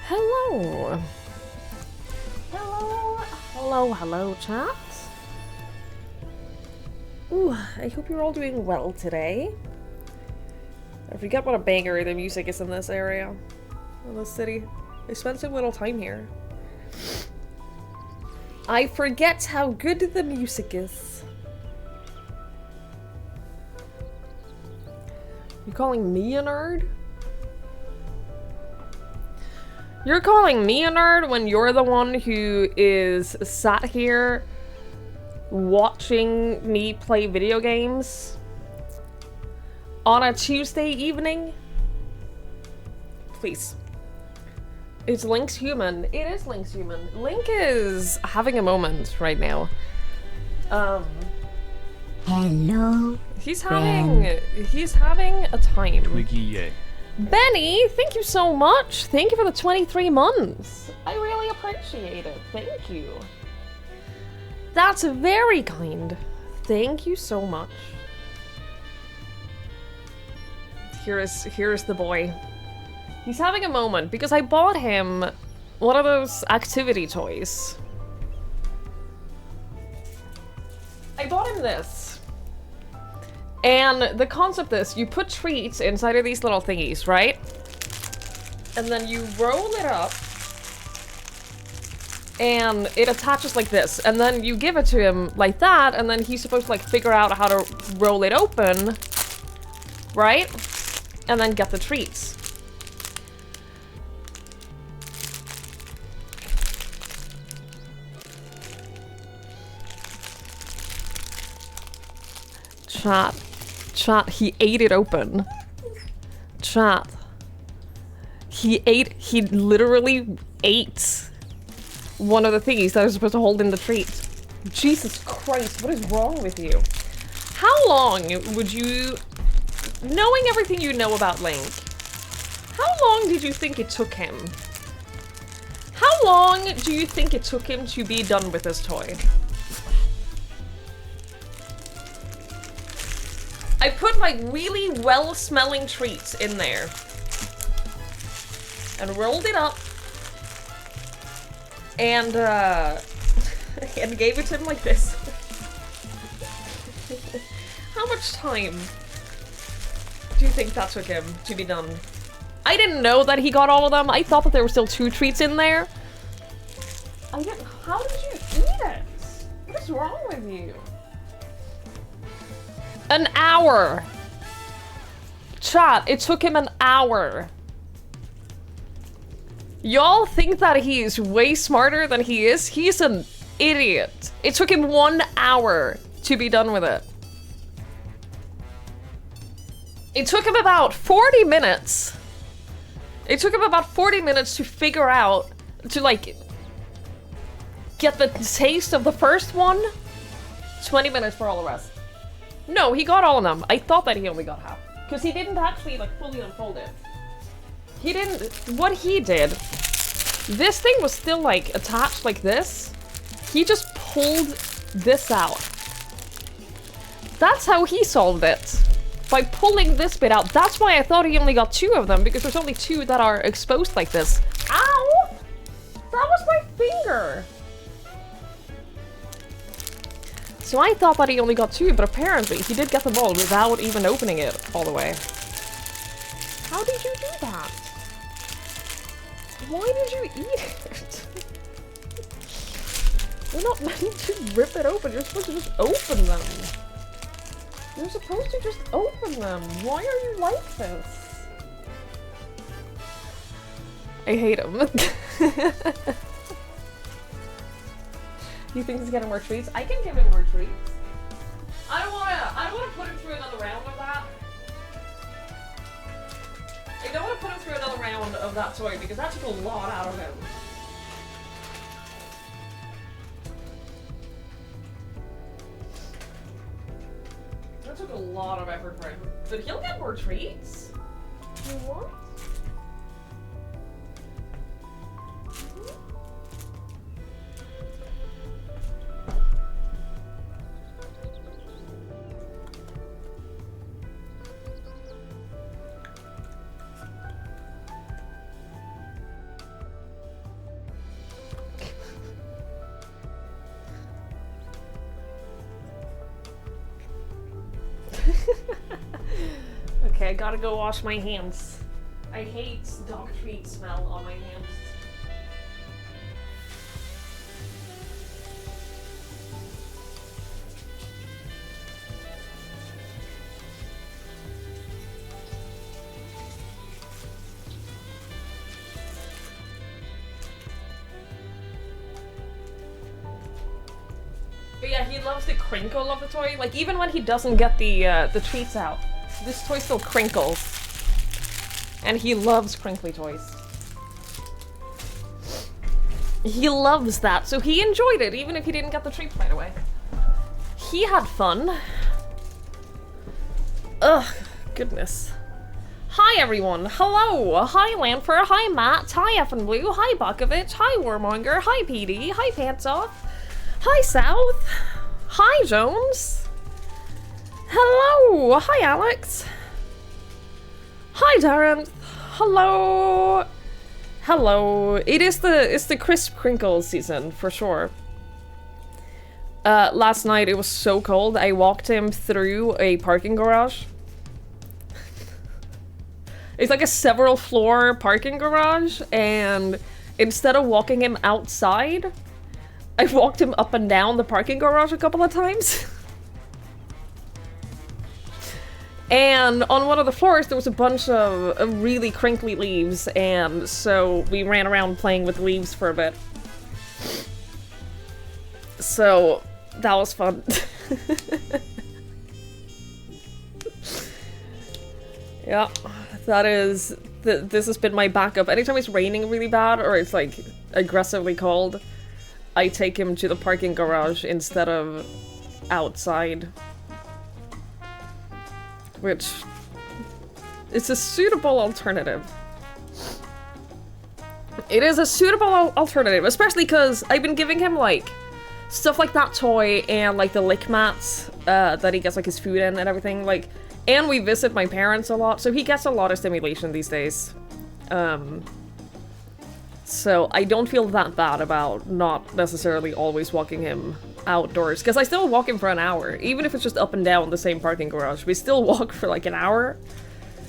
Hello. Hello, chat. Ooh, I hope you're all doing well today. I forget what a banger the music is in this area, in this city. I spent so little time here. I forget how good the music is. You calling me a nerd? You're calling me a nerd when you're the one who is sat here watching me play video games on a Tuesday evening? Please. It's Link's human. It is Link's human. Link is having a moment right now. Hello. He's having a time. Babyyy. Benny, thank you so much. Thank you for the 23 months. I really appreciate it. Thank you. That's very kind. Thank you so much. Here's the boy. He's having a moment because I bought him one of those activity toys. I bought him this. And the concept is, you put treats inside of these little thingies, right? And then you roll it up, and it attaches like this. And then you give it to him like that, and then he's supposed to like figure out how to roll it open, right? And then get the treats. Chat, he ate it open. Chat. He literally ate one of the thingies that I was supposed to hold in the treat. Jesus Christ, what is wrong with you? How long would you, knowing everything you know about Link, how long did you think it took him? How long do you think it took him to be done with this toy? I put like really well-smelling treats in there and rolled it up and and gave it to him like this. How much time do you think that took him to be done? I didn't know that he got all of them. I thought that there were still 2 treats in there. How did you eat it? What is wrong with you? An hour! Chat, it took him an hour. Y'all think that he's way smarter than he is? He's an idiot. It took him 1 hour to be done with it. It took him about 40 minutes. It took him about 40 minutes to figure out, to like, get the taste of the first one. 20 minutes for all the rest. No, he got all of them. I thought that he only got half. Because he didn't actually, like, fully unfold it. He didn't... What he did... This thing was still, like, attached like this. He just pulled this out. That's how he solved it. By pulling this bit out. That's why I thought he only got 2 of them. Because there's only 2 that are exposed like this. Ow! That was my finger! So I thought that he only got 2, but apparently he did get them all without even opening it all the way. How did you do that? Why did you eat it? You're not meant to rip it open, you're supposed to just open them. You're supposed to just open them. Why are you like this? I hate him. You think he's getting more treats? I can give him more treats. I don't wanna put him through another round of that. I don't wanna put him through another round of that toy because that took a lot out of him. That took a lot of effort for him. But he'll get more treats. You want? Okay, I gotta go wash my hands. I hate dog treat smell on my hands. But yeah, he loves the crinkle of the toy. Like, even when he doesn't get the treats out, this toy still crinkles. And he loves crinkly toys. He loves that, so he enjoyed it, even if he didn't get the treats right away. He had fun. Ugh, goodness. Hi everyone, hello! Hi Lanfer, hi Matt, hi Blue, hi Buckovich, hi Warmonger, hi PD, hi Pants Off. Hi, South. Hi, Jones. Hello. Hi, Alex. Hi, Darren. Hello. Hello. It's the crisp crinkles season for sure. Last night it was so cold. I walked him through a parking garage. It's like a several floor parking garage, and instead of walking him outside, I walked him up and down the parking garage a couple of times. And on one of the floors there was a bunch of really crinkly leaves, and so we ran around playing with leaves for a bit. So that was fun. Yeah, this has been my backup. Anytime it's raining really bad or it's like aggressively cold, I take him to the parking garage instead of outside. Which is a suitable alternative. It is a suitable alternative, especially because I've been giving him like stuff like that toy and like the lick mats that he gets like his food in and everything. Like, and we visit my parents a lot, so he gets a lot of stimulation these days. So I don't feel that bad about not necessarily always walking him outdoors, because I still walk him for an hour, even if it's just up and down the same parking garage. We still walk for like an hour,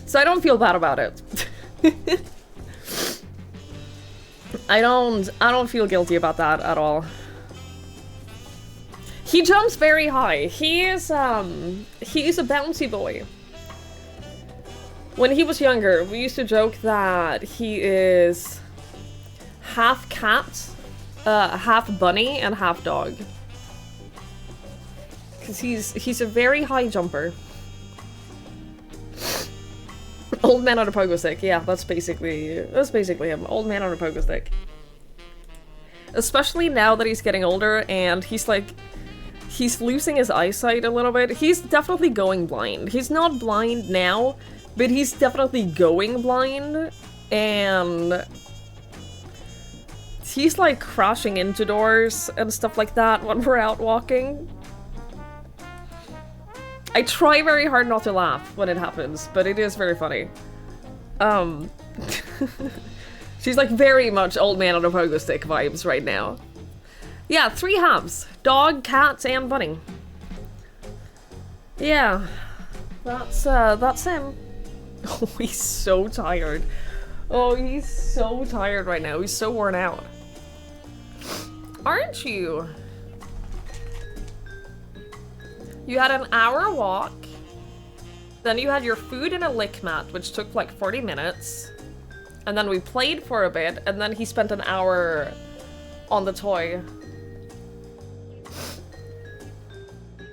so I don't feel bad about it. I don't feel guilty about that at all. He jumps very high. He's a bouncy boy. When he was younger, we used to joke that he is half cat, half bunny, and half dog. Because he's a very high jumper. Old man on a pogo stick. Yeah, that's basically him. Old man on a pogo stick. Especially now that he's getting older and he's losing his eyesight a little bit. He's definitely going blind. He's not blind now, but he's definitely going blind, and he's like crashing into doors and stuff like that when we're out walking. I try very hard not to laugh when it happens, but it is very funny. She's like very much old man on a pogo stick vibes right now. Yeah, 3 halves. Dog, cat, and bunny. Yeah. That's him. Oh, he's so tired. Oh, he's so tired right now. He's so worn out. Aren't you? You had an hour walk. Then you had your food in a lick mat, which took like 40 minutes. And then we played for a bit, and then he spent an hour on the toy.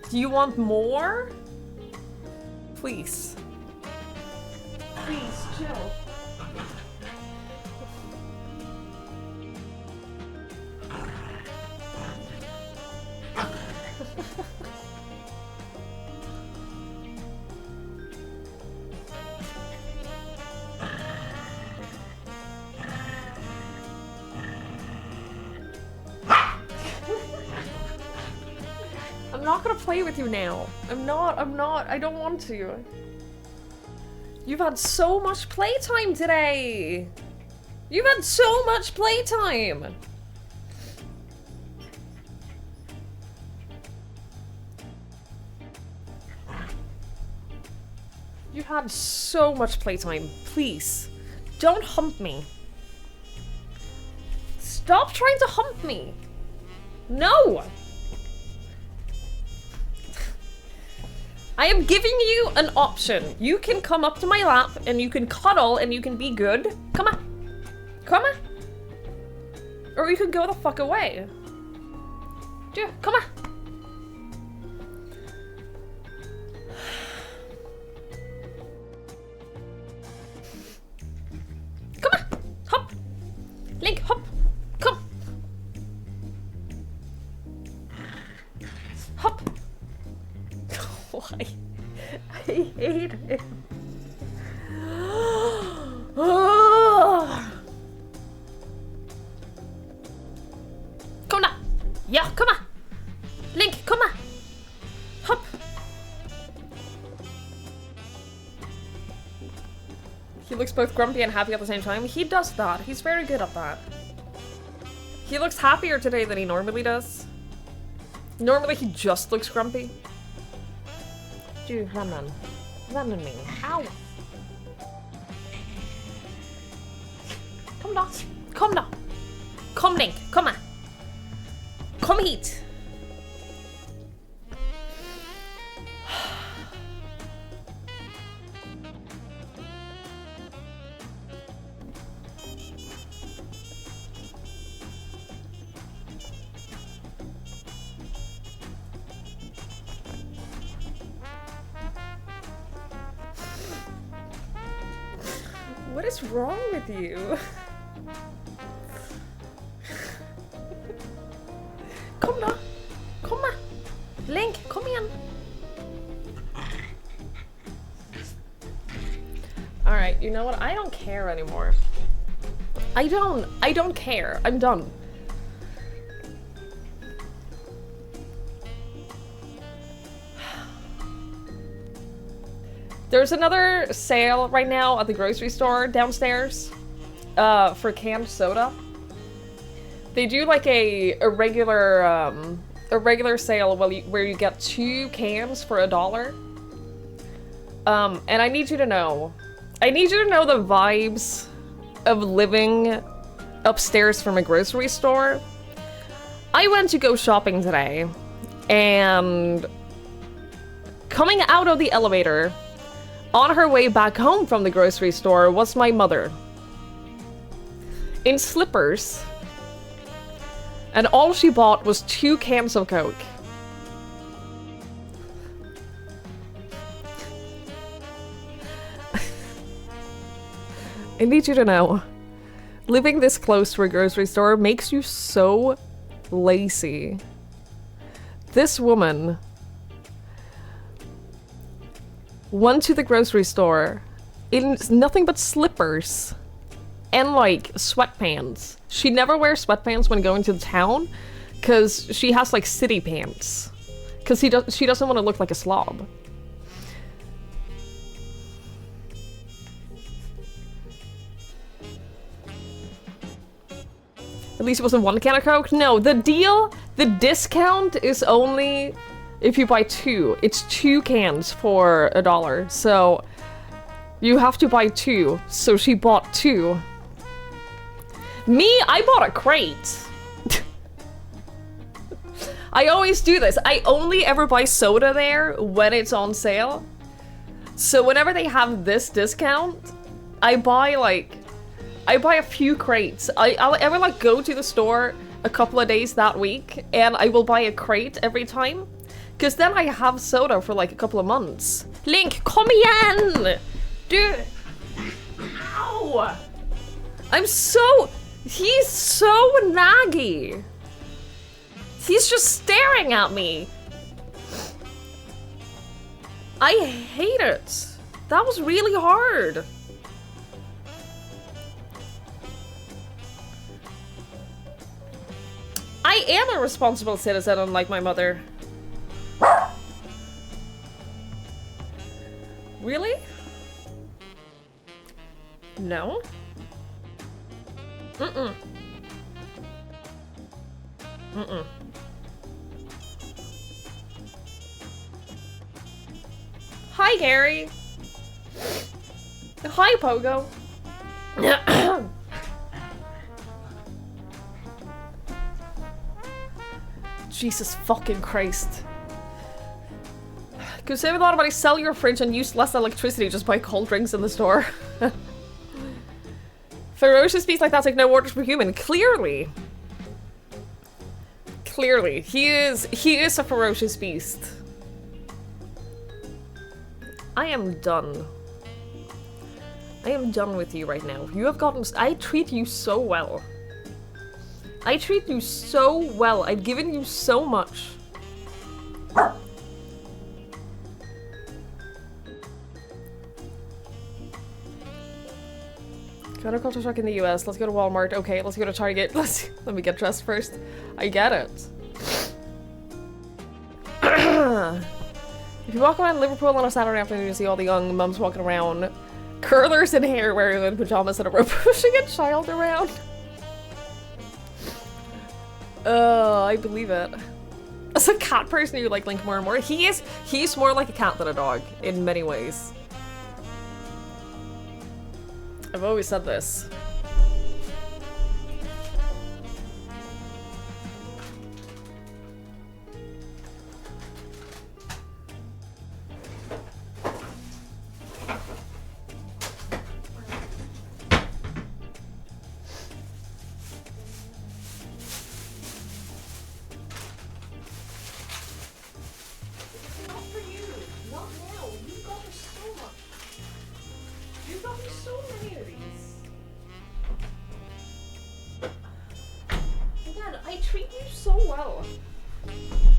Do you want more? Please. Please, chill. I'm not gonna play with you now. I'm not, I don't want to. You've had so much playtime today! You've had so much playtime! You had so much playtime. Please, don't hump me. Stop trying to hump me. No! I am giving you an option. You can come up to my lap and you can cuddle and you can be good. Come on. Come on. Or you can go the fuck away. Dude, come on. Come on. Hop. Link, hop. Come. Hop. Why? I hate him. Come on. Yeah, come on. Link, come on. Hop. He looks both grumpy and happy at the same time. He does that. He's very good at that. He looks happier today than he normally does. Normally he just looks grumpy. Dude, run on. Run on me. Ow. Come on. Come now. Come, Link. Come on. Come hit. What is wrong with you? Kom då! Komma! Link, kom igen! Alright, you know what? I don't care anymore. I don't care. I'm done. There's another sale right now at the grocery store downstairs for canned soda. They do like a regular sale where you get 2 cans for $1. And I need you to know the vibes of living upstairs from a grocery store. I went to go shopping today, and coming out of the elevator on her way back home from the grocery store was my mother. In slippers. And all she bought was 2 cans of Coke. I need you to know, living this close to a grocery store makes you so lazy. This woman went to the grocery store in nothing but slippers and like sweatpants. She never wears sweatpants when going to the town because she has like city pants because she doesn't want to look like a slob. At least it wasn't 1 can of Coke. No, the discount is only if you buy 2. It's 2 cans for $1. So you have to buy 2. So she bought 2. Me, I bought a crate. I always do this. I only ever buy soda there when it's on sale. So whenever they have this discount, I buy a few crates. I will like go to the store a couple of days that week and I will buy a crate every time. Cause then I have soda for like a couple of months. Link, kom igen! Dude! Ow! He's so naggy. He's just staring at me. I hate it. That was really hard. I am a responsible citizen, unlike my mother. Really? No? Mm-mm. Mm-mm. Hi, Gary. Hi, Pogo. Jesus fucking Christ. Could save a lot of money, sell your fridge and use less electricity, just buy cold drinks in the store. Ferocious beast like that's like no orders for human. Clearly. Clearly. He is a ferocious beast. I am done. I am done with you right now. You have gotten- I treat you so well. I treat you so well. I've given you so much. Go to culture shock in the US. Let's go to Walmart. Okay, let's go to Target. Let me get dressed first. I get it. If you walk around Liverpool on a Saturday afternoon, you see all the young mums walking around, curlers in hair, wearing in pajamas and a rope, pushing a child around. I believe it. As a cat person, you like Link more and more. He's more like a cat than a dog in many ways. I've always said this.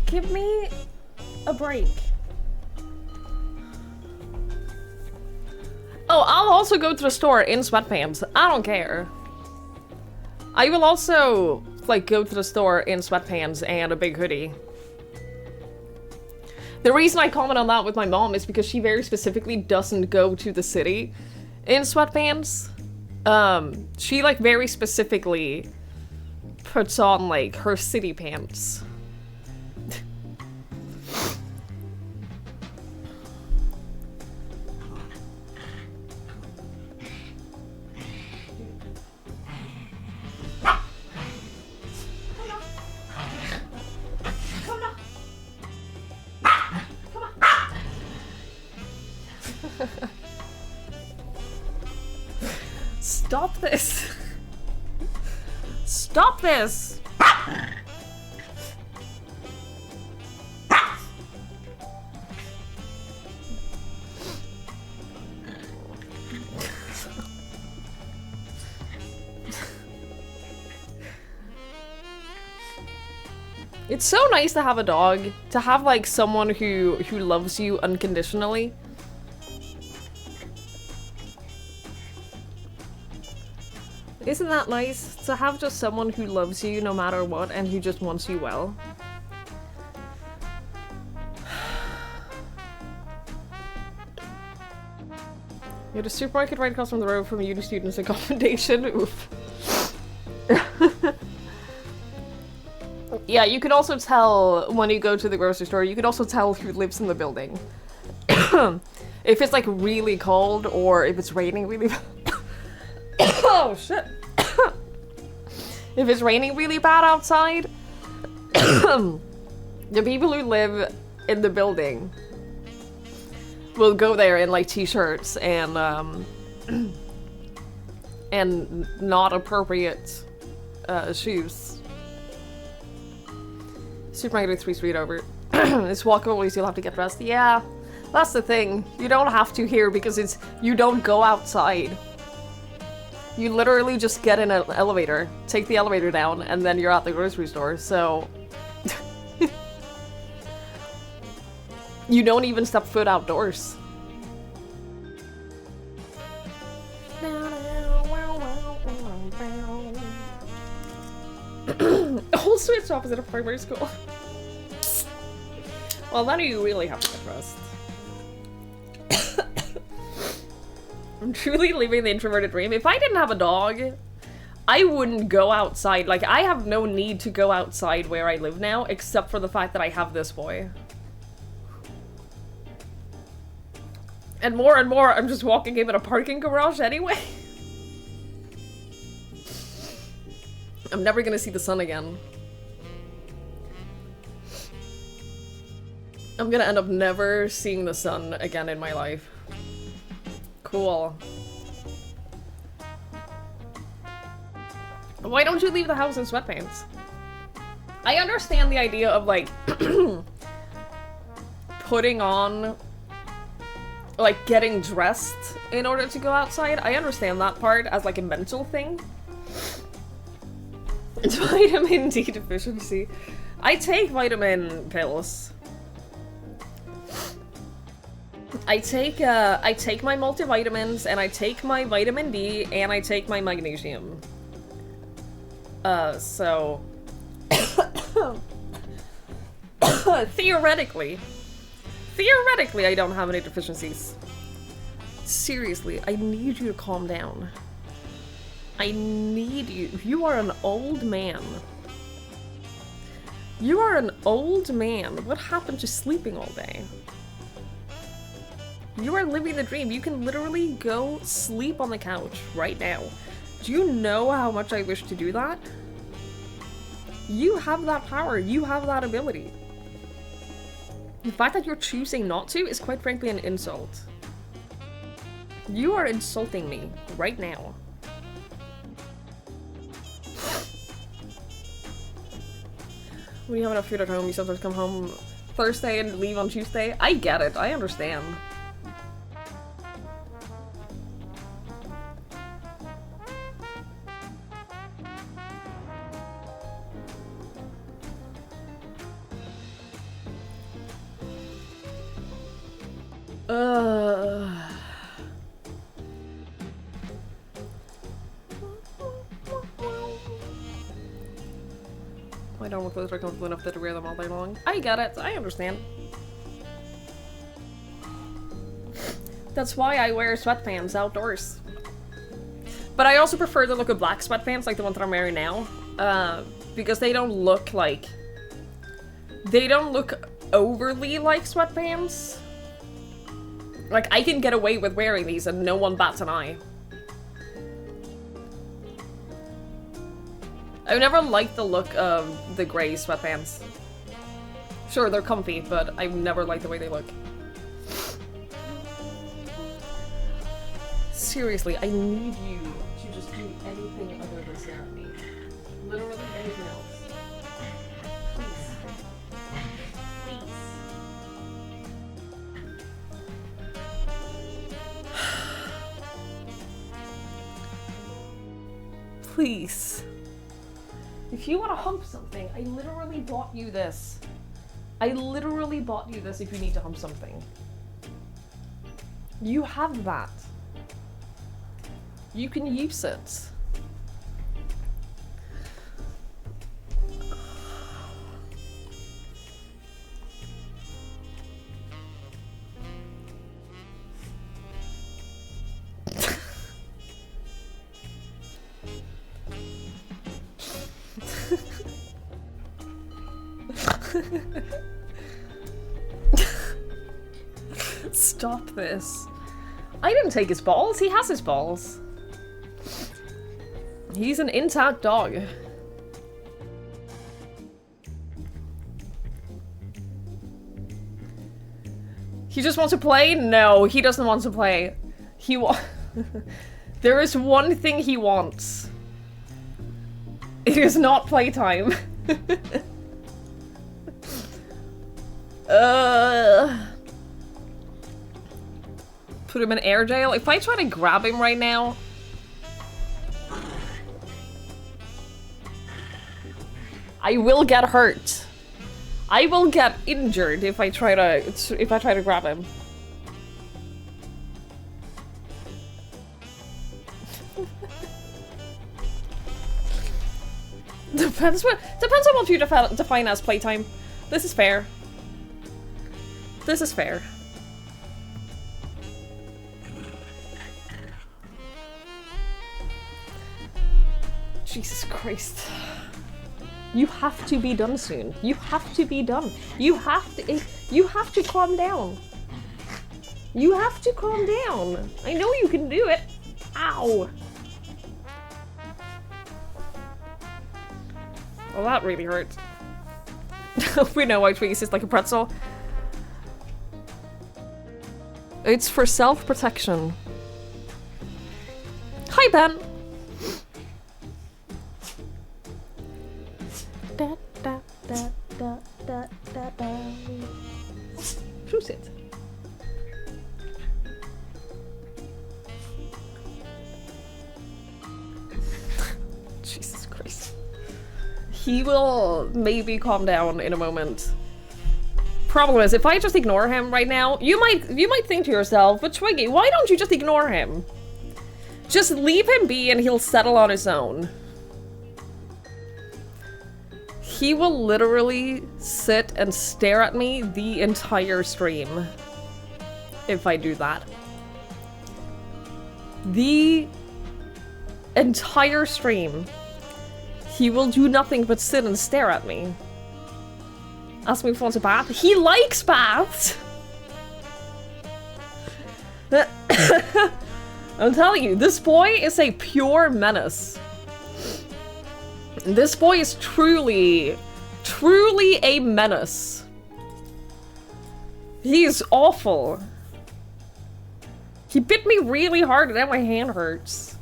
Give me a break. Oh, I'll also go to the store in sweatpants. I don't care. I will also, like, go to the store in sweatpants and a big hoodie. The reason I comment on that with my mom is because she very specifically doesn't go to the city in sweatpants. She, like, very specifically puts on, like, her city pants. Stop this. Stop this. It's so nice to have a dog, to have like someone who loves you unconditionally. Isn't that nice? To have just someone who loves you no matter what and who just wants you well. You're the supermarket right across from the road from uni students' accommodation. Oof. Yeah, you can also tell when you go to the grocery store, you can also tell who lives in the building. If it's like really cold or if it's raining really oh shit. If it's raining really bad outside, the people who live in the building will go there in like t-shirts and not appropriate shoes. Supermarket 3 street over. It's walkable, you'll have to get dressed. Yeah, that's the thing. You don't have to here because you don't go outside. You literally just get in an elevator, take the elevator down, and then you're at the grocery store, so... You don't even step foot outdoors. Also, it's opposite of primary school. Well, then you really have to get dressed. I'm truly living the introverted dream. If I didn't have a dog, I wouldn't go outside. Like, I have no need to go outside where I live now, except for the fact that I have this boy. and more, I'm just walking in a parking garage anyway. I'm never gonna see the sun again. I'm gonna end up never seeing the sun again in my life. Cool. Why don't you leave the house in sweatpants? I understand the idea of, like, putting on, like, getting dressed in order to go outside. I understand that part as, like, a mental thing. It's vitamin D deficiency. I take vitamin pills. I take my multivitamins, and I take my vitamin D, and I take my magnesium. So... Theoretically, I don't have any deficiencies. Seriously, I need you to calm down. I need you. You are an old man. You are an old man. What happened to sleeping all day? You are living the dream. You can literally go sleep on the couch right now. Do you know how much I wish to do that? You have that power. You have that ability. The fact that you're choosing not to is quite frankly an insult. You are insulting me right now. When you have enough food at home, you sometimes come home Thursday and leave on Tuesday. I get it. I understand. My normal clothes are comfortable enough to wear them all day long. I get it. I understand. That's why I wear sweatpants outdoors. But I also prefer the look of black sweatpants, like the ones that I'm wearing now. Because they don't look like... They don't look overly like sweatpants. Like, I can get away with wearing these and no one bats an eye. I've never liked the look of the grey sweatpants. Sure, they're comfy, but I've never liked the way they look. Seriously, I need you to just do anything other than stare at me. Literally anything else. Please. If you want to hump something, I literally bought you this. I literally bought you this if you need to hump something. You have that. You can use it. Stop this. I didn't take his balls. He has his balls. He's an intact dog. He just wants to play? No, he doesn't want to play. There is one thing he wants. It is not playtime. Put him in air jail. If I try to grab him right now... I will get hurt. I will get injured if I try to grab him. Depends on what you define as playtime. This is fair. This is fair. Jesus Christ. You have to be done soon. You have to be done. You have to calm down. You have to calm down. I know you can do it. Ow. Well, that really hurts. We know why Twiggy is like a pretzel. It's for self-protection. Hi, Ben. Da, da, da, da, da, da, da. Choose it. Jesus Christ. He will maybe calm down in a moment. Problem is, if I just ignore him right now, you might think to yourself, but Twiggy, why don't you just ignore him? Just leave him be and he'll settle on his own. He will literally sit and stare at me the entire stream if I do that. The entire stream. He will do nothing but sit and stare at me. Ask me if he wants a bath. He likes baths! I'm telling you, this boy is a pure menace. This boy is truly, truly a menace. He's awful. He bit me really hard and now my hand hurts.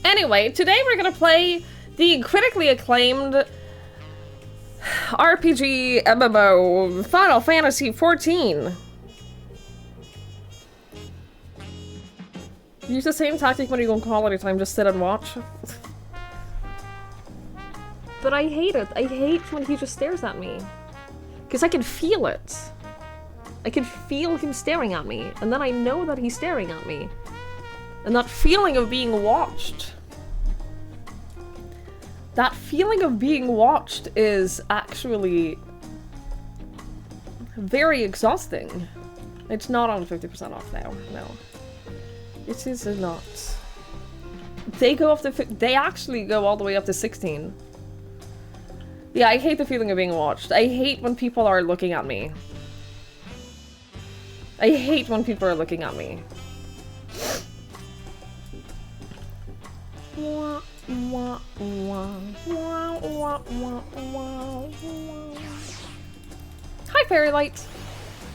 Anyway, today we're gonna play the critically acclaimed RPG MMO Final Fantasy XIV. Use the same tactic when you go on quality time, just sit and watch. But I hate it. I hate when he just stares at me. Because I can feel it. I can feel him staring at me, and then I know that he's staring at me. And that feeling of being watched. That feeling of being watched is actually very exhausting. It's not on 50% off now, no. It is not. They go up to, they actually go all the way up to 16. Yeah, I hate the feeling of being watched. I hate when people are looking at me. I hate when people are looking at me. Hi, Fairy Light.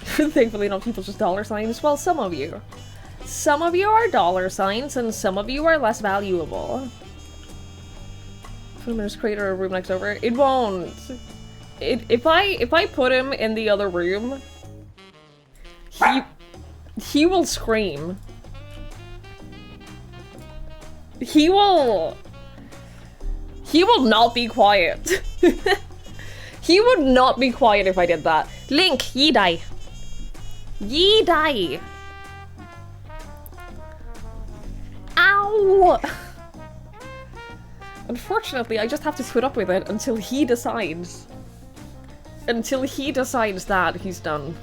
Thankfully not people, just dollar signs. Well, some of you. Some of you are dollar signs, and some of you are less valuable. Just create a room next over. It won't. If I put him in the other room, he will scream. He will not be quiet. He would not be quiet if I did that. Link, ye die. Ye die. Ow! Unfortunately, I just have to put up with it until he decides. Until he decides that he's done.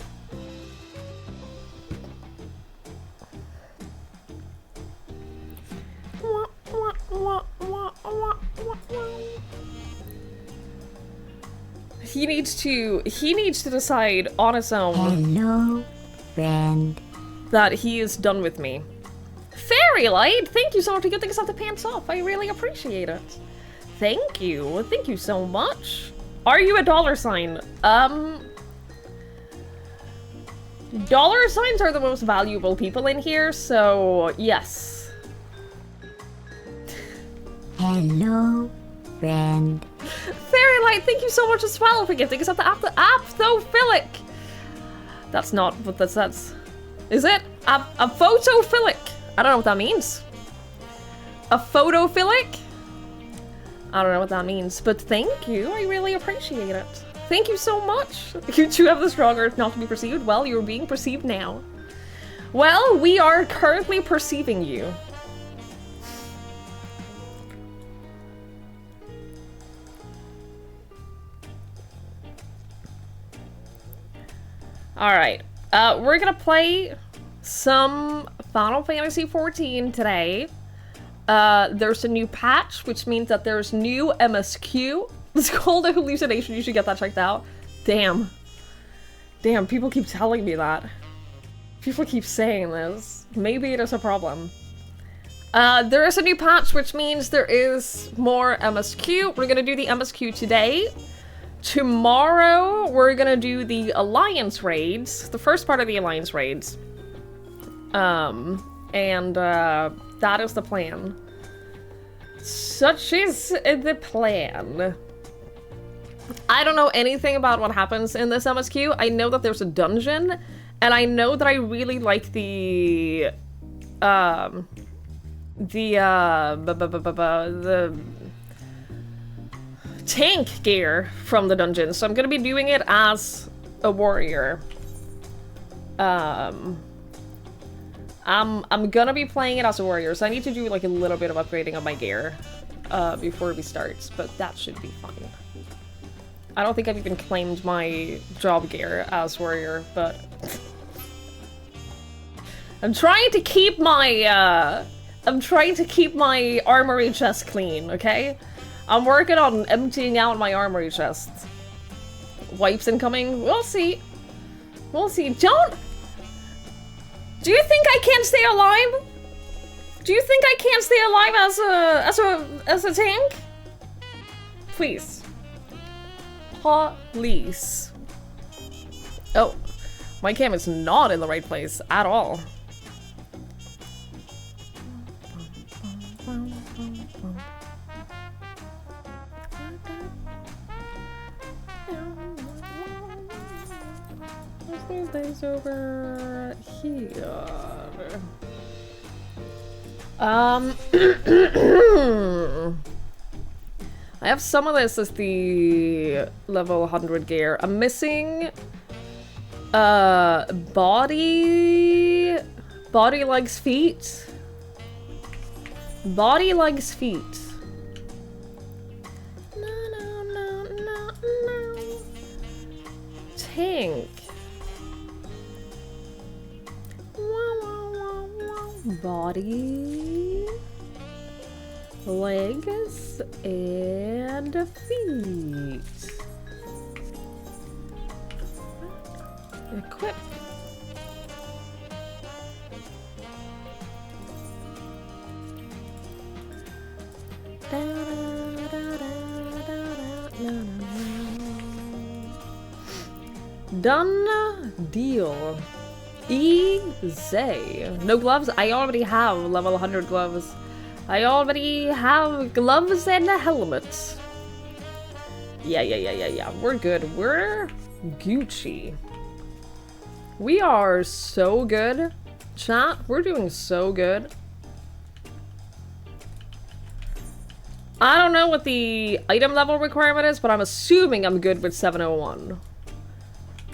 He needs to decide on his own. Hello, friend. That he is done with me. Fairy Light, thank you so much for getting us off the pants off. I really appreciate it. Thank you. Thank you so much. Are you a dollar sign? Dollar signs are the most valuable people in here, so yes. Hello, friend. Fairy Light, thank you so much as well for gifting us up the aphthophilic. That's not what that says. Is it? A photophilic. I don't know what that means. A photophilic? I don't know what that means, but thank you. I really appreciate it. Thank you so much. You two have the strong urge not to be perceived. Well, you're being perceived now. Well, we are currently perceiving you. Alright, we're gonna play some Final Fantasy XIV today. There's a new patch, which means that there's new MSQ. It's called a hallucination. You should get that checked out. Damn. Damn, people keep telling me that. People keep saying this. Maybe it is a problem. There is a new patch, which means there is more MSQ. We're gonna do the MSQ today. Tomorrow, we're gonna do the Alliance raids. The first part of the Alliance raids. That is the plan. Such is the plan. I don't know anything about what happens in this MSQ. I know that there's a dungeon, and I know that I really like the tank gear from the dungeon, so I'm gonna be doing it as a warrior. I'm gonna be playing it as a warrior, so I need to do like a little bit of upgrading of my gear before we start, but that should be fine. I don't think I've even claimed my job gear as warrior, but I'm trying to keep my armory chest clean, okay? I'm working on emptying out my armory chest. Wipes incoming? We'll see. We'll see. Don't... Do you think I can't stay alive? Do you think I can't stay alive as a tank? Please. Police. Oh, my cam is not in the right place at all. These things over here. I have some of this as the level 100 gear. I'm missing body, legs, feet. Body, legs, feet. No. Tank. Body, legs, and feet. Equip. Done deal. Easy. No gloves? I already have level 100 gloves. I already have gloves and a helmet. Yeah. We're good. We're Gucci. We are so good. Chat, we're doing so good. I don't know what the item level requirement is, but I'm assuming I'm good with 701.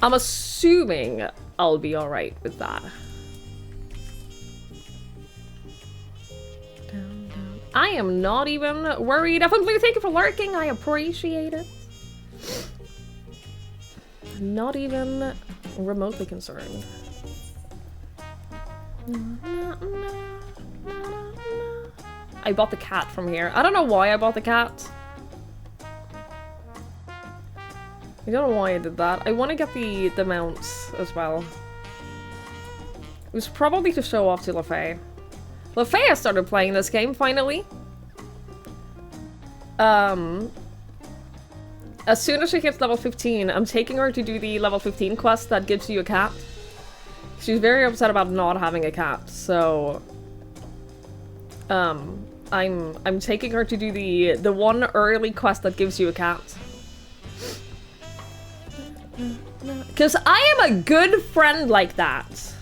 I'm assuming I'll be alright with that. I am not even worried. Definitely, thank you for lurking. I appreciate it. Not even remotely concerned. I bought the cat from here. I don't know why I bought the cat. I don't know why I did that. I want to get the mounts as well. It was probably to show off to LaFay. LaFay has started playing this game, finally. As soon as she hits level 15, I'm taking her to do the level 15 quest that gives you a cat. She's very upset about not having a cat, so... I'm taking her to do the one early quest that gives you a cat. Because I am a good friend like that.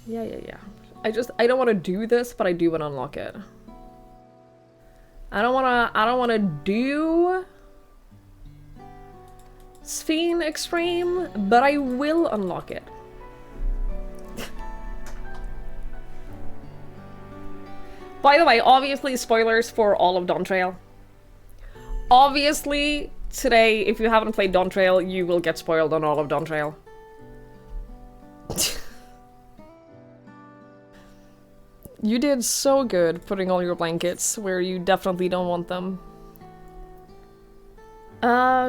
Yeah. I don't want to do this, but I do want to unlock it. I don't want to do Sphere Extreme, but I will unlock it. By the way, obviously spoilers for all of Dawn Trail. Obviously today, if you haven't played Dawn Trail, you will get spoiled on all of Dawn Trail. You did so good putting all your blankets where you definitely don't want them.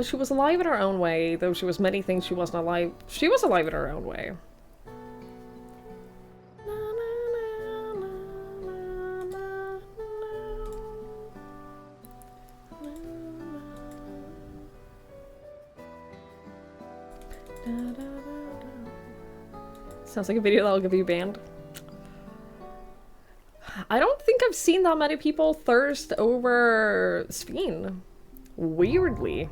She was alive in her own way, though she was many things she wasn't alive. She was alive in her own way. Sounds like a video that'll get you banned. I don't think I've seen that many people thirst over Speen. Weirdly.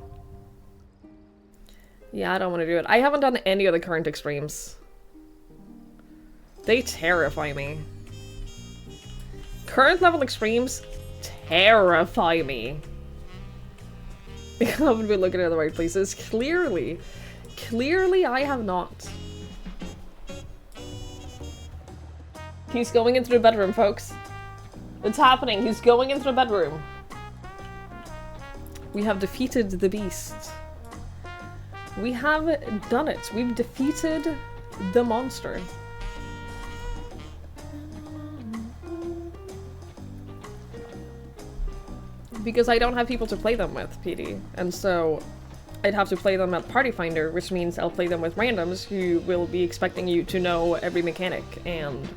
Yeah, I don't want to do it. I haven't done any of the current extremes. They terrify me. Current level extremes terrify me. I haven't been looking at the right places. Clearly. Clearly I have not. He's going into the bedroom, folks. It's happening. He's going into the bedroom. We have defeated the beast. We have done it. We've defeated the monster. Because I don't have people to play them with, PD. And so I'd have to play them at Party Finder, which means I'll play them with randoms who will be expecting you to know every mechanic, and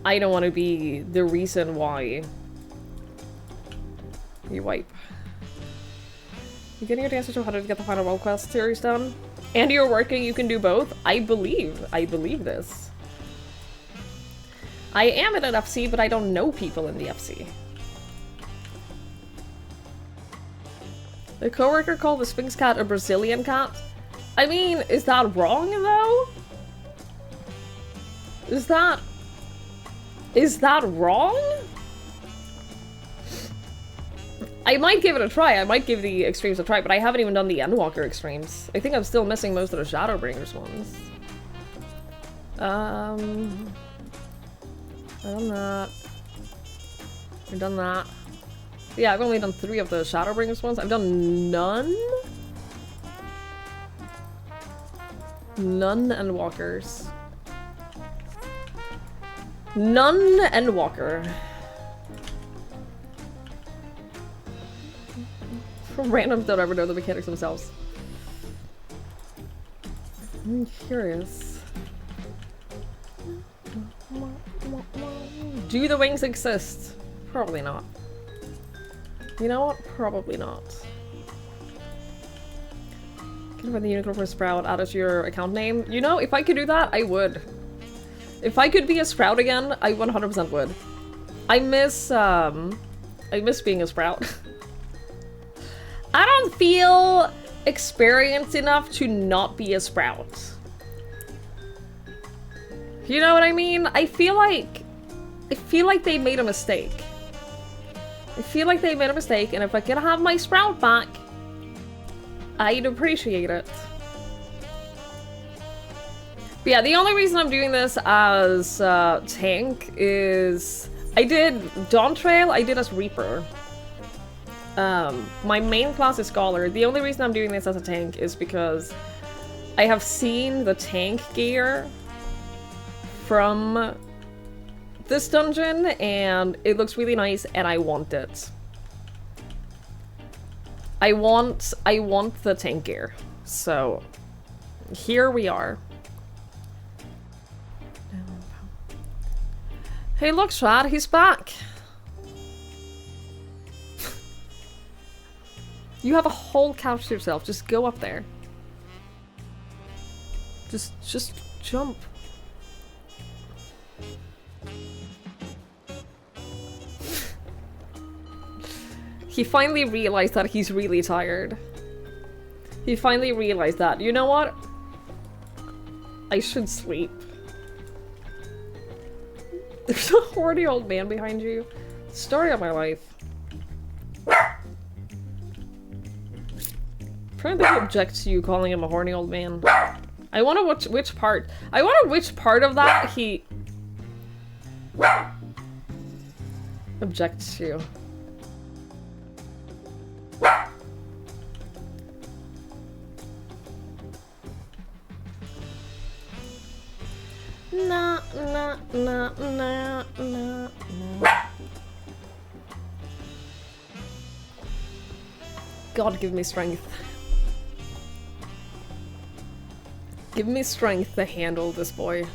I don't want to be the reason why you wipe. You getting your dancer to how to get the final world quest series done? And you're working, you can do both? I believe this. I am in an FC, but I don't know people in the FC. The coworker called the Sphinx cat a Brazilian cat? I mean, is that wrong though? Is that wrong? I might give it a try. I might give the extremes a try, but I haven't even done the Endwalker extremes. I think I'm still missing most of the Shadowbringers ones. I've done that. I've done that. Yeah, I've only done 3 of the Shadowbringers ones. I've done none? None Endwalkers. None Endwalker. Randoms don't ever know the mechanics themselves. I'm curious. Do the wings exist? Probably not. You know what? Probably not. Can you find the unicorn for Sprout added to your account name? You know, if I could do that, I would. If I could be a Sprout again, I 100% would. I miss being a Sprout. I don't feel experienced enough to not be a Sprout. You know what I mean? I feel like they made a mistake. I feel like they made a mistake, and if I could have my Sprout back, I'd appreciate it. But yeah, the only reason I'm doing this as tank is I did Dawn Trail, I did as Reaper. My main class is Scholar. The only reason I'm doing this as a tank is because I have seen the tank gear from this dungeon and it looks really nice and I want it. I want the tank gear. So here we are. Hey look, Shad, he's back. You have a whole couch to yourself. Just go up there. Just jump. He finally realized that he's really tired. He finally realized that. You know what? I should sleep. There's a horny old man behind you. Story of my life. I'm trying to think who objects to you calling him a horny old man. I wonder which part. I wonder which part of that he objects to. Nah, nah, nah, nah, nah, nah. God, give me strength. Give me strength to handle this boy.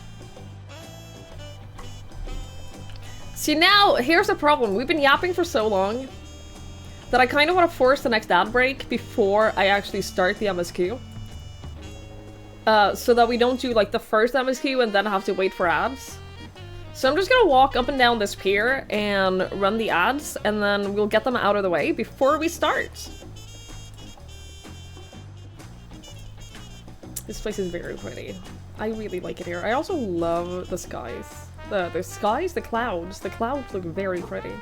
See, now, here's the problem. We've been yapping for so long that I kind of want to force the next ad break before I actually start the MSQ. So that we don't do, like, the first MSQ and then have to wait for ads. So I'm just gonna walk up and down this pier and run the ads, and then we'll get them out of the way before we start. This place is very pretty. I really like it here. I also love the skies. The skies? The clouds. The clouds look very pretty.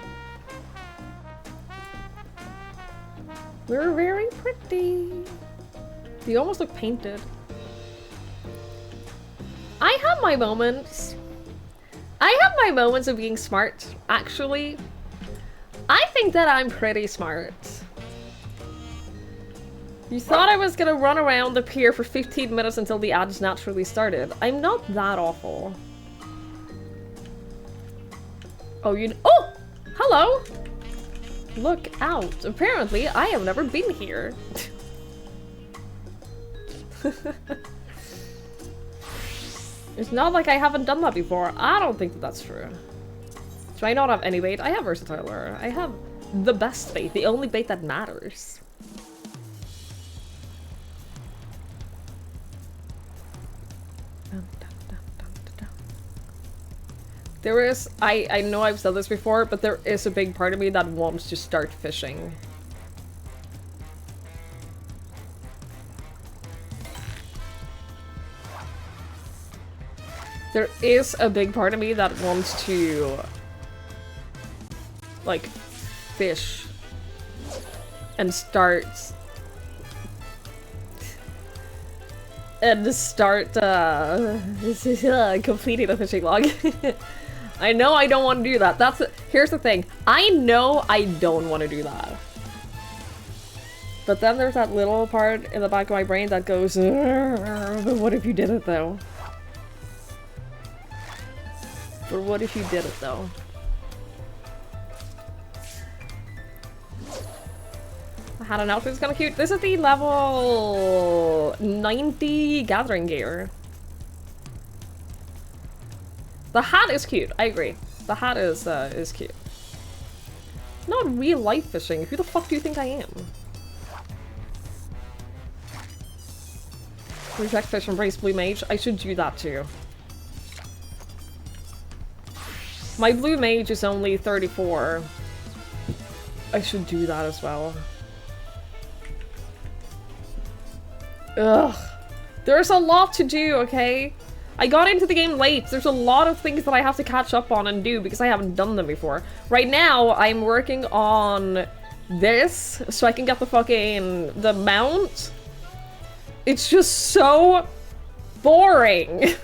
They're very pretty. They almost look painted. I have my moments. I have my moments of being smart, actually. I think that I'm pretty smart. You thought I was gonna run around the pier for 15 minutes until the ads naturally started. I'm not that awful. Oh, oh! Hello! Look out. Apparently, I have never been here. It's not like I haven't done that before. I don't think that that's true. Do I not have any bait? I have versatile lure. I have the best bait. The only bait that matters. There is, I know I've said this before, but there is a big part of me that wants to start fishing. There is a big part of me that wants to, like, fish and start completing a fishing log. I know I don't want to do that. Here's the thing. I know I don't want to do that. But then there's that little part in the back of my brain that goes, but what if you did it though? But what if you did it though? I had an outfit that's kind of cute. This is the level 90 gathering gear. The hat is cute. I agree. The hat is cute. Not real life fishing. Who the fuck do you think I am? Reject fish, embrace blue mage. I should do that too. My blue mage is only 34. I should do that as well. Ugh. There's a lot to do, okay? I got into the game late. There's a lot of things that I have to catch up on and do because I haven't done them before. Right now, I'm working on this so I can get the mount. It's just so boring.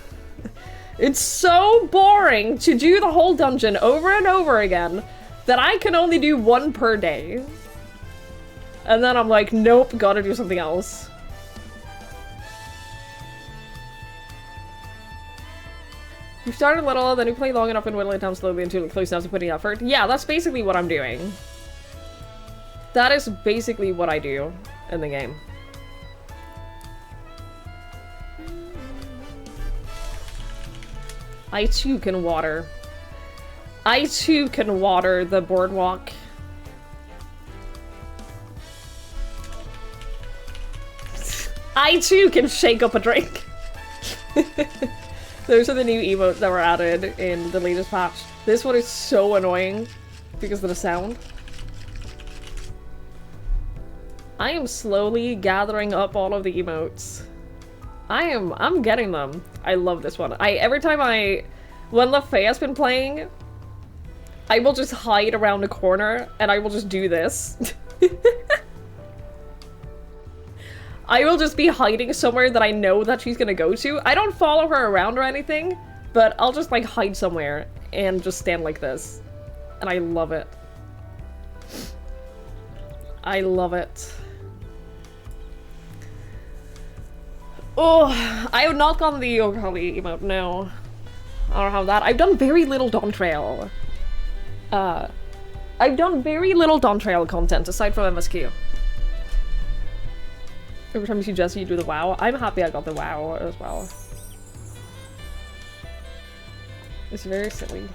It's so boring to do the whole dungeon over and over again that I can only do one per day. And then I'm like, nope, gotta do something else. You started little, then you play long enough and whittle it down slowly until close enough to putting effort. Yeah, that's basically what I'm doing. That is basically what I do in the game. I too can water. I too can water the boardwalk. I too can shake up a drink. Those are the new emotes that were added in the latest patch. This one is so annoying because of the sound. I am slowly gathering up all of the emotes. I'm getting them. I love this one. Every time when Lefay has been playing, I will just hide around a corner and I will just do this. I will just be hiding somewhere that I know that she's gonna go to. I don't follow her around or anything, but I'll just like hide somewhere and just stand like this. And I love it. I love it. Oh, I have not gotten the Yogali emote, no. I don't have that. I've done very little Dawn Trail. I've done very little Dawn Trail content aside from MSQ. Every time you see Jesse, you do the WoW. I'm happy I got the WoW as well. It's very silly.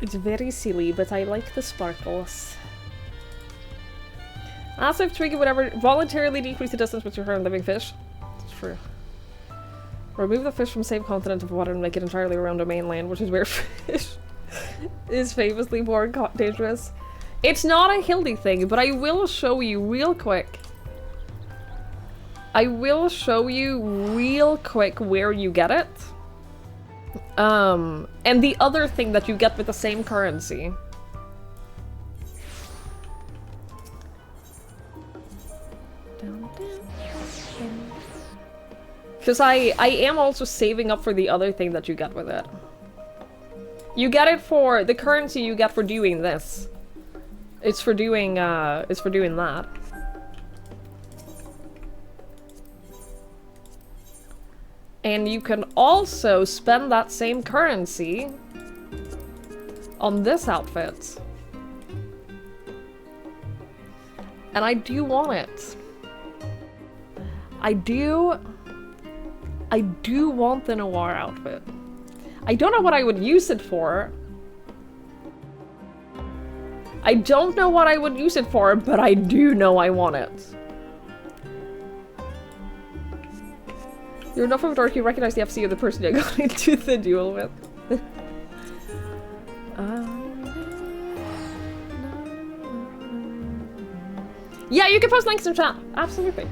It's very silly, but I like the sparkles. Ask if Twiggy would ever voluntarily decrease the distance between her and living fish. It's true. Remove the fish from same continent of water and make it entirely around a mainland, which is where fish is famously more dangerous. It's not a Hildy thing, but I will show you real quick. I will show you real quick where you get it. And the other thing that you get with the same currency. Because I am also saving up for the other thing that you get with it. You get it for the currency you get for doing this. It's for doing that. And you can also spend that same currency on this outfit. And I do want it. I do want the noir outfit. I don't know what I would use it for. I don't know what I would use it for, but I do know I want it. You're enough of a dork, you recognize the FC of the person you got into the duel with. Yeah, you can post links in chat. Absolutely.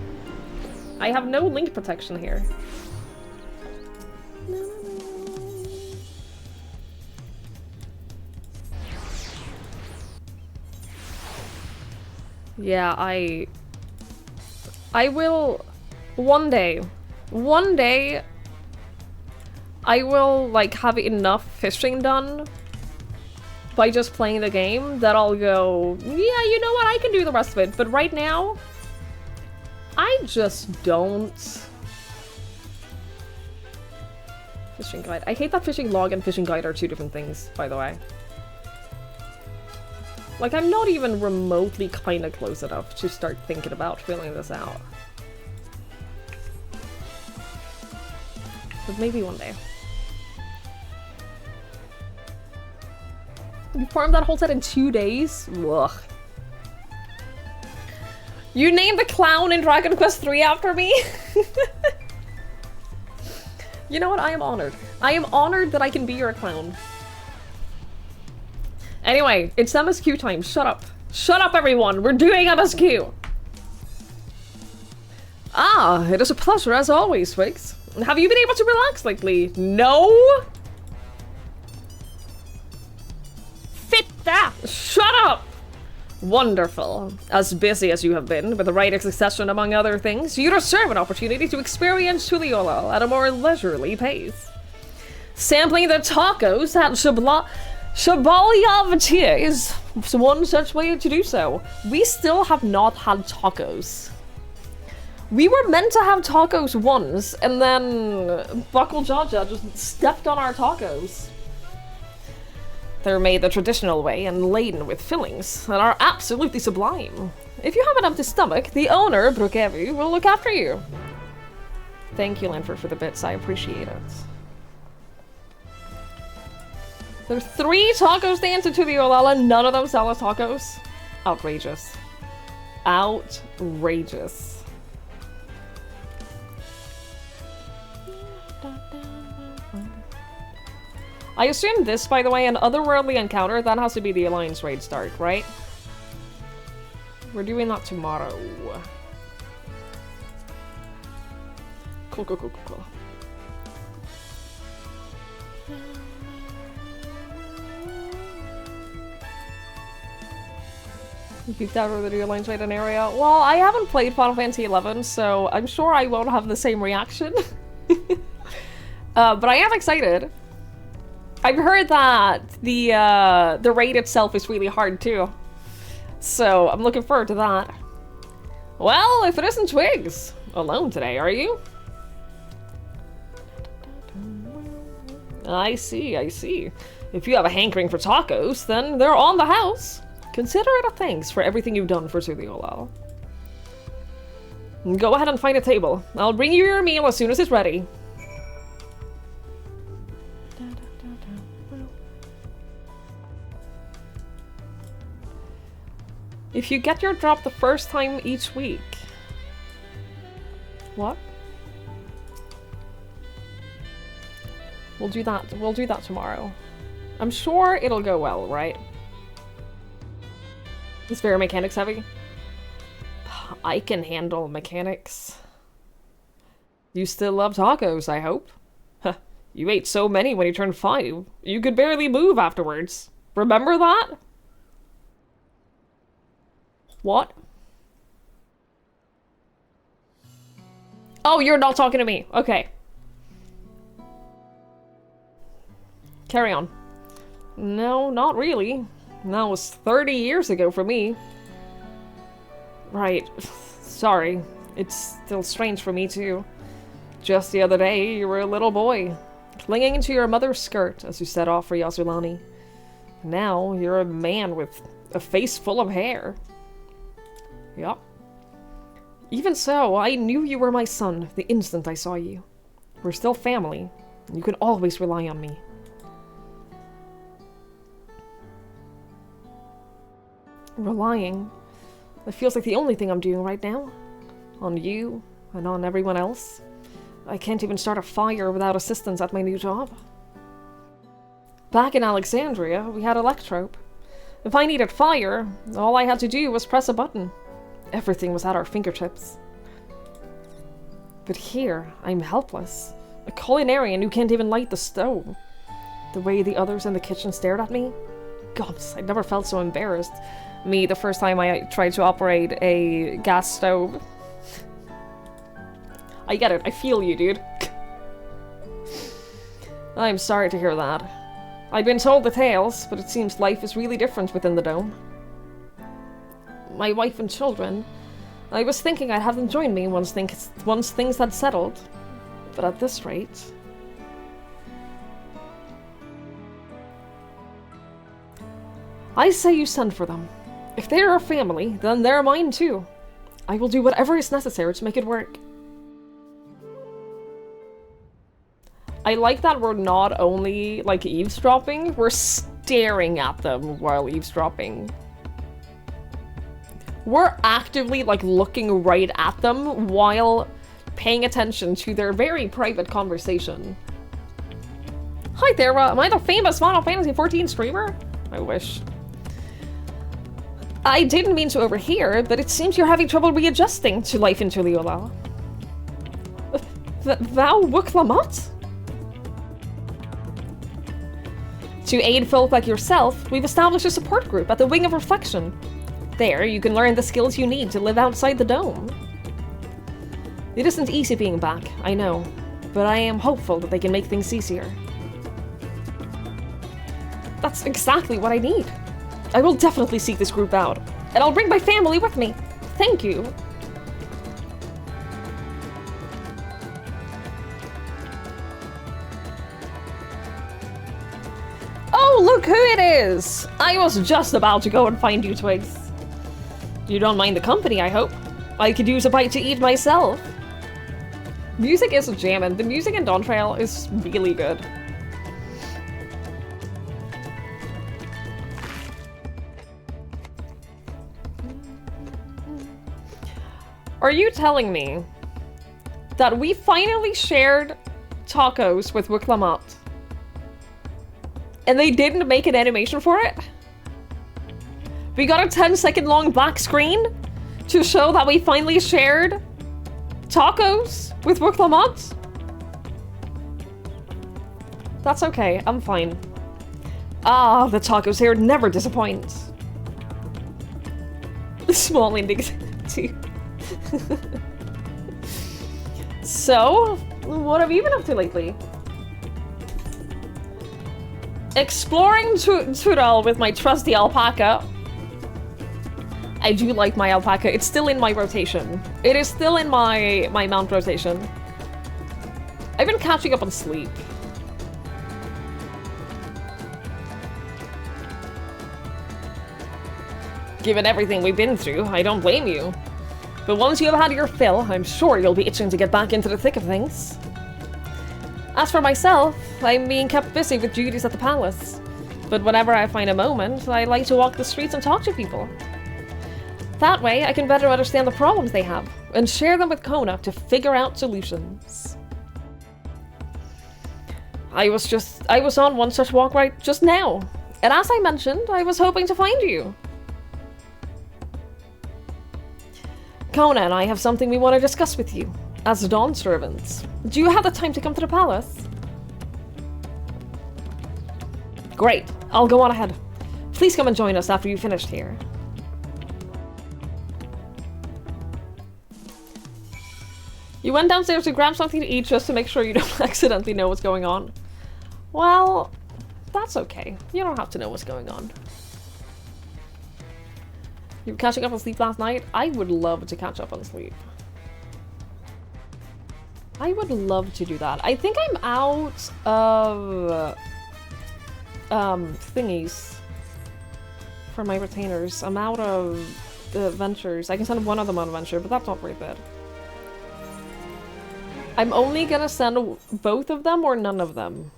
I have no link protection here. Yeah, I will one day I will like have enough fishing done by just playing the game that I'll go, yeah, you know what, I can do the rest of it. But right now, I just don't. Fishing guide. I hate that fishing log and fishing guide are two different things, by the way. Like, I'm not even remotely kind of close enough to start thinking about filling this out. But maybe one day. You farmed that whole set in 2 days? Ugh. You named a clown in Dragon Quest III after me? You know what? I am honored. I am honored that I can be your clown. Anyway, it's MSQ time. Shut up. Shut up, everyone. We're doing MSQ. Ah, it is a pleasure as always, Twigs. Have you been able to relax lately? No? Fit that! Shut up! Wonderful. As busy as you have been, with the right succession among other things, you deserve an opportunity to experience Tuliolal at a more leisurely pace. Sampling the tacos at Shabalya is one such way to do so. We still have not had tacos. We were meant to have tacos once, and then Buckle Jaja just stepped on our tacos. They're made the traditional way and laden with fillings, and are absolutely sublime. If you have an empty stomach, the owner, Brokevi, will look after you. Thank you, Lanford, for the bits. I appreciate it. There are 3 taco stands into the Olala, none of them sell us tacos. Outrageous. Outrageous. I assume this, by the way, an otherworldly encounter, that has to be the Alliance raid start, right? We're doing that tomorrow. Cool, cool, cool, cool, cool. You peeked out over the Alliance raid in area. Well, I haven't played Final Fantasy XI, so I'm sure I won't have the same reaction. But I am excited. I've heard that the raid itself is really hard too. So I'm looking forward to that. Well, if it isn't Twigs alone today, are you? I see, I see. If you have a hankering for tacos, then they're on the house. Consider it a thanks for everything you've done for Tuliolal. Go ahead and find a table. I'll bring you your meal as soon as it's ready. If you get your drop the first time each week. What? We'll do that tomorrow. I'm sure it'll go well, right? It's very mechanics heavy. I can handle mechanics. You still love tacos, I hope. Huh, you ate so many when you turned 5. You could barely move afterwards. Remember that? What? Oh, you're not talking to me. Okay. Carry on. No, not really. That was 30 years ago for me. Right. Sorry. It's still strange for me, too. Just the other day, you were a little boy, clinging into your mother's skirt as you set off for Yasulani. Now, you're a man with a face full of hair. Yup. Even so, I knew you were my son the instant I saw you. We're still family, and you can always rely on me. Relying? It feels like the only thing I'm doing right now. On you, and on everyone else. I can't even start a fire without assistance at my new job. Back in Alexandria, we had Electrope. If I needed fire, all I had to do was press a button. Everything was at our fingertips. But here, I'm helpless. A culinarian who can't even light the stove. The way the others in the kitchen stared at me? Gods, I never felt so embarrassed. Me, the first time I tried to operate a gas stove. I get it, I feel you, dude. I'm sorry to hear that. I've been told the tales, but it seems life is really different within the dome. My wife and children. I was thinking I'd have them join me once things had settled. But at this rate... I say you send for them. If they're our family, then they're mine too. I will do whatever is necessary to make it work. I like that we're not only, like, eavesdropping, we're staring at them while eavesdropping. We're actively, like, looking right at them while paying attention to their very private conversation. Hi there, am I the famous Final Fantasy XIV streamer? I wish. I didn't mean to overhear, but it seems you're having trouble readjusting to life in Tuliolal. Thou Wuklamat? To aid folk like yourself, we've established a support group at the Wing of Reflection. There, you can learn the skills you need to live outside the dome. It isn't easy being back, I know, but I am hopeful that they can make things easier. That's exactly what I need. I will definitely seek this group out, and I'll bring my family with me. Thank you. Oh, look who it is! I was just about to go and find you, Twigs. You don't mind the company, I hope. I could use a bite to eat myself. Music is jammin'. The music in Dawn Trail is really good. Are you telling me that we finally shared tacos with Wuklamat and they didn't make an animation for it? We got a 10-second long black screen to show that we finally shared tacos with Wuklamat? That's okay, I'm fine. Ah, the tacos here never disappoint. Small indignity. So, what have you been up to lately? Exploring Tural with my trusty alpaca. I do like my alpaca. It's still in my rotation. It is still in my mount rotation. I've been catching up on sleep. Given everything we've been through, I don't blame you. But once you have had your fill, I'm sure you'll be itching to get back into the thick of things. As for myself, I'm being kept busy with duties at the palace. But whenever I find a moment, I like to walk the streets and talk to people. That way, I can better understand the problems they have, and share them with Kona to figure out solutions. I was on one such walk right just now, and as I mentioned, I was hoping to find you. Kona and I have something we want to discuss with you, as Dawn servants. Do you have the time to come to the palace? Great, I'll go on ahead. Please come and join us after you've finished here. You went downstairs to grab something to eat just to make sure you don't accidentally know what's going on. Well, that's okay. You don't have to know what's going on. You were catching up on sleep last night? I would love to catch up on sleep. I would love to do that. I think I'm out of thingies for my retainers. I'm out of adventures. I can send one of them on adventure, but that's not worth it. I'm only gonna send both of them or none of them.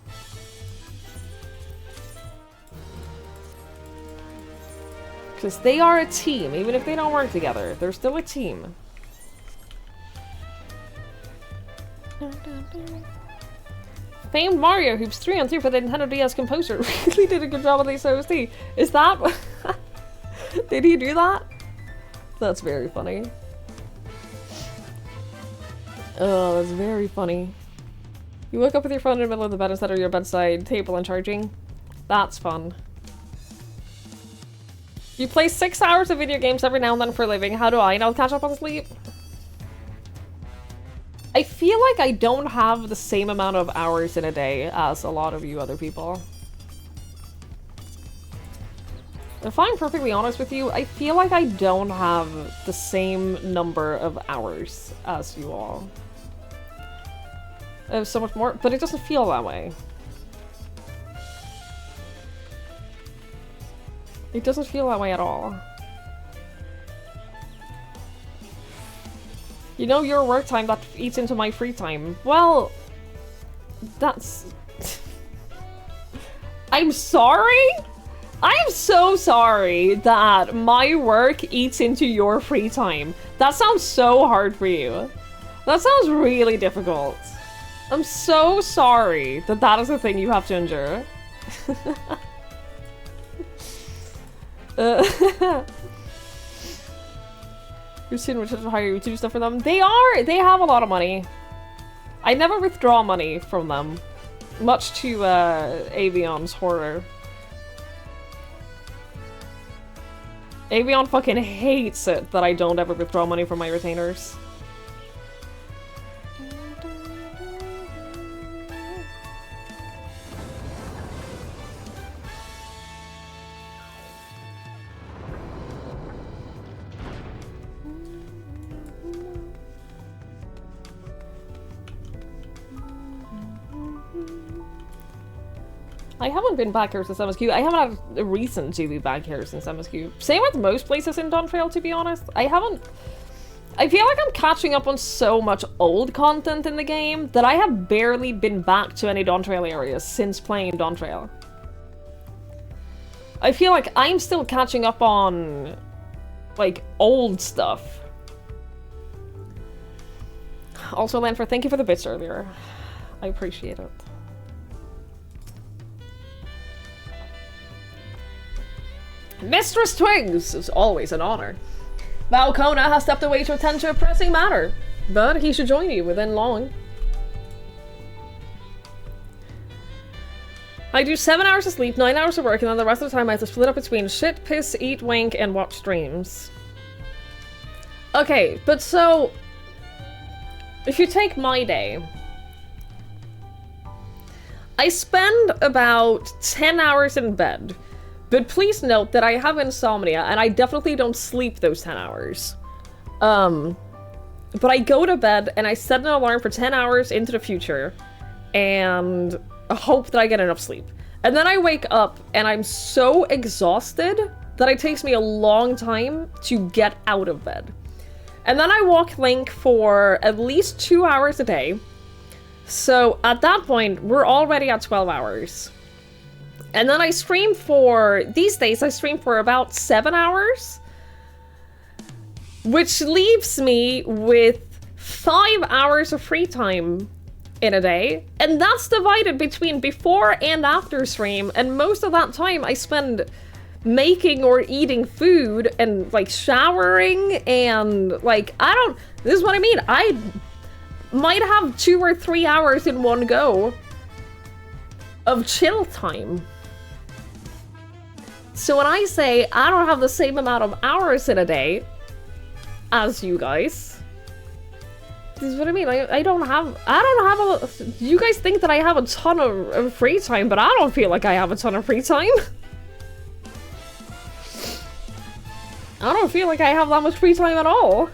Because they are a team, even if they don't work together. They're still a team. Famed Mario Hoops 3 on 3 for the Nintendo DS composer really did a good job on the OST. Is that... Did he do that? That's very funny. Oh, that's very funny. You woke up with your phone in the middle of the bed instead of your bedside table and charging. That's fun. You play 6 hours of video games every now and then for a living. How do I know to catch up on sleep? I feel like I don't have the same amount of hours in a day as a lot of you other people. If I'm perfectly honest with you, I feel like I don't have the same number of hours as you all. I have so much more, but it doesn't feel that way. It doesn't feel that way at all. You know, your work time that eats into my free time. Well, that's... I'm sorry? I'm so sorry that my work eats into your free time. That sounds so hard for you. That sounds really difficult. I'm so sorry that that is a thing you have to endure. Your student would hire you to do stuff for them. They have a lot of money. I never withdraw money from them. Much to Avion's horror. Avion fucking hates it that I don't ever withdraw money from my retainers. I haven't been back here since MSQ. I haven't had a reason to be back here since MSQ. Same with most places in Dawntrail, to be honest. I feel like I'm catching up on so much old content in the game that I have barely been back to any Dawntrail areas since playing Dawntrail. I feel like I'm still catching up on, like, old stuff. Also, Lanford, thank you for the bits earlier. I appreciate it. Mistress Twigs! It's always an honor. Val Kona has stepped away to attend to a pressing matter, but he should join you within long. I do 7 hours of sleep, 9 hours of work, and then the rest of the time I have to split up between shit, piss, eat, wank, and watch streams. Okay, but so... if you take my day... I spend about 10 hours in bed. But please note that I have insomnia, and I definitely don't sleep those 10 hours. But I go to bed, and I set an alarm for 10 hours into the future, and hope that I get enough sleep. And then I wake up, and I'm so exhausted that it takes me a long time to get out of bed. And then I walk Link for at least 2 hours a day. So at that point, we're already at 12 hours. And then I stream for, these days I stream for about 7 hours. Which leaves me with 5 hours of free time in a day. And that's divided between before and after stream. And most of that time I spend making or eating food and like showering and like, this is what I mean. I might have 2 or 3 hours in one go of chill time. So when I say I don't have the same amount of hours in a day as you guys, this is what I mean. I don't have you guys think that I have a ton of free time, but I don't feel like I have a ton of free time. I don't feel like I have that much free time at all.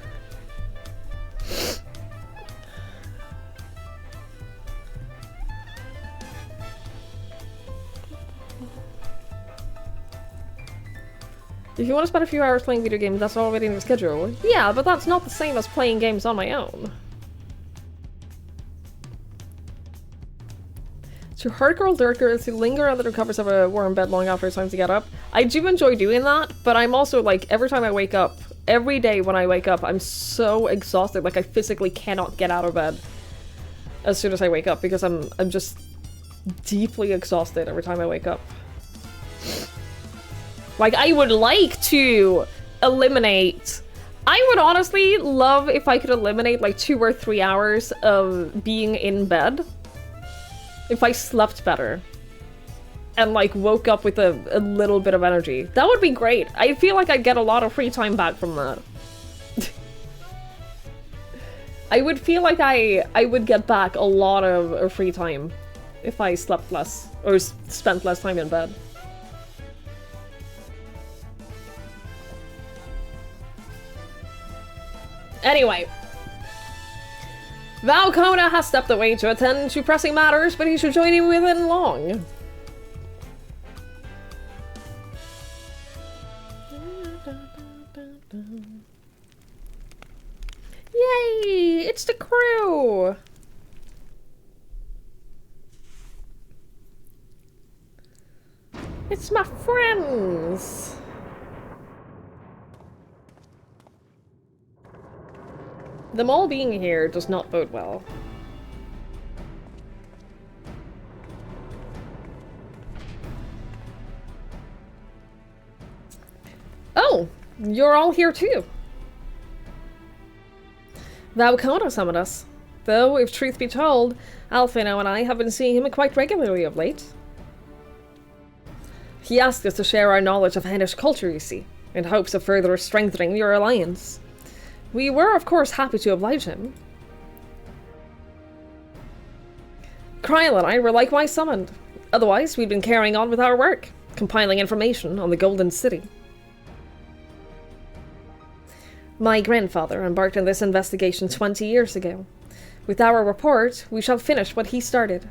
If you want to spend a few hours playing video games, that's already in your schedule. Yeah, but that's not the same as playing games on my own. To hardcore lurkers who linger under the covers of a warm bed long after it's time to get up. I do enjoy doing that, but I'm also like, every time I wake up, every day when I wake up, I'm so exhausted, like I physically cannot get out of bed as soon as I wake up because I'm just deeply exhausted every time I wake up. Like, I would like to eliminate... I would honestly love if I could eliminate like 2 or 3 hours of being in bed. If I slept better. And like woke up with a little bit of energy. That would be great. I feel like I'd get a lot of free time back from that. I would feel like I would get back a lot of free time if I slept less or spent less time in bed. Anyway, Valkona has stepped away to attend to pressing matters, but he should join you within long. Yay! It's the crew! It's my friends! Them all being here does not bode well. Oh, you're all here too. Valkona summoned us. Though, if truth be told, Alfino and I have been seeing him quite regularly of late. He asked us to share our knowledge of Hennish culture, you see, in hopes of further strengthening your alliance. We were, of course, happy to oblige him. Kryl and I were likewise summoned. Otherwise, we'd been carrying on with our work, compiling information on the Golden City. My grandfather embarked on this investigation 20 years ago. With our report, we shall finish what he started.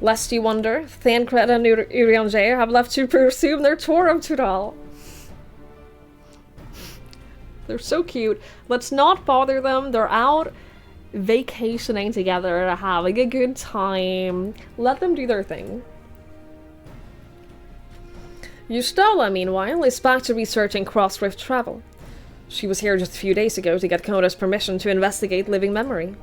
Lest you wonder, Thancred and Urianger have left to pursue their tour of Tudal. They're so cute. Let's not bother them. They're out vacationing together, having a good time. Let them do their thing. Yustola, meanwhile, is back to researching cross-rift travel. She was here just a few days ago to get Kona's permission to investigate living memory.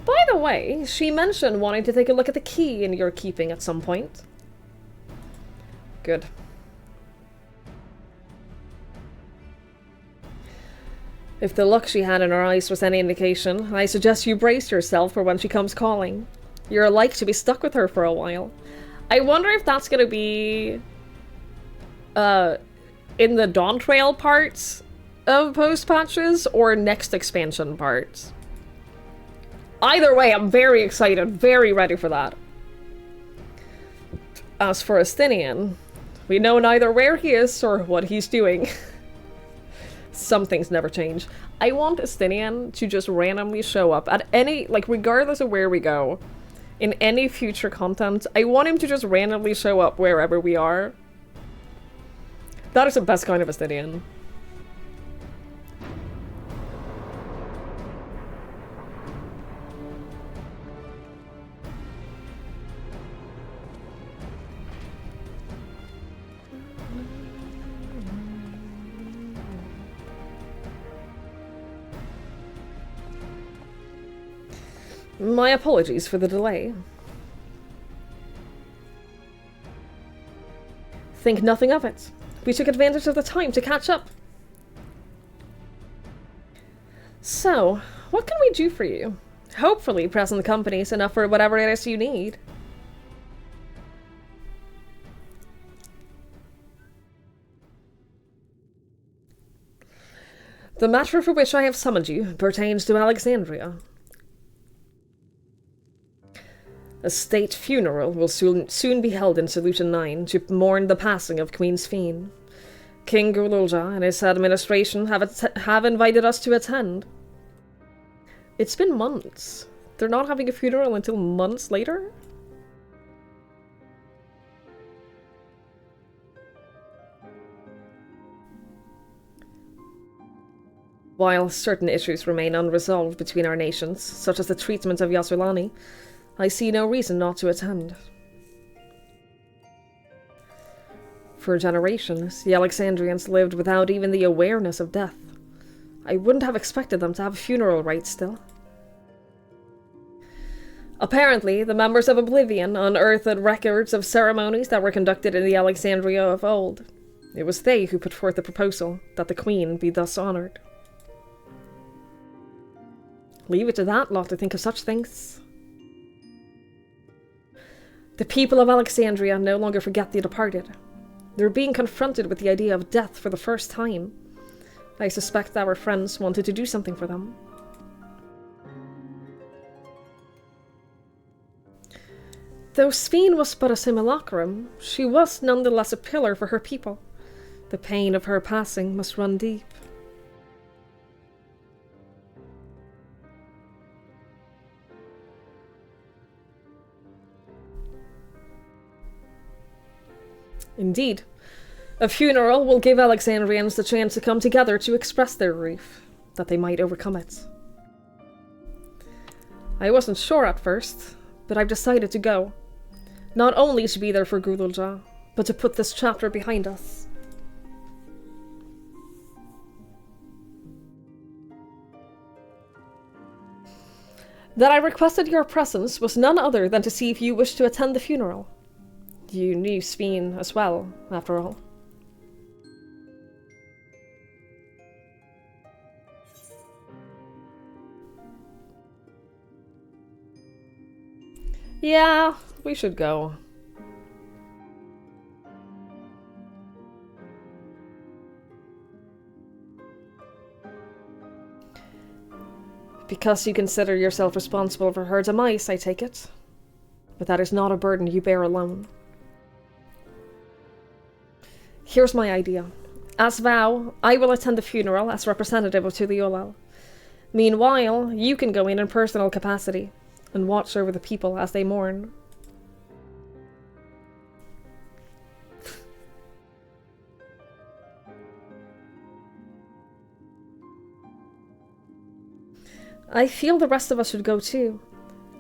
By the way, she mentioned wanting to take a look at the key in your keeping at some point. Good. If the look she had in her eyes was any indication, I suggest you brace yourself for when she comes calling. You're like to be stuck with her for a while. I wonder if that's gonna be... in the Dawn Trail parts of post-patches, or next expansion parts. Either way, I'm very excited, very ready for that. As for Astinian, we know neither where he is or what he's doing. Some things never change. I want Estinian to just randomly show up at any, like, regardless of where we go, in any future content. I want him to just randomly show up wherever we are. That is the best kind of Estinian. My apologies for the delay. Think nothing of it. We took advantage of the time to catch up. So, what can we do for you? Hopefully present company is enough for whatever it is you need. The matter for which I have summoned you pertains to Alexandria. A state funeral will soon be held in Solution 9 to mourn the passing of Queen Sphene. King Gurlulja and his administration have invited us to attend. It's been months. They're not having a funeral until months later? While certain issues remain unresolved between our nations, such as the treatment of Yasulani, I see no reason not to attend. For generations, the Alexandrians lived without even the awareness of death. I wouldn't have expected them to have funeral rites still. Apparently, the members of Oblivion unearthed records of ceremonies that were conducted in the Alexandria of old. It was they who put forth the proposal that the Queen be thus honored. Leave it to that lot to think of such things. The people of Alexandria no longer forget the departed. They're being confronted with the idea of death for the first time. I suspect our friends wanted to do something for them. Though Sphene was but a simulacrum, she was nonetheless a pillar for her people. The pain of her passing must run deep. Indeed, a funeral will give Alexandrians the chance to come together to express their grief, that they might overcome it. I wasn't sure at first, but I've decided to go. Not only to be there for Gurlulja, but to put this chapter behind us. That I requested your presence was none other than to see if you wished to attend the funeral. You knew Sphene as well, after all. Yeah, we should go. Because you consider yourself responsible for her demise, I take it. But that is not a burden you bear alone. Here's my idea. As vow, I will attend the funeral as representative of Tuliolal. Meanwhile, you can go in personal capacity and watch over the people as they mourn. I feel the rest of us should go too.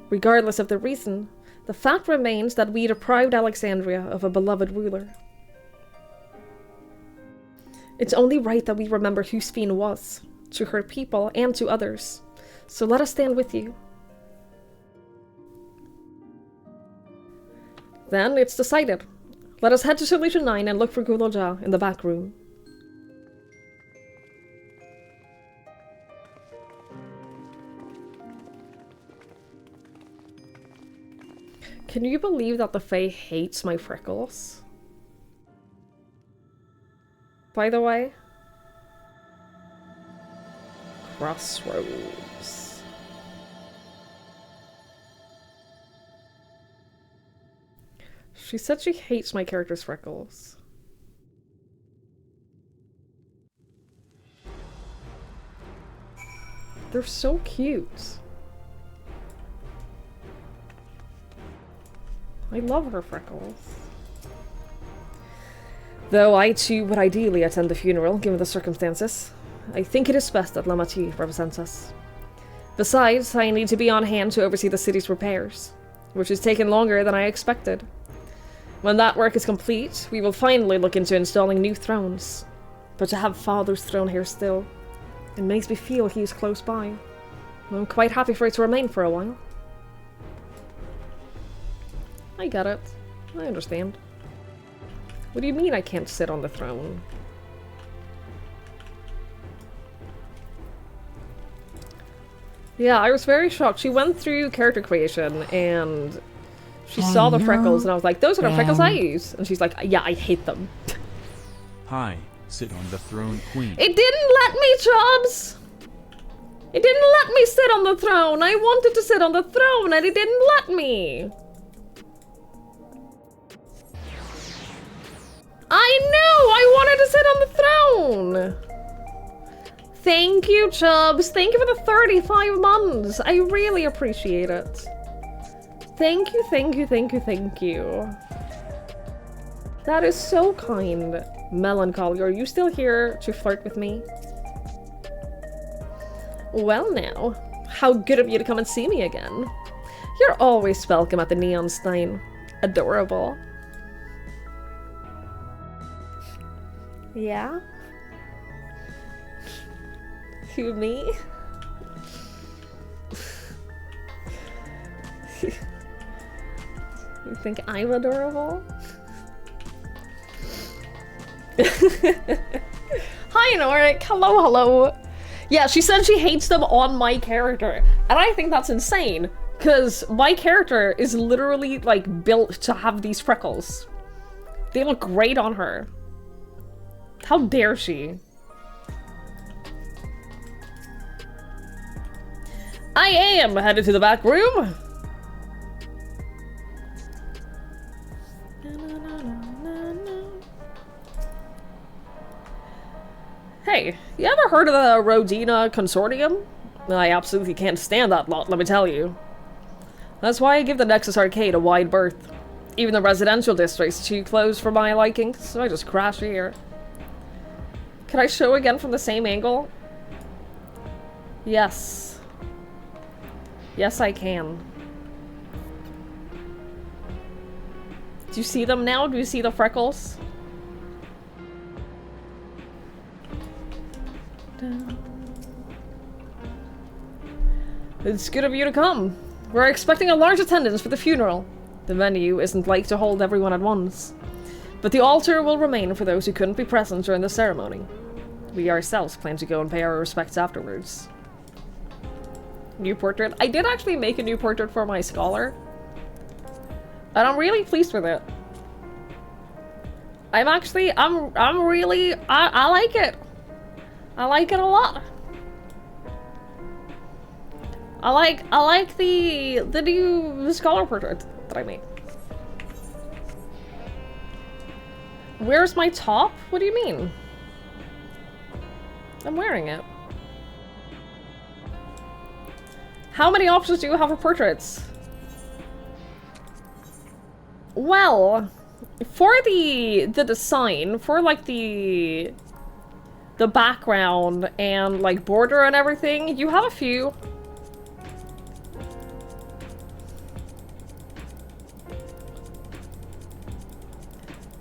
Regardless of the reason, the fact remains that we deprived Alexandria of a beloved ruler. It's only right that we remember who Sphene was, to her people and to others. So let us stand with you. Then it's decided. Let us head to Solution 9 and look for Gurlulja in the back room. Can you believe that the Fae hates my freckles? By the way, Crossroads. She said she hates my character's freckles. They're so cute. I love her freckles. Though I too would ideally attend the funeral, given the circumstances. I think it is best that Lamati represents us. Besides, I need to be on hand to oversee the city's repairs, which has taken longer than I expected. When that work is complete, we will finally look into installing new thrones. But to have Father's throne here still, it makes me feel he is close by. I'm quite happy for it to remain for a while. I get it. I understand. What do you mean I can't sit on the throne? Yeah, I was very shocked. She went through character creation and she saw the freckles and I was like, those are the freckles I use. And she's like, yeah, I hate them. Hi, sit on the throne, queen. It didn't let me, Chubbs! It didn't let me sit on the throne! I wanted to sit on the throne and it didn't let me! I know! I wanted to sit on the throne! Thank you, Chubbs. Thank you for the 35 months. I really appreciate it. Thank you, thank you, thank you, thank you. That is so kind. Melancholy, are you still here to flirt with me? Well now, how good of you to come and see me again. You're always welcome at the Neon Stein. Adorable. Yeah? Who, me? You think I'm adorable? Hi, Norik. Hello, hello. Yeah, she said she hates them on my character. And I think that's insane. Because my character is literally, like, built to have these freckles. They look great on her. How dare she? I am headed to the back room. Hey, you ever heard of the Rodina Consortium? I absolutely can't stand that lot, let me tell you. That's why I give the Nexus Arcade a wide berth. Even the residential district's too close for my liking, so I just crash here. Can I show again from the same angle? Yes. Yes, I can. Do you see them now? Do you see the freckles? It's good of you to come. We're expecting a large attendance for the funeral. The venue isn't like to hold everyone at once. But the altar will remain for those who couldn't be present during the ceremony. We ourselves plan to go and pay our respects afterwards. New portrait. I did actually make a new portrait for my scholar. And I'm really pleased with it. I'm like it. I like it a lot. I like the new scholar portrait that I made. Where's my top? What do you mean? I'm wearing it. How many options do you have for portraits? Well, for the design, for like the background and like border and everything, you have a few.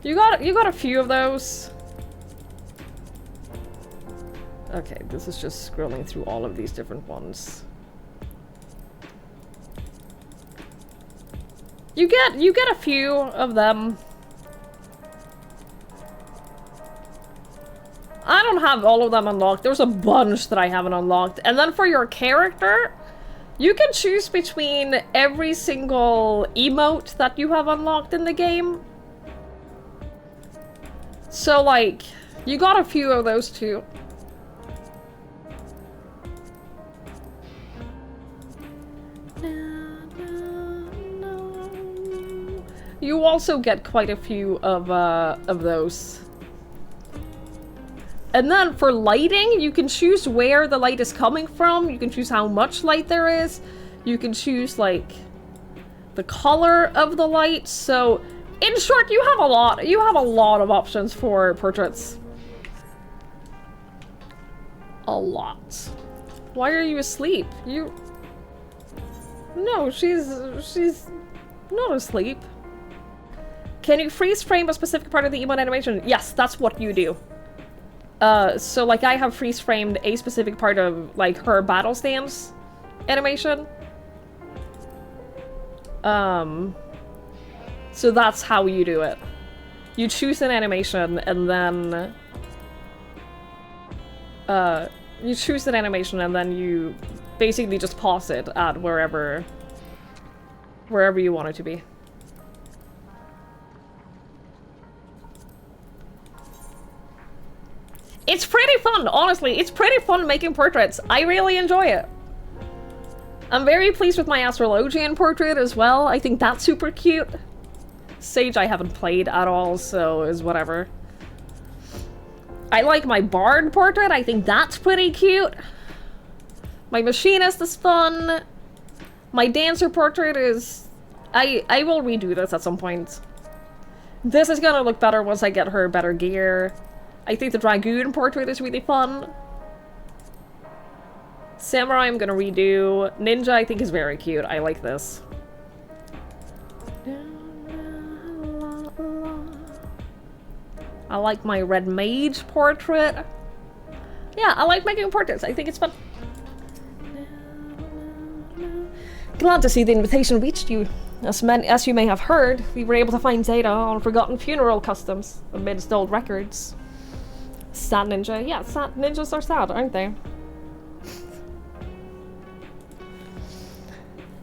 You got a few of those. Okay, this is just scrolling through all of these different ones. You get a few of them. I don't have all of them unlocked. There's a bunch that I haven't unlocked. And then for your character, you can choose between every single emote that you have unlocked in the game. So, like, you got a few of those too. You also get quite a few of those. And then for lighting, you can choose where the light is coming from. You can choose how much light there is. You can choose, like, the color of the light. So, in short, you have a lot of options for portraits. A lot. Why are you asleep? No, she's not asleep. Can you freeze frame a specific part of the emote animation? Yes, that's what you do. So like I have freeze framed a specific part of like her battle stance animation. So that's how you do it. You choose an animation and then you basically just pause it at wherever you want it to be. It's pretty fun, honestly. It's pretty fun making portraits. I really enjoy it. I'm very pleased with my Astrologian portrait as well. I think that's super cute. Sage I haven't played at all, so is whatever. I like my Bard portrait. I think that's pretty cute. My Machinist is fun. My Dancer portrait is... I will redo this at some point. This is gonna look better once I get her better gear. I think the Dragoon portrait is really fun. Samurai I'm gonna redo. Ninja I think is very cute. I like this. I like my Red Mage portrait. Yeah, I like making portraits. I think it's fun. Glad to see the invitation reached you. As you may have heard, we were able to find data on forgotten funeral customs amidst old records. Sad ninja. Yeah, sad ninjas are sad, aren't they?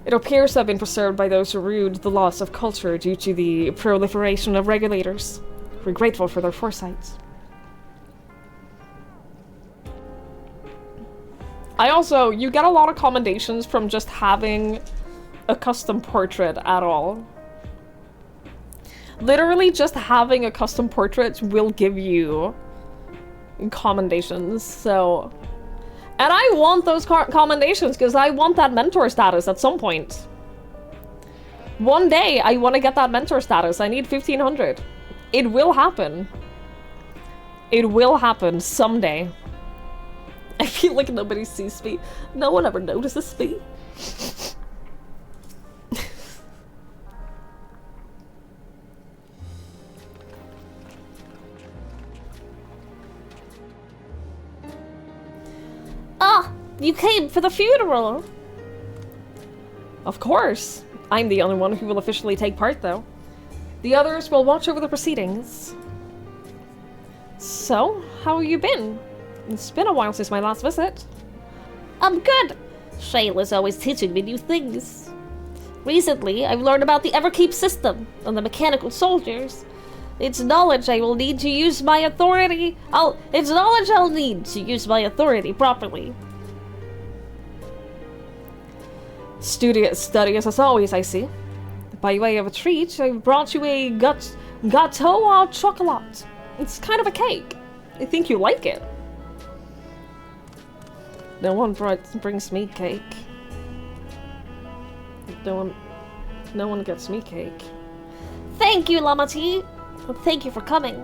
It appears to have been preserved by those who ruled the loss of culture due to the proliferation of regulators. We're grateful for their foresight. You get a lot of commendations from just having a custom portrait at all. Literally just having a custom portrait will give you commendations, so... And I want those commendations because I want that mentor status at some point. One day I want to get that mentor status. I need 1500. It will happen. It will happen someday. I feel like nobody sees me. No one ever notices me. Ah, you came for the funeral. Of course. I'm the only one who will officially take part, though. The others will watch over the proceedings. So, how have you been? It's been a while since my last visit. I'm good. Shayla's always teaching me new things. Recently, I've learned about the Everkeep system and the mechanical soldiers. It's knowledge I will need to use my authority. It's knowledge I'll need to use my authority properly. Studious as always, I see. By way of a treat, I've brought you a gâteau au chocolat. It's kind of a cake. I think you like it. No one brings me cake. No one gets me cake. Thank you, Lamati. Thank you for coming.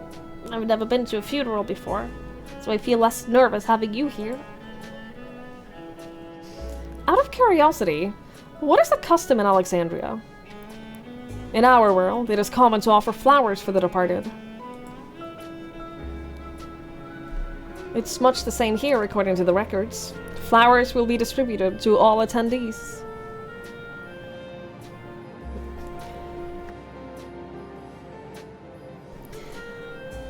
I've never been to a funeral before, so I feel less nervous having you here. Out of curiosity, what is the custom in Alexandria? In our world, it is common to offer flowers for the departed. It's much the same here, according to the records. Flowers will be distributed to all attendees.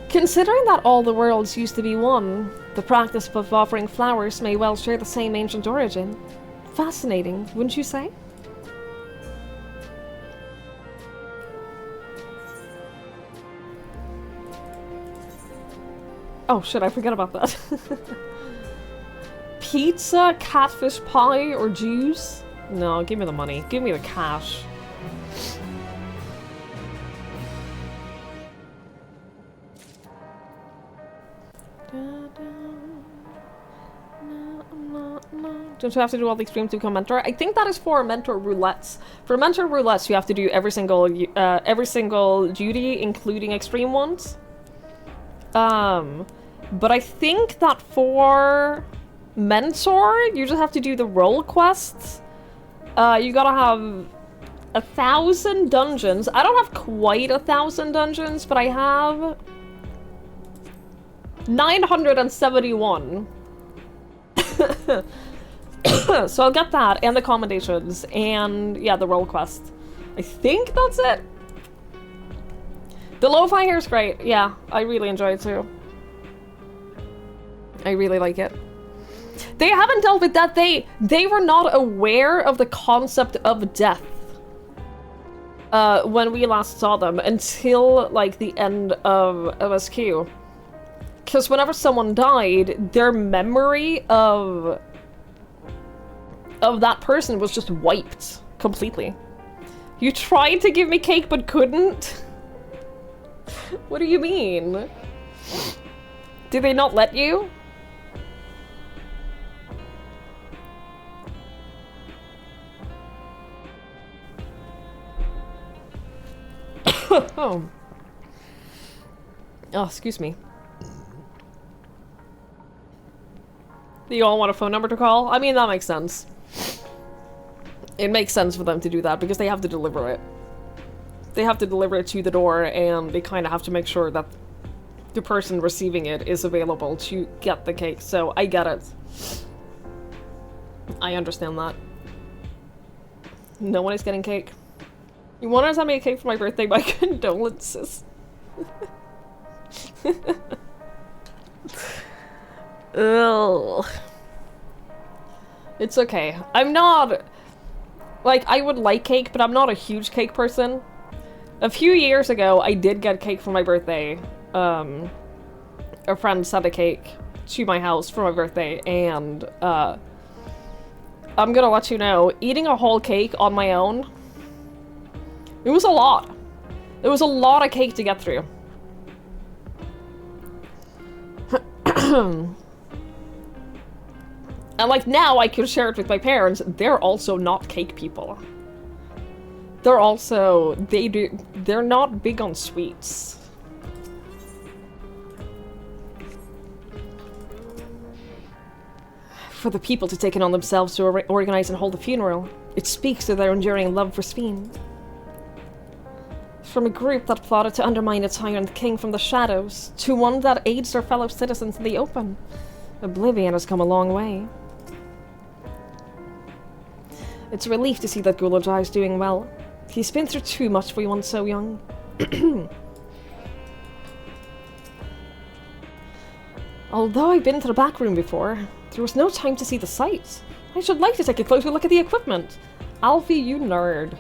Considering that all the worlds used to be one, the practice of offering flowers may well share the same ancient origin. Fascinating, wouldn't you say? Oh shit, I forgot about that. Pizza, catfish pie, or juice? No, give me the money. Give me the cash. Don't you have to do all the extremes to become mentor? I think that is for mentor roulettes. For mentor roulettes, you have to do every single duty, including extreme ones. But I think that for mentor, you just have to do the role quests. You gotta have 1,000 dungeons. I don't have quite 1,000 dungeons, but I have 971. So I'll get that, and the commendations, and yeah, the role quest. I think that's it. The lo-fi hair is great. Yeah, I really enjoy it too. I really like it. They haven't dealt with that. They were not aware of the concept of death when we last saw them until like the end of OSQ. Because whenever someone died, their memory of that person was just wiped completely. You tried to give me cake but couldn't? What do you mean? Did they not let you? Oh, excuse me. You all want a phone number to call? I mean, that makes sense. It makes sense for them to do that because they have to deliver it. They have to deliver it to the door, and they kind of have to make sure that the person receiving it is available to get the cake. So I get it. I understand that. No one is getting cake. You wanted to send me a cake for my birthday? My condolences. Ugh. It's okay. I'm not... Like, I would like cake, but I'm not a huge cake person. A few years ago, I did get cake for my birthday. A friend sent a cake to my house for my birthday, and I'm gonna let you know, eating a whole cake on my own, it was a lot. It was a lot of cake to get through. And like now I could share it with my parents. They're also not cake people. They're also, they're not big on sweets. For the people to take it on themselves to organize and hold a funeral, it speaks to their enduring love for Spain. From a group that plotted to undermine a tyrant king from the shadows, to one that aids their fellow citizens in the open, Oblivion has come a long way. It's a relief to see that Gulajai is doing well. He's been through too much for one so young. Although I've been to the back room before, there was no time to see the sights. I should like to take a closer look at the equipment. Alfie, you nerd.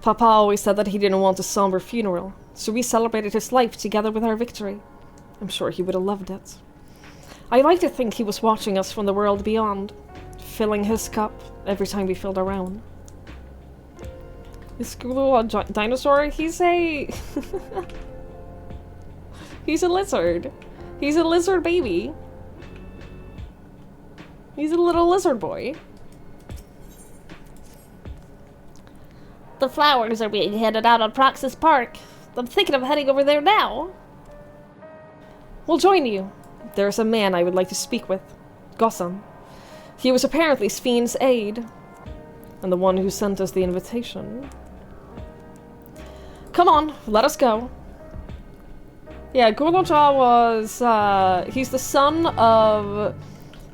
Papa always said that he didn't want a somber funeral, so we celebrated his life together with our victory. I'm sure he would have loved it. I like to think he was watching us from the world beyond, filling his cup every time we filled our own. Is Gulu a dinosaur? He's a... He's a lizard. He's a lizard baby. He's a little lizard boy. The flowers are being handed out on Praxis Park. I'm thinking of heading over there now. We'll join you. There's a man I would like to speak with. Gossam. He was apparently Sven's aide, and the one who sent us the invitation. Come on, let us go. Yeah, Gurloja was, he's the son of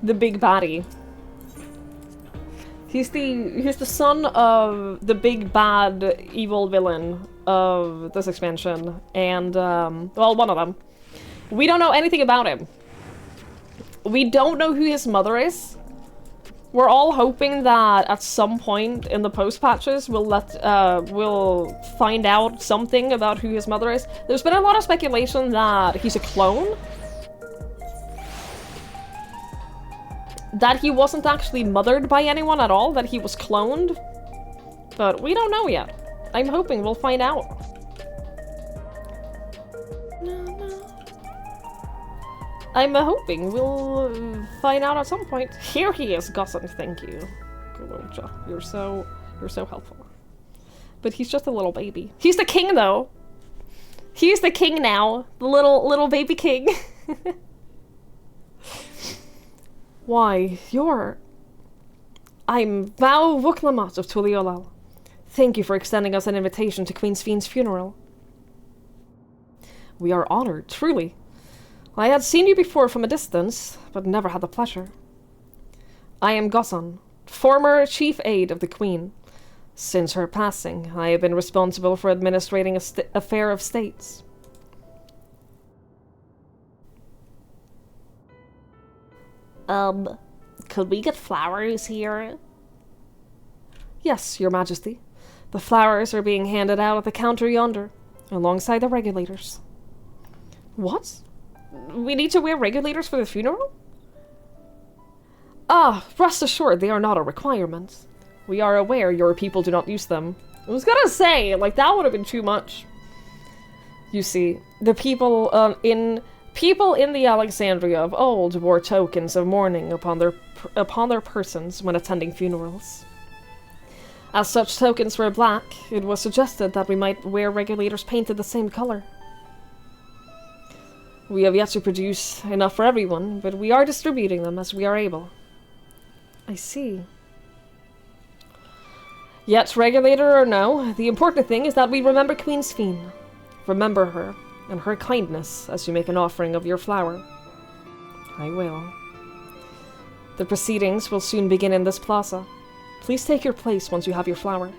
the big baddie. He's the son of the big bad evil villain of this expansion, and, well, one of them. We don't know anything about him. We don't know who his mother is. We're all hoping that at some point in the post-patches we'll find out something about who his mother is. There's been a lot of speculation that he's a clone. That he wasn't actually mothered by anyone at all, that he was cloned. But we don't know yet. I'm hoping we'll find out. I'm hoping we'll find out at some point. Here he is, Gosson. Thank you. Good little Joe. You're so helpful. But he's just a little baby. He's the king, though. He's the king now. The little baby king. Why, I'm Val Vuklamat of Tuliolal. Thank you for extending us an invitation to Queen Sfien's funeral. We are honored, truly. I had seen you before from a distance, but never had the pleasure. I am Gosson, former chief aide of the Queen. Since her passing, I have been responsible for administrating a affair of states. Could we get flowers here? Yes, Your Majesty. The flowers are being handed out at the counter yonder, alongside the regulators. What? We need to wear regulators for the funeral? Ah, rest assured they are not a requirement. We are aware your people do not use them. I was gonna say, like, that would have been too much. You see, the people in the Alexandria of old wore tokens of mourning upon their persons when attending funerals. As such tokens were black, it was suggested that we might wear regulators painted the same color. We have yet to produce enough for everyone, but we are distributing them as we are able. I see. Yet, regulator or no, the important thing is that we remember Queen Sfien. Remember her, and her kindness, as you make an offering of your flower. I will. The proceedings will soon begin in this plaza. Please take your place once you have your flower.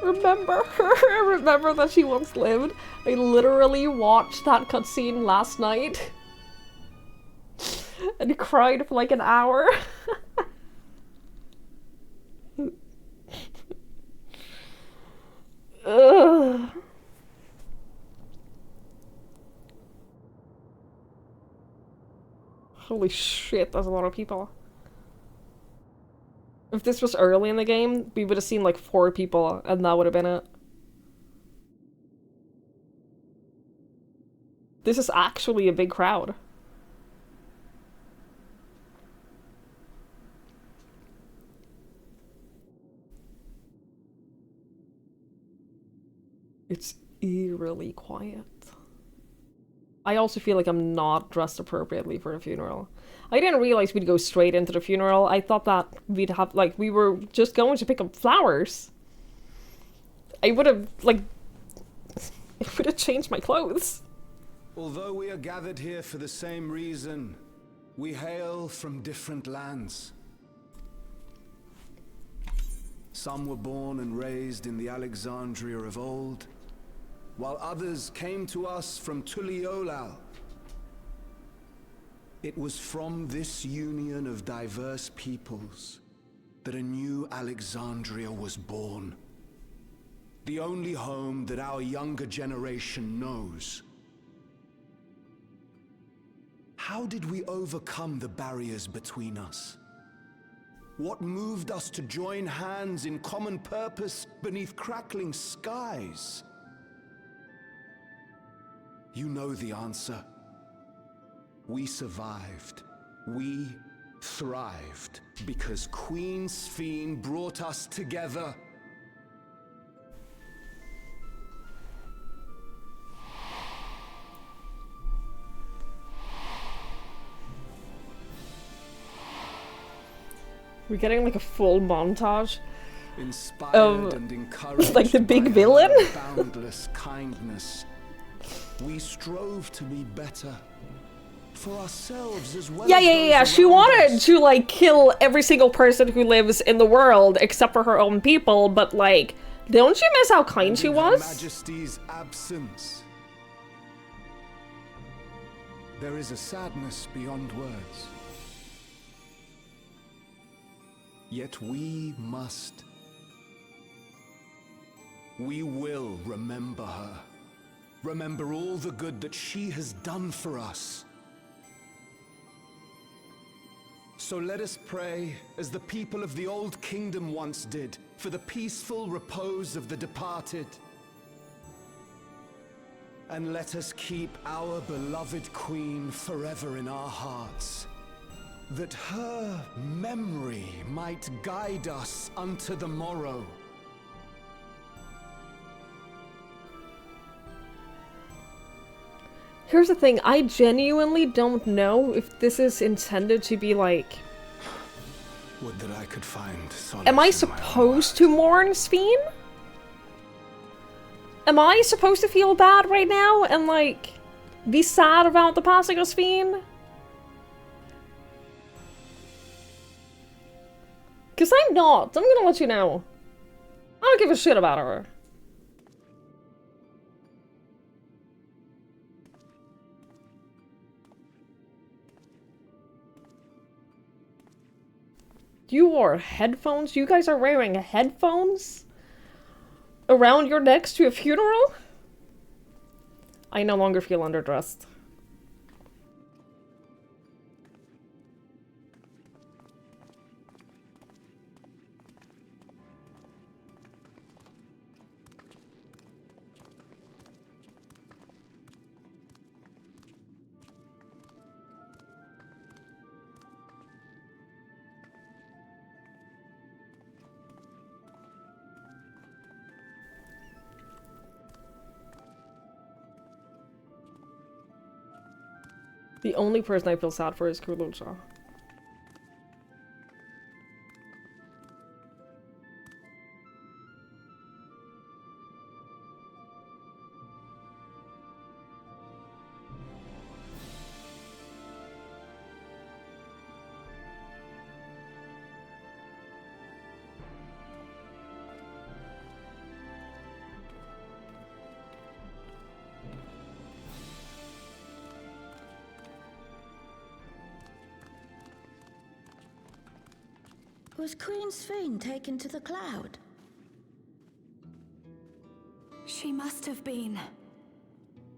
Remember her. Remember that she once lived. I literally watched that cutscene last night. And cried for like an hour. Ugh. Holy shit, that's a lot of people. If this was early in the game, we would have seen like 4 people, and that would have been it. This is actually a big crowd. It's eerily quiet. I also feel like I'm not dressed appropriately for a funeral. I didn't realize we'd go straight into the funeral. I thought that we'd have, like, we were just going to pick up flowers. I would have, like, I would have changed my clothes. Although we are gathered here for the same reason, we hail from different lands. Some were born and raised in the Alexandria of old, while others came to us from Tuliolal. It was from this union of diverse peoples that a new Alexandria was born. The only home that our younger generation knows. How did we overcome the barriers between us? What moved us to join hands in common purpose beneath crackling skies? You know the answer. We survived. We thrived because Queen Sfien brought us together. We're getting like a full montage Inspired and encouraged like the big by villain. her boundless kindness. We strove to be better for ourselves as well. Yeah. as She those around wanted us. to like kill every single person who lives in the world except for her own people, but like, don't you miss how kind she In Her was? Majesty's absence, there is a sadness beyond words. Yet we must. We will remember her. Remember all the good that she has done for us. So let us pray, as the people of the Old Kingdom once did, for the peaceful repose of the departed. And let us keep our beloved queen forever in our hearts, that her memory might guide us unto the morrow. Here's the thing, I genuinely don't know if this is intended to be like... Would that I could find solace Am I in my supposed to mourn Sphene? Am I supposed to feel bad right now and, like, be sad about the passing of Sphene? Because I'm not. I'm gonna let you know. I don't give a shit about her. You wore headphones? You guys are wearing headphones? Around your necks to a funeral? I no longer feel underdressed. The only person I feel sad for is Kurlucha. Was Queen Sphene taken to the cloud? She must have been.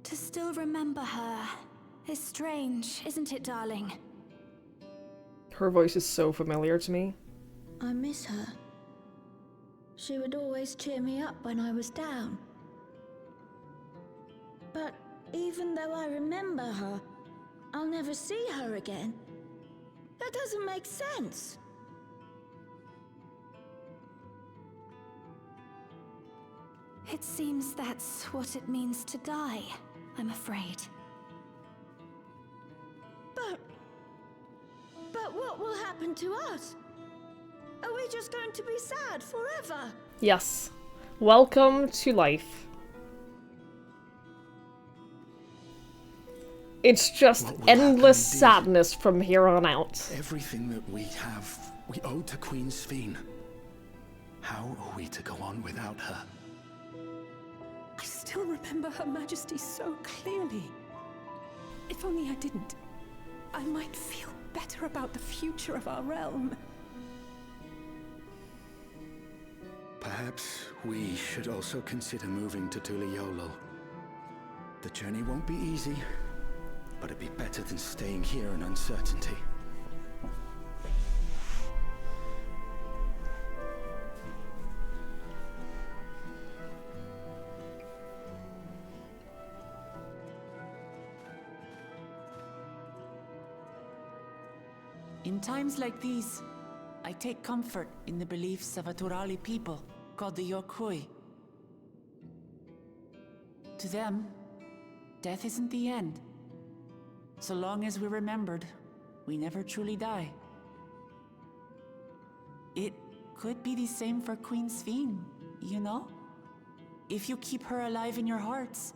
To still remember her is strange, isn't it, darling? Her voice is so familiar to me. I miss her. She would always cheer me up when I was down. But even though I remember her, I'll never see her again. That doesn't make sense. It seems that's what it means to die, I'm afraid. But what will happen to us? Are we just going to be sad forever? Yes. Welcome to life. It's just What will endless happen, indeed? sadness from here on out. Everything that we have, we owe to Queen Sphene. How are we to go on without her? I still remember Her Majesty so clearly. If only I didn't, I might feel better about the future of our realm. Perhaps we should also consider moving to Tuliolo. The journey won't be easy, but it'd be better than staying here in uncertainty. In times like these, I take comfort in the beliefs of a Turali people called the Yokui. To them, death isn't the end. So long as we're remembered, we never truly die. It could be the same for Queen Sphene, you know? If you keep her alive in your hearts,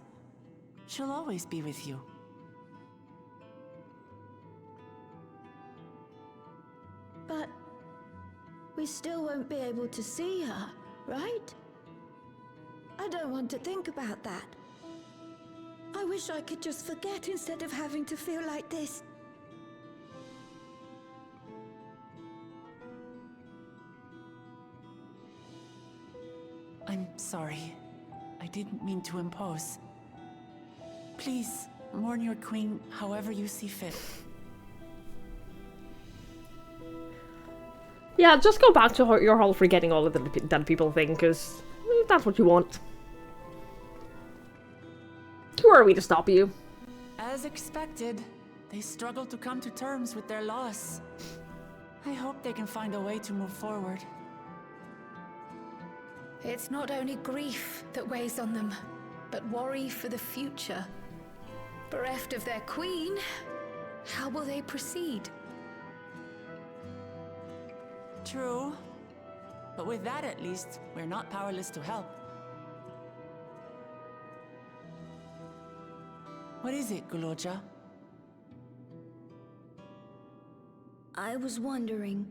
she'll always be with you. But we still won't be able to see her, right? I don't want to think about that. I wish I could just forget instead of having to feel like this. I'm sorry. I didn't mean to impose. Please, mourn your queen however you see fit. Yeah, just go back to your whole forgetting all of the dead people thing, because that's what you want. Who are we to stop you? As expected, they struggle to come to terms with their loss. I hope they can find a way to move forward. It's not only grief that weighs on them, but worry for the future. Bereft of their queen, how will they proceed? True. But with that at least, we're not powerless to help. What is it, Guloja? I was wondering,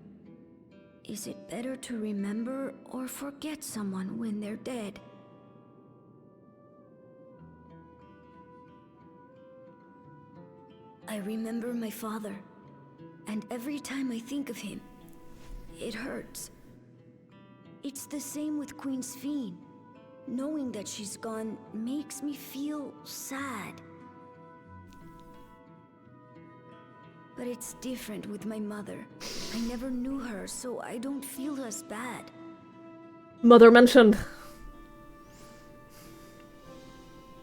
is it better to remember or forget someone when they're dead? I remember my father, and every time I think of him, it hurts. It's the same with Queen Sphene. Knowing that she's gone makes me feel sad. But it's different with my mother. I never knew her, so I don't feel as bad. Mother mentioned.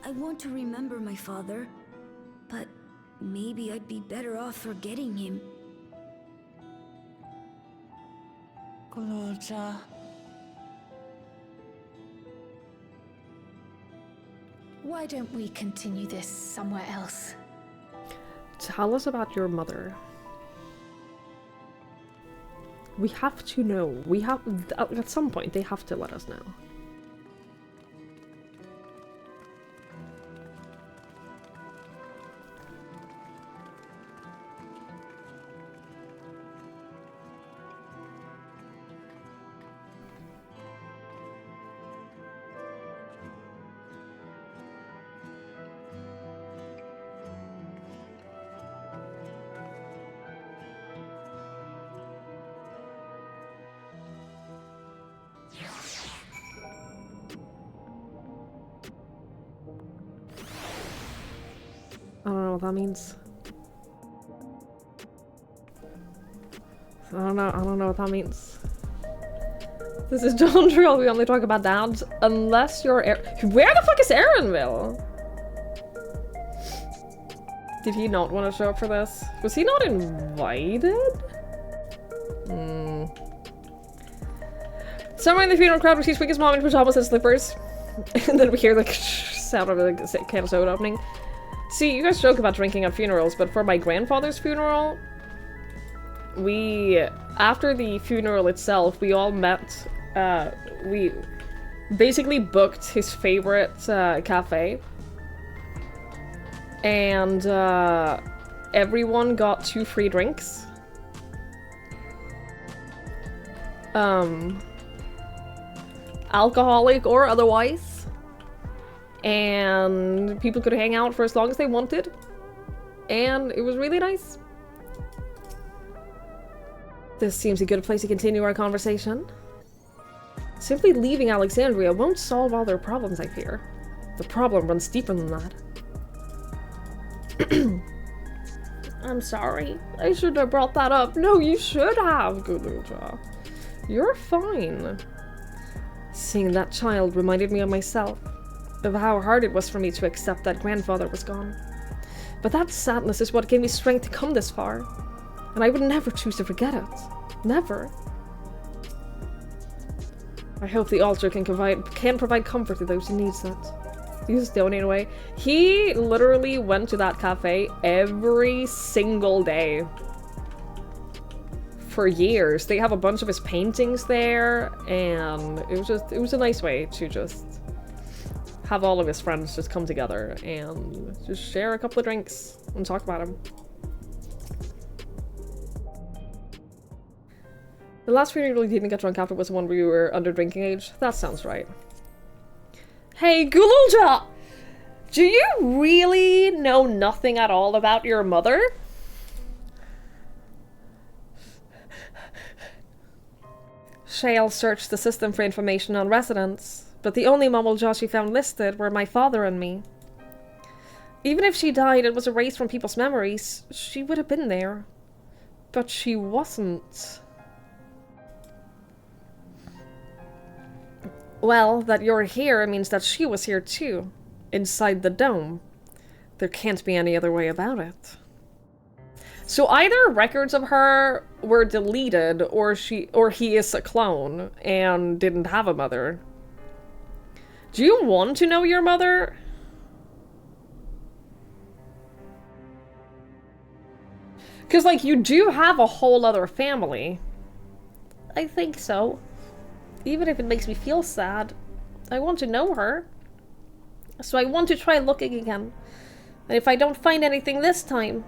I want to remember my father, but maybe I'd be better off forgetting him. Guloja. Why don't we continue this somewhere else? Tell us about your mother. We have to know. We have, at some point, they have to let us know. I don't know what that means. I don't know what that means. This is John Drill, we only talk about dads. Unless you're where the fuck is Aaronville? Did he not want to show up for this? Was he not invited? Somewhere in the funeral crowd, we see Squeaky's mom in pajamas and slippers. And then we hear the sound of the can of soda opening. See, you guys joke about drinking at funerals, but for my grandfather's funeral, after the funeral itself, we all met, we basically booked his favorite cafe, and everyone got 2 free drinks. Alcoholic or otherwise. And people could hang out for as long as they wanted. And it was really nice. This seems a good place to continue our conversation. Simply leaving Alexandria won't solve all their problems, I fear. The problem runs deeper than that. I'm sorry. I shouldn't have brought that up. No, you should have, Guloja. You're fine. Seeing that child reminded me of myself. Of how hard it was for me to accept that grandfather was gone. But that sadness is what gave me strength to come this far. And I would never choose to forget it. Never. I hope the altar can provide comfort to those who need it. Please donate away. He literally went to that cafe every single day. For years. They have a bunch of his paintings there, and it was a nice way to just have all of his friends just come together and just share a couple of drinks and talk about him. The last funeral you didn't get drunk after was the one where you were under drinking age. That sounds right. Hey, Guloja! Do you really know nothing at all about your mother? Shale searched the system for information on residents. But the only Momolja she found listed were my father and me. Even if she died and was erased from people's memories, she would have been there. But she wasn't. Well, that you're here means that she was here too. Inside the dome. There can't be any other way about it. So either records of her were deleted, or he is a clone and didn't have a mother. Do you want to know your mother? Because, like, you do have a whole other family. I think so. Even if it makes me feel sad. I want to know her. So I want to try looking again. And if I don't find anything this time,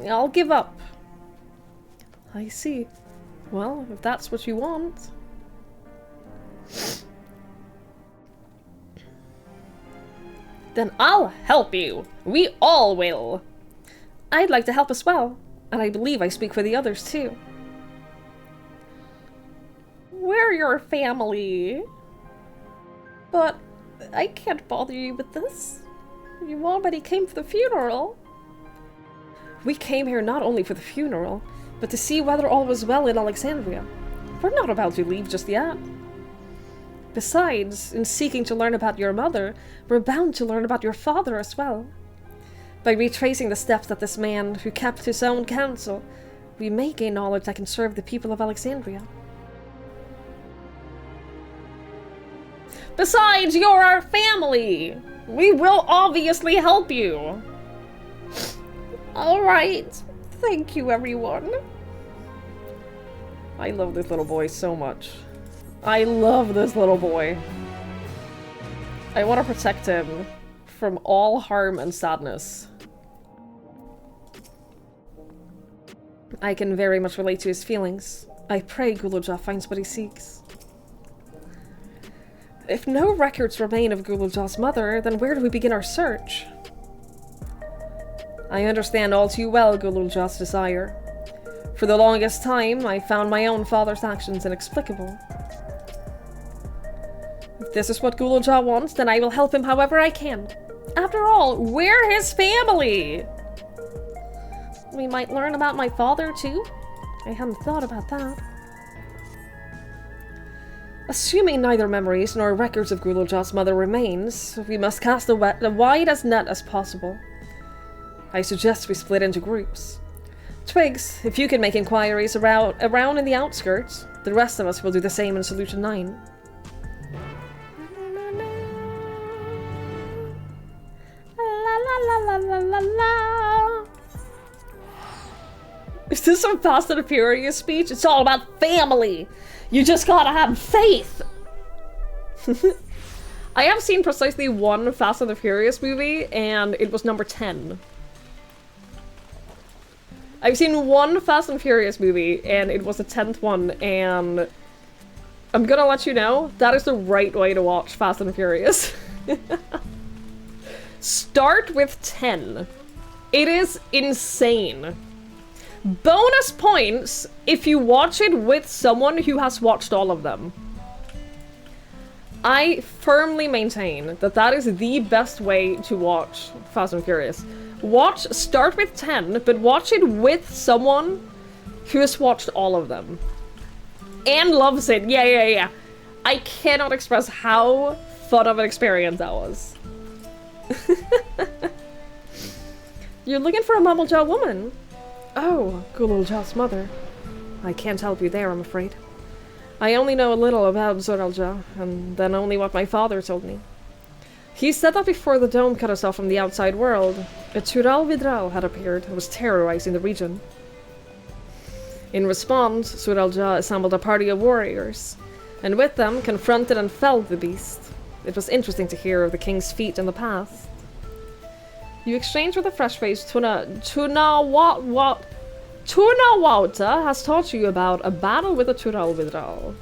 I'll give up. I see. Well, if that's what you want. Then I'll help you. We all will. I'd like to help as well. And I believe I speak for the others too. We're your family. But I can't bother you with this. You already came for the funeral. We came here not only for the funeral, but to see whether all was well in Alexandria. We're not about to leave just yet. Besides, in seeking to learn about your mother, we're bound to learn about your father as well. By retracing the steps of this man who kept his own counsel, we may gain knowledge that can serve the people of Alexandria. Besides, you're our family! We will obviously help you! Alright. Thank you, everyone. I love this little boy so much. I love this little boy. I want to protect him from all harm and sadness. I can very much relate to his feelings. I pray Gulujah finds what he seeks. If no records remain of Gulujah's mother, then where do we begin our search? I understand all too well Gulujah's desire. For the longest time, I found my own father's actions inexplicable. If this is what Gulujah wants, then I will help him however I can. After all, we're his family! We might learn about my father, too? I hadn't thought about that. Assuming neither memories nor records of Gulujah's mother remains, we must cast the widest net as possible. I suggest we split into groups. Twigs, if you can make inquiries around in the outskirts, the rest of us will do the same in Solution 9. Is this some Fast and the Furious speech? It's all about family! You just gotta have faith! I have seen precisely one Fast and the Furious movie, and it was number 10. I've seen one Fast and Furious movie, and it was the 10th one, and I'm gonna let you know, that is the right way to watch Fast and Furious. Start with 10. It is insane. Bonus points if you watch it with someone who has watched all of them. I firmly maintain that that is the best way to watch Fast and Furious. Start with 10, but watch it with someone who has watched all of them. And loves it. Yeah. I cannot express how fun of an experience that was. You're looking for a Mumblejaw woman. Oh, Gulujah's mother. I can't help you there, I'm afraid. I only know a little about Zoraljah, and then only what my father told me. He said that before the dome cut us off from the outside world, a Tural Vidral had appeared and was terrorizing the region. In response, Zoraljah assembled a party of warriors, and with them confronted and felled the beast. It was interesting to hear of the king's feat in the past. You exchanged with a fresh-faced Tunawauta has taught you about a battle with a Tural Vidral.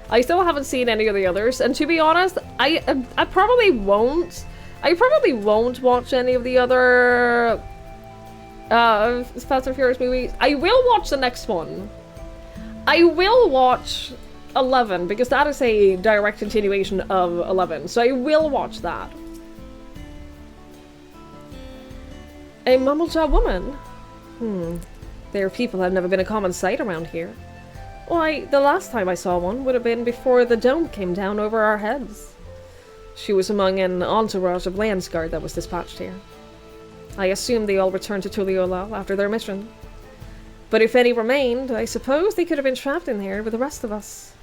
I still haven't seen any of the others, and to be honest, I probably won't. I probably won't watch any of the other Fast and Furious movies. I will watch the next one. I will watch 11, because that is a direct continuation of 11, so I will watch that. A Mumblejaw woman? Their people have never been a common sight around here. Why, the last time I saw one would have been before the dome came down over our heads. She was among an entourage of Landsguard that was dispatched here. I assume they all returned to Tuliyollal after their mission. But if any remained, I suppose they could have been trapped in here with the rest of us.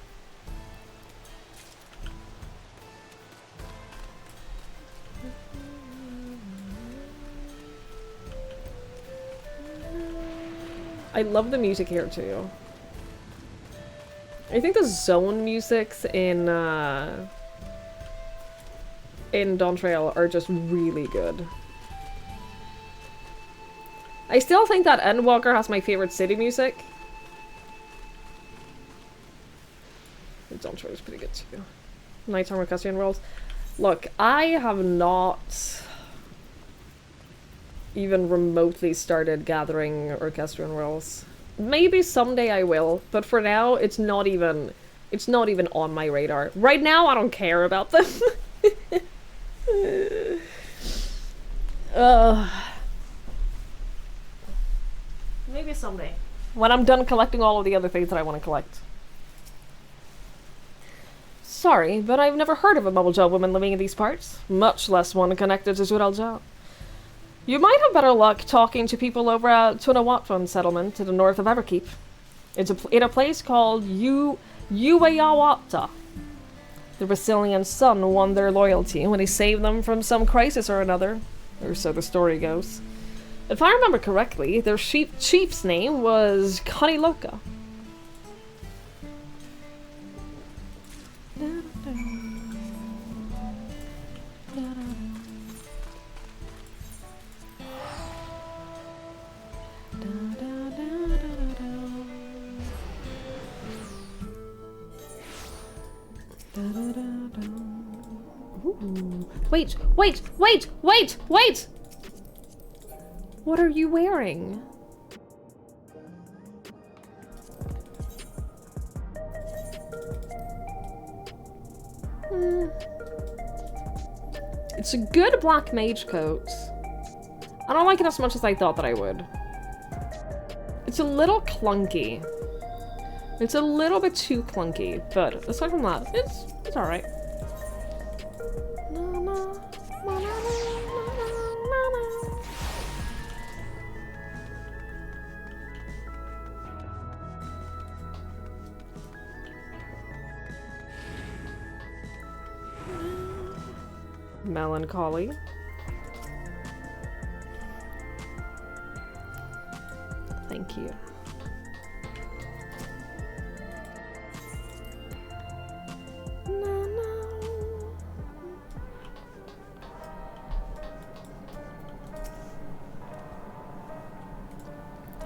I love the music here too. I think the zone musics in Dawntrail are just really good. I still think that Endwalker has my favorite city music. Dawntrail is pretty good too. Nighttime Orchestrion rolls. Look, I have not even remotely started gathering Orchestrion rolls. Maybe someday I will, but for now it's not even on my radar. Right now I don't care about them. Maybe someday. When I'm done collecting all of the other things that I want to collect. Sorry, but I've never heard of a Mumblejaw woman living in these parts, much less one connected to Zuralja. You might have better luck talking to people over at Tunawatfun settlement to the north of Everkeep. It's in a place called Uwayawata. The Basilian son won their loyalty when he saved them from some crisis or another, or so the story goes. If I remember correctly, their chief's name was Kaniloka. Ooh. Wait! What are you wearing? It's a good black mage coat. I don't like it as much as I thought that I would. It's a little clunky. It's a little bit too clunky, but aside from that, it's alright. Melancholy. Thank you.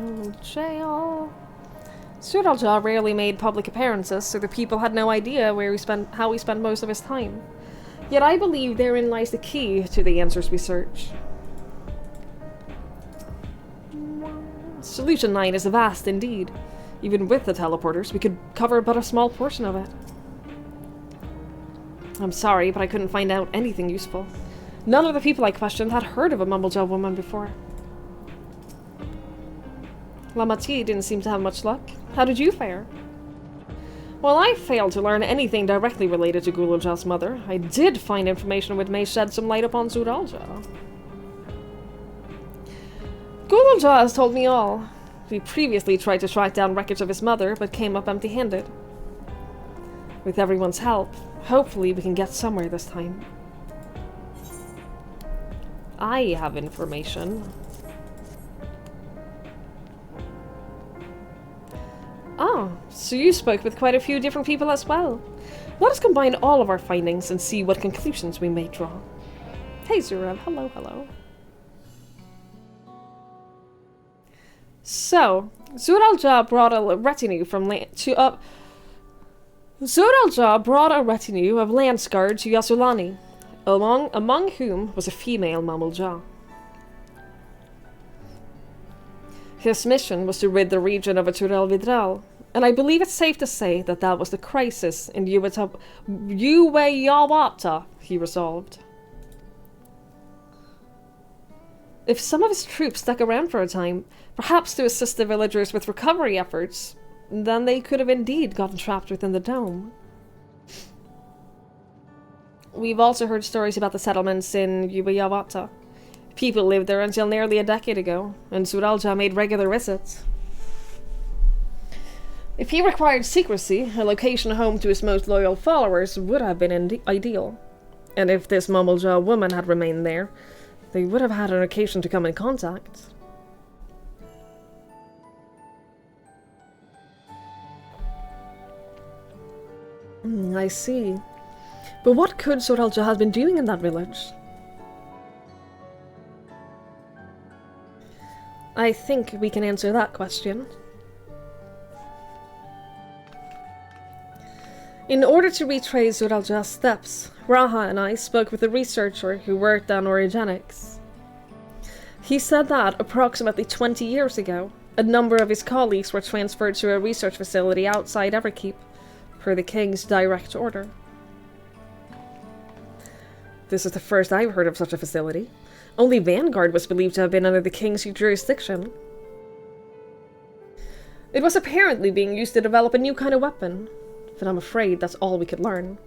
Oh, jail. Zuralja rarely made public appearances, so the people had no idea how he spent most of his time. Yet I believe therein lies the key to the answers we search. Solution 9 is vast indeed. Even with the teleporters, we could cover but a small portion of it. I'm sorry, but I couldn't find out anything useful. None of the people I questioned had heard of a Mumblejaw woman before. Lamati didn't seem to have much luck. How did you fare? While I failed to learn anything directly related to Gululja's mother, I did find information which may shed some light upon Zuralja. Gululja has told me all. We previously tried to track down wreckage of his mother, but came up empty-handed. With everyone's help, hopefully we can get somewhere this time. I have information. Ah, so you spoke with quite a few different people as well. Let us combine all of our findings and see what conclusions we may draw. Hey Zurav, hello, hello. So, Zuralja brought a retinue of Landsguard to Yasulani, among whom was a female Mumblejaw. His mission was to rid the region of a Turel Vidral, and I believe it's safe to say that that was the crisis in Uwayawata he resolved. If some of his troops stuck around for a time, perhaps to assist the villagers with recovery efforts, then they could have indeed gotten trapped within the dome. We've also heard stories about the settlements in Yubbayawata. People lived there until nearly a decade ago, and Suralja made regular visits. If he required secrecy, a location home to his most loyal followers would have been ideal. And if this Mumblejaw woman had remained there, they would have had an occasion to come in contact. I see. But what could Suralja have been doing in that village? I think we can answer that question. In order to retrace Suralja's steps, Raha and I spoke with a researcher who worked on orogenics. He said that approximately 20 years ago, a number of his colleagues were transferred to a research facility outside Everkeep, per the king's direct order. This is the first I've heard of such a facility. Only Vanguard was believed to have been under the king's jurisdiction. It was apparently being used to develop a new kind of weapon, but I'm afraid that's all we could learn.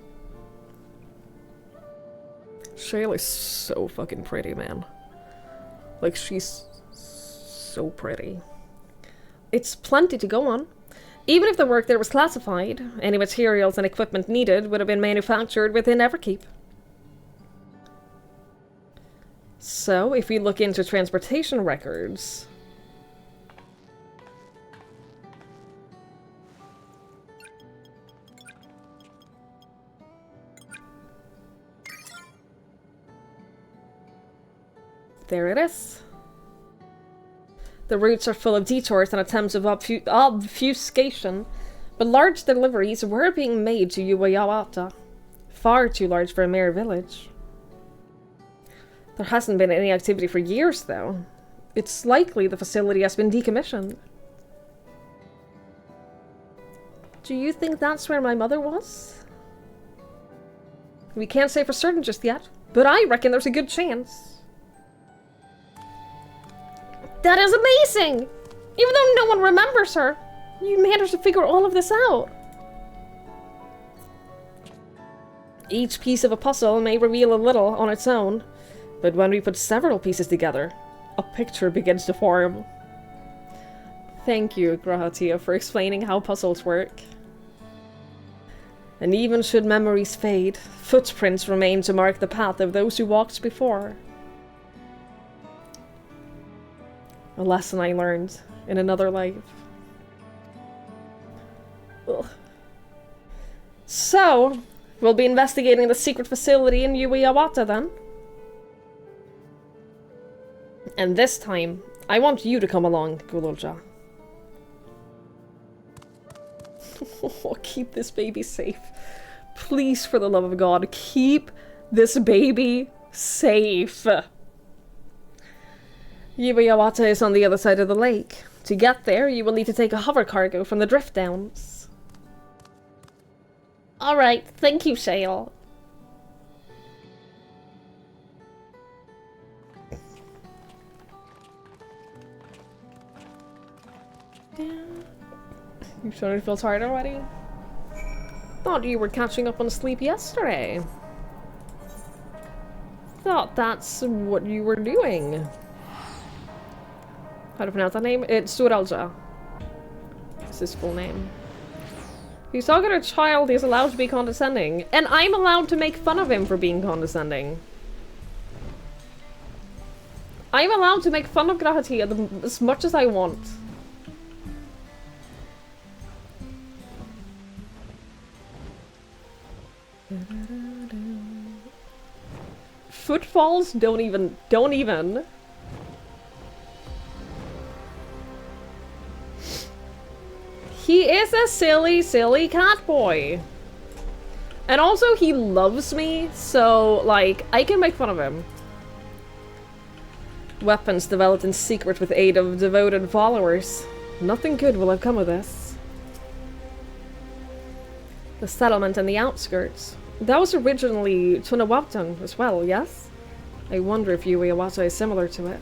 Shale is so fucking pretty, man. Like, she's so pretty. It's plenty to go on. Even if the work there was classified, any materials and equipment needed would have been manufactured within Everkeep. So, if we look into transportation records... There it is. The routes are full of detours and attempts of obfuscation, but large deliveries were being made to Yubbayawata. Far too large for a mere village. There hasn't been any activity for years, though. It's likely the facility has been decommissioned. Do you think that's where my mother was? We can't say for certain just yet, but I reckon there's a good chance. That is amazing! Even though no one remembers her, you managed to figure all of this out. Each piece of a puzzle may reveal a little on its own, but when we put several pieces together, a picture begins to form. Thank you, Grahatia, for explaining how puzzles work. And even should memories fade, footprints remain to mark the path of those who walked before. A lesson I learned in another life. Ugh. So, we'll be investigating the secret facility in Yubbayawata then. And this time, I want you to come along, Gululja. Keep this baby safe. Please, for the love of God, keep this baby safe. Yubbayawata is on the other side of the lake. To get there, you will need to take a hover cargo from the Drift Downs. Alright, thank you, Shale. You starting to feel tired already? Thought you were catching up on sleep yesterday. Thought that's what you were doing. How to pronounce that name? It's Suralja. It's his full name. He's talking to a child, he's allowed to be condescending. And I'm allowed to make fun of him for being condescending. I'm allowed to make fun of Grahatia as much as I want. Footfalls? Don't even. He is a silly, silly cat boy. And also, he loves me, so, like, I can make fun of him. Weapons developed in secret with aid of devoted followers. Nothing good will have come of this. The settlement and the outskirts. That was originally Tunawaptung as well, yes? I wonder if Yubbayawata is similar to it.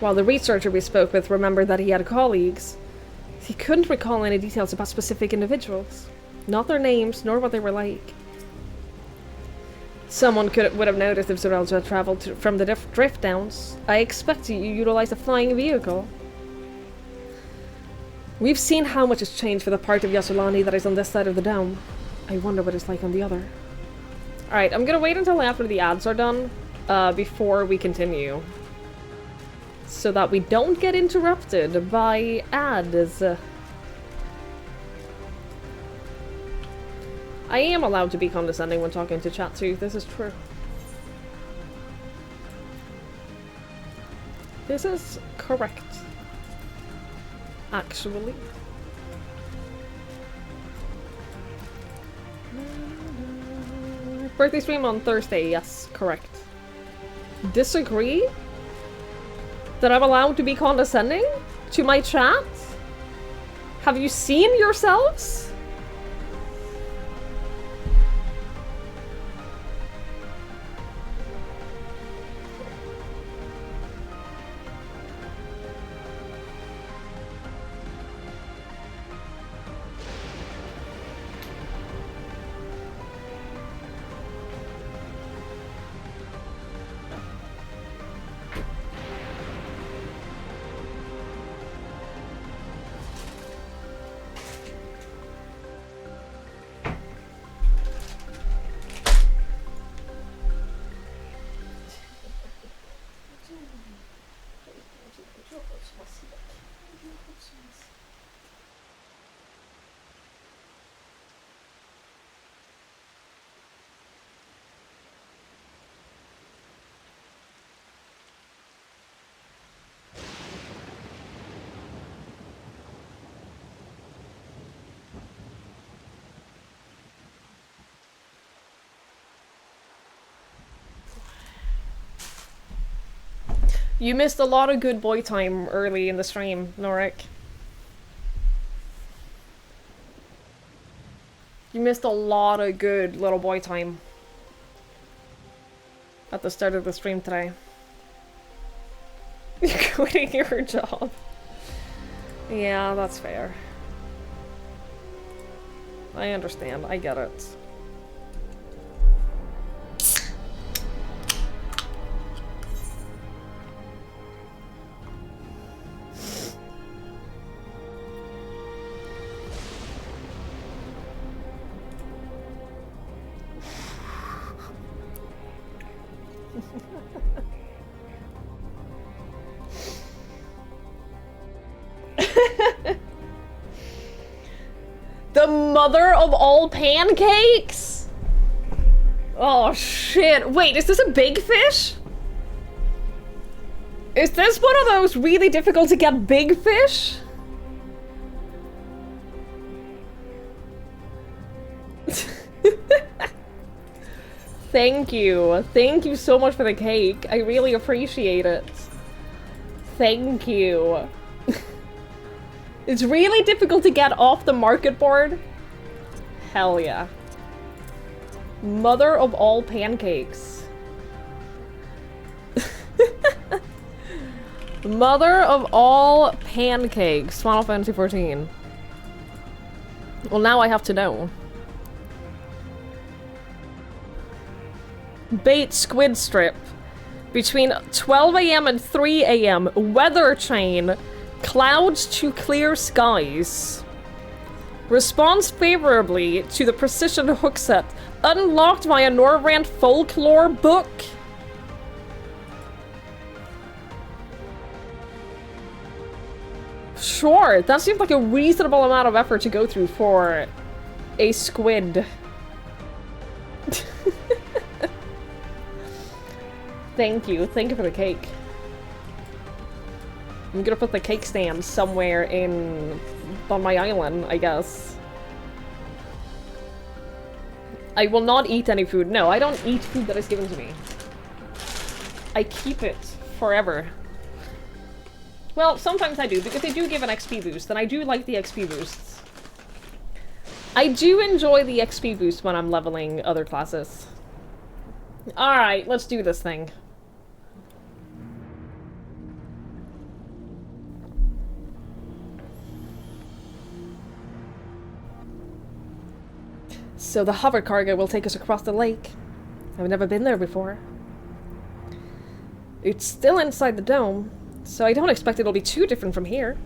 While the researcher we spoke with remembered that he had colleagues, he couldn't recall any details about specific individuals. Not their names, nor what they were like. Someone would have noticed if Zorelza had traveled from the drift downs. I expect you utilized a flying vehicle. We've seen how much has changed for the part of Yasulani that is on this side of the dome. I wonder what it's like on the other. Alright, I'm gonna wait until after the ads are done, before we continue. So that we don't get interrupted by ads. I am allowed to be condescending when talking to chat too, this is true. This is correct. Actually. Birthday stream on Thursday, yes, correct. Disagree? That I'm allowed to be condescending to my chat? Have you seen yourselves? You missed a lot of good boy time early in the stream, Norik. You missed a lot of good little boy time at the start of the stream today. You're quitting your job. Yeah, that's fair. I understand. I get it. The mother of all pancakes? Oh shit. Wait, is this a big fish? Is this one of those really difficult to get big fish? Thank you. Thank you so much for the cake. I really appreciate it. Thank you. It's really difficult to get off the market board. Hell yeah. Mother of all pancakes. Mother of all pancakes. Final Fantasy 14. Well, now I have to know. Bait squid strip. Between 12 AM and 3 AM. Weather chain. Clouds to clear skies. Responds favorably to the precision hook set. Unlocked via Norvrand folklore book. Sure, that seems like a reasonable amount of effort to go through for a squid. Thank you for the cake. I'm gonna put the cake stand somewhere on my island, I guess. I will not eat any food. No, I don't eat food that is given to me. I keep it forever. Well, sometimes I do, because they do give an XP boost, and I do like the XP boosts. I do enjoy the XP boost when I'm leveling other classes. Alright, let's do this thing. So the hover cargo will take us across the lake. I've never been there before. It's still inside the dome, so I don't expect it'll be too different from here.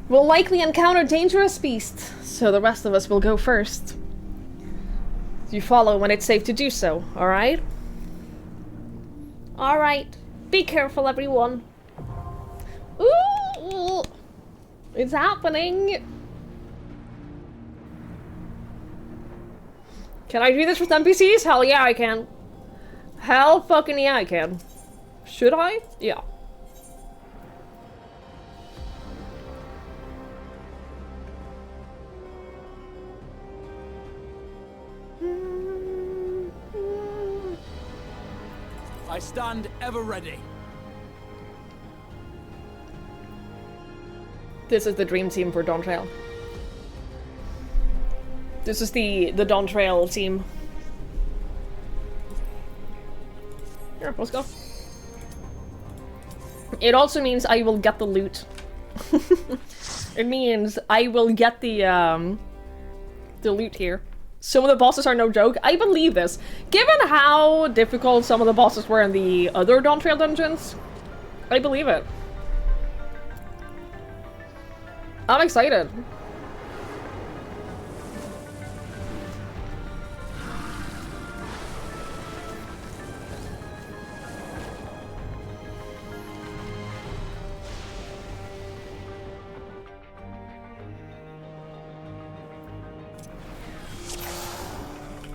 We'll likely encounter dangerous beasts, so the rest of us will go first. You follow when it's safe to do so, alright? Alright. Be careful, everyone. Ooh! It's happening! Can I do this with NPCs? Hell yeah, I can. Hell fucking yeah, I can. Should I? Yeah. I stand ever ready. This is the dream team for Dawn Trail. This is the Dawn Trail team. Here, let's go. It also means I will get the loot. It means I will get the loot here. Some of the bosses are no joke. I believe this. Given how difficult some of the bosses were in the other Dawn Trail dungeons, I believe it. I'm excited.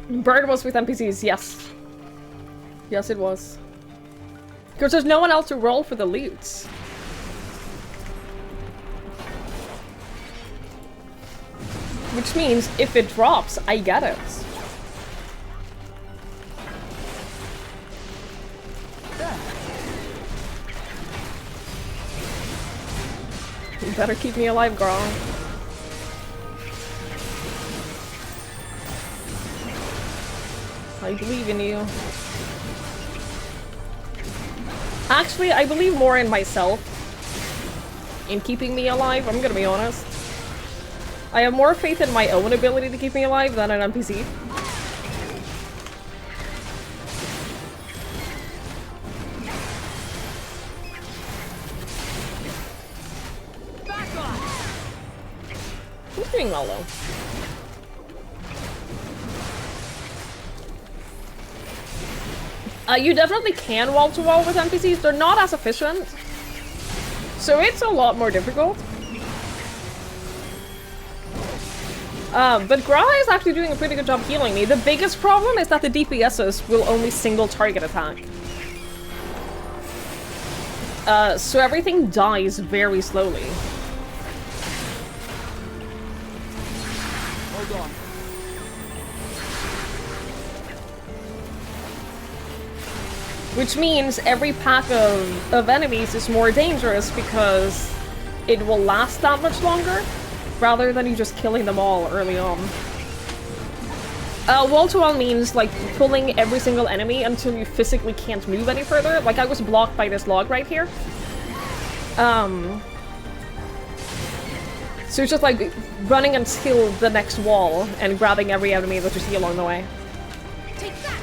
Bird was with NPCs, yes. Yes, it was. Because there's no one else to roll for the loots. Which means, if it drops, I get it. You better keep me alive, girl. I believe in you. Actually, I believe more in myself. In keeping me alive, I'm gonna be honest. I have more faith in my own ability to keep me alive than an NPC. Back off. Who's doing well though? You definitely can wall-to-wall with NPCs. They're not as efficient. So it's a lot more difficult. But Graha is actually doing a pretty good job healing me. The biggest problem is that the DPSs will only single target attack. So everything dies very slowly. Hold on. Which means every pack of enemies is more dangerous because it will last that much longer, rather than you just killing them all early on. Wall-to-wall means, like, pulling every single enemy until you physically can't move any further. Like, I was blocked by this log right here. So it's just like running until the next wall and grabbing every enemy that you see along the way. Take that!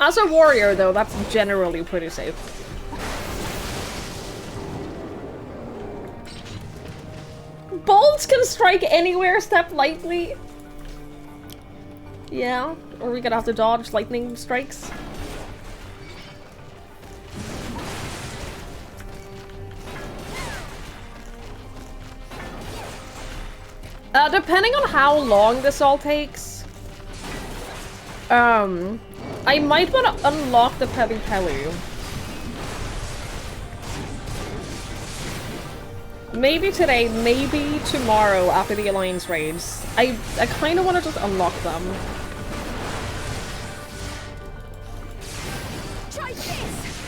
As a warrior, though, that's generally pretty safe. Bolts can strike anywhere, step lightly. Yeah, or we're gonna have to dodge lightning strikes. Depending on how long this all takes, I might want to unlock the Peli Pelu. Maybe today, maybe tomorrow after the Alliance raids. I kind of want to just unlock them. Try this!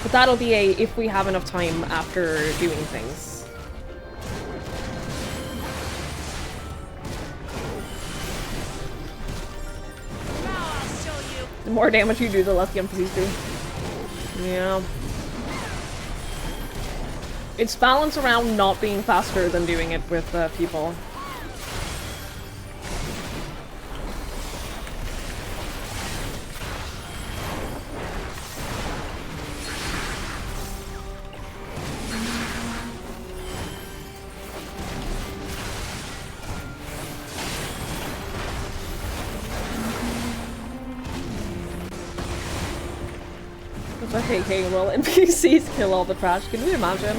But that'll be a if we have enough time after doing things. The more damage you do, the less the NPCs do. Yeah. It's balanced around not being faster than doing it with people. Okay, well, NPCs kill all the trash. Can you imagine?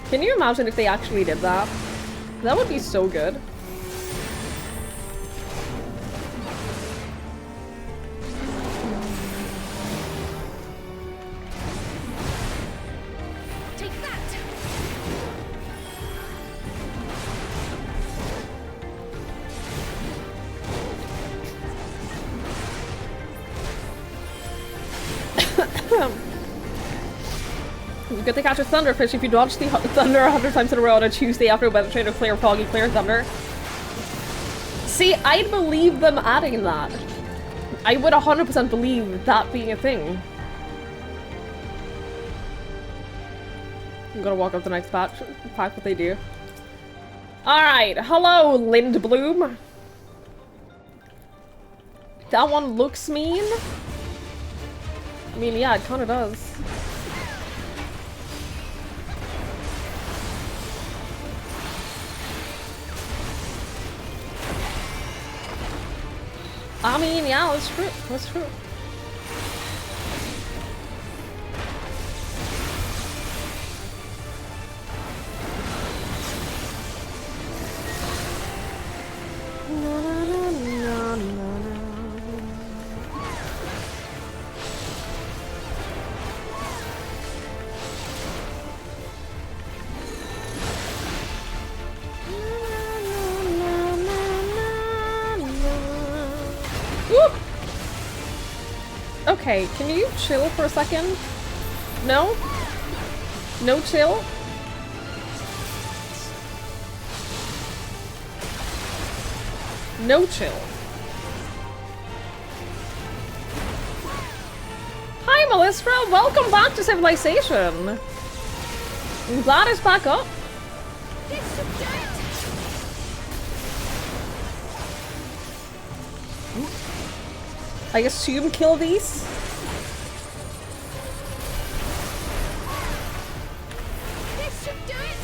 Can you imagine if they actually did that? That would be so good. Take that! You get to catch a thunderfish if you dodge the thunder 100 times in a row on a Tuesday after a weather train of clear, foggy, clear thunder. See, I'd believe them adding that. I would 100% believe that being a thing. I'm gonna walk up the next pack what they do. Alright, hello, Lindbloom. That one looks mean. I mean, yeah, it kinda does. I mean, yeah, that's true. That's true. Okay, can you chill for a second? No? No chill? No chill. Hi, Melistra! Welcome back to Civilization! I'm glad it's back up. I assume kill these? This should do it!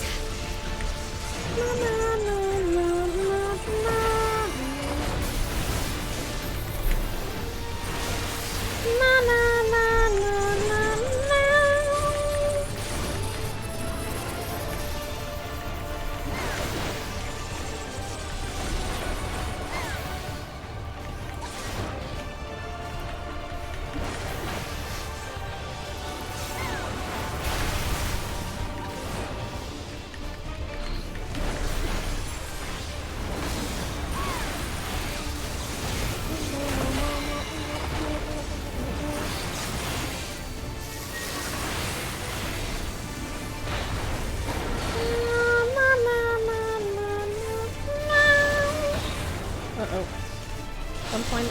Uh-oh. I'm fine.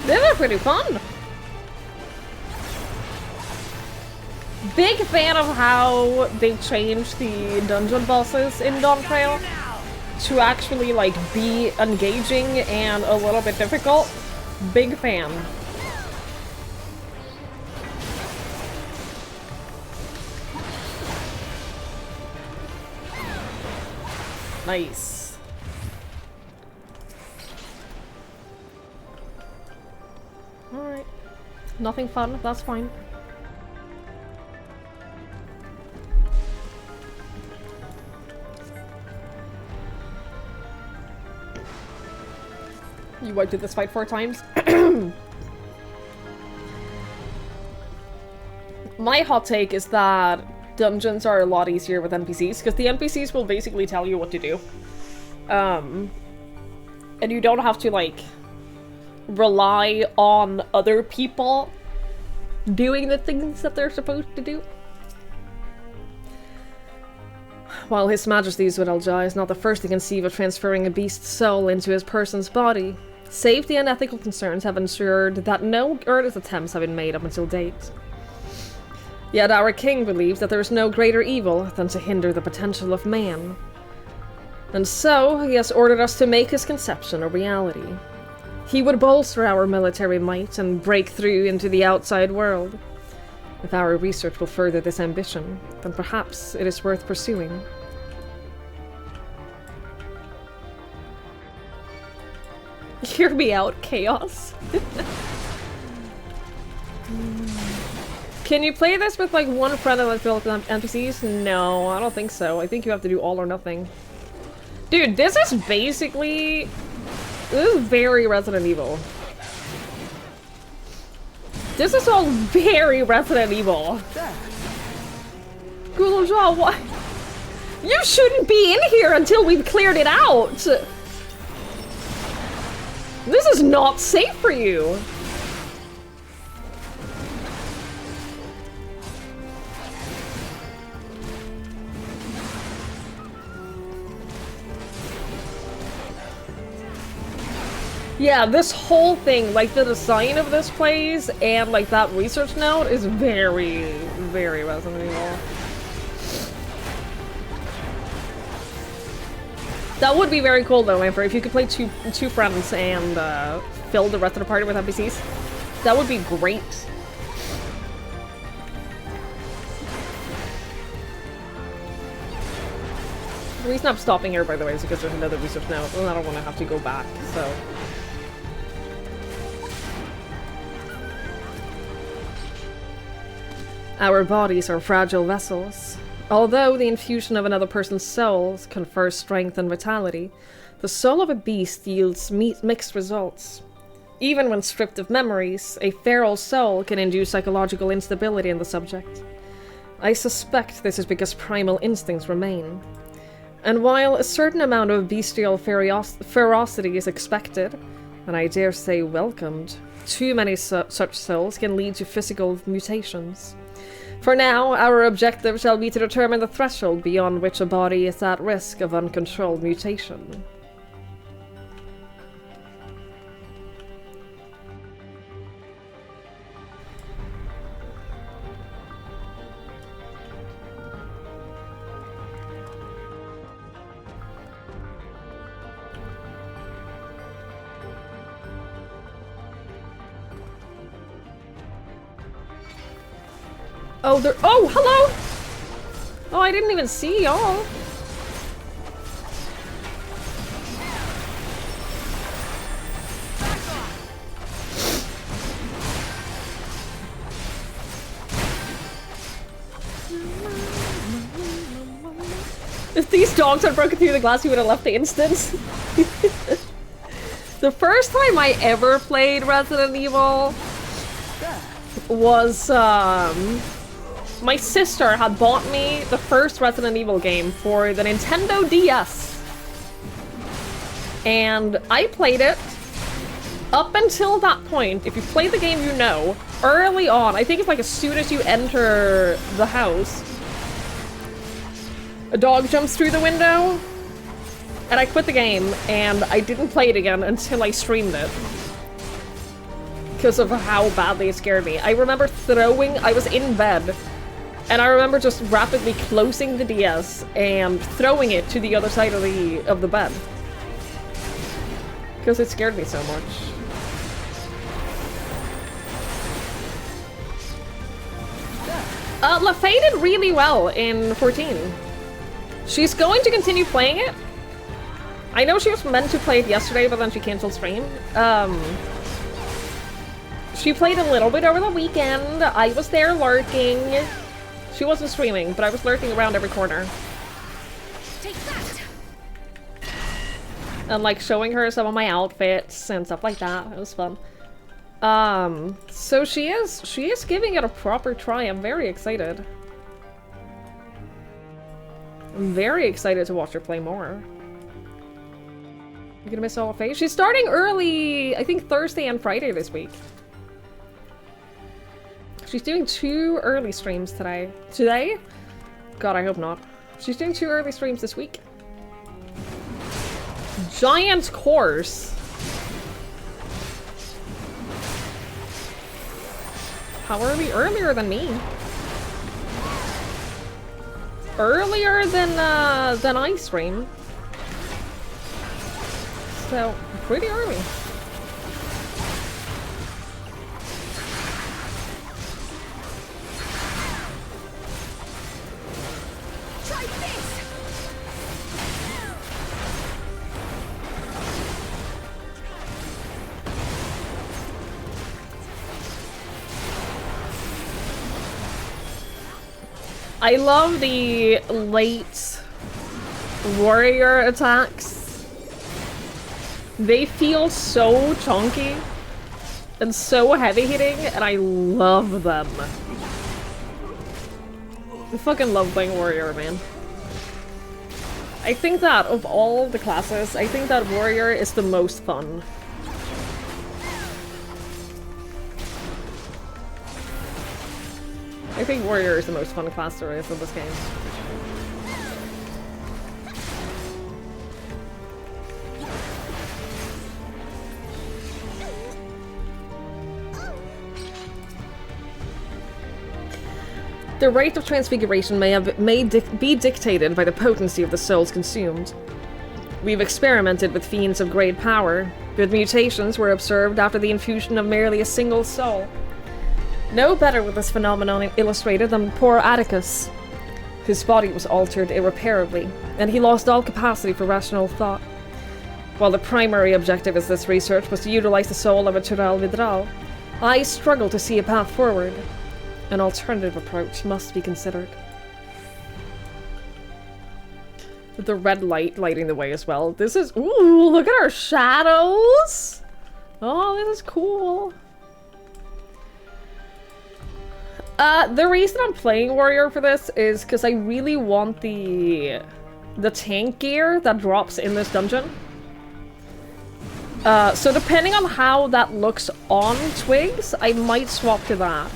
They were pretty fun. Big fan of how they changed the dungeon bosses in Dawntrail to actually like be engaging and a little bit difficult. Big fan. Nice. Alright. Nothing fun, that's fine. You wiped this fight 4 times? My hot take is that dungeons are a lot easier with NPCs, because the NPCs will basically tell you what to do. And you don't have to, like, rely on other people doing the things that they're supposed to do. While His Majesty Zuidalja is not the first to conceive of transferring a beast's soul into his person's body, safety and ethical concerns have ensured that no earnest attempts have been made up until date. Yet our king believes that there is no greater evil than to hinder the potential of man. And so, he has ordered us to make his conception a reality. He would bolster our military might and break through into the outside world. If our research will further this ambition, then perhaps it is worth pursuing. Hear me out, Chaos. Can you play this with like one friend and like build up NPCs? No, I don't think so. I think you have to do all or nothing. Dude, this is basically... This is very Resident Evil. This is all very Resident Evil. Gulozha, what? You shouldn't be in here until we've cleared it out! This is not safe for you! Yeah, this whole thing, like the design of this place and like that research note is very, very Resident Evil. That would be very cool though, Lamper, if you could play two friends and fill the rest of the party with NPCs. That would be great. The reason I'm stopping here, by the way, is because there's another research note, and I don't want to have to go back, so... Our bodies are fragile vessels. Although the infusion of another person's soul confers strength and vitality, the soul of a beast yields mixed results. Even when stripped of memories, a feral soul can induce psychological instability in the subject. I suspect this is because primal instincts remain. And while a certain amount of bestial ferocity is expected, and I dare say welcomed, too many such souls can lead to physical mutations. For now, our objective shall be to determine the threshold beyond which a body is at risk of uncontrolled mutation. Oh, there- oh, hello! Oh, I didn't even see y'all. If these dogs had broken through the glass, you would have left the instance. The first time I ever played Resident Evil was, my sister had bought me the first Resident Evil game for the Nintendo DS. And I played it. Up until that point, if you play the game you know, early on, I think it's like as soon as you enter the house, a dog jumps through the window, and I quit the game, and I didn't play it again until I streamed it. Because of how badly it scared me. I remember I was in bed, and I remember just rapidly closing the DS and throwing it to the other side of the bed. Because it scared me so much. LaFay did really well in 14. She's going to continue playing it. I know she was meant to play it yesterday, but then she canceled stream. She played a little bit over the weekend. I was there lurking. She wasn't streaming, but I was lurking around every corner. Take that. And like showing her some of my outfits and stuff like that. It was fun. So she is giving it a proper try. I'm very excited. I'm very excited to watch her play more. You're gonna miss all of Faye? She's starting early, I think Thursday and Friday this week. She's doing 2 early streams today. Today? God, I hope not. She's doing 2 early streams this week. Giant course. How early? Earlier than me. Earlier than I stream. So, pretty early. Try this! I love the late warrior attacks. They feel so chunky and so heavy hitting, and I love them. I fucking love playing warrior, man. I think that of all the classes, I think that warrior is the most fun. I think warrior is the most fun class there is in this game. The rate of transfiguration may be dictated by the potency of the souls consumed. We've experimented with fiends of great power, but mutations were observed after the infusion of merely a single soul. No better with this phenomenon illustrated than poor Atticus. His body was altered irreparably, and he lost all capacity for rational thought. While the primary objective of this research was to utilize the soul of a Tural Vidral, I struggle to see a path forward. An alternative approach must be considered. With the red light lighting the way as well. This is- ooh, look at our shadows! Oh, this is cool. The reason I'm playing warrior for this is because I really want the tank gear that drops in this dungeon. So depending on how that looks on Twigs, I might swap to that.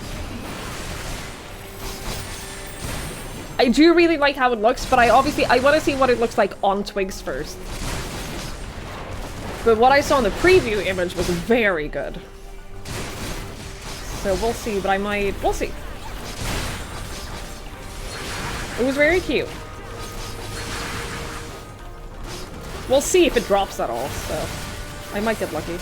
I do really like how it looks, but I want to see what it looks like on Twigs first. But what I saw in the preview image was very good. So we'll see, but we'll see. It was very cute. We'll see if it drops at all, so I might get lucky.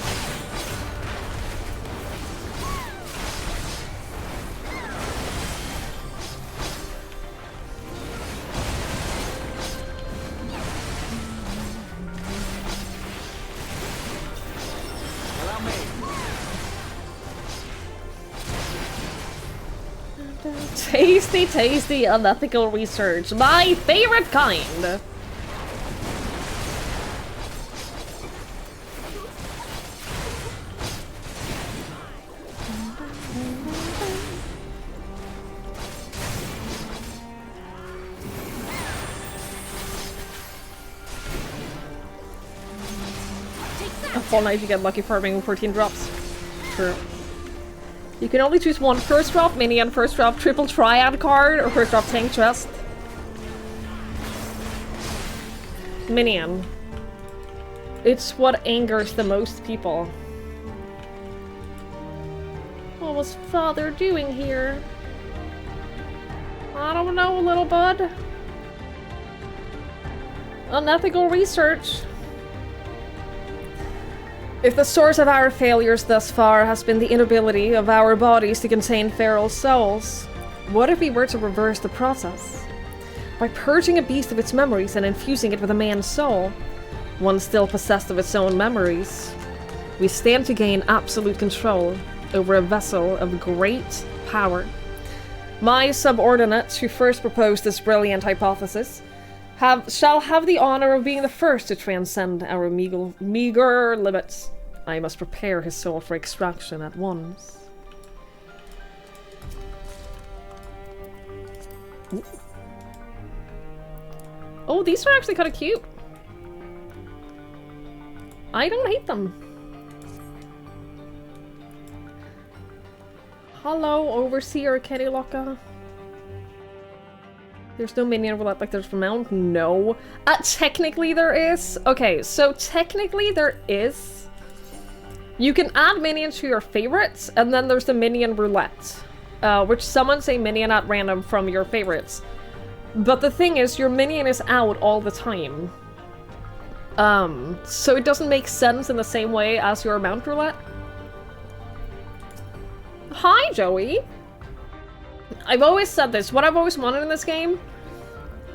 Tasty, tasty, unethical research. My favorite kind! A full night you get lucky farming 14 drops. True. You can only choose one first drop minion, first drop triple triad card, or first drop tank chest. Minion. It's what angers the most people. What was father doing here? I don't know, little bud. Unethical research. If the source of our failures thus far has been the inability of our bodies to contain feral souls, what if we were to reverse the process? By purging a beast of its memories and infusing it with a man's soul, one still possessed of its own memories, we stand to gain absolute control over a vessel of great power. My subordinates who first proposed this brilliant hypothesis shall have the honor of being the first to transcend our meager limits. I must prepare his soul for extraction at once. Ooh. Oh, these are actually kind of cute. I don't hate them. Hello, Overseer Kenny Locka. There's no minion roulette like there's from Mount? No. Technically there is. Okay, so technically there is. You can add minions to your favorites, and then there's the minion roulette, which summons a minion at random from your favorites. But the thing is, your minion is out all the time. So it doesn't make sense in the same way as your Mount roulette. Hi, Joey! I've always said this, what I've always wanted in this game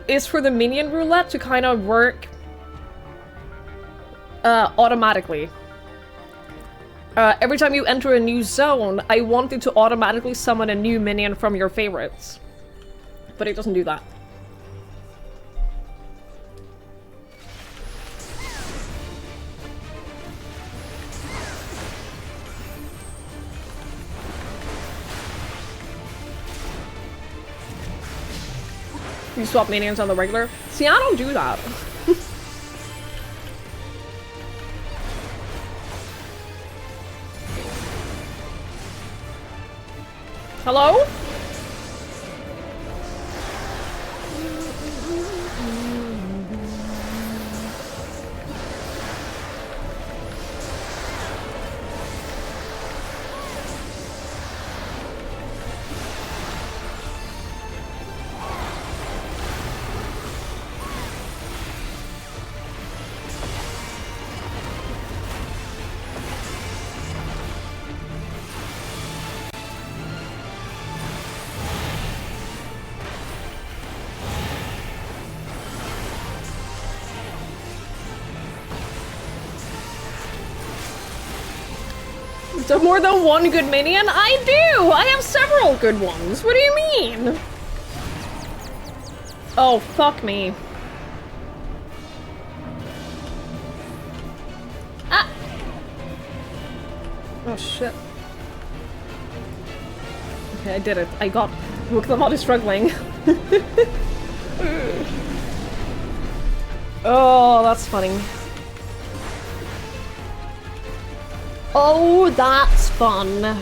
is for the minion roulette to kind of work automatically. Every time you enter a new zone, I want it to automatically summon a new minion from your favorites. But it doesn't do that. You swap minions on the regular? See, I don't do that. Hello? So more than one good minion? I do! I have several good ones. What do you mean? Oh, fuck me. Ah! Oh, shit. Okay, I did it. I got... Look, the mod is struggling. Oh, that's funny. Oh, that's fun.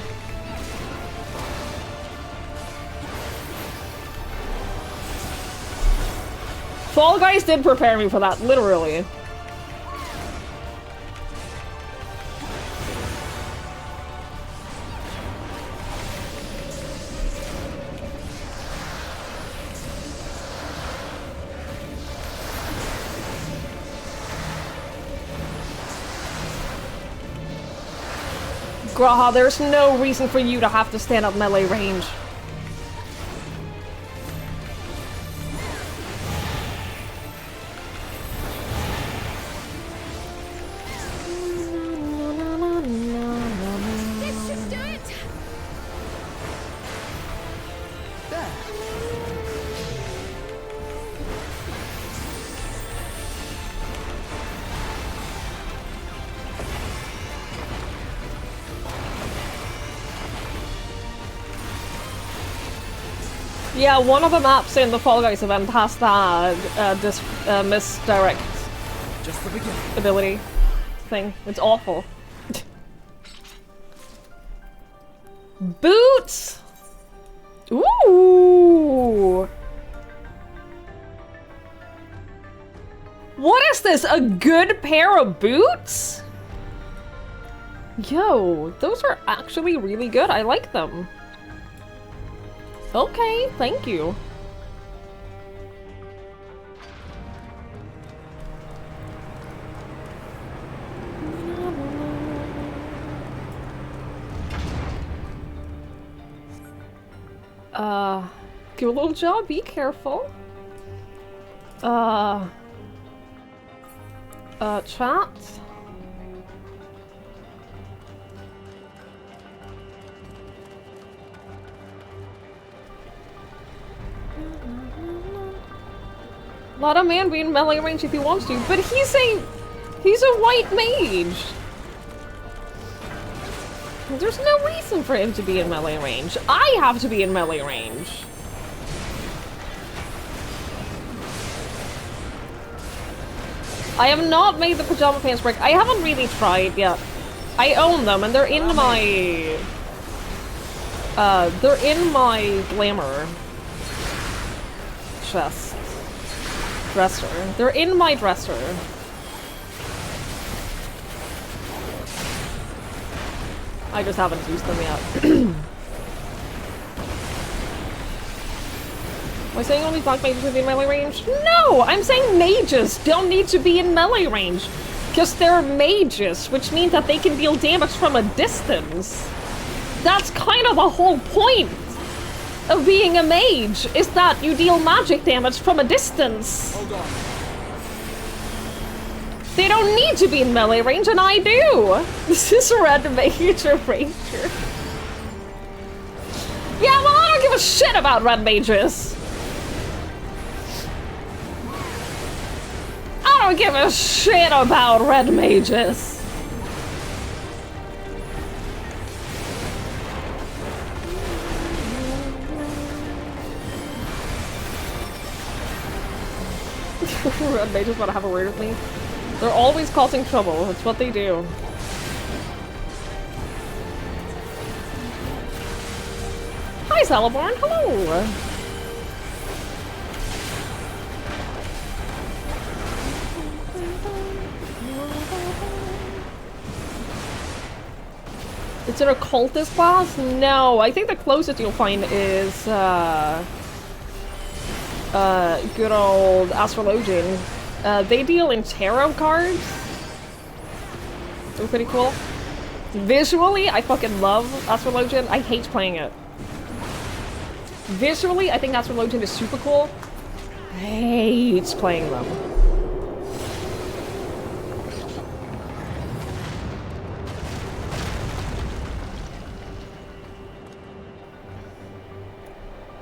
Fall Guys did prepare me for that, literally. Graha, there's no reason for you to have to stand up melee range. Let's just do it! There. Yeah, one of the maps in the Fall Guys event has that misdirect Just the beginning. ability thing. It's awful. Boots! Ooh! What is this? A good pair of boots? Yo, those are actually really good. I like them. Okay, thank you. Good little job, be careful. Chat? Let a man be in melee range if he wants to, but he's a white mage. There's no reason for him to be in melee range. I have to be in melee range. I have not made the pajama pants break. I haven't really tried yet. I own them and they're in my... they're in my glamour chest. Dresser. They're in my dresser. I just haven't used them yet. Am I saying only black mages would be in melee range? No! I'm saying mages don't need to be in melee range. Because they're mages, which means that they can deal damage from a distance. That's kind of the whole point of being a mage, is that you deal magic damage from a distance. Hold on. They don't need to be in melee range, and I do! This is a red mage or ranger. Yeah, well, I don't give a shit about red mages! I don't give a shit about red mages! Red mages want to have a word with me. They're always causing trouble. That's what they do. Hi, Celeborn. Hello. Is it a cultist class? No, I think the closest you'll find is good old Astrologian. They deal in tarot cards. They're pretty cool. Visually, I fucking love Astrologian. I hate playing it. Visually, I think Astrologian is super cool. I hate playing them.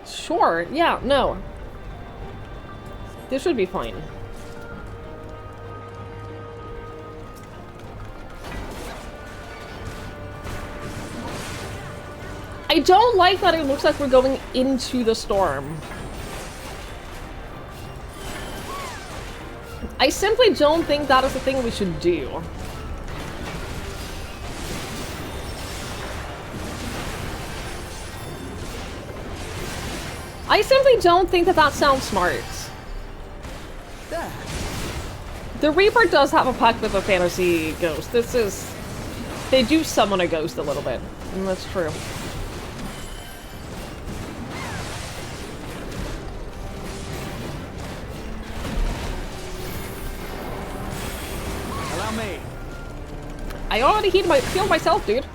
Sure, yeah, no. This should be fine. I don't like that it looks like we're going into the storm. I simply don't think that is the thing we should do. I simply don't think that that sounds smart. There. The Reaper does have a pact with a fantasy ghost. This is... They do summon a ghost a little bit. And that's true. Allow me. I already healed myself, dude.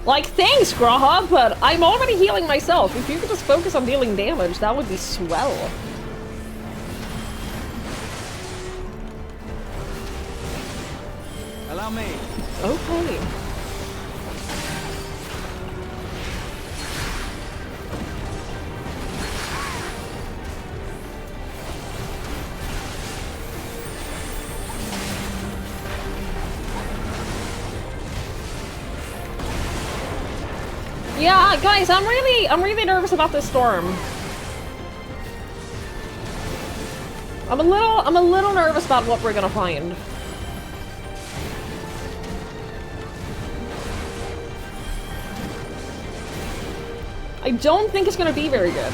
Like, thanks, Graha, but I'm already healing myself. If you could just focus on dealing damage, that would be swell. Allow me. Okay. Yeah, guys, I'm really nervous about this storm. I'm a little nervous about what we're gonna find. I don't think it's gonna be very good.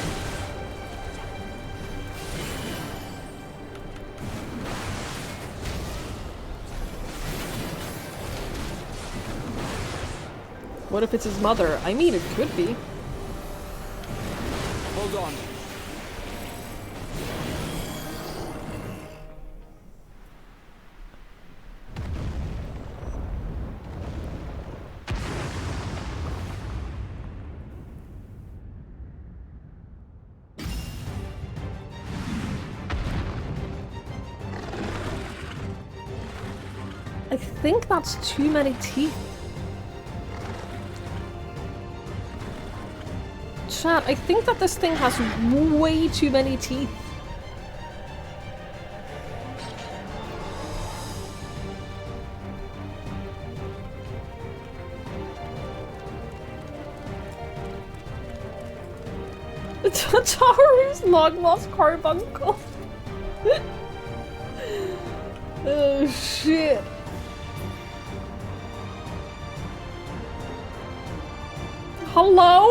What if it's his mother? I mean, it could be. Hold on. I think that's too many teeth. Chat, I think that this thing has way too many teeth. Taru's long-lost carbuncle. Oh, shit. Hello?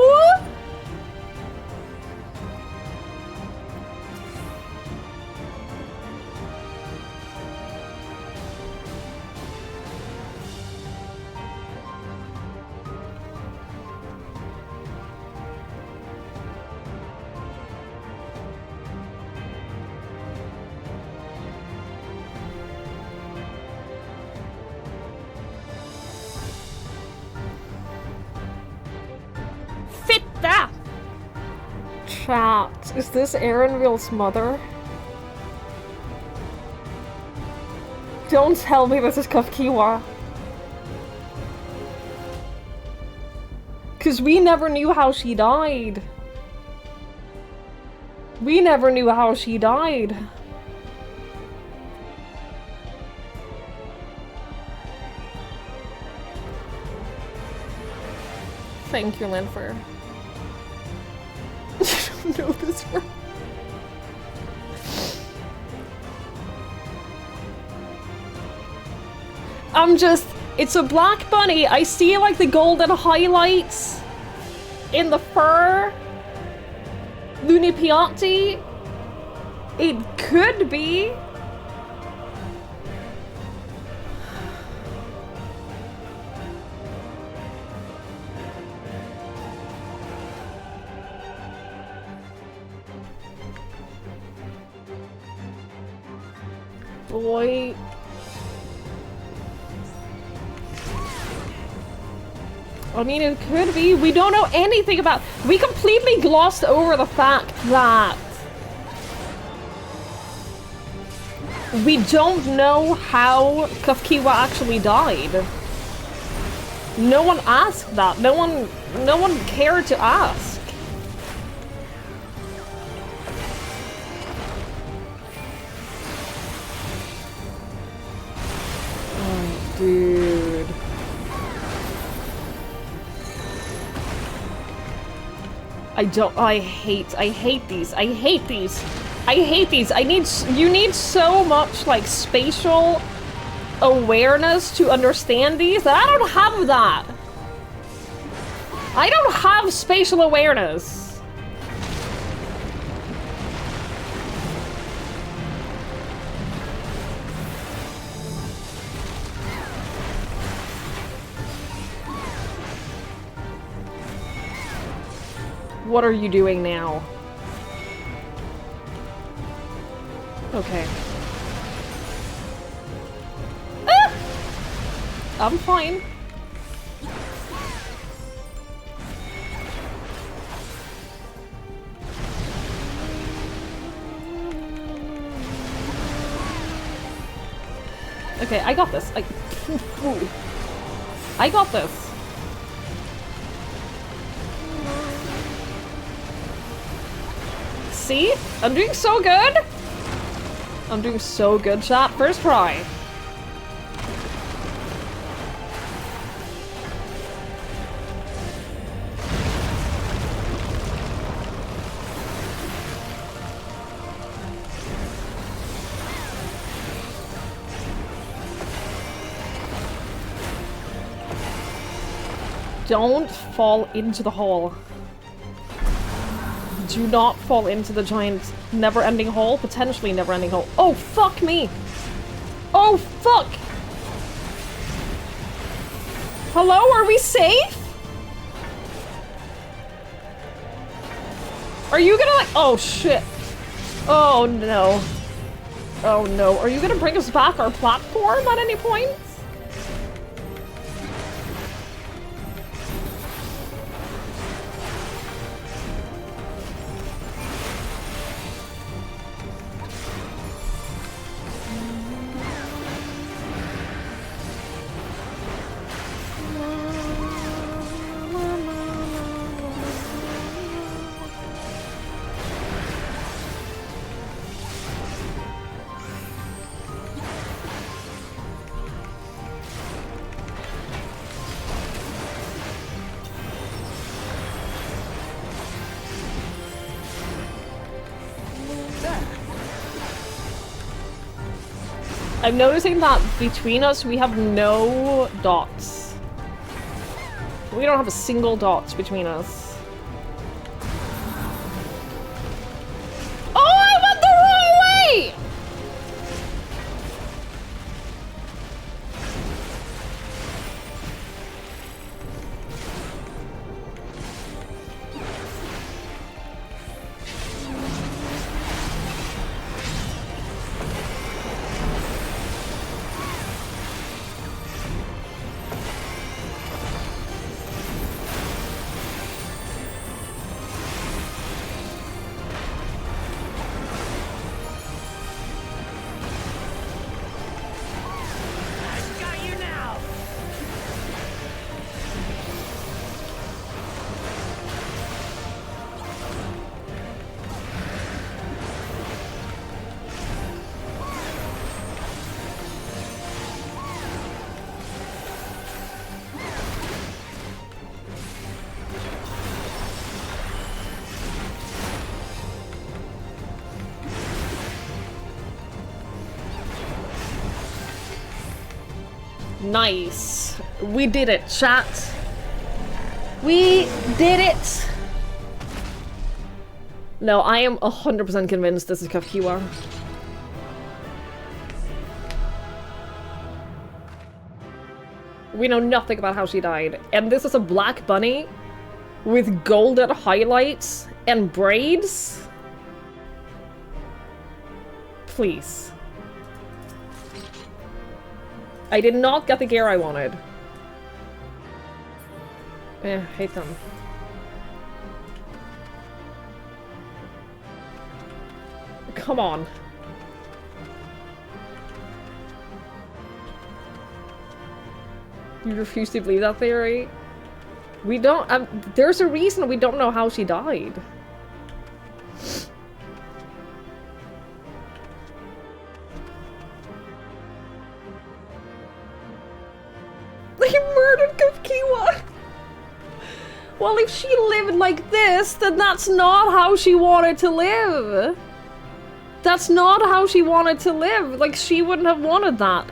Fit that! Chat, is this Erenville's mother? Don't tell me this is Kafkiwa. Cause we never knew how she died. We never knew how she died. Thank you, Linfer. You don't know this one. It's a black bunny. I see like the golden highlights in the fur. Lunipiatti. It could be. Boy. I mean, it could be. We don't know anything about... We completely glossed over the fact that... we don't know how Kafkiwa actually died. No one asked that. No one cared to ask. Oh, dude. I hate these. You need so much, like, spatial awareness to understand these. I don't have that. I don't have spatial awareness. What are you doing now? Okay. Ah! I'm fine. Okay, I got this. I got this. See? I'm doing so good! I'm doing so good, chat. First try. Don't fall into the hole. Do not fall into the giant never-ending hole, potentially never-ending hole. Oh, fuck me! Oh, fuck! Hello, are we safe? Are you gonna like- oh shit. Oh no. Oh no, are you gonna bring us back our platform at any point? I'm noticing that between us, we have no dots. We don't have a single dot between us. Oh, I went the wrong way! Nice. We did it, chat. We did it! No, I am 100% convinced this is Kafkiwa. We know nothing about how she died. And this is a black bunny with golden highlights and braids? Please. I did not get the gear I wanted. Hate them. Come on. You refuse to believe that theory? We don't- there's a reason we don't know how she died. They murdered Kafkiwa! Well, if she lived like this, then that's not how she wanted to live. That's not how she wanted to live. Like, she wouldn't have wanted that.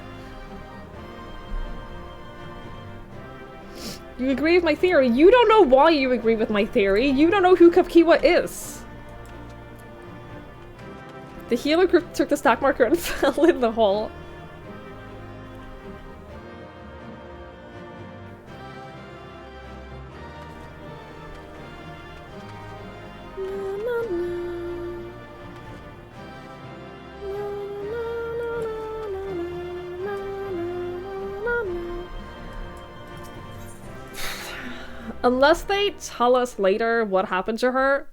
You agree with my theory? You don't know why you agree with my theory. You don't know who Kafkiwa is. The healer group took the stack marker and fell in the hole. Unless they tell us later what happened to her,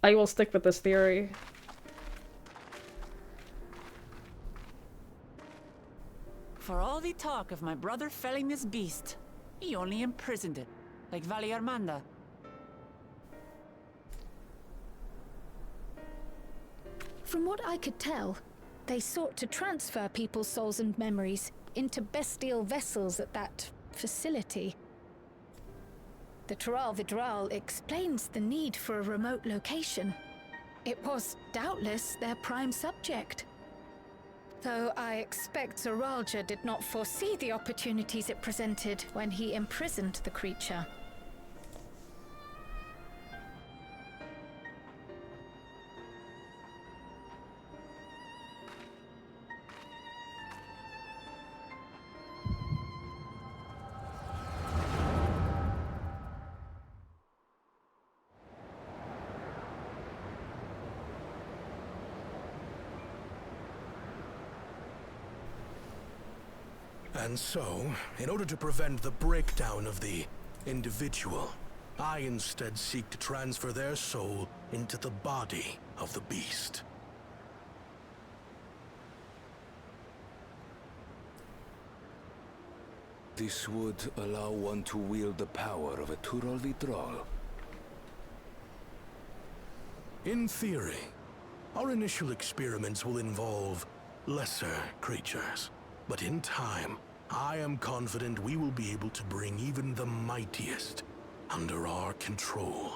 I will stick with this theory. For all the talk of my brother felling this beast, he only imprisoned it, like Vali Armanda. From what I could tell, they sought to transfer people's souls and memories into bestial vessels at that facility. The Tural Vidral explains the need for a remote location. It was doubtless their prime subject. Though I expect Zoralja did not foresee the opportunities it presented when he imprisoned the creature. And so, in order to prevent the breakdown of the individual, I instead seek to transfer their soul into the body of the beast. This would allow one to wield the power of a Tural Vidral. In theory, our initial experiments will involve lesser creatures. But in time, I am confident we will be able to bring even the mightiest under our control.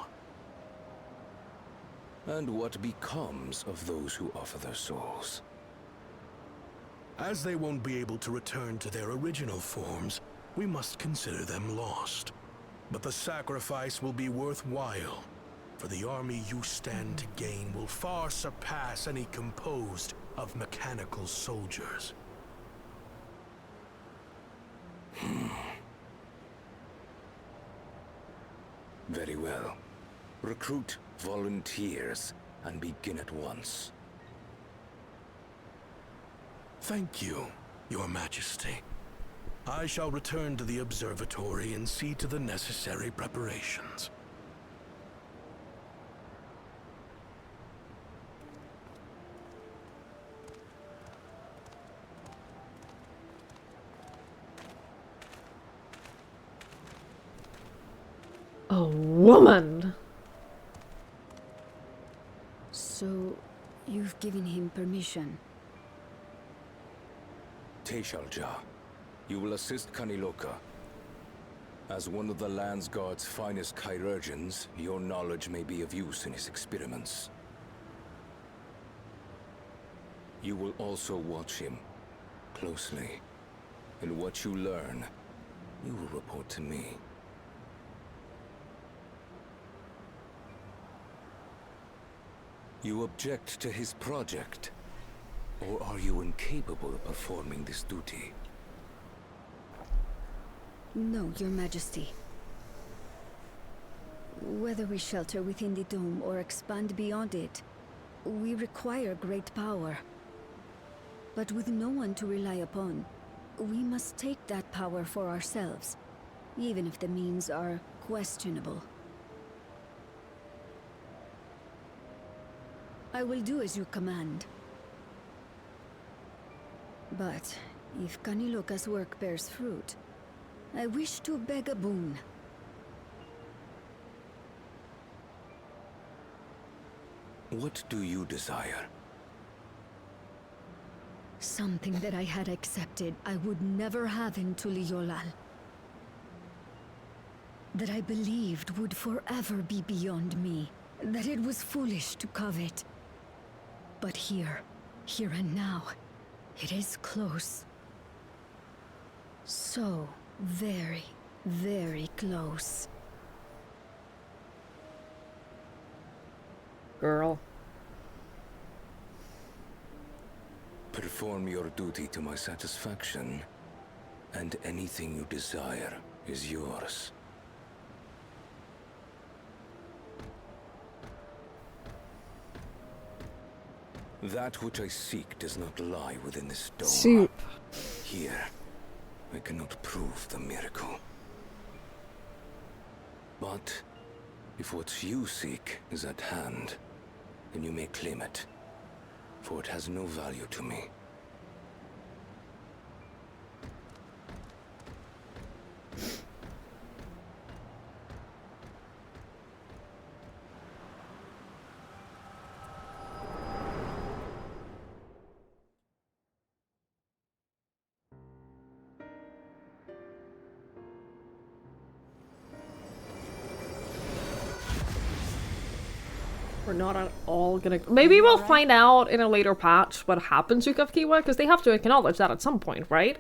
And what becomes of those who offer their souls? As they won't be able to return to their original forms, we must consider them lost. But the sacrifice will be worthwhile, for the army you stand to gain will far surpass any composed of mechanical soldiers. Very well. Recruit volunteers and begin at once. Thank you, Your Majesty. I shall return to the observatory and see to the necessary preparations. A woman! So, you've given him permission? Teishalja, you will assist Kaniloka. As one of the Land's Guard's finest chirurgeons, your knowledge may be of use in his experiments. You will also watch him closely. And what you learn, you will report to me. You object to his project? Or are you incapable of performing this duty? No, Your Majesty. Whether we shelter within the dome or expand beyond it, we require great power. But with no one to rely upon, we must take that power for ourselves, even if the means are questionable. I will do as you command. But if Kaniloka's work bears fruit, I wish to beg a boon. What do you desire? Something that I had accepted I would never have in Tuliyollal. That I believed would forever be beyond me. That it was foolish to covet. But here and now, it is close. So very, very close. Girl. Perform your duty to my satisfaction, and anything you desire is yours. That which I seek does not lie within this dome. Soup. Here, I cannot prove the miracle. But if what you seek is at hand, then you may claim it, for it has no value to me. We're not at all gonna... Maybe we'll find out in a later patch what happens to ffxiv, because they have to acknowledge that at some point, right?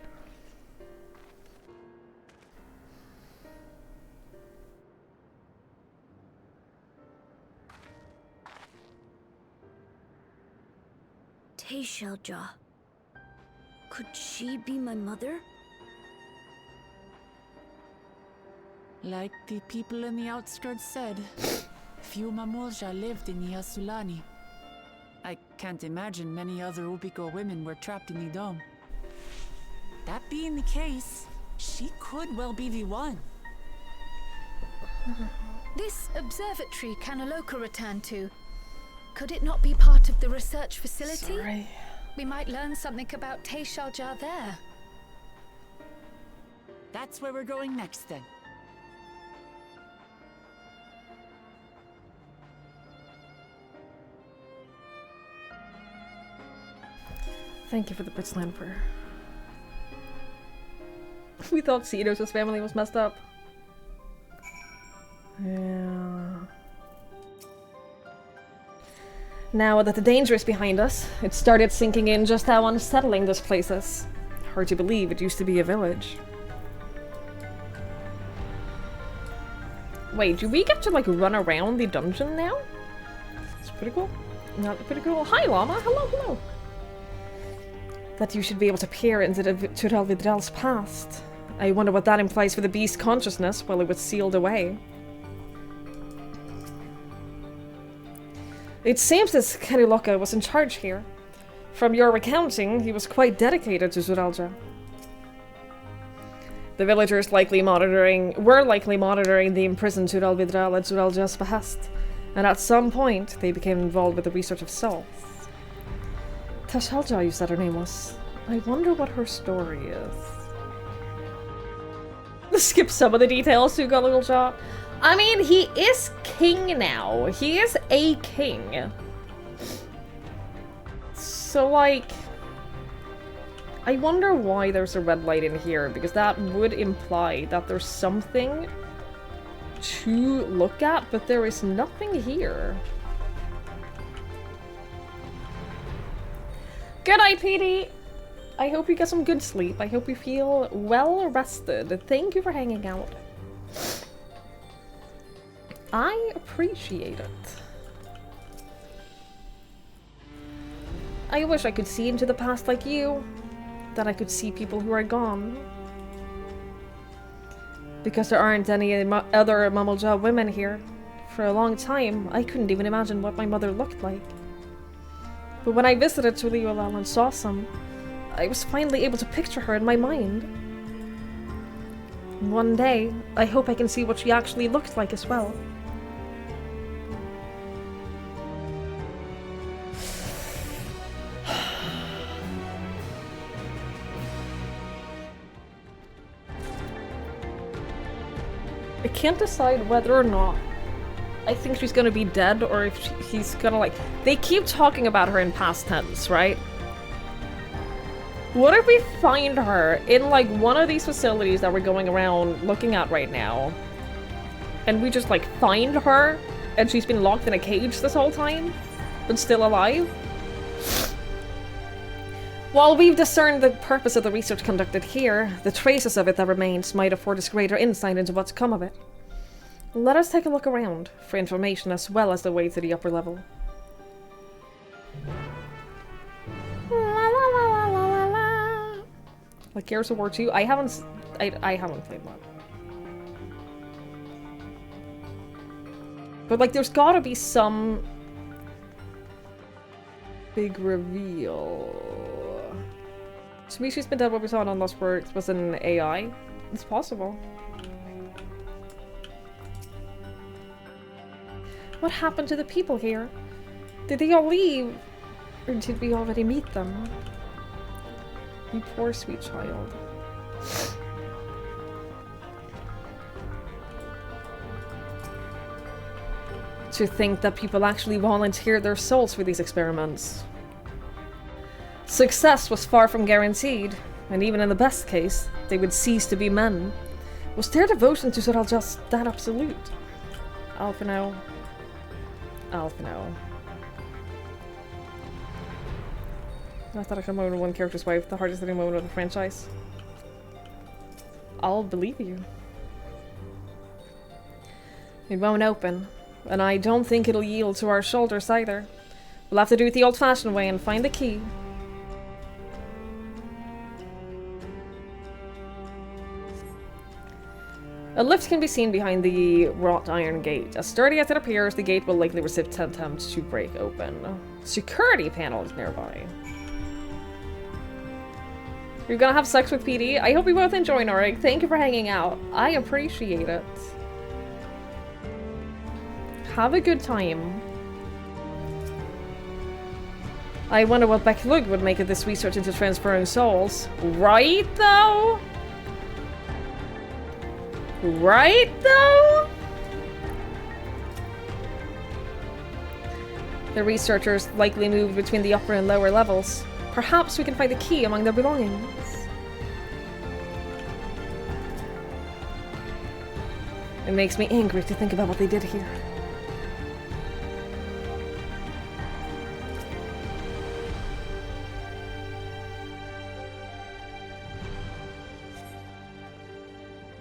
Teishalja. Could she be my mother? Like the people in the outskirts said, few Mamulja lived in Yasulani. I can't imagine many other Ubiko women were trapped in the dome. That being the case, she could well be the one. This observatory Kaniloka returned to, could it not be part of the research facility? Sorry. We might learn something about Teishalja there. That's where we're going next then. Thank you for the Britsland for... We thought Cedos' family was messed up. Yeah. Now that the danger is behind us, it started sinking in just how unsettling this place is. Hard to believe it used to be a village. Wait, do we get to like run around the dungeon now? It's pretty cool. Not pretty cool. Hi, llama. Hello, hello. That you should be able to peer into the Turel Vidrel's past. I wonder what that implies for the beast's consciousness while it was sealed away. It seems this Kariloka was in charge here. From your recounting, he was quite dedicated to Zuralja. The villagers were likely monitoring the imprisoned Turel Vidrel at Zuralja's behest, and at some point they became involved with the research of souls. Tashalja, you said her name was. I wonder what her story is. Skip some of the details to Gulligaljaw. I mean, he is king now. He is a king. So, like, I wonder why there's a red light in here, because that would imply that there's something to look at, but there is nothing here. Good night, PD! I hope you get some good sleep. I hope you feel well rested. Thank you for hanging out. I appreciate it. I wish I could see into the past like you. That I could see people who are gone. Because there aren't any other Mamalja women here. For a long time, I couldn't even imagine what my mother looked like. But when I visited Tuliolal and saw some, I was finally able to picture her in my mind. One day, I hope I can see what she actually looked like as well. I can't decide whether or not I think she's gonna be dead or if he's gonna like... They keep talking about her in past tense, right? What if we find her in like one of these facilities that we're going around looking at right now, and we just like find her and she's been locked in a cage this whole time but still alive? While we've discerned the purpose of the research conducted here, the traces of it that remains might afford us greater insight into what's come of it. Let us take a look around for information as well as the way to the upper level. La la la la la la la. Like Gears of War 2? I haven't played that. But like there's gotta be some big reveal. To me, she's been dead. What we saw on Lost Works was an AI. It's possible. What happened to the people here? Did they all leave? Or did we already meet them? You poor sweet child. To think that people actually volunteered their souls for these experiments. Success was far from guaranteed, and even in the best case, they would cease to be men. Was their devotion to Zoral just that absolute? Alphino. I thought I could moment with one character's wife, the hardest hitting moment of the franchise. I'll believe you. It won't open, and I don't think it'll yield to our shoulders either. We'll have to do it the old-fashioned way and find the key. A lift can be seen behind the wrought iron gate. As sturdy as it appears, the gate will likely resist 10 attempts to break open. Security panel is nearby. You're gonna have sex with PD? I hope you both enjoy, Norik. Thank you for hanging out. I appreciate it. Have a good time. I wonder what Baklug would make of this research into transferring souls. Right, though? Right, though? The researchers likely moved between the upper and lower levels. Perhaps we can find the key among their belongings. It makes me angry to think about what they did here.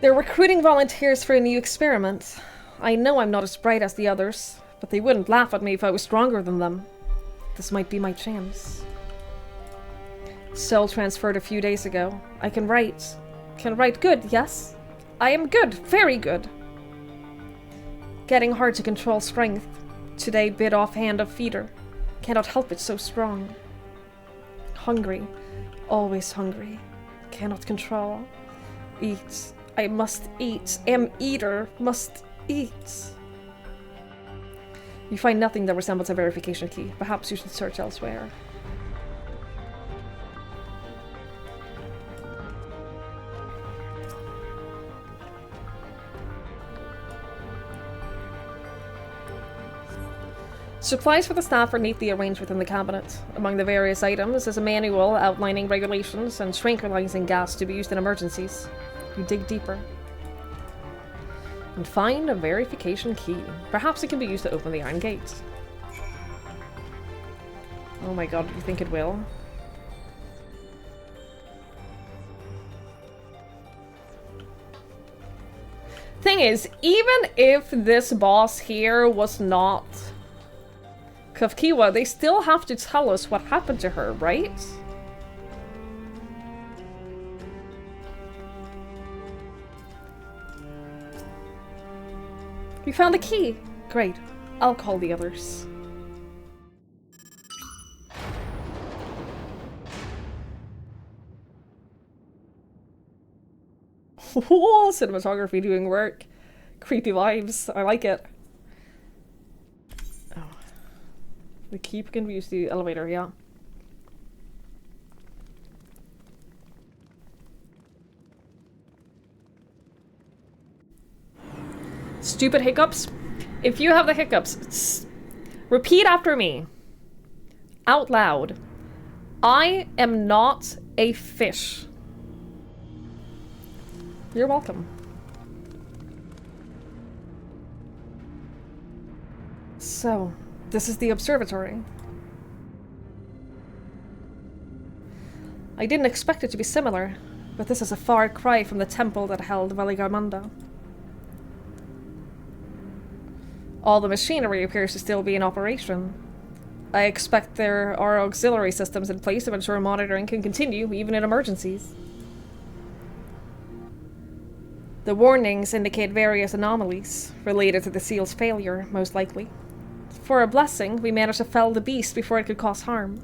They're recruiting volunteers for a new experiment. I know I'm not as bright as the others, but they wouldn't laugh at me if I was stronger than them. This might be my chance. Soul transferred a few days ago. I can write. Can write good, yes? I am good, very good. Getting hard to control strength. Today bit off hand of feeder. Cannot help it, so strong. Hungry. Always hungry. Cannot control. Eat. I must eat. Am eater. Must eat. You find nothing that resembles a verification key. Perhaps you should search elsewhere. Supplies for the staff are neatly arranged within the cabinet. Among the various items is a manual outlining regulations and tranquilizing gas to be used in emergencies. You dig deeper and find a verification key. Perhaps it can be used to open the iron gate. Oh my god, do you think it will? Thing is, even if this boss here was not Kafkiwa, they still have to tell us what happened to her, right? We found a key. Great. I'll call the others. Whoa, cinematography doing work. Creepy vibes. I like it. Oh. The key can be used to the elevator, yeah. Stupid hiccups. If you have the hiccups, repeat after me. Out loud. I am not a fish. You're welcome. So, this is the observatory. I didn't expect it to be similar, but this is a far cry from the temple that held Valigarmanda. All the machinery appears to still be in operation. I expect there are auxiliary systems in place to ensure monitoring can continue, even in emergencies. The warnings indicate various anomalies, related to the seal's failure, most likely. For a blessing, we managed to fell the beast before it could cause harm.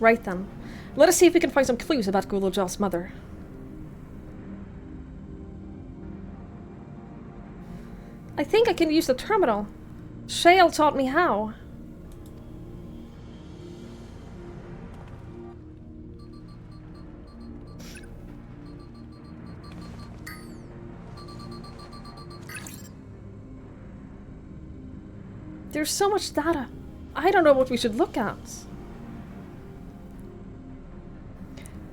Right then. Let us see if we can find some clues about Gulujaw's mother. I think I can use the terminal. Shale taught me how. There's so much data. I don't know what we should look at.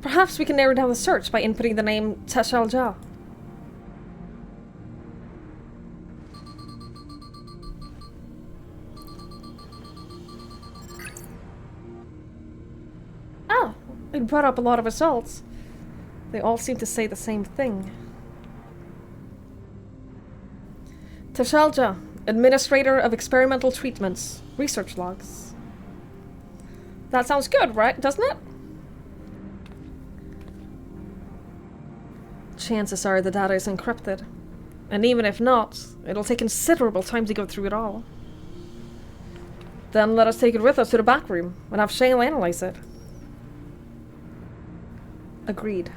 Perhaps we can narrow down the search by inputting the name Tashalja. Oh, it brought up a lot of results. They all seem to say the same thing. Tashalja, Administrator of Experimental Treatments, Research Logs. That sounds good, right? Doesn't it? Chances are the data is encrypted. And even if not, it'll take considerable time to go through it all. Then let us take it with us to the back room and have Shale analyze it. Agreed.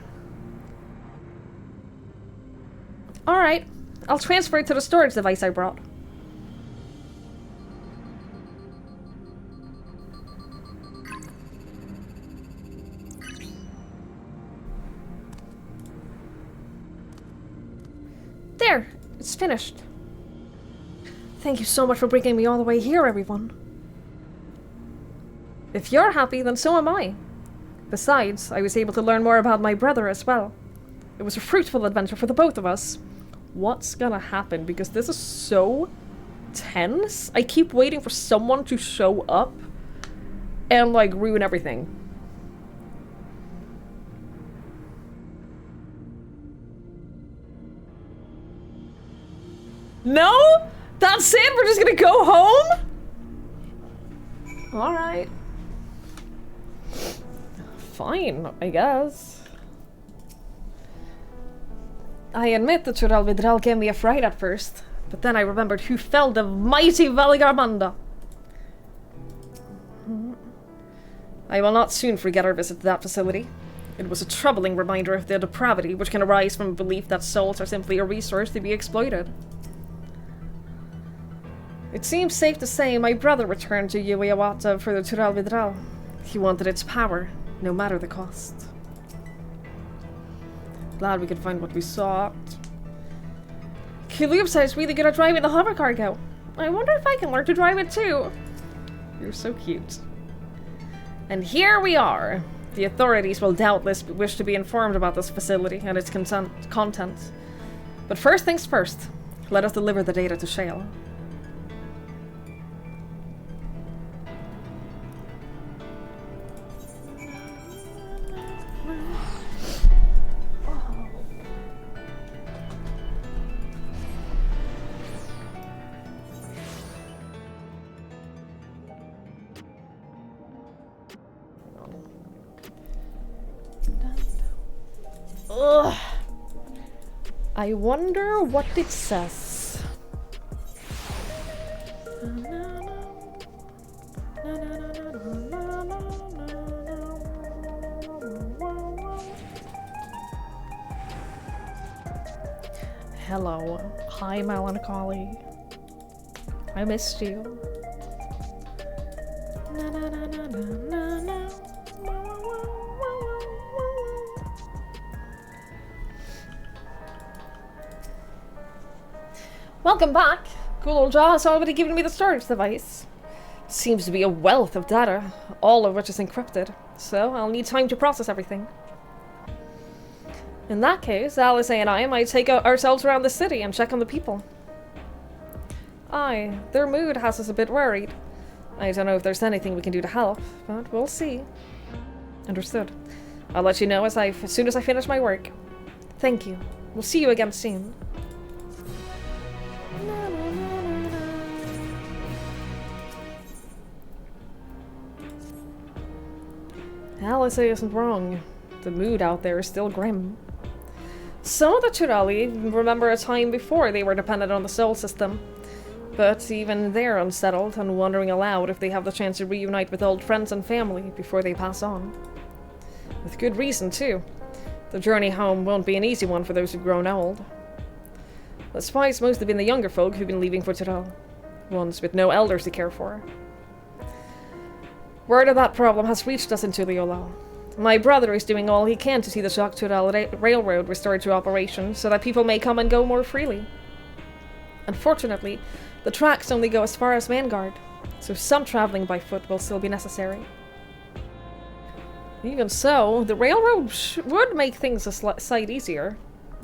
Alright, I'll transfer it to the storage device I brought. There! It's finished. Thank you so much for bringing me all the way here, everyone. If you're happy, then so am I. Besides, I was able to learn more about my brother as well. It was a fruitful adventure for the both of us. What's gonna happen? Because this is so tense. I keep waiting for someone to show up and, like, ruin everything. No? That's it? We're just gonna go home? Alright. Fine, I guess. I admit that Tural Vidral gave me a fright at first, but then I remembered who felled the mighty Valigarmanda. I will not soon forget our visit to that facility. It was a troubling reminder of the depravity which can arise from a belief that souls are simply a resource to be exploited. It seems safe to say my brother returned to Yueyawata for the Tural Vidral. He wanted its power, no matter the cost. Glad we could find what we sought. Kilub says really good at driving the hover cargo. I wonder if I can learn to drive it too. You're so cute. And here we are. The authorities will doubtless wish to be informed about this facility and its content. But first things first, let us deliver the data to Shale. Ugh. I wonder what it says. Hello. Hi, Melancholy. I missed you. Welcome back! Cool old Jaw has already given me the storage device. Seems to be a wealth of data, all of which is encrypted, so I'll need time to process everything. In that case, Alice and I might take ourselves around the city and check on the people. Aye, their mood has us a bit worried. I don't know if there's anything we can do to help, but we'll see. Understood. I'll let you know as soon as I finish my work. Thank you. We'll see you again soon. Alice isn't wrong. The mood out there is still grim. Some of the Chirali remember a time before they were dependent on the soul system, but even they're unsettled and wondering aloud if they have the chance to reunite with old friends and family before they pass on. With good reason, too. The journey home won't be an easy one for those who've grown old. Despite it's mostly been the younger folk who've been leaving for Tiral, ones with no elders to care for. Word of that problem has reached us in Tuliolal. My brother is doing all he can to see the Jacques Tural Railroad restored to operation so that people may come and go more freely. Unfortunately, the tracks only go as far as Vanguard, so some traveling by foot will still be necessary. Even so, the railroad would make things a sight easier.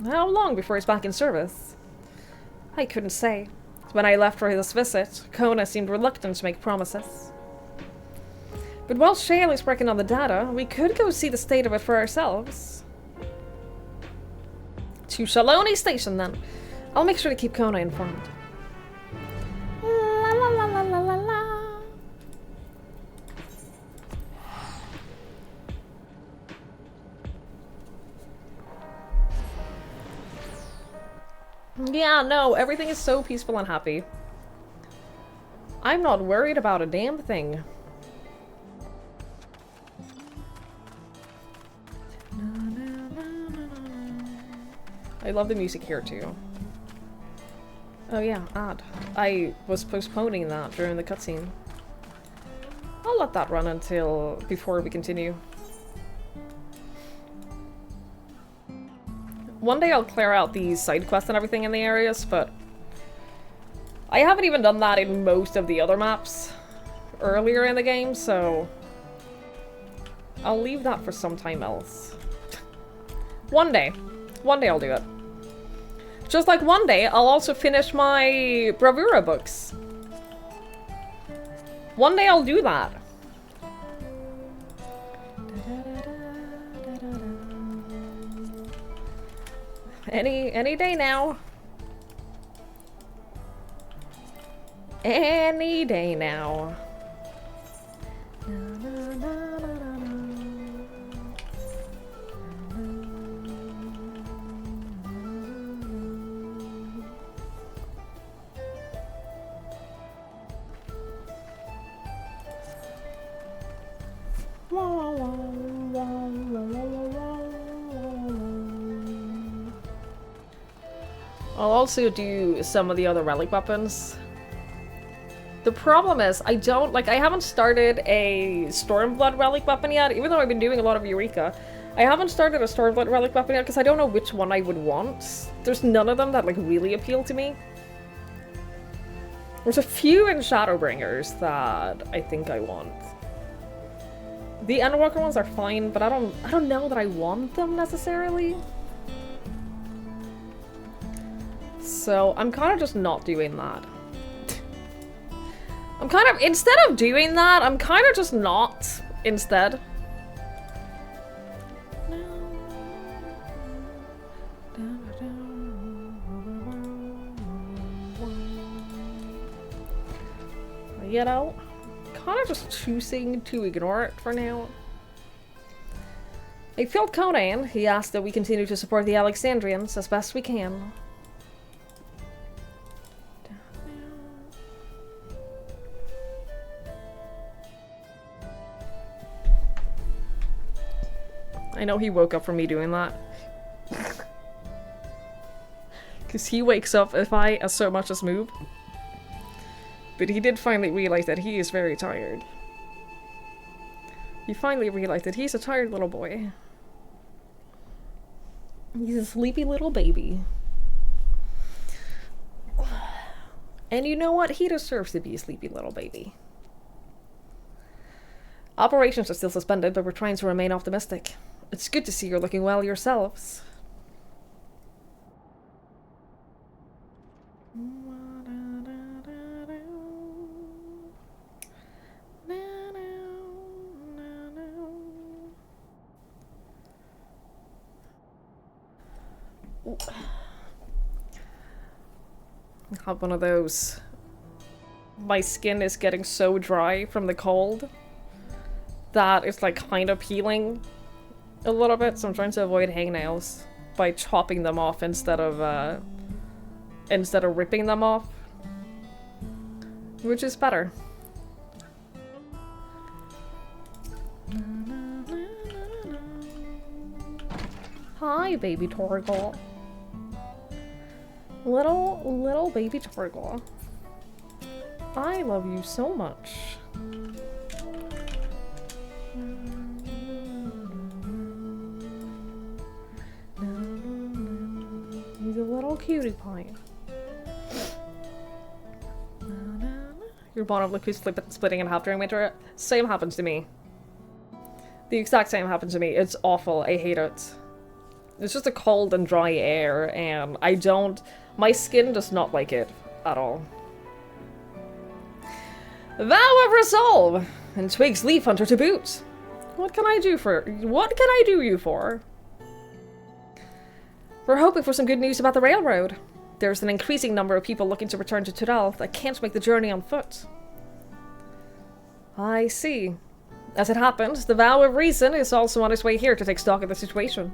How long before it's back in service? I couldn't say. When I left for this visit, Kona seemed reluctant to make promises. But while Shale is working on the data, we could go see the state of it for ourselves. To Shaloni Station, then. I'll make sure to keep Kona informed. La la la la la la la. Yeah, no, everything is so peaceful and happy. I'm not worried about a damn thing. I love the music here too. Oh yeah, odd. I was postponing that during the cutscene. I'll let that run until before we continue. One day I'll clear out these side quests and everything in the areas, but I haven't even done that in most of the other maps earlier in the game, so I'll leave that for some time else. One day I'll do it. Just like one day, I'll also finish my Bravura books. One day I'll do that. Any day now. Any day now. I'll also do some of the other relic weapons. The problem is, I haven't started a Stormblood relic weapon yet, even though I've been doing a lot of Eureka. I haven't started a Stormblood relic weapon yet because I don't know which one I would want. There's none of them that, like, really appeal to me. There's a few in Shadowbringers that I think I want. The Endwalker ones are fine, but I don't know that I want them necessarily. So I'm kind of just not doing that. Instead of doing that, I'm kind of just not instead. You know, kind of just choosing to ignore it for now. I filled Conan. He asked that we continue to support the Alexandrians as best we can. I know he woke up from me doing that. Because he wakes up if I so much as move. But he did finally realize that he is very tired. He finally realized that he's a tired little boy. He's a sleepy little baby. And you know what? He deserves to be a sleepy little baby. Operations are still suspended, but we're trying to remain optimistic. It's good to see you're looking well yourselves. I have one of those. My skin is getting so dry from the cold that it's like kind of peeling a little bit, so I'm trying to avoid hangnails by chopping them off instead of ripping them off, which is better. Hi, baby Torgal. Little baby Torgal. I love you so much. He's a little cutie pie. Your bottom lip is splitting in half during winter. Same happens to me. The exact same happens to me. It's awful. I hate it. It's just a cold and dry air, and my skin does not like it at all. Vow of Resolve! And Twig's Leaf Hunter to boot. What can I do you for? We're hoping for some good news about the railroad. There's an increasing number of people looking to return to Tyrell that can't make the journey on foot. I see. As it happens, the Vow of Reason is also on its way here to take stock of the situation.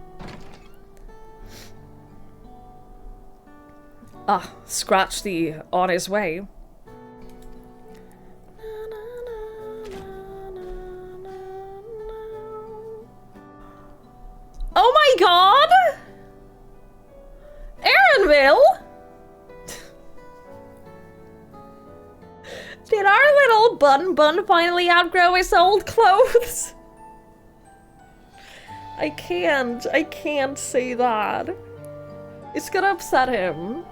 Ah, scratch the on his way. Oh my god! Aaronville? Did our little bun finally outgrow his old clothes? I can't say that. It's gonna upset him.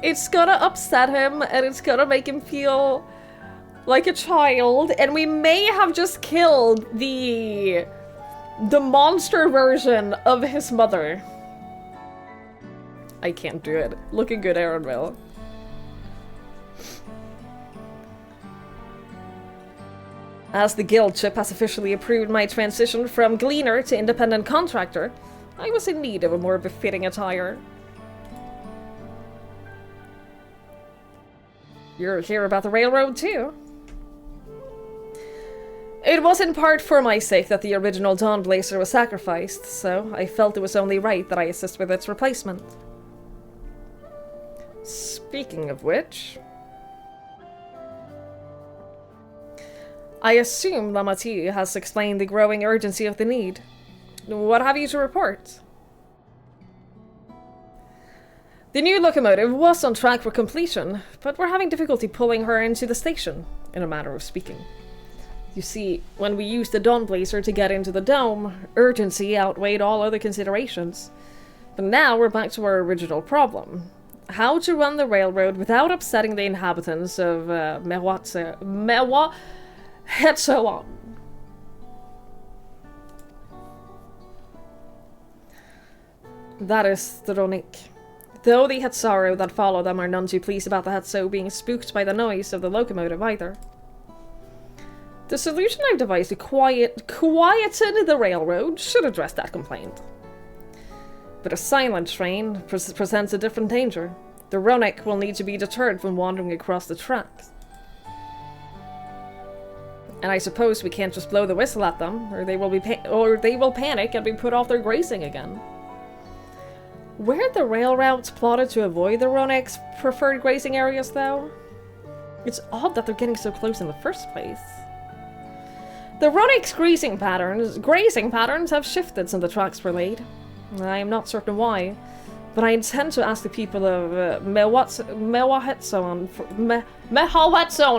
It's gonna upset him, and it's gonna make him feel like a child, and we may have just killed the monster version of his mother. I can't do it. Looking good, Aaronville. As the guild chip has officially approved my transition from gleaner to independent contractor, I was in need of a more befitting attire. You're here about the railroad too. It was in part for my sake that the original Dawnblazer was sacrificed, so I felt it was only right that I assist with its replacement. Speaking of which... I assume Lamati has explained the growing urgency of the need. What have you to report? The new locomotive was on track for completion, but we're having difficulty pulling her into the station, in a manner of speaking. You see, when we used the Dawnblazer to get into the dome, urgency outweighed all other considerations. But now we're back to our original problem. How to run the railroad without upsetting the inhabitants of Hetzoan. That is the Ronik. Though the Hetzaru that follow them are none too pleased about the Hetzo being spooked by the noise of the locomotive either. The solution I've devised to quieten the railroad should address that complaint. But a silent train presents a different danger. The Ronik will need to be deterred from wandering across the tracks. And I suppose we can't just blow the whistle at them, or they will panic and be put off their grazing again. Were the rail routes plotted to avoid the Ronik's preferred grazing areas, though? It's odd that they're getting so close in the first place. The Ronik's grazing patterns have shifted since the tracks were laid. I am not certain why, but I intend to ask the people of Mehawatzon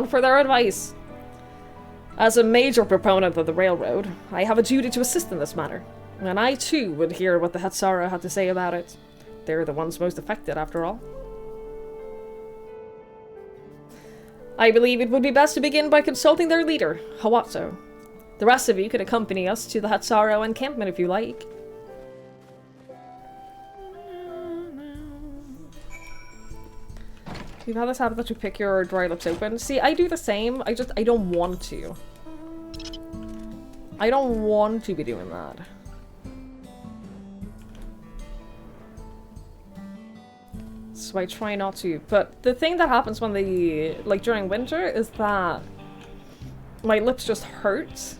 for their advice. As a major proponent of the railroad, I have a duty to assist in this matter, and I too would hear what the Hetzaru had to say about it. They're the ones most affected, after all. I believe it would be best to begin by consulting their leader, Hawatso. The rest of you could accompany us to the Hetzaru encampment if you like. You've had this habit that you pick your dry lips open. See, I do the same. I don't want to. I don't want to be doing that. So I try not to. But the thing that happens when during winter is that my lips just hurt.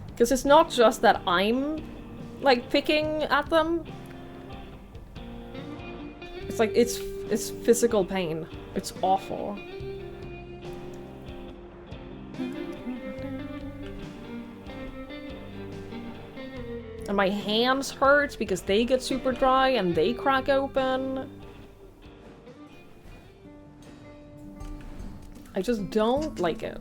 Because it's not just that I'm, picking at them. It's it's physical pain. It's awful. And my hands hurt because they get super dry and they crack open. I just don't like it.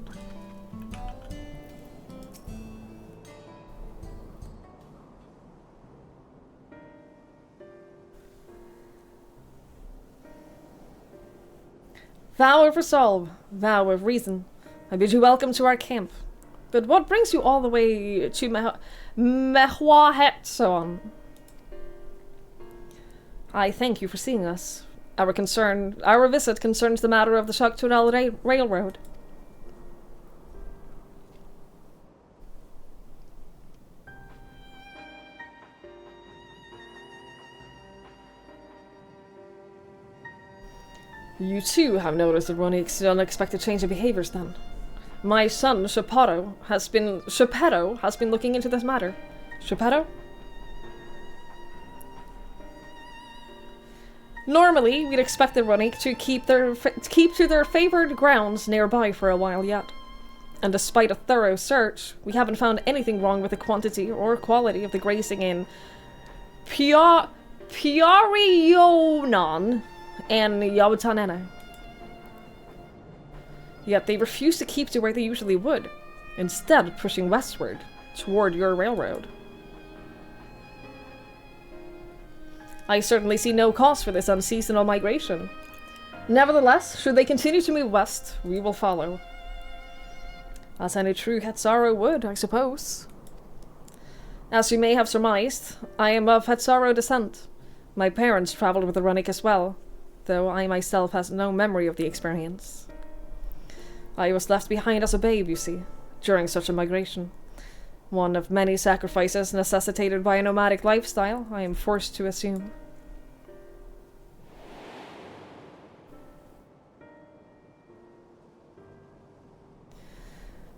Vow of resolve, vow of reason. I bid you welcome to our camp. But what brings you all the way to Mehawatzon? I thank you for seeing us. Our visit concerns the matter of the Shaktunal Railroad. You too have noticed the Ronik's unexpected change of behaviors then. My son, Shepetto, has been looking into this matter. Shepetto? Normally, we'd expect the Ronik to keep to their favored grounds nearby for a while yet. And despite a thorough search, we haven't found anything wrong with the quantity or quality of the grazing in Piarionon and Yawatanena. Yet they refuse to keep to where they usually would, instead pushing westward, toward your railroad. I certainly see no cause for this unseasonal migration. Nevertheless, should they continue to move west, we will follow. As any true Hetzaru would, I suppose. As you may have surmised, I am of Hetzaru descent. My parents traveled with the Ronik as well, though I myself has no memory of the experience. I was left behind as a babe, you see, during such a migration. One of many sacrifices necessitated by a nomadic lifestyle, I am forced to assume.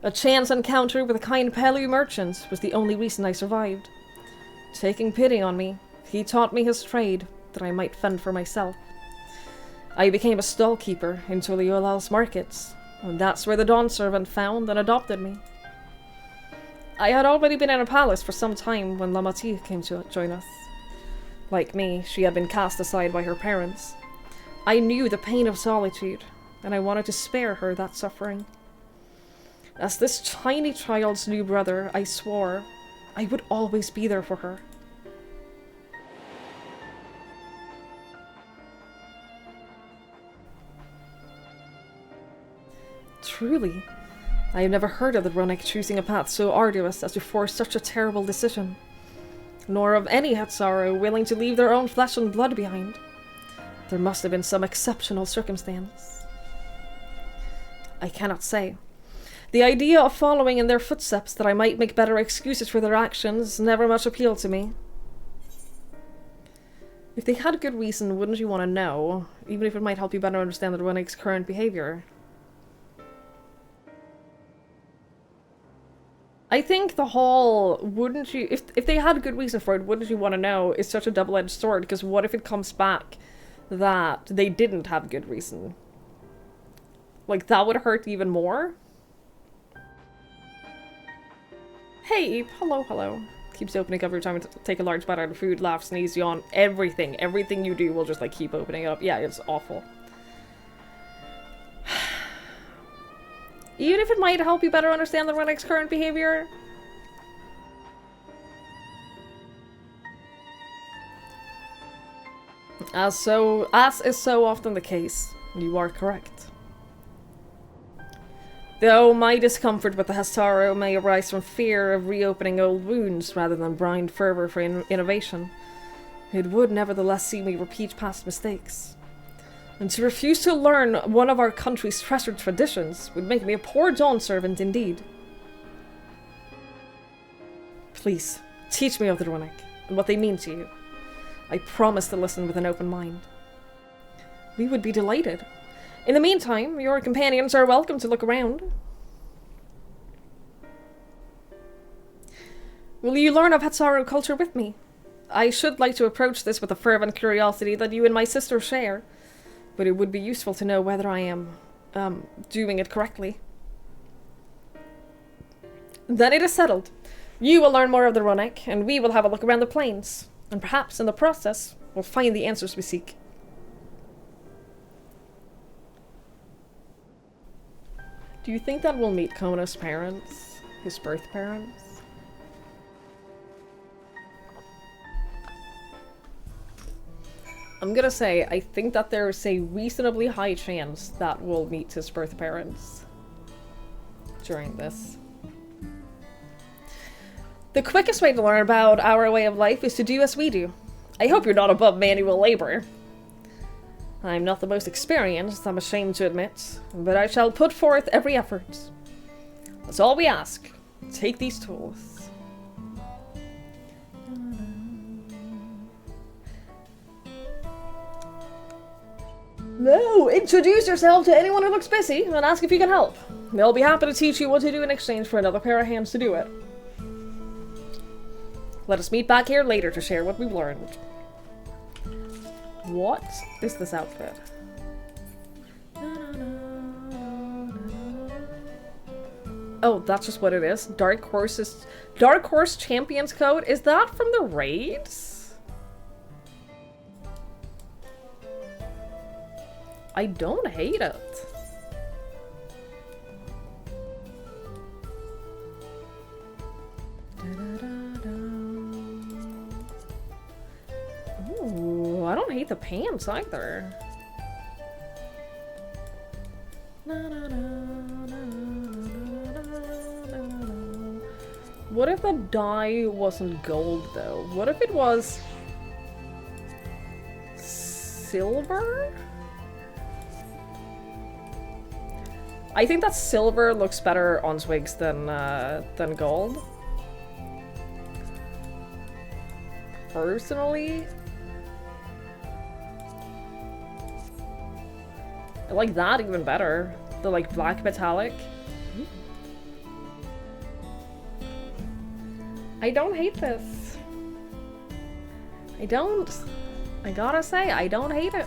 A chance encounter with a kind Pelu merchant was the only reason I survived. Taking pity on me, he taught me his trade, that I might fend for myself. I became a stallkeeper in Tuliolal's markets, and that's where the dawn servant found and adopted me. I had already been in a palace for some time when Lamati came to join us. Like me, she had been cast aside by her parents. I knew the pain of solitude, and I wanted to spare her that suffering. As this tiny child's new brother, I swore I would always be there for her. Truly, I have never heard of the Runnik choosing a path so arduous as to force such a terrible decision, nor of any Hatsaro willing to leave their own flesh and blood behind. There must have been some exceptional circumstance. I cannot say. The idea of following in their footsteps that I might make better excuses for their actions never much appealed to me. If they had good reason, wouldn't you want to know, even if it might help you better understand the Runnik's current behavior? I think the whole, wouldn't you, if they had a good reason for it, wouldn't you want to know, is such a double-edged sword, because what if it comes back that they didn't have good reason? Like, that would hurt even more? Hey, hello, hello. Keeps opening up every time I take a large bite out of food, laugh, sneeze, yawn, everything. Everything you do will just, like, keep opening up. Yeah, it's awful. Even if it might help you better understand the Runnik's current behavior. As is so often the case, you are correct. Though my discomfort with the Hastaro may arise from fear of reopening old wounds rather than blind fervor for innovation, it would nevertheless see me repeat past mistakes. And to refuse to learn one of our country's treasured traditions would make me a poor dawn servant indeed. Please, teach me of the Runnik, and what they mean to you. I promise to listen with an open mind. We would be delighted. In the meantime, your companions are welcome to look around. Will you learn of Hatsaro culture with me? I should like to approach this with a fervent curiosity that you and my sister share, but it would be useful to know whether I am, doing it correctly. Then it is settled. You will learn more of the Runnik, and we will have a look around the plains, and perhaps, in the process, we'll find the answers we seek. Do you think that we'll meet Kono's parents? His birth parents? I'm gonna say, I think that there is a reasonably high chance that we'll meet his birth parents during this. The quickest way to learn about our way of life is to do as we do. I hope you're not above manual labor. I'm not the most experienced, I'm ashamed to admit, but I shall put forth every effort. That's all we ask. Take these tools. No, introduce yourself to anyone who looks busy and ask if you can help. They'll be happy to teach you what to do in exchange for another pair of hands to do it. Let us meet back here later to share what we've learned. What is this outfit? Oh, that's just what it is. Dark Horse Champions Code? Is that from the raids? I don't hate it. Ooh, I don't hate the pants either. What if the dye wasn't gold though? What if it was silver? I think that silver looks better on Swigs than gold. Personally, I like that even better. The like black metallic. I don't hate this. I don't. I gotta say, I don't hate it.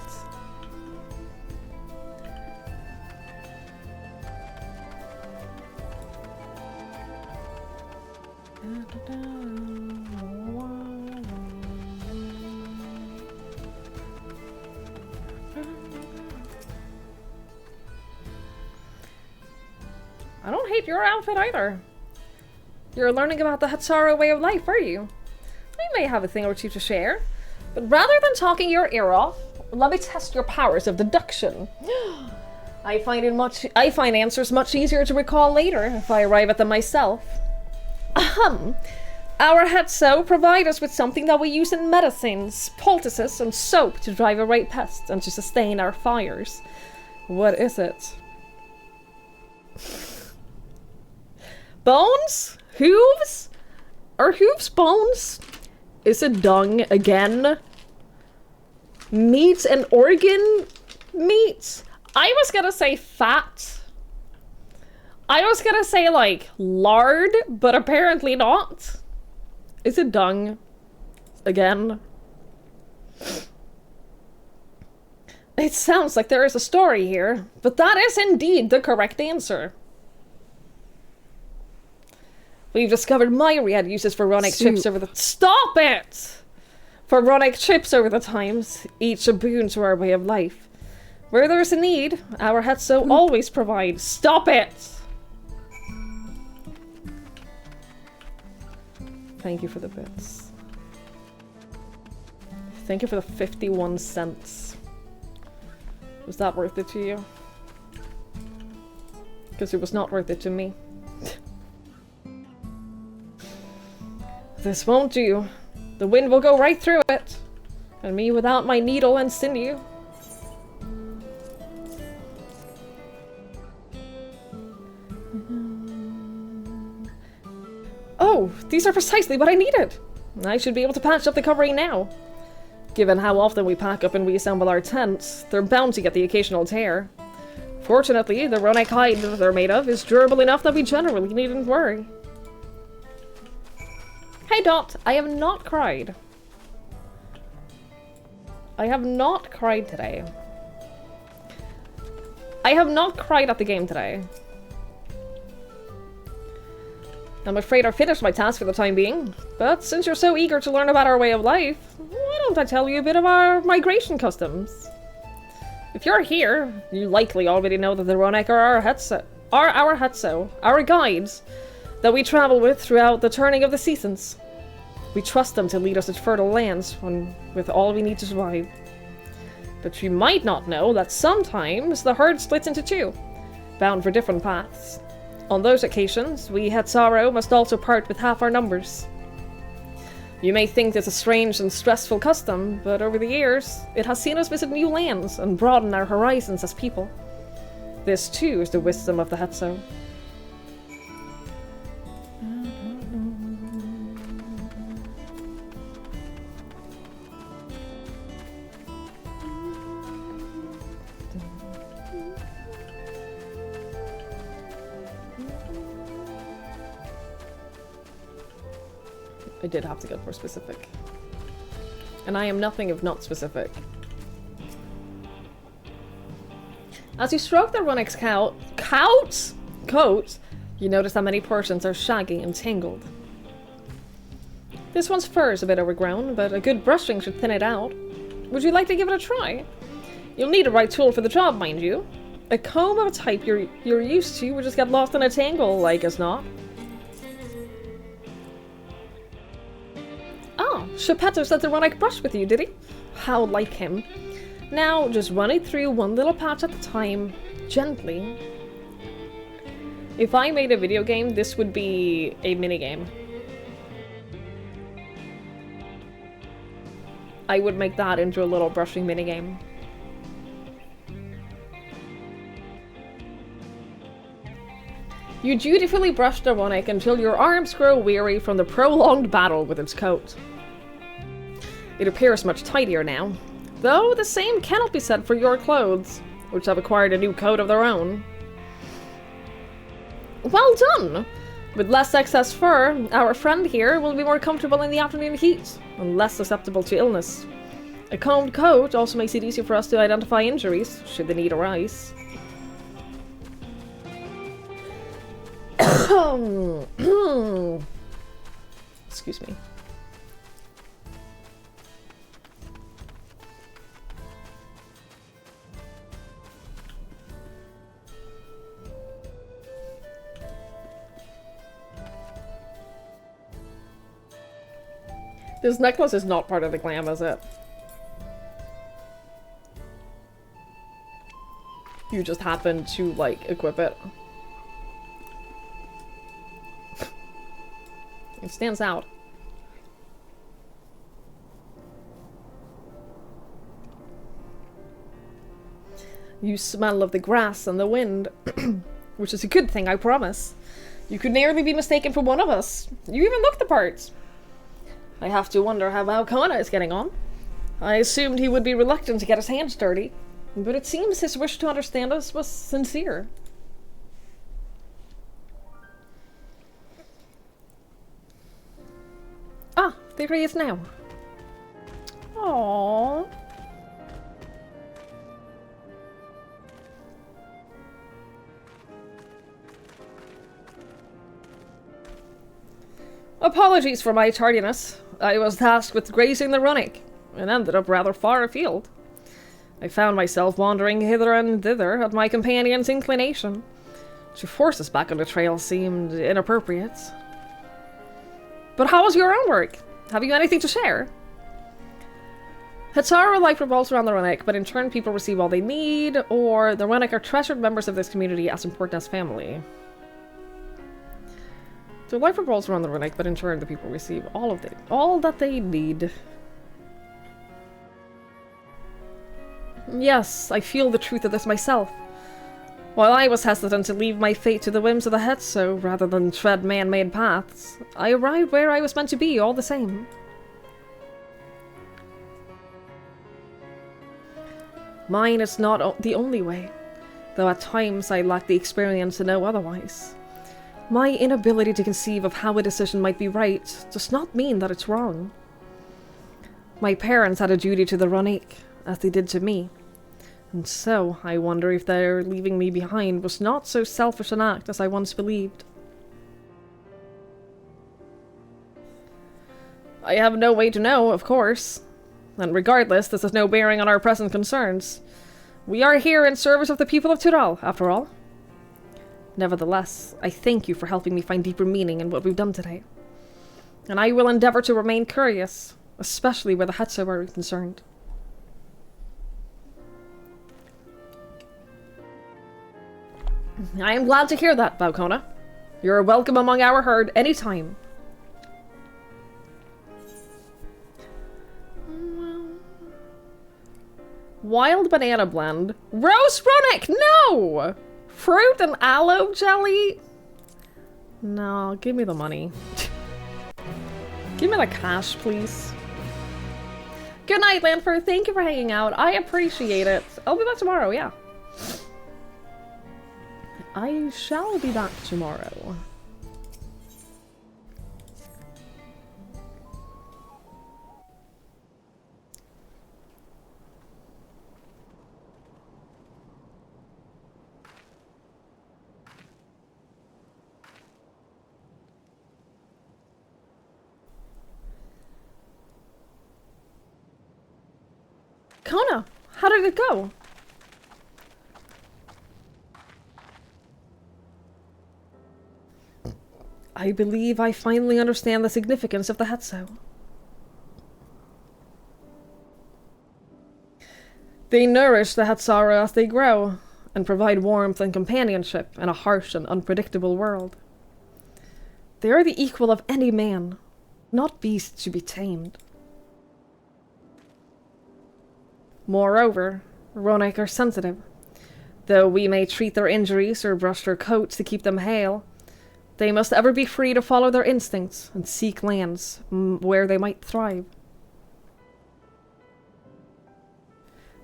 I don't hate your outfit either. You're learning about the Hatsara way of life, are you? We may have a thing or two to share, but rather than talking your ear off, let me test your powers of deduction. I find answers much easier to recall later if I arrive at them myself. Ahem. Our Hetso provide us with something that we use in medicines, poultices, and soap to drive away pests and to sustain our fires. What is it? Bones? Hooves? Are hooves bones? Is it dung again? Meat and organ meat? I was gonna say fat. I was gonna say like lard, but apparently not. Is it dung again? It sounds like there is a story here, but that is indeed the correct answer. We've discovered myriad uses for runic chips over the— Stop it! For runic chips over the times, each a boon to our way of life. Where there is a need, our Hetso always provide. Stop it! Thank you for the bits. Thank you for the 51 cents. Was that worth it to you? Because it was not worth it to me. This won't do. The wind will go right through it. And me without my needle and sinew. Oh, these are precisely what I needed. I should be able to patch up the covering now. Given how often we pack up and reassemble our tents, they're bound to get the occasional tear. Fortunately, the runic hide that they're made of is durable enough that we generally needn't worry. Hey Dot, I have not cried. I have not cried today. I have not cried at the game today. I'm afraid I've finished my task for the time being, but since you're so eager to learn about our way of life, why don't I tell you a bit of our migration customs? If you're here, you likely already know that the Runic are our Hetso, our guides, that we travel with throughout the turning of the seasons. We trust them to lead us to fertile lands with all we need to survive. But you might not know that sometimes the herd splits into two, bound for different paths. On those occasions, we Hetsaro must also part with half our numbers. You may think this a strange and stressful custom, but over the years, it has seen us visit new lands and broaden our horizons as people. This too is the wisdom of the Hetso. I did have to get more specific. And I am nothing if not specific. As you stroke the Runic's coat, you notice that many portions are shaggy and tangled. This one's fur is a bit overgrown, but a good brushing should thin it out. Would you like to give it a try? You'll need the right tool for the job, mind you. A comb of a type you're used to would just get lost in a tangle, like as not. Ah, Geppetto said the Runic brushed with you, did he? How like him. Now, just run it through one little patch at a time, gently. If I made a video game, this would be a minigame. I would make that into a little brushing minigame. You dutifully brush the Runic until your arms grow weary from the prolonged battle with its coat. It appears much tidier now, though the same cannot be said for your clothes, which have acquired a new coat of their own. Well done! With less excess fur, our friend here will be more comfortable in the afternoon heat, and less susceptible to illness. A combed coat also makes it easier for us to identify injuries, should the need arise. Excuse me. This necklace is not part of the glam, is it? You just happen to, like, equip it. It stands out. You smell of the grass and the wind, which is a good thing, I promise. You could nearly be mistaken for one of us. You even look the part. I have to wonder how Valkona is getting on. I assumed he would be reluctant to get his hands dirty, but it seems his wish to understand us was sincere. Ah, there he is now. Aww. Apologies for my tardiness. I was tasked with grazing the Runnick, and ended up rather far afield. I found myself wandering hither and thither at my companion's inclination. To force us back on the trail seemed inappropriate. But how was your own work? Have you anything to share? Hatsara life revolves around the Runnick, but in turn people receive all they need, or the Runnick are treasured members of this community as important as family. So life revolves around the Runnick, but in turn the people receive all that they need. Yes, I feel the truth of this myself. While I was hesitant to leave my fate to the whims of the Hetso rather than tread man-made paths, I arrived where I was meant to be all the same. Mine is not the only way, though at times I lack the experience to know otherwise. My inability to conceive of how a decision might be right does not mean that it's wrong. My parents had a duty to the Runnick, as they did to me. And so, I wonder if their leaving me behind was not so selfish an act as I once believed. I have no way to know, of course. And regardless, this has no bearing on our present concerns. We are here in service of the people of Tural, after all. Nevertheless, I thank you for helping me find deeper meaning in what we've done today. And I will endeavor to remain curious, especially where the Hetso are concerned. I am glad to hear that, Valkona. You're welcome among our herd anytime. Wild banana blend. Roast Runnick! No! Fruit and aloe jelly? No, give me the money. Give me the cash, please. Good night, Lanford. Thank you for hanging out. I appreciate it. I'll be back tomorrow, yeah. I shall be back tomorrow. Kona, how did it go? I believe I finally understand the significance of the Hetso. They nourish the Hetsara as they grow, and provide warmth and companionship in a harsh and unpredictable world. They are the equal of any man, not beasts to be tamed. Moreover, Runnick are sensitive. Though we may treat their injuries or brush their coats to keep them hale, they must ever be free to follow their instincts and seek lands where they might thrive.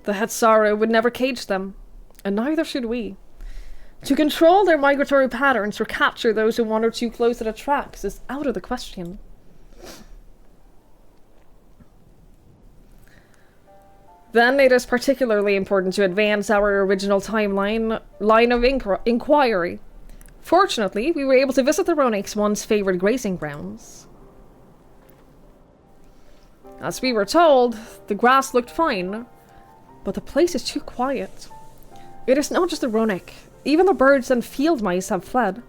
The Hetsara would never cage them, and neither should we. To control their migratory patterns or capture those who wander too close to the tracks is out of the question. Then it is particularly important to advance our original line of inquiry. Fortunately, we were able to visit the Ronak's once favored grazing grounds. As we were told, the grass looked fine, but the place is too quiet. It is not just the Ronak. Even the birds and field mice have fled.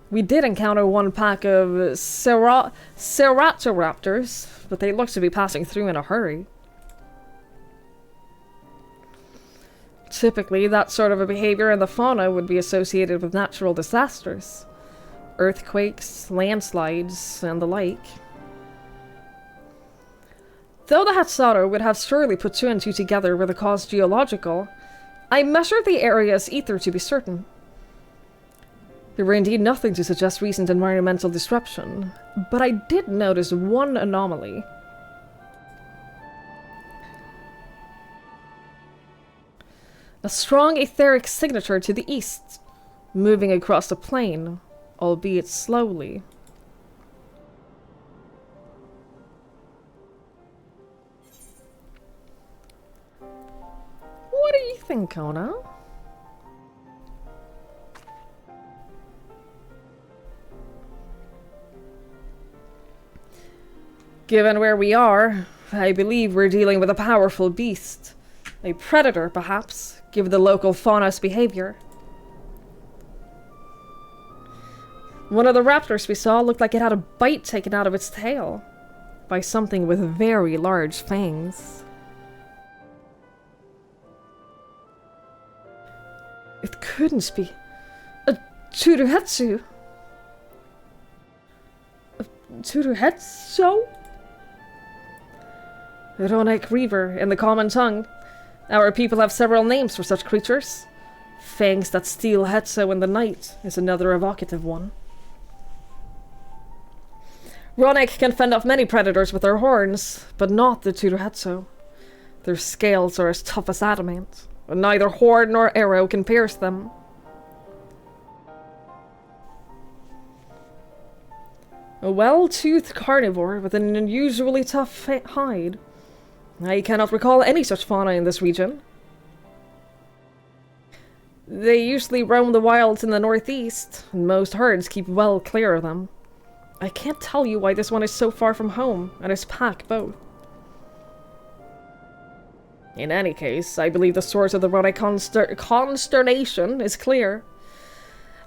We did encounter one pack of Ceratoraptors, but they looked to be passing through in a hurry. Typically, that sort of a behavior in the fauna would be associated with natural disasters. Earthquakes, landslides, and the like. Though the Hatsato would have surely put two and two together with the cause geological, I measured the area's ether to be certain. There were indeed nothing to suggest recent environmental disruption, but I did notice one anomaly. A strong etheric signature to the east, moving across the plain, albeit slowly. What do you think, Kona? Given where we are, I believe we're dealing with a powerful beast. A predator, perhaps, given the local fauna's behavior. One of the raptors we saw looked like it had a bite taken out of its tail by something with very large fangs. It couldn't be a Tsuruhetsu. A Tsuruhetsu? Ronak Reaver, in the common tongue. Our people have several names for such creatures. Fangs that steal Hetso in the night is another evocative one. Ronak can fend off many predators with their horns, but not the Tsuruhetsu. Their scales are as tough as adamant, but neither horn nor arrow can pierce them. A well-toothed carnivore with an unusually tough hide. I cannot recall any such fauna in this region. They usually roam the wilds in the northeast, and most herds keep well clear of them. I can't tell you why this one is so far from home, and his pack both. In any case, I believe the source of the Ronak consternation is clear.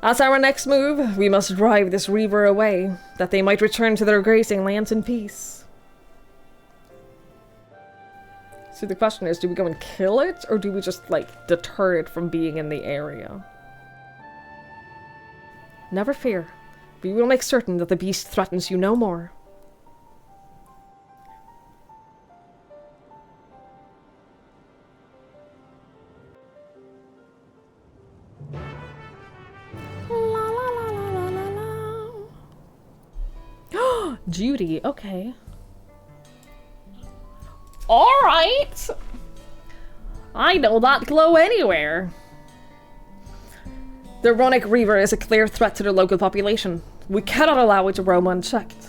As our next move, we must drive this reaver away, that they might return to their grazing lands in peace. So the question is, do we go and kill it, or do we just, like, deter it from being in the area? Never fear. We will make certain that the beast threatens you no more. La la la la la la la. Judy, okay. Alright! I know that glow anywhere. The Ronak Reaver is a clear threat to the local population. We cannot allow it to roam unchecked.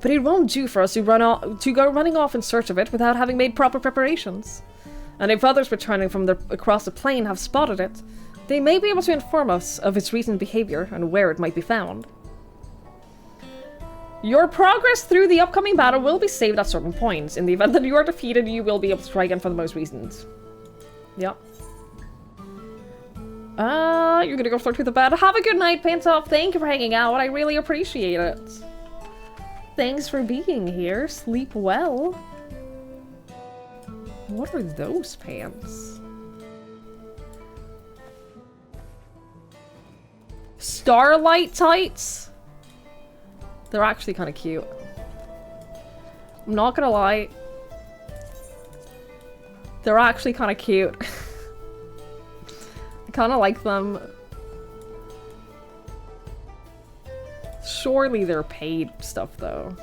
But it won't do for us to go running off in search of it without having made proper preparations. And if others returning from across the plain have spotted it, they may be able to inform us of its recent behavior and where it might be found. Your progress through the upcoming battle will be saved at certain points. In the event that you are defeated, you will be able to try again for the most reasons. Yep. You're gonna go flirt with the bed. Have a good night, Pantoff. Thank you for hanging out. I really appreciate it. Thanks for being here. Sleep well. What are those pants? Starlight tights? They're actually kind of cute. I'm not gonna lie. They're actually kind of cute. I kind of like them. Surely they're paid stuff, though.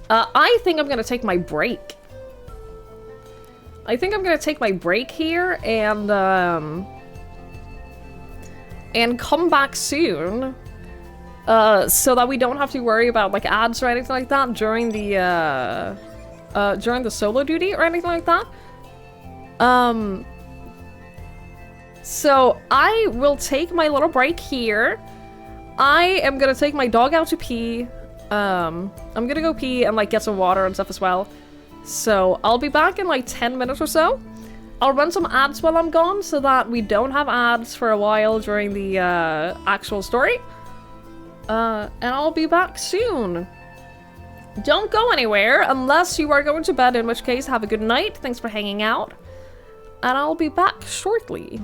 I think I'm gonna take my break. I think I'm gonna take my break here and come back soon. So that we don't have to worry about like ads or anything like that during the solo duty or anything like that. So I will take my little break here. I am gonna take my dog out to pee. I'm gonna go pee and like get some water and stuff as well. So I'll be back in like 10 minutes or so. I'll run some ads while I'm gone so that we don't have ads for a while during the actual story. And I'll be back soon. Don't go anywhere unless you are going to bed, in which case have a good night. Thanks for hanging out. And I'll be back shortly.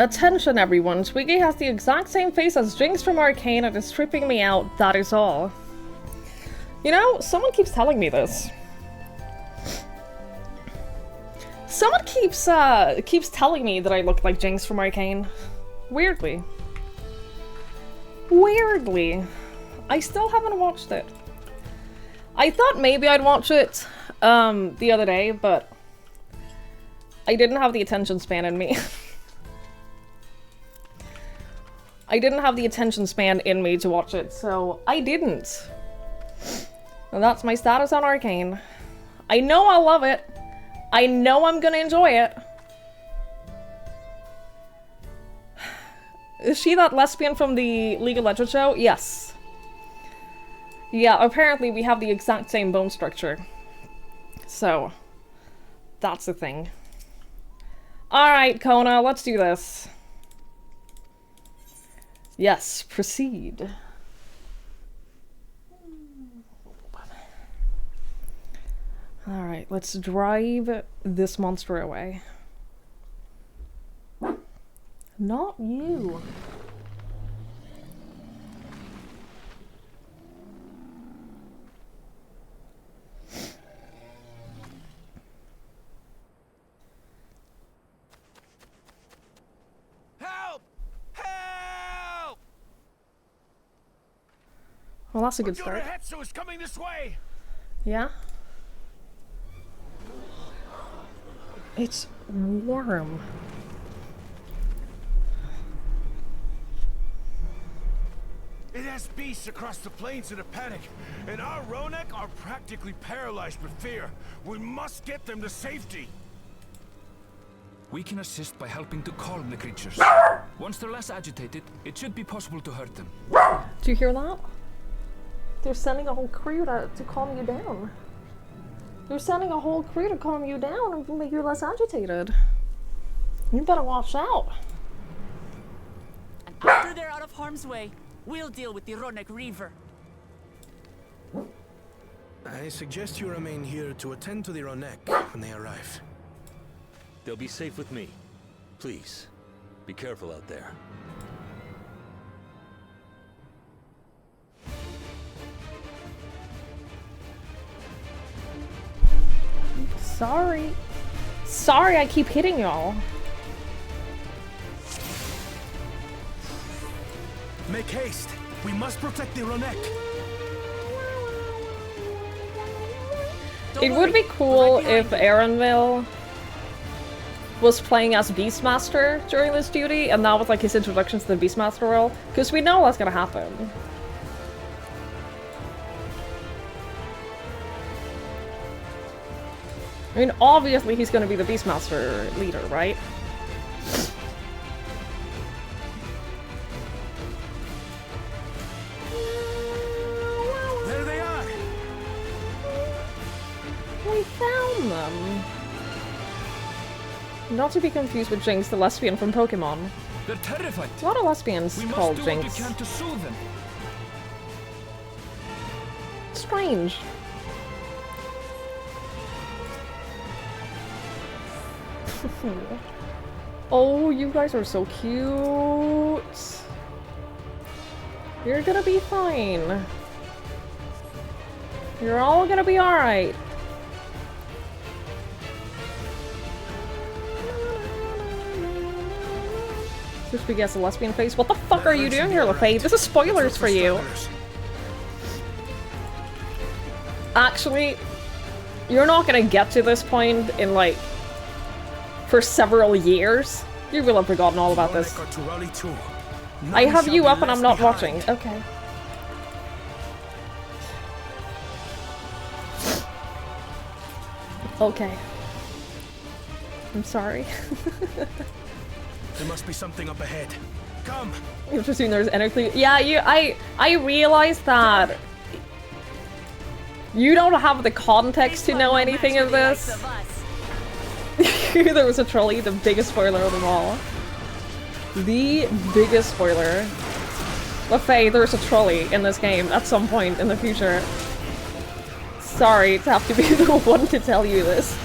Attention everyone, Twiggy has the exact same face as Jinx from Arcane and is tripping me out, that is all. You know, someone keeps telling me this. Someone keeps telling me that I look like Jinx from Arcane. Weirdly. Weirdly. I still haven't watched it. I thought maybe I'd watch it the other day, but I didn't have the attention span in me. I didn't have the attention span in me to watch it, so I didn't. And that's my status on Arcane. I know I'll love it. I know I'm gonna enjoy it. Is she that lesbian from the League of Legends show? Yes. Yeah, apparently we have the exact same bone structure. So, that's the thing. Alright, Kona, let's do this. Yes, proceed. Alright, let's drive this monster away. Not you. Help! Help! Well, that's a good start. Hetsu is coming this way. Yeah? It's warm. It has beasts across the plains in a panic, and our Ronek are practically paralyzed with fear. We must get them to safety. We can assist by helping to calm the creatures. Once they're less agitated, it should be possible to hurt them. Do you hear that? They're sending a whole crew to calm you down. They're sending a whole crew to calm you down and make you less agitated. You better watch out. And after they're out of harm's way, we'll deal with the Ronek Reaver. I suggest you remain here to attend to the Ronek when they arrive. They'll be safe with me. Please, be careful out there. Sorry. Sorry I keep hitting y'all. Make haste. We must protect the Ronek. It would be cool if Aaronville was playing as Beastmaster during this duty, and that was like his introduction to the Beastmaster role, because we know that's gonna happen. I mean, obviously he's gonna be the Beastmaster leader, right? There they are! We found them! Not to be confused with Jinx, the lesbian from Pokemon. They're terrified. A lot of lesbians called We Jinx. must do what we can to soothe them. Strange. Oh, you guys are so cute. You're gonna be fine. You're all gonna be alright. This big ass lesbian face. What the fuck are you doing here, LaFay? This is spoilers for you. Actually, you're not gonna get to this point in like for several years. You will have forgotten all about this. I have you up and I'm not watching. Okay. Okay. I'm sorry. There must be something up ahead. Come. You presume there's anything. Yeah, I realized that you don't have the context to know anything of this. There was a trolley, the biggest spoiler of them all. The biggest spoiler. LaFay, there's a trolley in this game at some point in the future. Sorry to have to be the one to tell you this.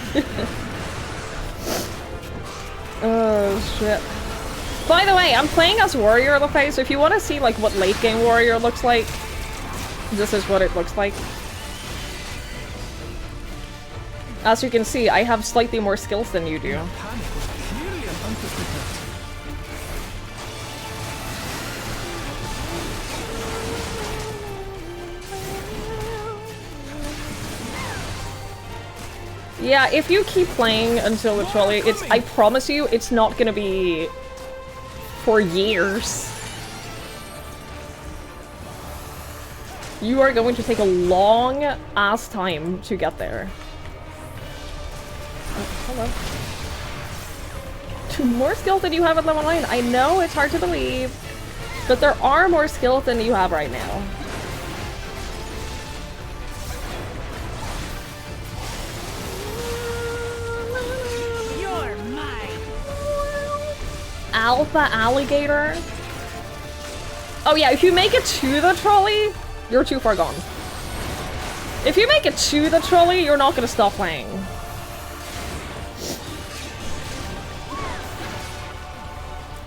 Oh, shit. By the way, I'm playing as Warrior LaFay, so if you want to see like what late game Warrior looks like, this is what it looks like. As you can see, I have slightly more skills than you do. Yeah, if you keep playing until the trolley, I promise you, it's not gonna be for years. You are going to take a long ass time to get there. Oh, hello. 2 more skills than you have at level 9. I know it's hard to believe, but there are more skills than you have right now. Alpha alligator. Oh yeah, if you make it to the trolley, you're too far gone. If you make it to the trolley, you're not gonna stop playing.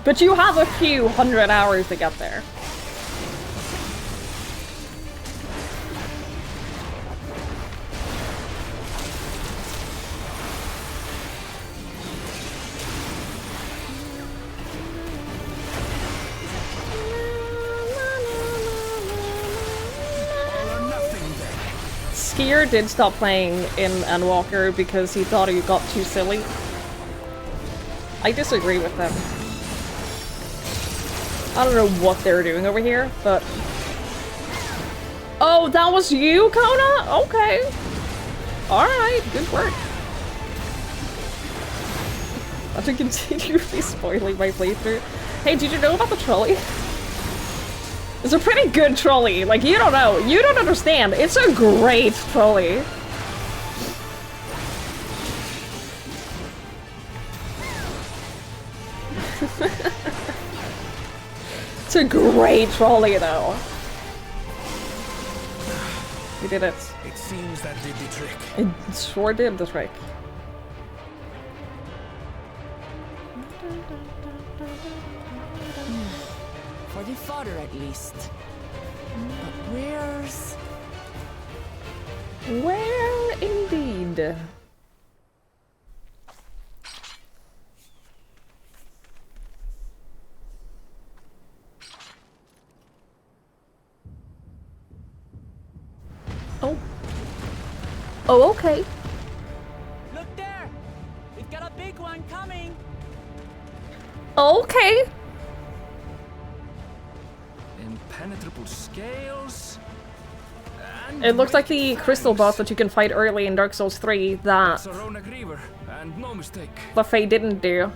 But you have a few hundred hours to get there. Skier did stop playing in Endwalker because he thought he got too silly. I disagree with them. I don't know what they're doing over here, but... Oh, that was you, Kona? Okay. Alright, good work. Not to continually spoiling my playthrough. Hey, did you know about the trolley? It's a pretty good trolley. Like, you don't know. You don't understand. It's a great trolley. It's a great trolley, though. You did it. It seems that did the trick. It sure did the trick. For the father, at least. But where's... Where indeed? Oh. Oh, okay. Look there! We've got a big one coming! Okay. Impenetrable scales. It looks like the crystal boss that you can fight early in Dark Souls 3 that no mistake. LaFay didn't do.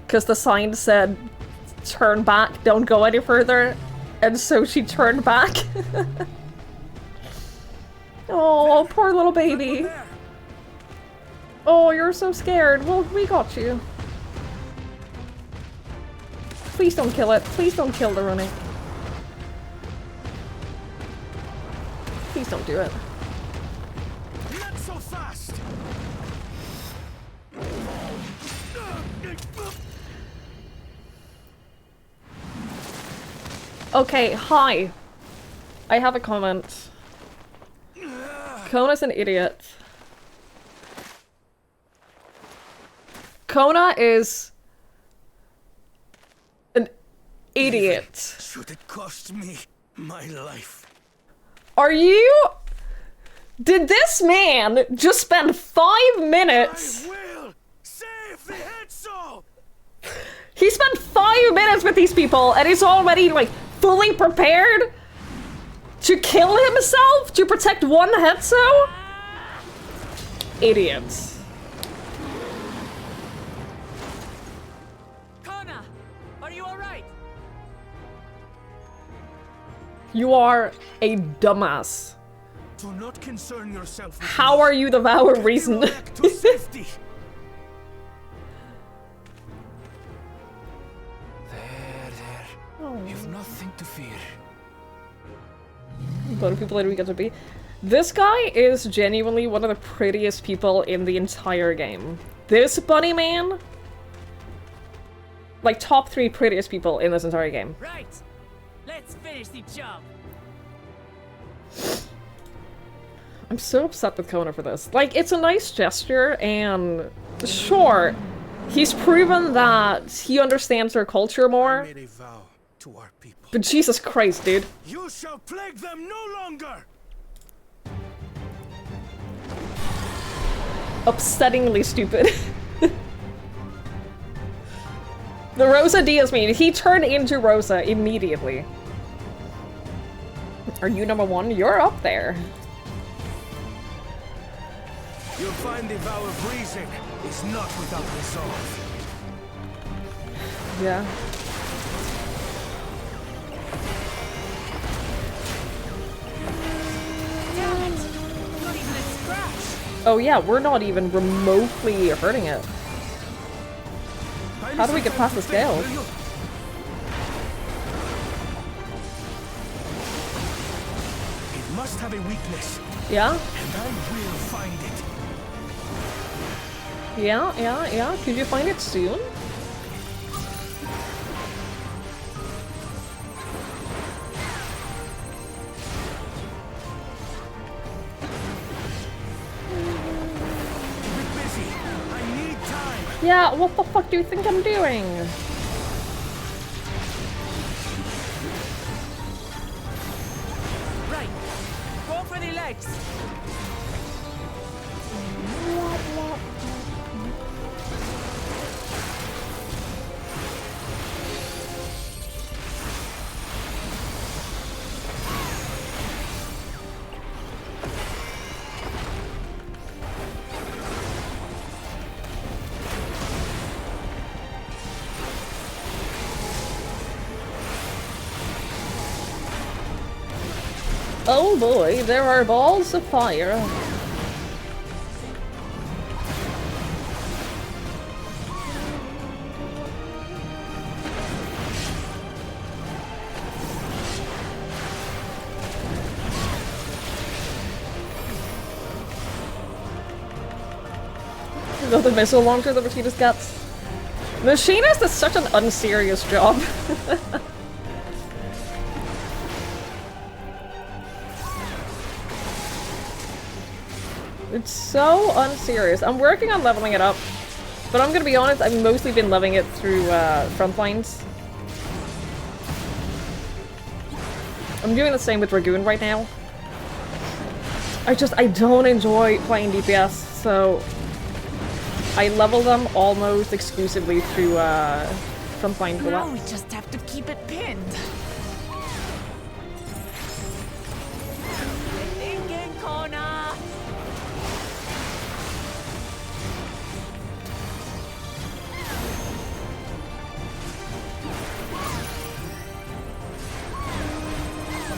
Because the sign said, turn back, don't go any further. And so she turned back. Oh, poor little baby. Oh, you're so scared. Well, we got you. Please don't kill it. Please don't kill the running. Please don't do it. Not so fast. Okay, hi. I have a comment. Kona's an idiot. Kona is an idiot. Should it cost me my life? Are you... Did this man just spend 5 minutes... I will save the Hetzo! He spent 5 minutes with these people and he's already, like, fully prepared to kill himself to protect one Hetzo? Idiots. Kona! Are you alright? You are a dumbass. Do not concern yourself with How are you the vow of reason? to safety. There. You've nothing to fear. But people that we get to be. This guy is genuinely one of the prettiest people in the entire game. This bunny man like, top 3 prettiest people in this entire game. Right. Let's finish the job. I'm so upset with Kona for this. Like, it's a nice gesture, and sure, he's proven that he understands their culture more. I made a vow to our people. But Jesus Christ, dude. You shall plague them no longer! Upsettingly stupid. The Rosa Diaz meme, he turned into Rosa immediately. Are you number 1? You're up there. You'll find the vow of reason is not without resolve. Yeah. Damn it! Not even a scratch. Oh yeah, we're not even remotely hurting it. How do we get past the scales? It must have a weakness. Yeah? And I will find it. Yeah. Could you find it soon? Yeah, what the fuck do you think I'm doing? Right. Go for the legs. Oh boy, there are balls of fire. Another missile launcher that Machinist gets. Machinist does such an unserious job. It's so unserious. I'm working on leveling it up, but I'm gonna be honest, I've mostly been leveling it through front lines. I'm doing the same with Dragoon right now. I don't enjoy playing DPS, so I level them almost exclusively through front line build Now up. we just have to keep it pinned. Thinking corner.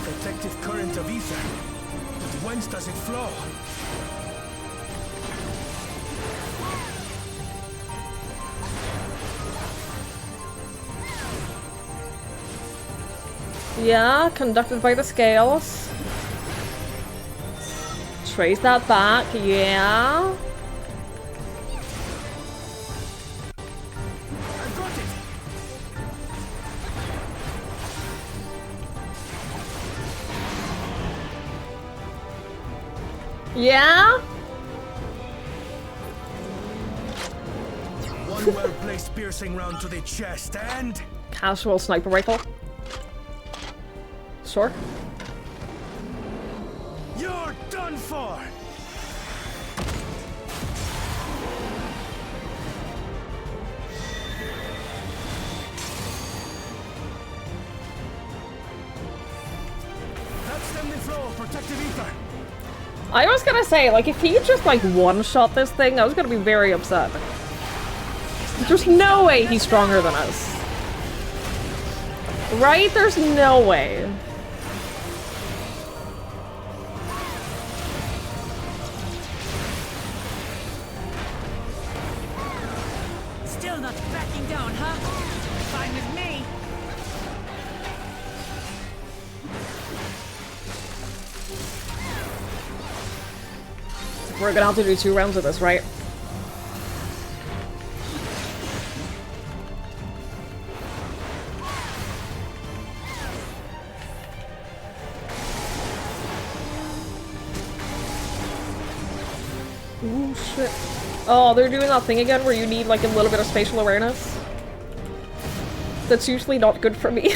Protective current of ether. But whence does it flow? Yeah, conducted by the scales. Trace that back, yeah. I've got it. Yeah? One well-placed piercing round to the chest and... Casual sniper rifle. Sure. You're done for! That's stem the flow of protective ether. I was gonna say, like, if he just, like, one-shot this thing, I was gonna be very upset. There's no way he's stronger than us. Right? There's no way. Still not backing down, huh? Fine with me. We're gonna have to do 2 rounds of this, right? Ooh, shit. Oh, they're doing that thing again where you need like a little bit of spatial awareness. That's usually not good for me.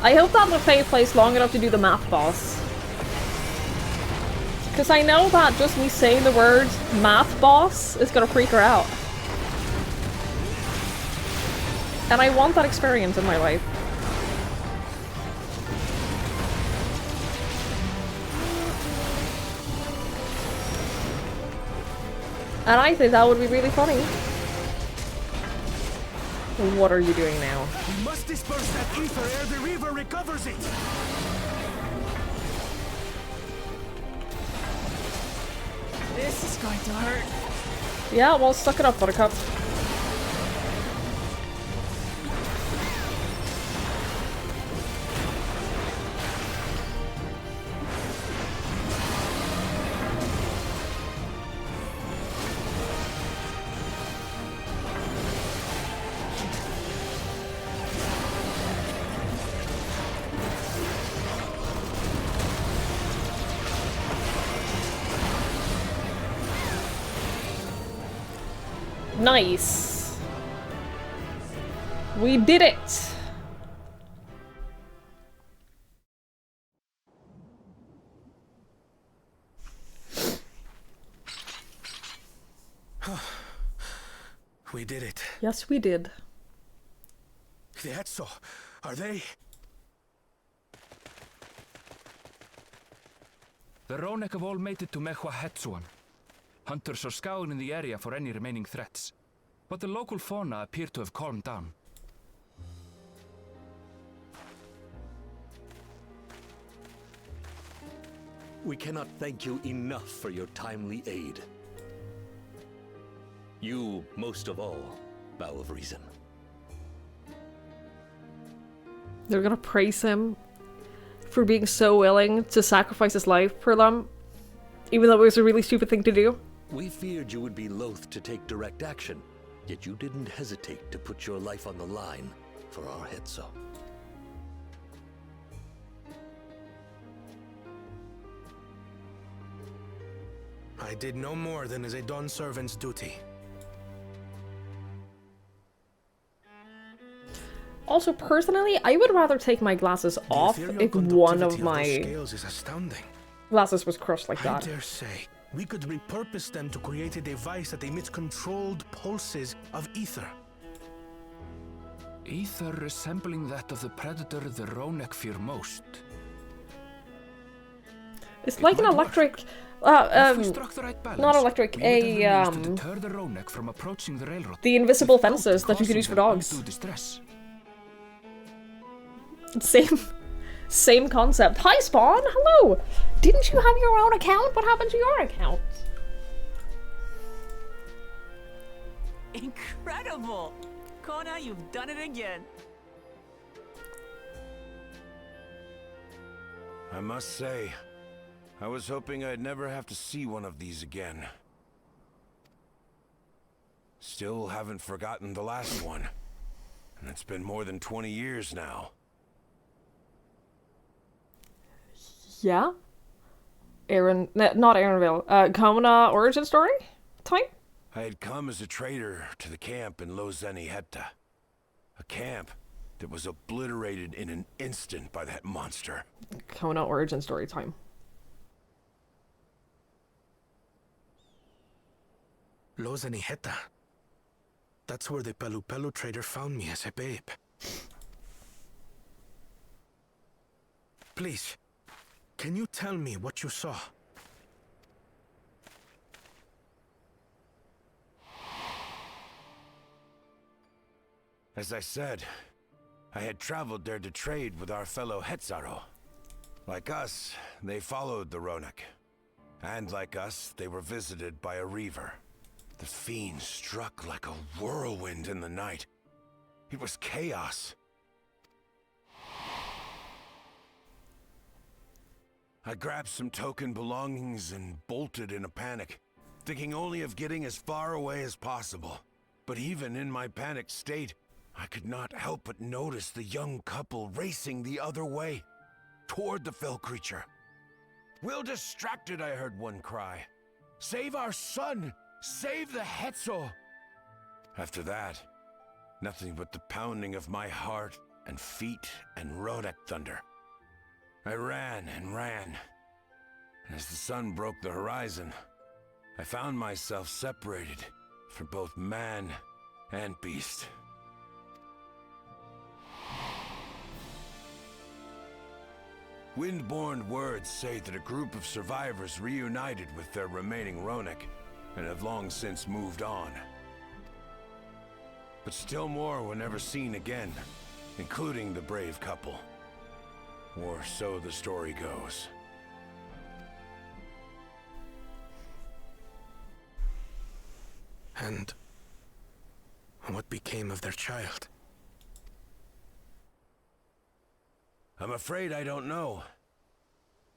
I hope that Lefay plays long enough to do the math boss. Because I know that just me saying the word math boss is gonna freak her out. And I want that experience in my life. And I think that would be really funny. What are you doing now? We must disperse that ether ere the river recovers it! This is going to hurt. Yeah, well, suck it up, Buttercup. Nice. We did it. We did it. Yes, we did. The Hetzo, are they? The Ronek have all made it to Mehua Hetzuan. Hunters are scouring the area for any remaining threats, but the local fauna appear to have calmed down. We cannot thank you enough for your timely aid. You, most of all, Bow of Reason. They're gonna praise him for being so willing to sacrifice his life for them, even though it was a really stupid thing to do. We feared you would be loath to take direct action, yet you didn't hesitate to put your life on the line for our Hetzo. I did no more than is a Dawn servant's duty. Also, personally, I would rather take my glasses off if one of my scales is astounding. glasses was crushed like I that. dare say, we could repurpose them to create a device that emits controlled pulses of ether. Ether resembling that of the predator the Ronek fear most. It's like an electric, not electric, to deter the Ronek from approaching the railroad. The invisible fences that you can use for dogs. Distress. Same concept. Hi, Spawn. Hello. Didn't you have your own account? What happened to your account? Incredible! Kona, you've done it again. I must say, I was hoping I'd never have to see one of these again. Still haven't forgotten the last one. And it's been more than 20 years now. Yeah? Not Aaronville. Kona origin story? Time? I had come as a trader to the camp in Lozeni Hetta. A camp that was obliterated in an instant by that monster. Kona origin story time. Lozeni Hetta. That's where the Pelu Pelu trader found me as a babe. Please, can you tell me what you saw? As I said, I had traveled there to trade with our fellow Hetzaro. Like us, they followed the Ronek. And like us, they were visited by a Reaver. The fiend struck like a whirlwind in the night. It was chaos. I grabbed some token belongings and bolted in a panic, thinking only of getting as far away as possible. But even in my panicked state, I could not help but notice the young couple racing the other way, toward the fell creature. "We're distracted," I heard one cry. "Save our son! Save the Hetzo!" After that, nothing but the pounding of my heart and feet and Rodak thunder. I ran and ran, and as the sun broke the horizon, I found myself separated from both man and beast. Windborne words say that a group of survivors reunited with their remaining Ronek and have long since moved on. But still more were never seen again, including the brave couple. Or so the story goes. And what became of their child? I'm afraid I don't know.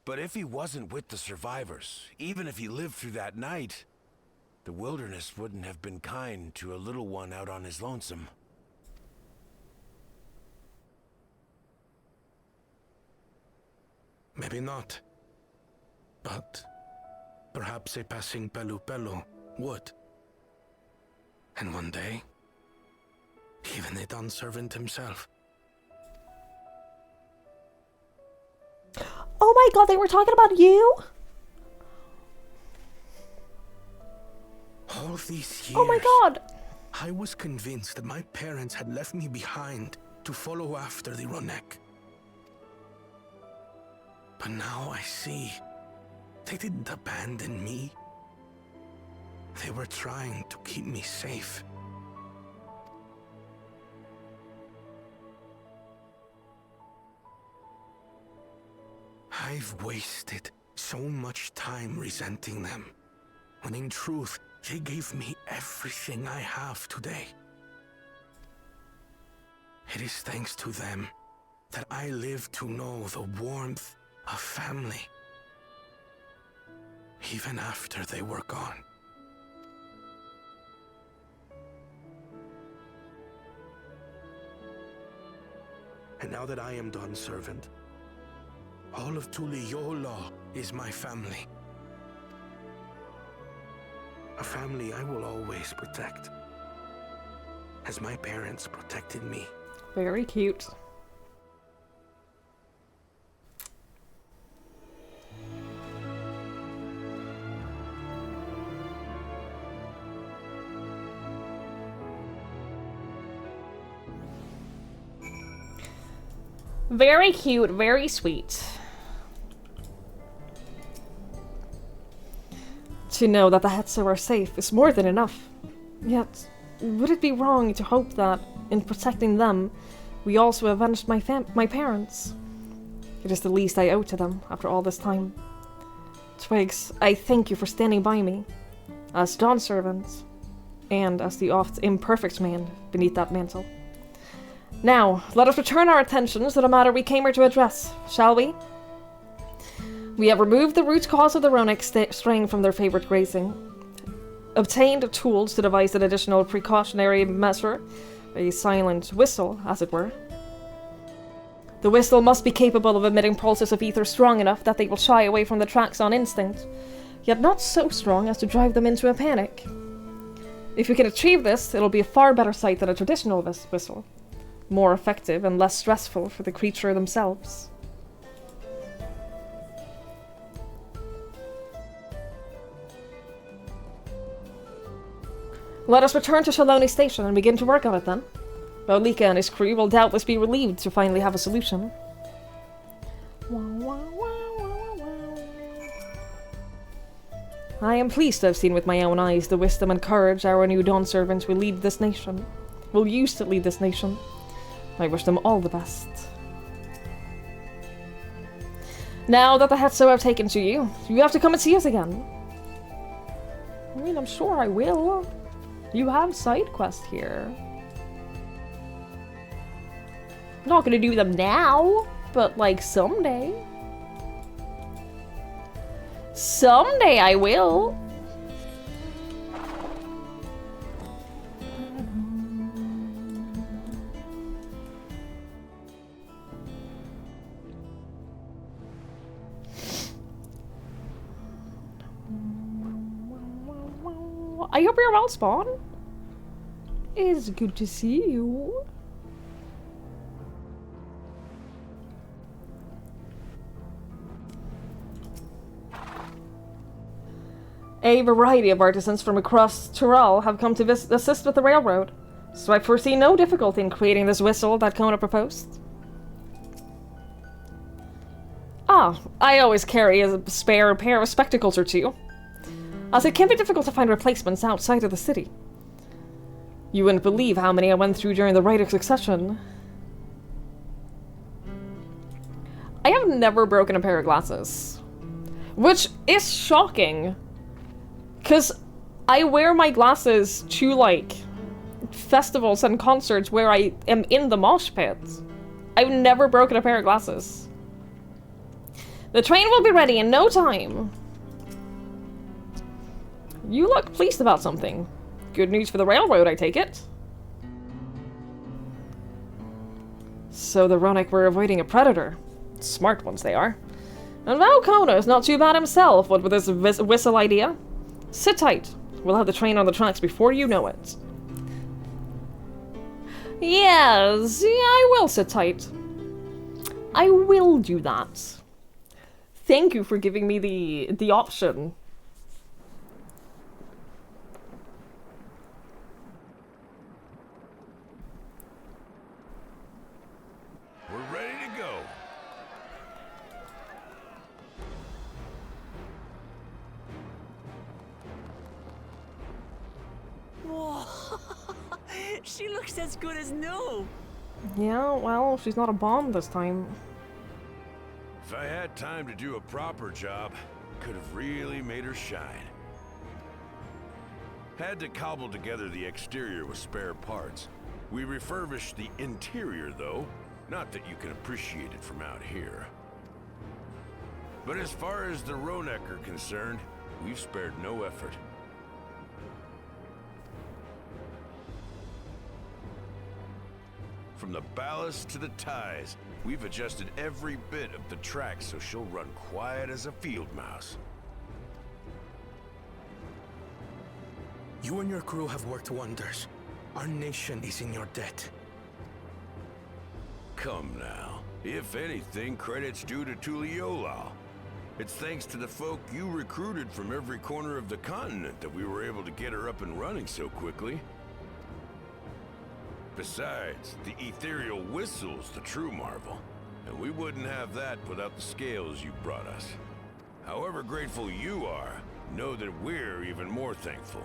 But if he wasn't with the survivors, even if he lived through that night, the wilderness wouldn't have been kind to a little one out on his lonesome. Maybe not. But perhaps a passing Pelu would. And one day, even a Dawn servant himself. Oh my god, they were talking about you? All these years, Oh my god! I was convinced that my parents had left me behind to follow after the Ronek. But now I see, they didn't abandon me. They were trying to keep me safe. I've wasted so much time resenting them, when in truth, they gave me everything I have today. It is thanks to them that I live to know the warmth of family, even after they were gone. And now that I am Dawn's servant, all of Tuliyola is my family. A family I will always protect, as my parents protected me. Very cute. Very cute, very sweet. To know that the Hetzo are safe is more than enough. Yet, would it be wrong to hope that, in protecting them, we also avenged my parents? It is the least I owe to them after all this time. Twigs, I thank you for standing by me, as Dawn's servant, and as the oft imperfect man beneath that mantle. Now, let us return our attentions to the matter we came here to address, shall we? We have removed the root cause of the Ronek straying from their favorite grazing, obtained tools to devise an additional precautionary measure, a silent whistle, as it were. The whistle must be capable of emitting pulses of ether strong enough that they will shy away from the tracks on instinct, yet not so strong as to drive them into a panic. If we can achieve this, it'll be a far better sight than a traditional whistle, more effective and less stressful for the creature themselves. Let us return to Shaloni Station and begin to work on it then. Bolika and his crew will doubtless be relieved to finally have a solution. I am pleased to have seen with my own eyes the wisdom and courage our new Dawn servants will lead this nation. Will use to lead this nation. I wish them all the best. Now that the Hetzo have taken to you, you have to come and see us again. I mean, I'm sure I will. You have side quests here. I'm not gonna do them now, but like someday. Someday I will. I hope you're well, Spawn. It's good to see you. A variety of artisans from across Tyrol have come to assist with the railroad, so I foresee no difficulty in creating this whistle that Kona proposed. Ah, I always carry a spare pair of spectacles or two, as it can be difficult to find replacements outside of the city. You wouldn't believe how many I went through during the Rite of Succession. I have never broken a pair of glasses, which is shocking. Because I wear my glasses to, like, festivals and concerts where I am in the mosh pit. I've never broken a pair of glasses. The train will be ready in no time. You look pleased about something. Good news for the railroad, I take it. So the Ronick were avoiding a predator. Smart ones they are. And now Kona is not too bad himself, what with his whistle idea. Sit tight. We'll have the train on the tracks before you know it. Yes, yeah, I will sit tight. I will do that. Thank you for giving me the option. We're ready to go. Whoa. She looks as good as new. Yeah, well, she's not a bomb this time. If I had time to do a proper job, could have really made her shine. Had to cobble together the exterior with spare parts. We refurbished the interior, though. Not that you can appreciate it from out here. But as far as the Ronick are concerned, we've spared no effort. From the ballast to the ties, we've adjusted every bit of the track so she'll run quiet as a field mouse. You and your crew have worked wonders. Our nation is in your debt. Come now. If anything, credit's due to Tuliolal. It's thanks to the folk you recruited from every corner of the continent that we were able to get her up and running so quickly. Besides, the ethereal whistle's the true marvel, and we wouldn't have that without the scales you brought us. However grateful you are, know that we're even more thankful.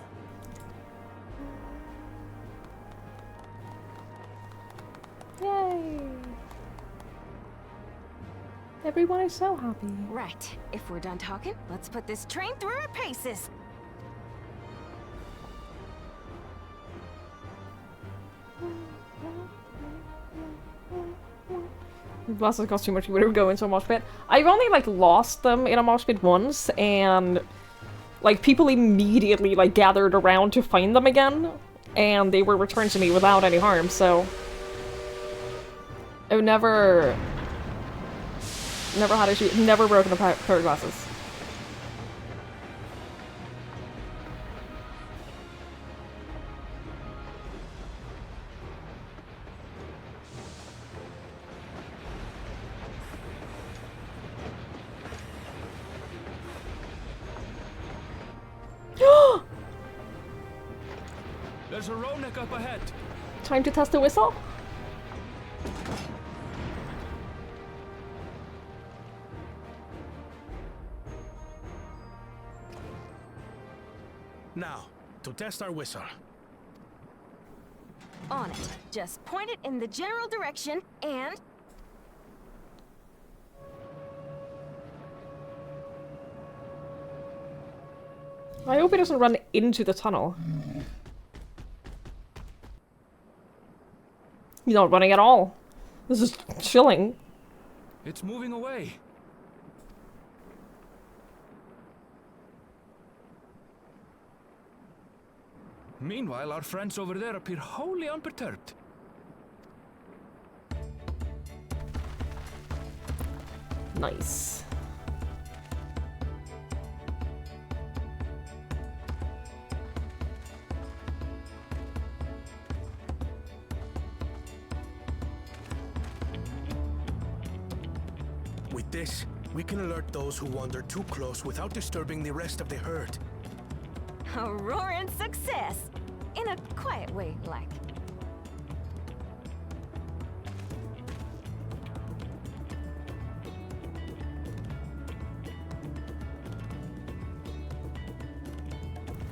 Yay! Everyone is so happy. Right. If we're done talking, let's put this train through our paces. Glasses cost too much, you would go into a mosh pit. I've only, like, lost them in a mosh pit once, and, like, people immediately, like, gathered around to find them again, and they were returned to me without any harm, so... I've never had issue, never broken a pair of glasses. There's a Ronick up ahead. Time to test the whistle? Now, to test our whistle. On it. Just point it in the general direction and... I hope he doesn't run into the tunnel. He's not running at all. This is chilling. It's moving away. Meanwhile, our friends over there appear wholly unperturbed. Nice. With this, we can alert those who wander too close without disturbing the rest of the herd. A roaring success! In a quiet way, like.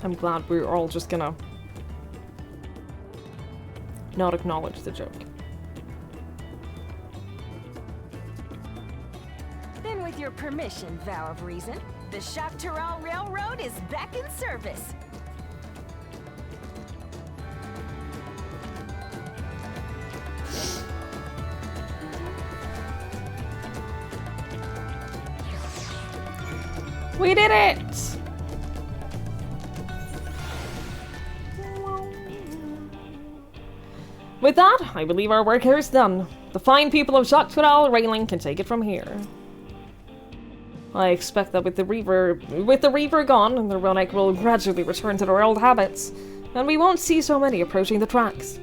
I'm glad we're all just gonna not acknowledge the joke. Then with your permission, Vow of Reason, the Shaktaral Railroad is back in service. We did it! With that, I believe our work here is done. The fine people of Shaktaral Railing can take it from here. I expect that with the Reaver gone, the Ronek will gradually return to their old habits, and we won't see so many approaching the tracks.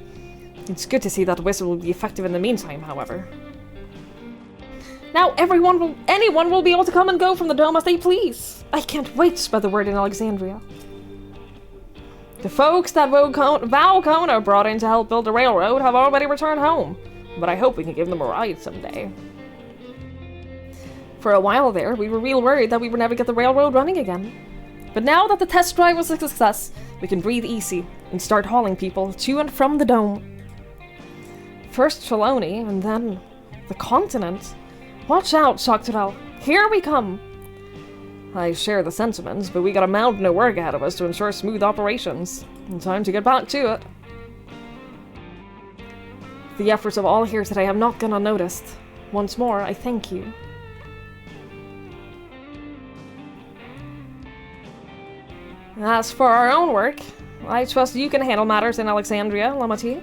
It's good to see that the whistle will be effective in the meantime, however. Now anyone will be able to come and go from the dome as they please. I can't wait to spread the word in Alexandria. The folks that Val Kona brought in to help build the railroad have already returned home, but I hope we can give them a ride someday. For a while there, we were real worried that we would never get the railroad running again. But now that the test drive was a success, we can breathe easy and start hauling people to and from the dome. First Trelawney, and then the continent. Watch out, Shaktaral. Here we come. I share the sentiments, but we got a mountain of work ahead of us to ensure smooth operations. And time to get back to it. The efforts of all here today have not gone unnoticed. Once more, I thank you. As for our own work, I trust you can handle matters in Alexandria, Lamati.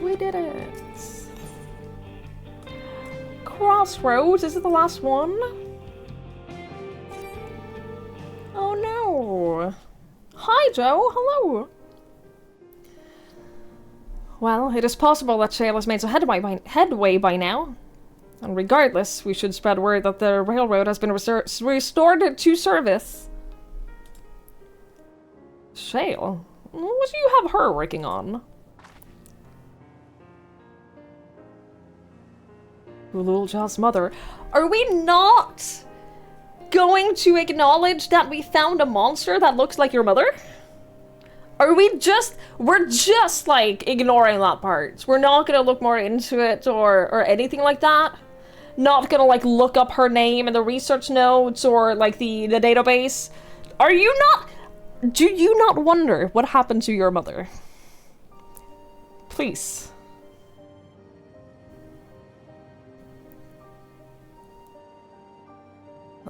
We did it. Crossroads, is it the last one? Oh no. Hi Joe, hello. Well, it is possible that Shale has made some headway by now. And regardless, we should spread word that the railroad has been restored to service. Shale? What do you have her working on? Ululja's mother. Are we not going to acknowledge that we found a monster that looks like your mother? Are we just... We're just, like, ignoring that part. We're not gonna look more into it or anything like that. Not gonna, like, look up her name in the research notes or, like, the database. Are you not... Do you not wonder what happened to your mother? Please.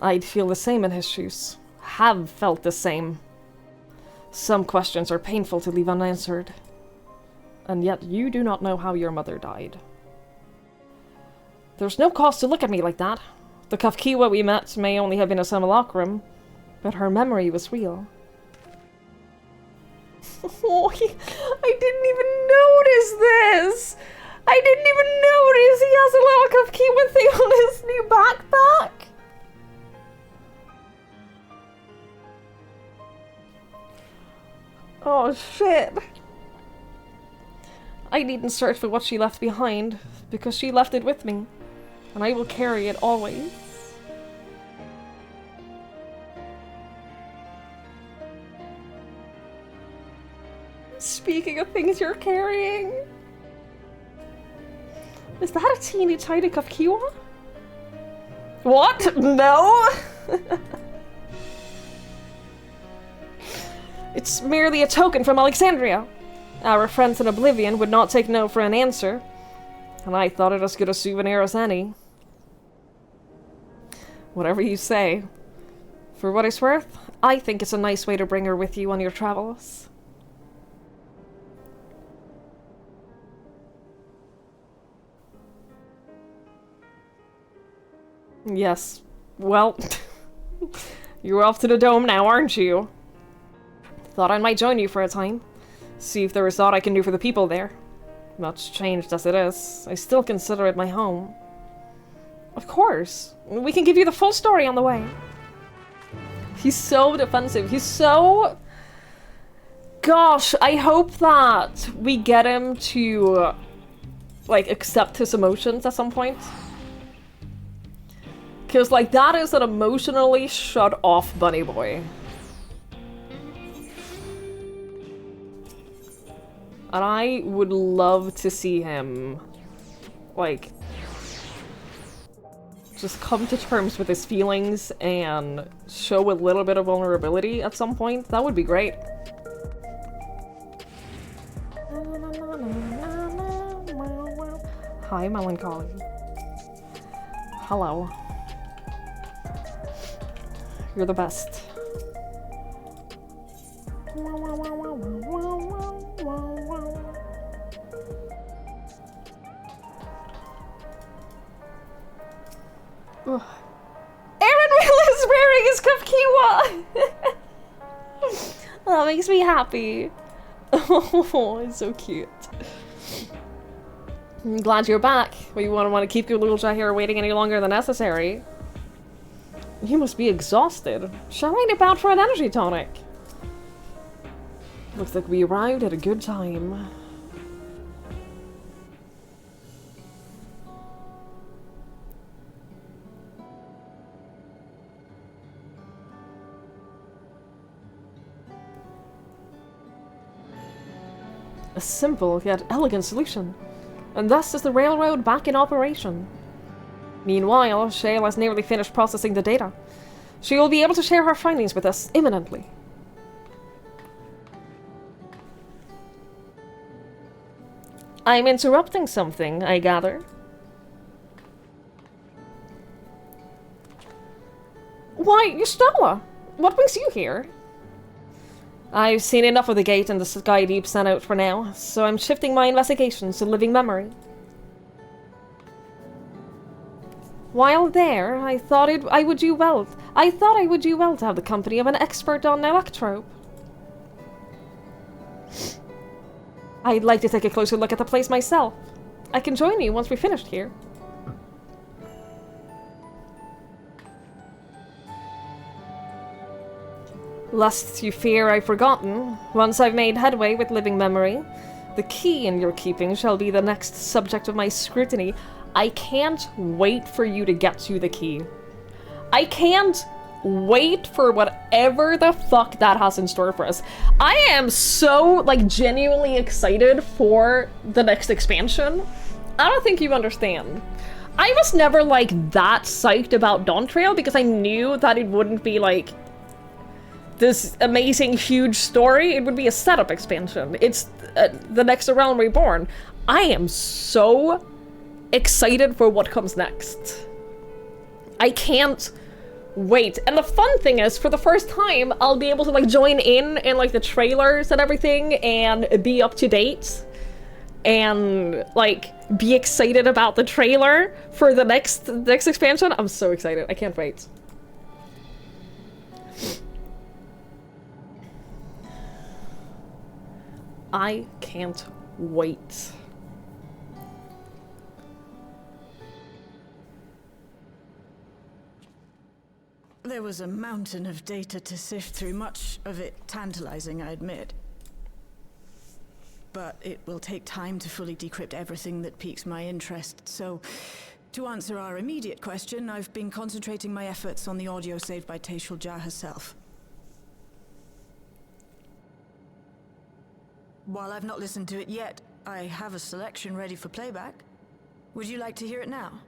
I'd feel the same in his shoes. Have felt the same. Some questions are painful to leave unanswered. And yet you do not know how your mother died. There's no cause to look at me like that. The Kafkiwa we met may only have been a simulacrum, but her memory was real. Oh, I didn't even notice this! I didn't even notice he has a little Kafkiwa thing on his new backpack! Oh shit. I needn't search for what she left behind, because she left it with me, and I will carry it always. Speaking of things you're carrying, Is that a teeny tiny ffxiv? What? No? It's merely a token from Alexandria. Our friends in Oblivion would not take no for an answer, and I thought it as good a souvenir as any. Whatever you say. For what it's worth, I think it's a nice way to bring her with you on your travels. Yes. Well, you're off to the dome now, aren't you? Thought I might join you for a time. See if there is aught I can do for the people there. Much changed as it is, I still consider it my home. Of course. We can give you the full story on the way. He's so defensive. He's so... Gosh, I hope that we get him to, like, accept his emotions at some point. Because, like, that is an emotionally shut off bunny boy. And I would love to see him, like, just come to terms with his feelings and show a little bit of vulnerability at some point. That would be great. Hi, Melancholy. Hello. You're the best. Ugh. Aaron is wearing his ffxiv! That makes me happy. Oh, it's so cute. I'm glad you're back. We wouldn't want to keep your little chat here waiting any longer than necessary. You must be exhausted. Shall I nip out for an energy tonic? Looks like we arrived at a good time. A simple yet elegant solution. And thus is the railroad back in operation. Meanwhile, Shale has nearly finished processing the data. She will be able to share her findings with us imminently. I'm interrupting something, I gather. Why, Yustala! What brings you here? I've seen enough of the gate and the Sky Deep sent out for now, so I'm shifting my investigations to living memory. While there, I thought I would do well to have the company of an expert on electrope. I'd like to take a closer look at the place myself. I can join you once we're finished here. Lest you fear I've forgotten, once I've made headway with living memory, the key in your keeping shall be the next subject of my scrutiny. I can't wait for you to get to the key. I can't wait for whatever the fuck that has in store for us. I am so, like, genuinely excited for the next expansion. I don't think you understand. I was never, like, that psyched about Dawntrail because I knew that it wouldn't be, like, this amazing, huge story. It would be a setup expansion. It's the next Realm Reborn. I am so excited for what comes next. I can't wait. And the fun thing is, for the first time, I'll be able to, like, join in like, the trailers and everything and be up to date and, like, be excited about the trailer for the next expansion. I'm so excited. I can't wait. I can't wait. There was a mountain of data to sift through, much of it tantalizing, I admit. But it will take time to fully decrypt everything that piques my interest, so to answer our immediate question, I've been concentrating my efforts on the audio saved by Tashul Jah herself. While I've not listened to it yet, I have a selection ready for playback. Would you like to hear it now?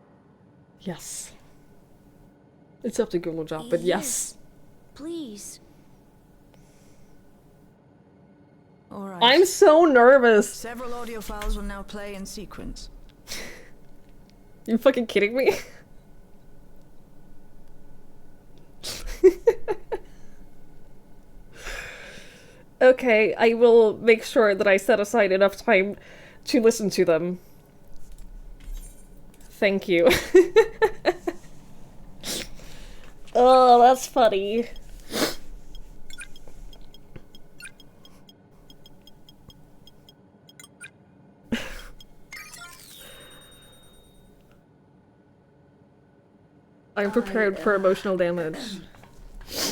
Yes. It's up to Gulojab, but yes. Please. All right. I'm so nervous. Several audio files will now play in sequence. You fucking kidding me? Okay, I will make sure that I set aside enough time to listen to them. Thank you. Oh, that's funny. I'm prepared for emotional damage.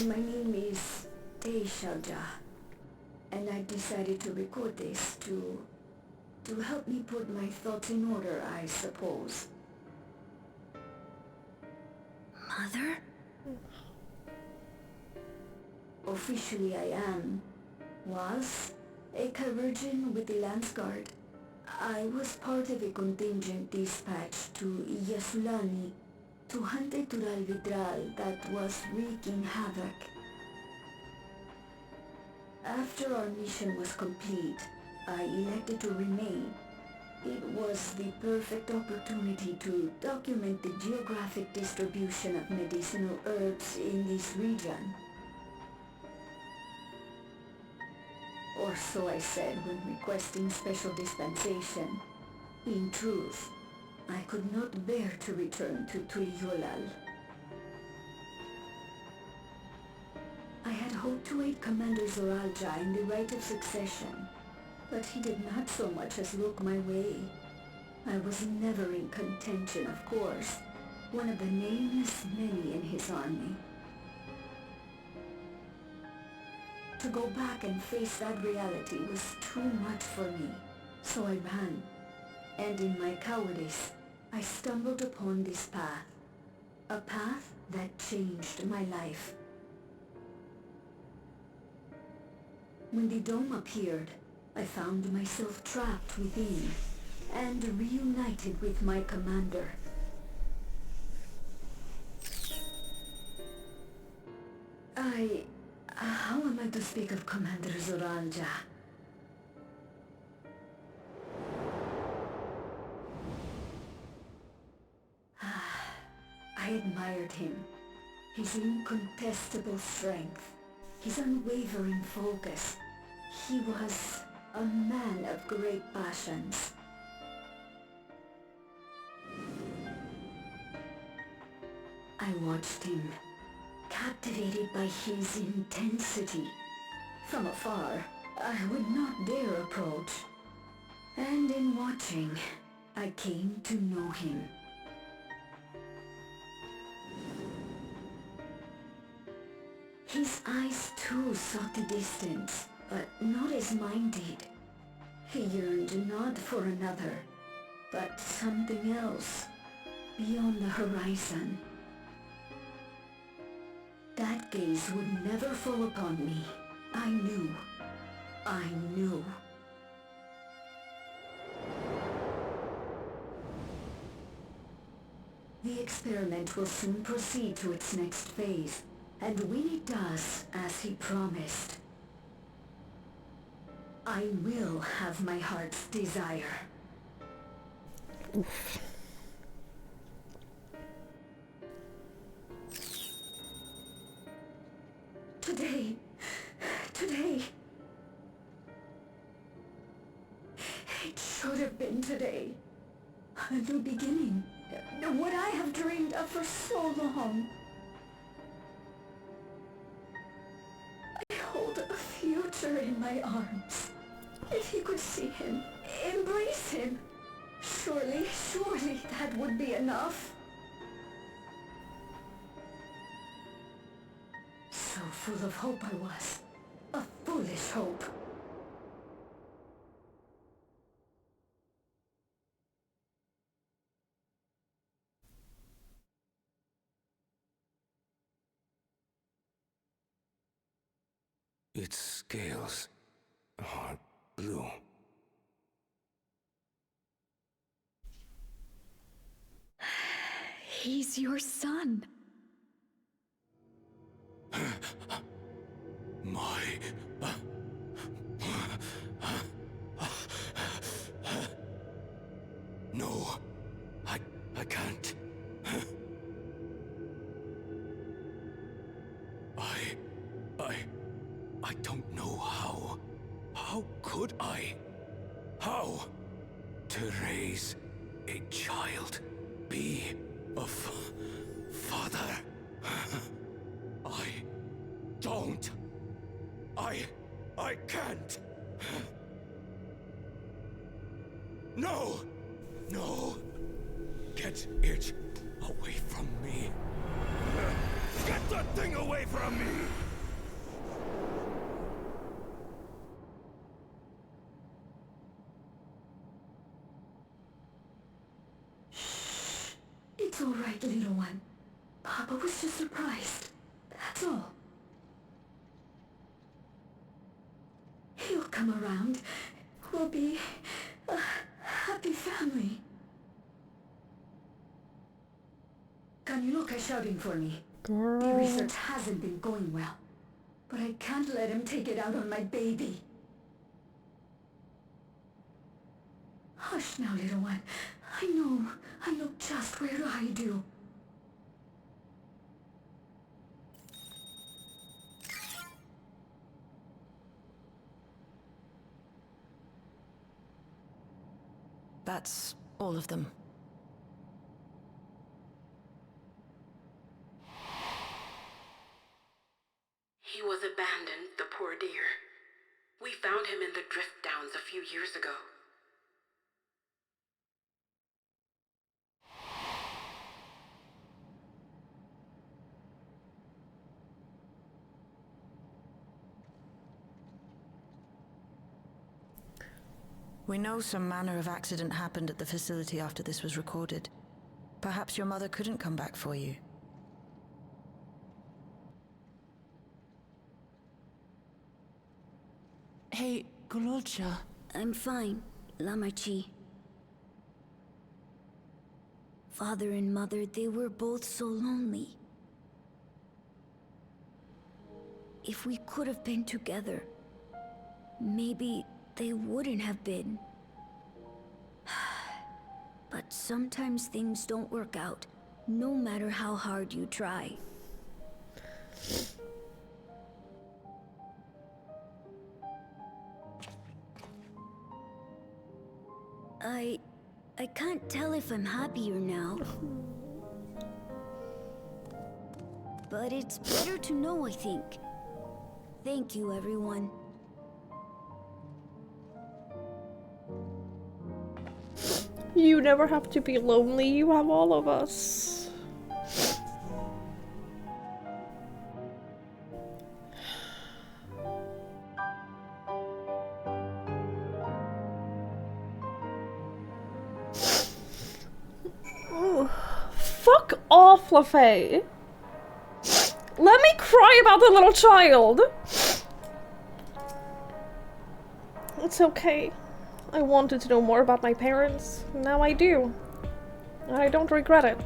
My name is Deishalja, and I decided to record this to help me put my thoughts in order, I suppose. Mother? Officially I was a Chirurgeon with the Lance Guard. I was part of a contingent dispatched to Yasulani to hunt a Tural Vidral that was wreaking havoc. After our mission was complete, I elected to remain. It was the perfect opportunity to document the geographic distribution of medicinal herbs in this region. Or so I said when requesting special dispensation. In truth, I could not bear to return to Tuliolal. I had hoped to aid Commander Zoralja in the right of succession, but he did not so much as look my way. I was never in contention, of course, one of the nameless many in his army. To go back and face that reality was too much for me, so I ran. And in my cowardice, I stumbled upon this path. A path that changed my life. When the dome appeared, I found myself trapped within, and reunited with my commander. How am I to speak of Commander Zoralja? I admired him. His incontestable strength. His unwavering focus. He was a man of great passions. I watched him, captivated by his intensity. From afar, I would not dare approach. And in watching, I came to know him. His eyes too sought the distance, but not as mine did. He yearned not for another, but something else, beyond the horizon. That gaze would never fall upon me. I knew. I knew. The experiment will soon proceed to its next phase, and when it does, as he promised, I will have my heart's desire. Oof. Today. It should have been today. A new beginning. What I have dreamed of for so long. I hold a future in my arms. If you could see him, embrace him. Surely that would be enough. So full of hope I was. A foolish hope. Its scales are blue. He's your son. No, I can't. I don't know how. How could I? How? To raise a child, be a father. I don't. I can't. No! No! Get it away from me. Get that thing away from me! It's all right, little one. Papa was just surprised. That's all. He'll come around. We'll be a happy family. Kaniloka's shouting for me. Girl. The research hasn't been going well. But I can't let him take it out on my baby. Hush now, little one. I know just where to hide you. That's all of them. He was abandoned, the poor dear. We found him in the drift downs a few years ago. We know some manner of accident happened at the facility after this was recorded. Perhaps your mother couldn't come back for you. Hey, Gololcha. I'm fine, Lamachi. Father and Mother, they were both so lonely. If we could have been together, maybe they wouldn't have been. But sometimes things don't work out, no matter how hard you try. I can't tell if I'm happier now. But it's better to know, I think. Thank you, everyone. You never have to be lonely, you have all of us. Fuck off, LaFay. Let me cry about the little child. It's okay. I wanted to know more about my parents. Now I do. And I don't regret it.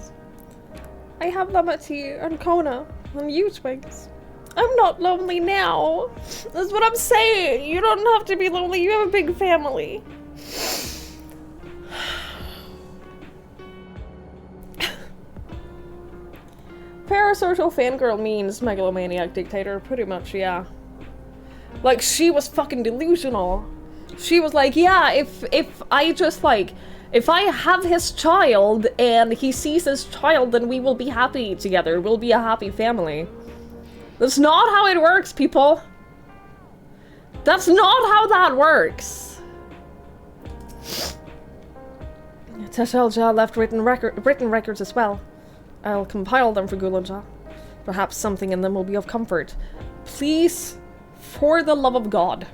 I have Lamachi and Kona and you, Twins. I'm not lonely now. That's what I'm saying. You don't have to be lonely. You have a big family. Parasocial fangirl means megalomaniac dictator, pretty much, yeah. Like, she was fucking delusional. She was like, yeah, if I just, like, if I have his child and he sees his child, then we will be happy together. We'll be a happy family. That's not how it works, people. That's not how that works. Teshelja left written records as well. I'll compile them for Gulonja. Perhaps something in them will be of comfort. Please, for the love of God,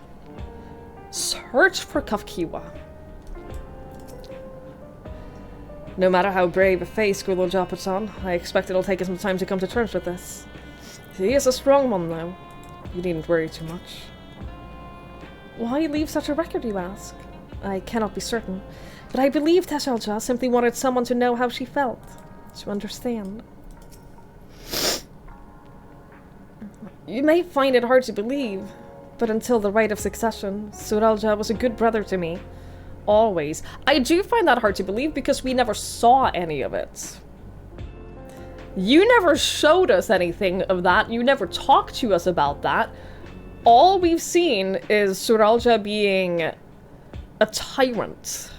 search for Kafkiwa. No matter how brave a face Gulonja puts on, I expect it'll take us some time to come to terms with this. He is a strong one, though. You needn't worry too much. Why leave such a record, you ask? I cannot be certain, but I believe Teshelja simply wanted someone to know how she felt. to understand. You may find it hard to believe, but until the rite of succession, Suralja was a good brother to me. Always. I do find that hard to believe because we never saw any of it. You never showed us anything of that. You never talked to us about that. All we've seen is Suralja being a tyrant.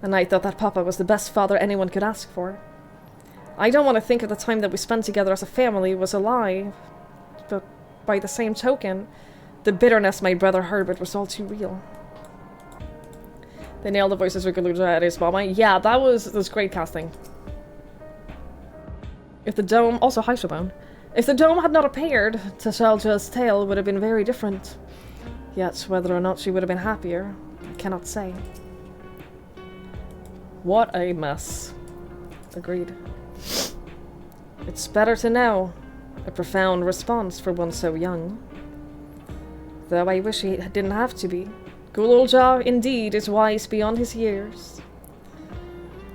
And I thought that Papa was the best father anyone could ask for. I don't want to think of the time that we spent together as a family was a lie. But by the same token, the bitterness my brother harbored was all too real. They nailed the voices of Galuja and his mama. Yeah, that was great casting. If the dome... Also, Haishobone. If the dome had not appeared, Tashalja's tale would have been very different. Yet, whether or not she would have been happier, I cannot say. What a mess. Agreed. It's better to know. A profound response for one so young. Though I wish he didn't have to be. Gululja, indeed, is wise beyond his years.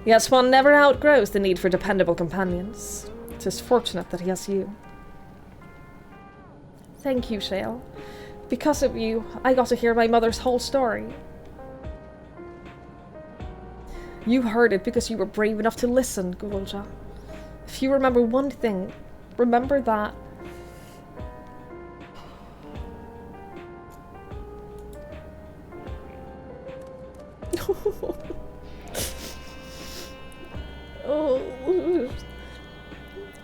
Yet one never outgrows the need for dependable companions. 'Tis fortunate that he has you. Thank you, Shale. Because of you, I got to hear my mother's whole story. You heard it because you were brave enough to listen, Gululja. If you remember one thing, remember that. Oh.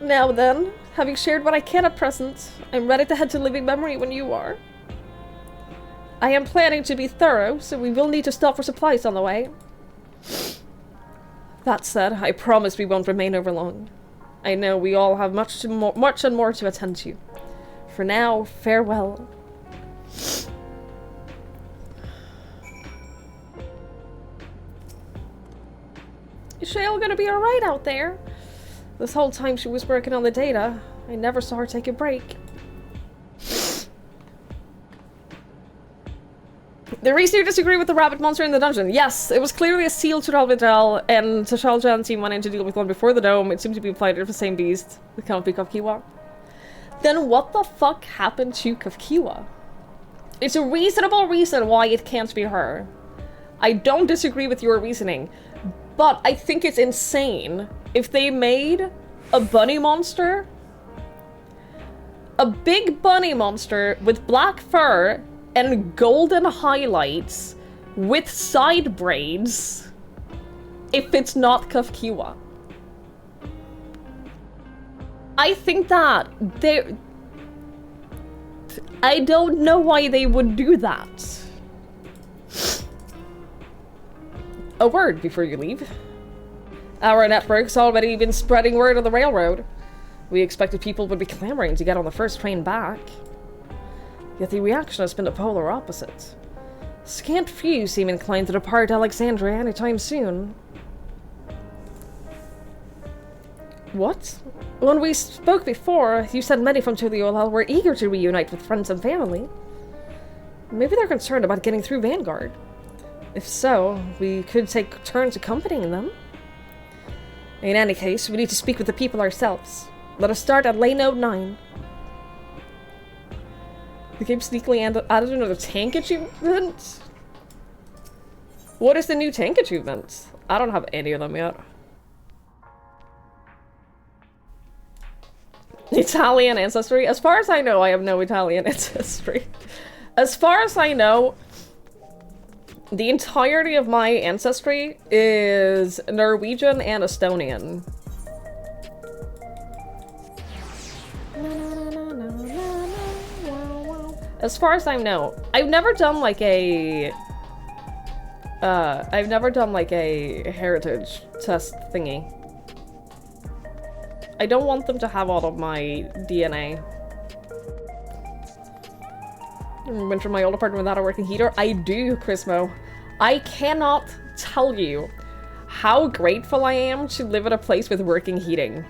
Now then, having shared what I can at present, I'm ready to head to living memory when you are. I am planning to be thorough, so we will need to stop for supplies on the way. That said, I promise we won't remain over long. I know we all have much and more to attend to. For now, farewell. Is Shale gonna be alright out there? This whole time she was working on the data, I never saw her take a break. The reason you disagree with the rabbit monster in the dungeon. Yes, it was clearly a seal to Ralvidel, and Tashalja and team went in to deal with one before the dome. It seemed to be applied to the same beast. It cannot be Kafkiwa. Then what the fuck happened to Kafkiwa? It's a reasonable reason why it can't be her. I don't disagree with your reasoning, but I think it's insane if they made a bunny monster, a big bunny monster with black fur and golden highlights with side braids if it's not Kafkiwa. I think that I don't know why they would do that. A word before you leave. Our network's already been spreading word on the railroad. We expected people would be clamoring to get on the first train back. Yet the reaction has been the polar opposite. Scant few seem inclined to depart Alexandria anytime soon. What? When we spoke before, you said many from Tuliolal were eager to reunite with friends and family. Maybe they're concerned about getting through Vanguard. If so, we could take turns accompanying them. In any case, we need to speak with the people ourselves. Let us start at lane 9. The game sneakily added another tank achievement? What is the new tank achievement? I don't have any of them yet. Italian ancestry? As far as I know, I have no Italian ancestry. As far as I know, the entirety of my ancestry is Norwegian and Estonian. As far as I know, I've never done like a heritage test thingy. I don't want them to have all of my DNA. Went from my old apartment without a working heater? I do, Chrismo. I cannot tell you how grateful I am to live in a place with working heating.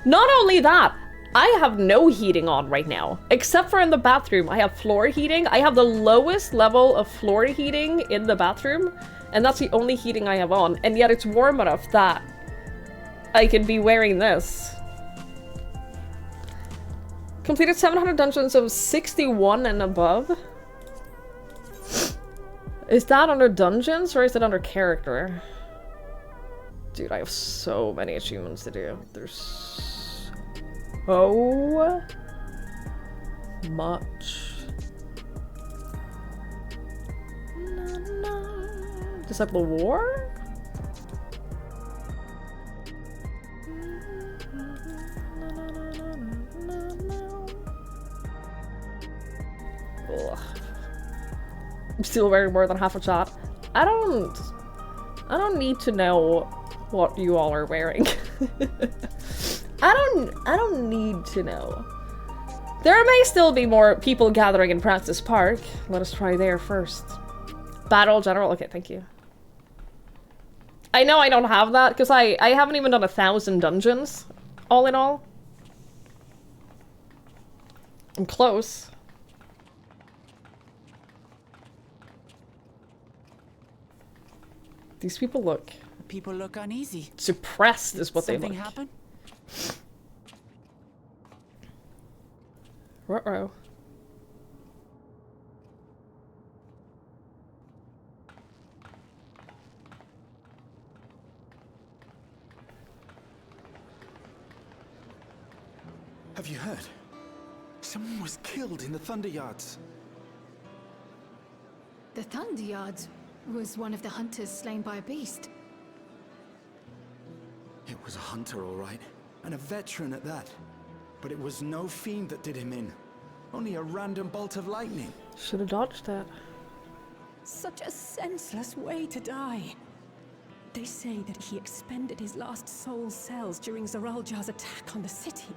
Not only that, I have no heating on right now, except for in the bathroom. I have floor heating. I have the lowest level of floor heating in the bathroom, and that's the only heating I have on, and yet it's warm enough that I could be wearing this. Completed 700 dungeons of 61 and above. Is that under dungeons or is it under character? Dude, I have so many achievements to do. There's so much. Disciple of War? Ugh. I'm still wearing more than half a chat. I don't need to know what you all are wearing. I don't need to know. There may still be more people gathering in Practice Park. Let us try there first. Battle General, okay, thank you. I know I don't have that because I haven't even done 1,000 dungeons, all in all. I'm close. These people look... People look uneasy. Suppressed is what they look. Something happen? Ruh-roh. Have you heard? Someone was killed in the Thunder Yards. The Thunder Yards was one of the hunters slain by a beast. It was a hunter, all right, and a veteran at that. But it was no fiend that did him in. Only a random bolt of lightning. Should have dodged that. Such a senseless way to die. They say that he expended his last soul cells during Zaraljar's attack on the city.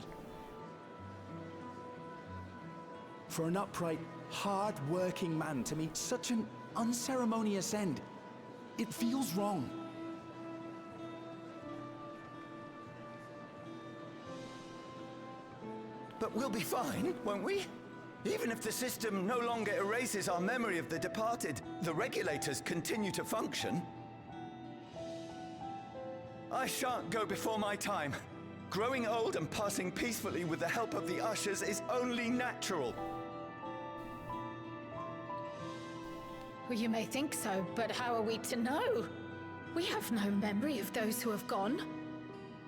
For an upright, hard-working man to meet such an unceremonious end, it feels wrong. But we'll be fine, won't we? Even if the system no longer erases our memory of the departed, the regulators continue to function. I shan't go before my time. Growing old and passing peacefully with the help of the ushers is only natural. Well, you may think so, but how are we to know? We have no memory of those who have gone.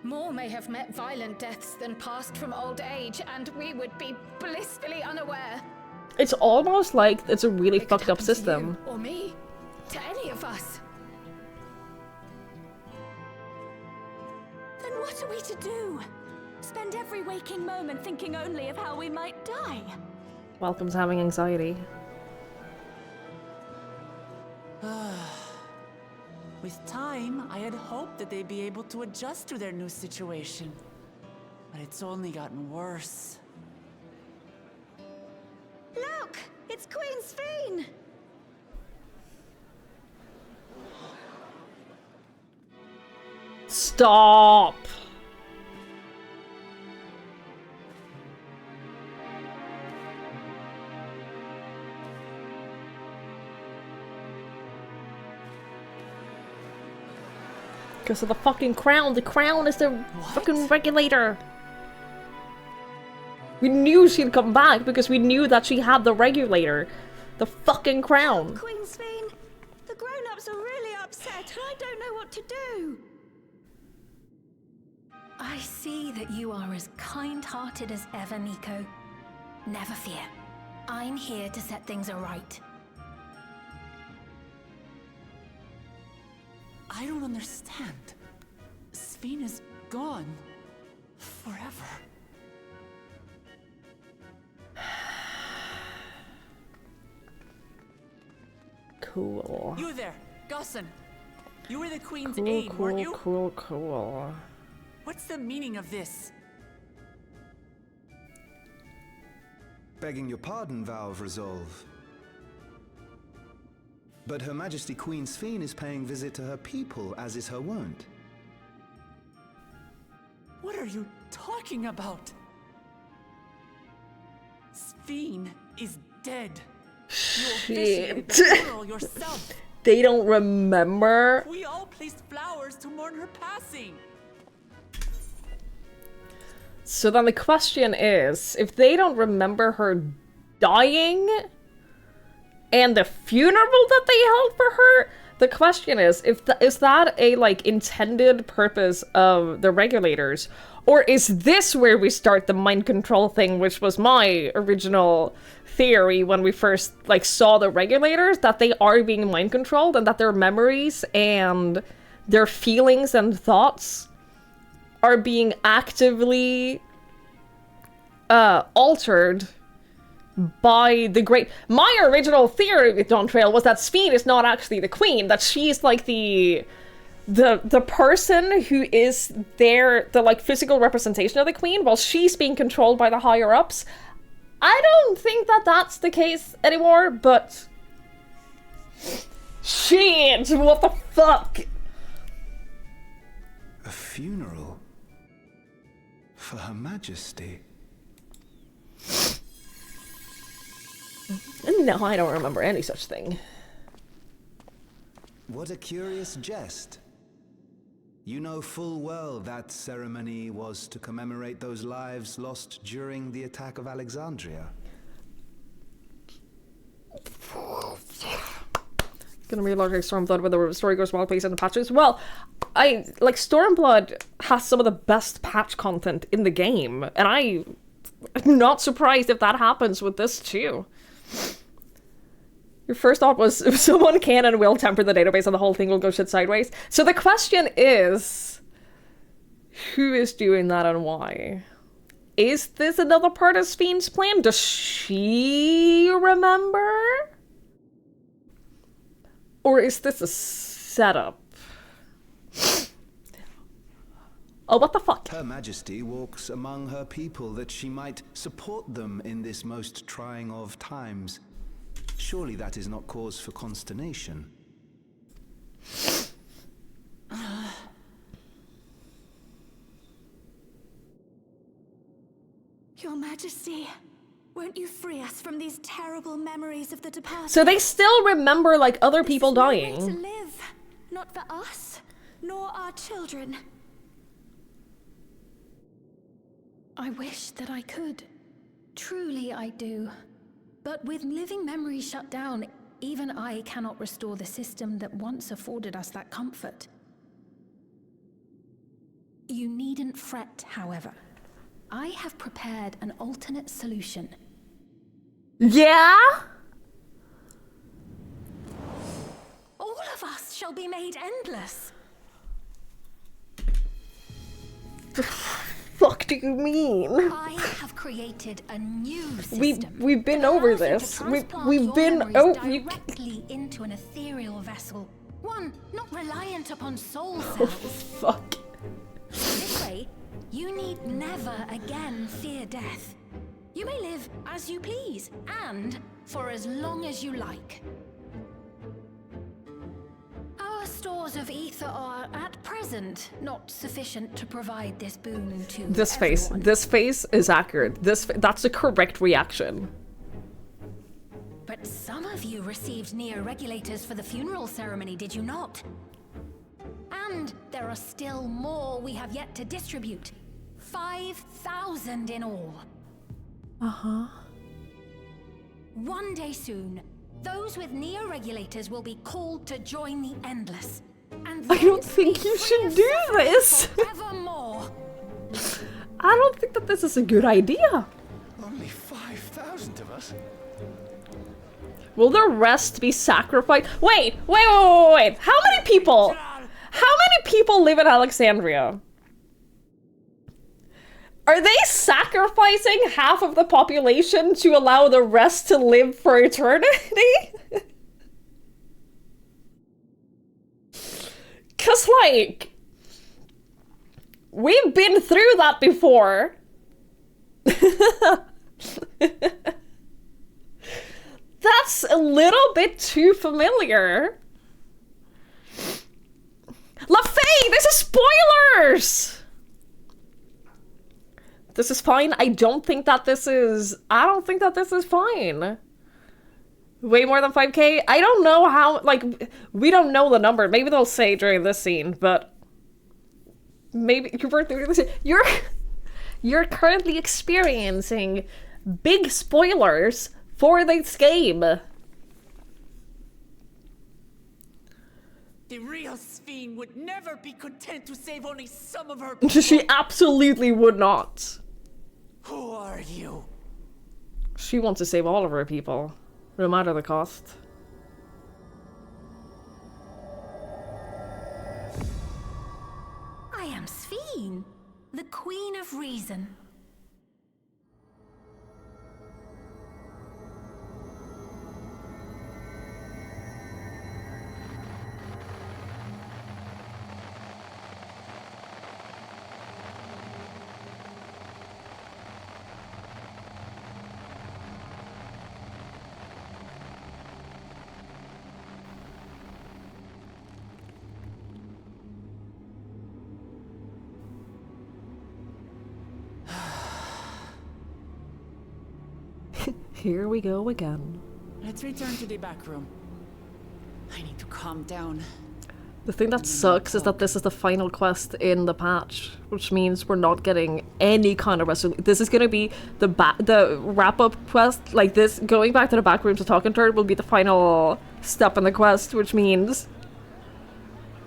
More may have met violent deaths than passed from old age, and we would be blissfully unaware. It's almost like it's a really fucked up system. Or me. To any of us. Then what are we to do? Spend every waking moment thinking only of how we might die? Welcome to having anxiety. With time, I had hoped that they'd be able to adjust to their new situation. But it's only gotten worse. Look! It's Queen Sphene! Stop! Because of the fucking crown. The crown is the fucking regulator. We knew she'd come back because we knew that she had the regulator. The fucking crown. Queen Sphene, the grown-ups are really upset and I don't know what to do. I see that you are as kind-hearted as ever, Nico. Never fear. I'm here to set things right. I don't understand. Sphene is gone. Forever. Cool. You there, Gusson. You were the Queen's aide, weren't you? Cool. What's the meaning of this? Begging your pardon, Vow of Resolve. But Her Majesty Queen Sphene is paying visit to her people, as is her wont. What are you talking about? Sphene is dead. You officiated the funeral yourself. They don't remember. We all placed flowers to mourn her passing. So then the question is, if they don't remember her dying and the funeral that they held for her, the question is, is that a, like, intended purpose of the regulators? Or is this where we start the mind control thing, which was my original theory when we first, like, saw the regulators, that they are being mind controlled and that their memories and their feelings and thoughts are being actively altered by the great... My original theory with Dawn Trail was that Sphene is not actually the queen, that she's like the person who is there, the like physical representation of the queen, while she's being controlled by the higher ups. I don't think that that's the case anymore, but shit, what the fuck? A funeral for Her Majesty. No, I don't remember any such thing. What a curious jest. You know full well that ceremony was to commemorate those lives lost during the attack of Alexandria. Gonna be like Stormblood, where the story goes well placed in the patches. Well, Stormblood has some of the best patch content in the game, and I'm not surprised if that happens with this too. Your first thought was, if someone can and will temper the database and the whole thing will go shit sideways. So the question is, who is doing that and why? Is this another part of Sphene's plan? Does she remember? Or is this a setup? Oh, what the fuck? Her Majesty walks among her people that she might support them in this most trying of times. Surely that is not cause for consternation. Your Majesty, won't you free us from these terrible memories of the departed? So they still remember, like, other people dying. There's no way to live, not for us, nor our children. I wish that I could. Truly I do. But with living memories shut down, even I cannot restore the system that once afforded us that comfort. You needn't fret, however. I have prepared an alternate solution. Yeah? All of us shall be made endless. Fuck do you mean? I have created a new system. We've been over this. We've been directly into an ethereal vessel, one not reliant upon soul cells. Fuck. This way, you need never again fear death. You may live as you please, and for as long as you like. Our stores of ether are, at present, not sufficient to provide this boon to everyone. This face is accurate. That's the correct reaction. But some of you received neo-regulators for the funeral ceremony, did you not? And there are still more we have yet to distribute. 5,000 in all. Uh-huh. One day soon, those with neo-regulators will be called to join the Endless. And I don't think you should do this. Forevermore. I don't think that this is a good idea. Only 5,000 of us? Will the rest be sacrificed? Wait. How many people? How many people live in Alexandria? Are they sacrificing half of the population to allow the rest to live for eternity? Cause like, we've been through that before. That's a little bit too familiar. LaFay, this is spoilers! This is fine. I don't think that this is fine. Way more than 5K? I don't know how, like, we don't know the number. Maybe they'll say during this scene, but maybe you're you're currently experiencing big spoilers for this game. The real Sphene would never be content to save only some of her She absolutely would not. Who are you? She wants to save all of her people, no matter the cost. I am Sphene, the Queen of Reason. Here we go again. Let's return to the back room. I need to calm down. The thing that sucks is that this is the final quest in the patch, which means we're not getting any kind of resolution. This is gonna be the wrap-up quest. Like this, going back to the back room to talking to her will be the final step in the quest, which means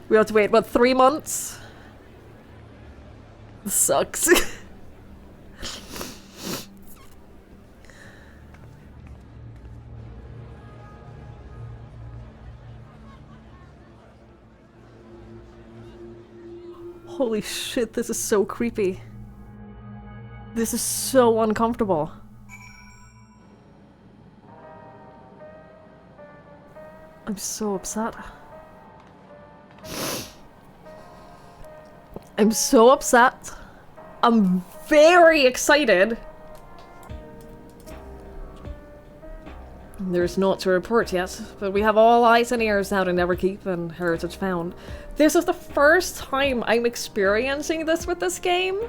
we have to wait, what, 3 months? This sucks. Holy shit, this is so creepy. This is so uncomfortable. I'm so upset. I'm so upset. I'm very excited. There's naught to report yet, but we have all eyes and ears now to Neverkeep and Heritage Found. This is the first time I'm experiencing this with this game.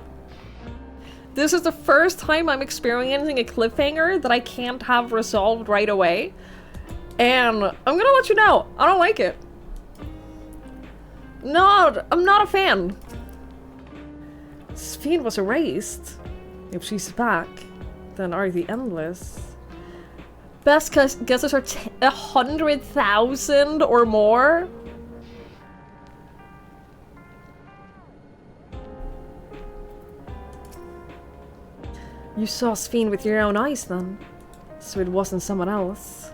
This is the first time I'm experiencing a cliffhanger that I can't have resolved right away. And I'm gonna let you know, I don't like it. No, I'm not a fan. Sphene was erased. If she's back, then are the Endless. Best guesses are 100,000 or more. You saw Sphene with your own eyes then, so it wasn't someone else.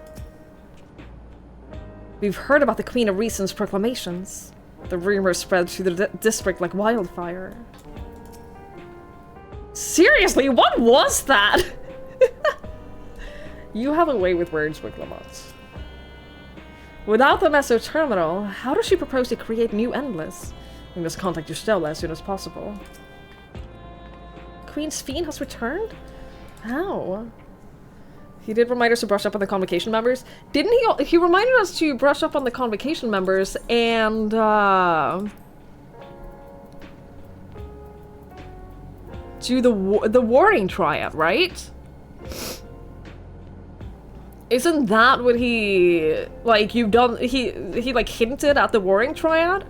We've heard about the Queen of Reason's proclamations. The rumors spread through the district like wildfire. Seriously, what was that? You have a way with words, Wiglamot. Without the Meso Terminal, how does she propose to create new Endless? We must contact Justella as soon as possible. Queen Sphene has returned? How? He did remind us to brush up on the convocation members. Didn't he? He reminded us to brush up on the convocation members and, do the warring triad, right? Isn't that what he, like, you've done, he like hinted at the warring triad?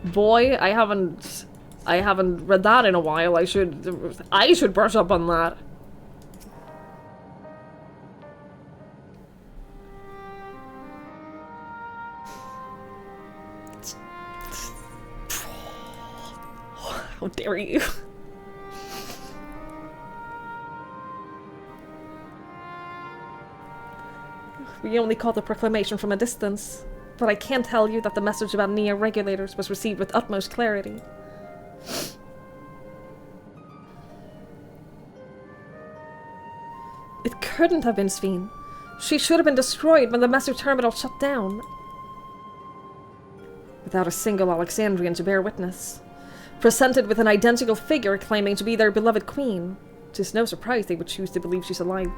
Boy, I haven't read that in a while. I should brush up on that. How dare you? We only caught the proclamation from a distance, but I can tell you that the message about Nia regulators was received with utmost clarity. It couldn't have been Sphene. She should have been destroyed when the Meso Terminal shut down. Without a single Alexandrian to bear witness. Presented with an identical figure claiming to be their beloved queen. 'Tis no surprise they would choose to believe she's alive.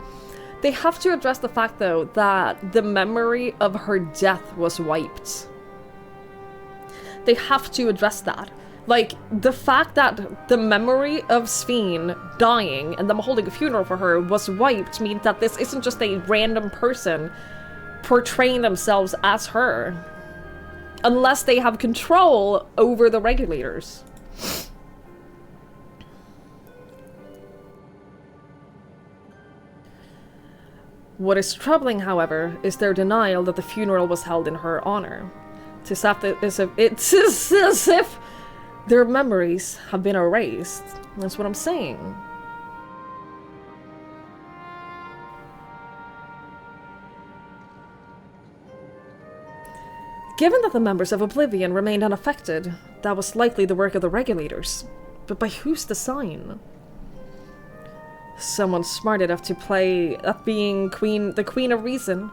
They have to address the fact, though, that the memory of her death was wiped. They have to address that. Like, the fact that the memory of Sphene dying and them holding a funeral for her was wiped means that this isn't just a random person portraying themselves as her. Unless they have control over the regulators. What is troubling, however, is their denial that the funeral was held in her honor. It's as if their memories have been erased. That's what I'm saying. Given that the members of Oblivion remained unaffected, that was likely the work of the regulators. But by whose design? Someone smart enough to play at being the Queen of Reason.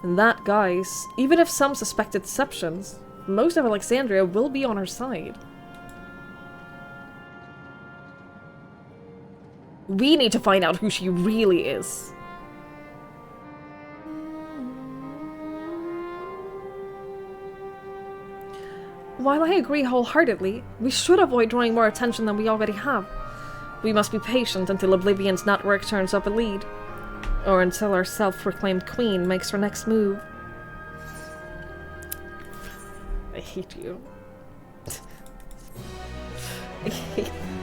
And that, guys, even if some suspect deceptions, most of Alexandria will be on her side. We need to find out who she really is. While I agree wholeheartedly, we should avoid drawing more attention than we already have. We must be patient until Oblivion's network turns up a lead. Or until our self-proclaimed queen makes her next move. I hate you.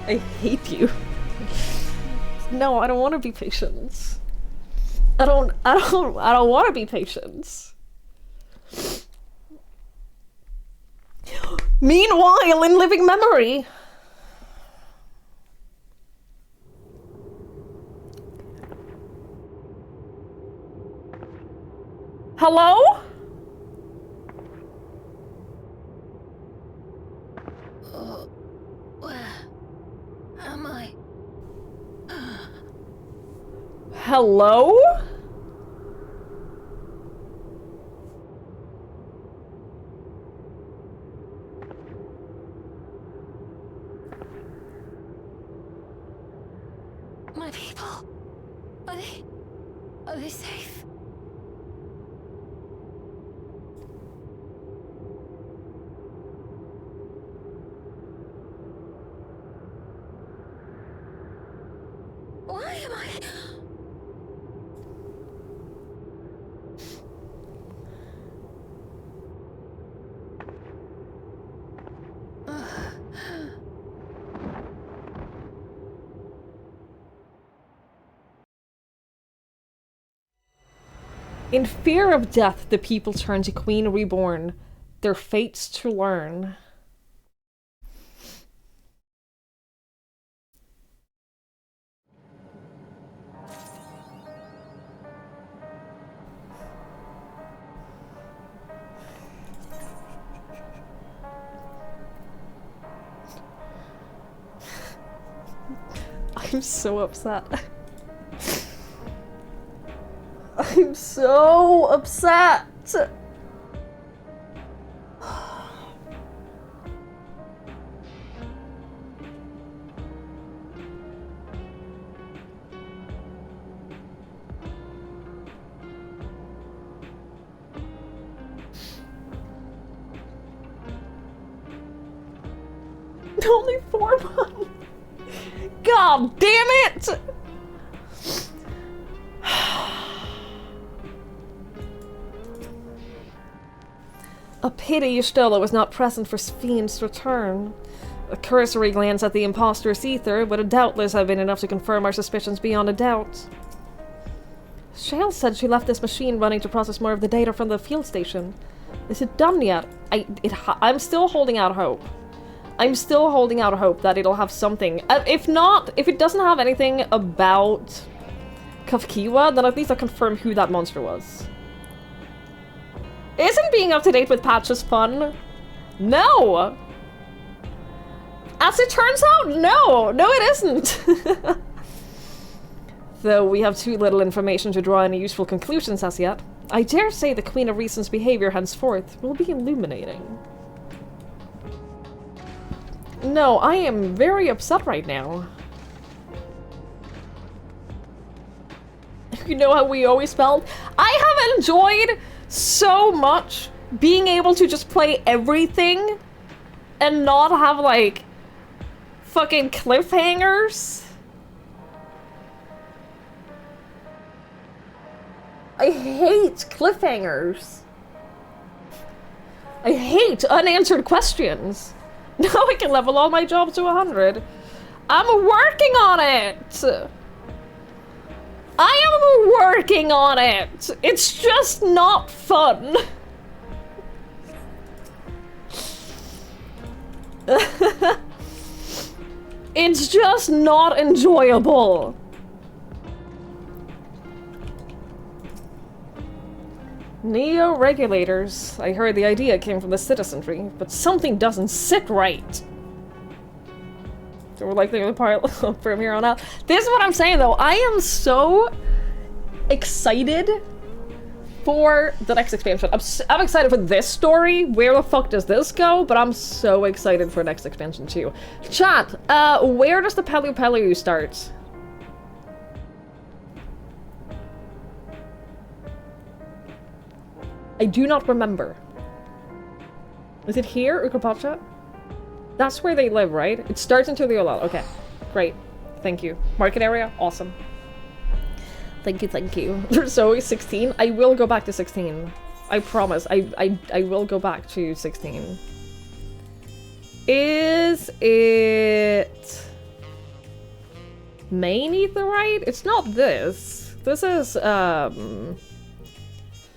I hate you. No, I don't want to be patient. I don't want to be patient. Meanwhile, in living memory. Hello? Where am I? Hello? My people. Are they safe? Why am I... In fear of death, the people turn to Queen Reborn, their fates to learn. I'm so upset. I'm so upset. Only 4 months. God damn it! A pity Stella was not present for Sven's return. A cursory glance at the imposter's ether would doubtless have been enough to confirm our suspicions beyond a doubt. Shale said she left this machine running to process more of the data from the field station. Is it done yet? I'm still holding out hope. I'm still holding out hope that it'll have something. If not, if it doesn't have anything about Kafkiwa, then at least I'll confirm who that monster was. Isn't being up to date with patches fun? No! As it turns out, no! No, it isn't! Though we have too little information to draw any useful conclusions as yet, I dare say the Queen of Reason's behavior henceforth will be illuminating. No, I am very upset right now. You know how we always felt? I have enjoyed so much being able to just play everything and not have, like, fucking cliffhangers. I hate cliffhangers. I hate unanswered questions. Now I can level all my jobs to 100. I'm working on it! I am working on it. It's just not fun. It's just not enjoyable. Neo-regulators. I heard the idea came from the citizenry, but something doesn't sit right. So we're likely to pile from here on out. This is what I'm saying though. I am so excited for the next expansion. I'm excited for this story. Where the fuck does this go? But I'm so excited for next expansion too. Chat, where does the Pelu start? I do not remember. Is it here, Ukapacha? That's where they live, right? It starts into the Olal. Okay, great. Thank you. Market area, awesome. Thank you, thank you. So 16, I will go back to 16. I promise. I will go back to 16. Is it main etherite? It's not this. This is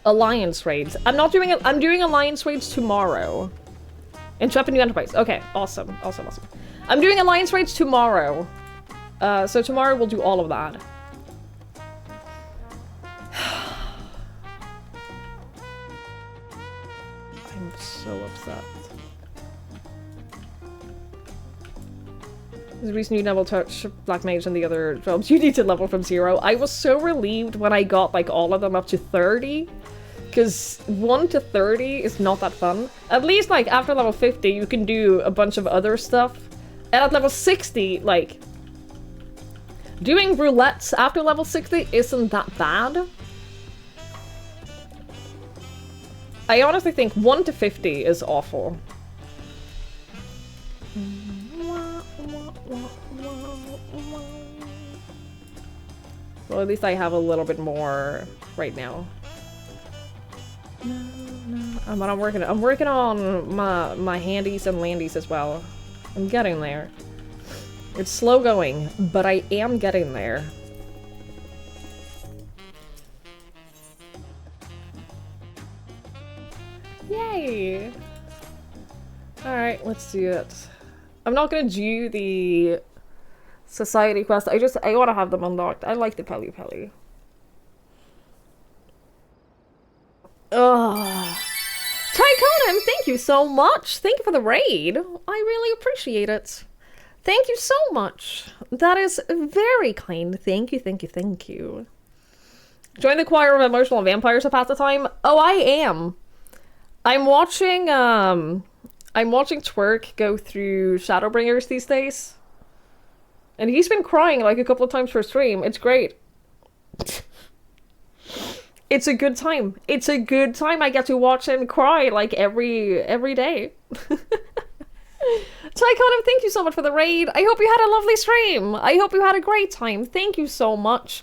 alliance raids. I'm not doing it. I'm doing alliance raids tomorrow. Intrepid New Enterprise. Okay, awesome, awesome, awesome. I'm doing alliance raids tomorrow. So tomorrow we'll do all of that. I'm so upset. The reason you never touch Black Mage and the other jobs, you need to level from 0. I was so relieved when I got like all of them up to 30. Because 1 to 30 is not that fun. At least like after level 50 you can do a bunch of other stuff. And at level 60, like, doing roulettes after level 60 isn't that bad. I honestly think 1 to 50 is awful. Well, at least I have a little bit more right now. But I'm working on my handies and landies as well. I'm getting there. It's slow going, but I am getting there. Yay! Alright, let's do it. I'm not gonna do the society quest. I wanna have them unlocked. I like the Pelu. Ugh. Tyconim, thank you so much. Thank you for the raid. I really appreciate it. Thank you so much. That is very kind. Thank you, thank you, thank you. Join the choir of emotional vampires to pass the time. Oh, I am. I'm watching Twerk go through Shadowbringers these days. And he's been crying like a couple of times per stream. It's great. It's a good time. It's a good time. I get to watch him cry like every day. Tyconim, thank you so much for the raid. I hope you had a lovely stream. I hope you had a great time. Thank you so much.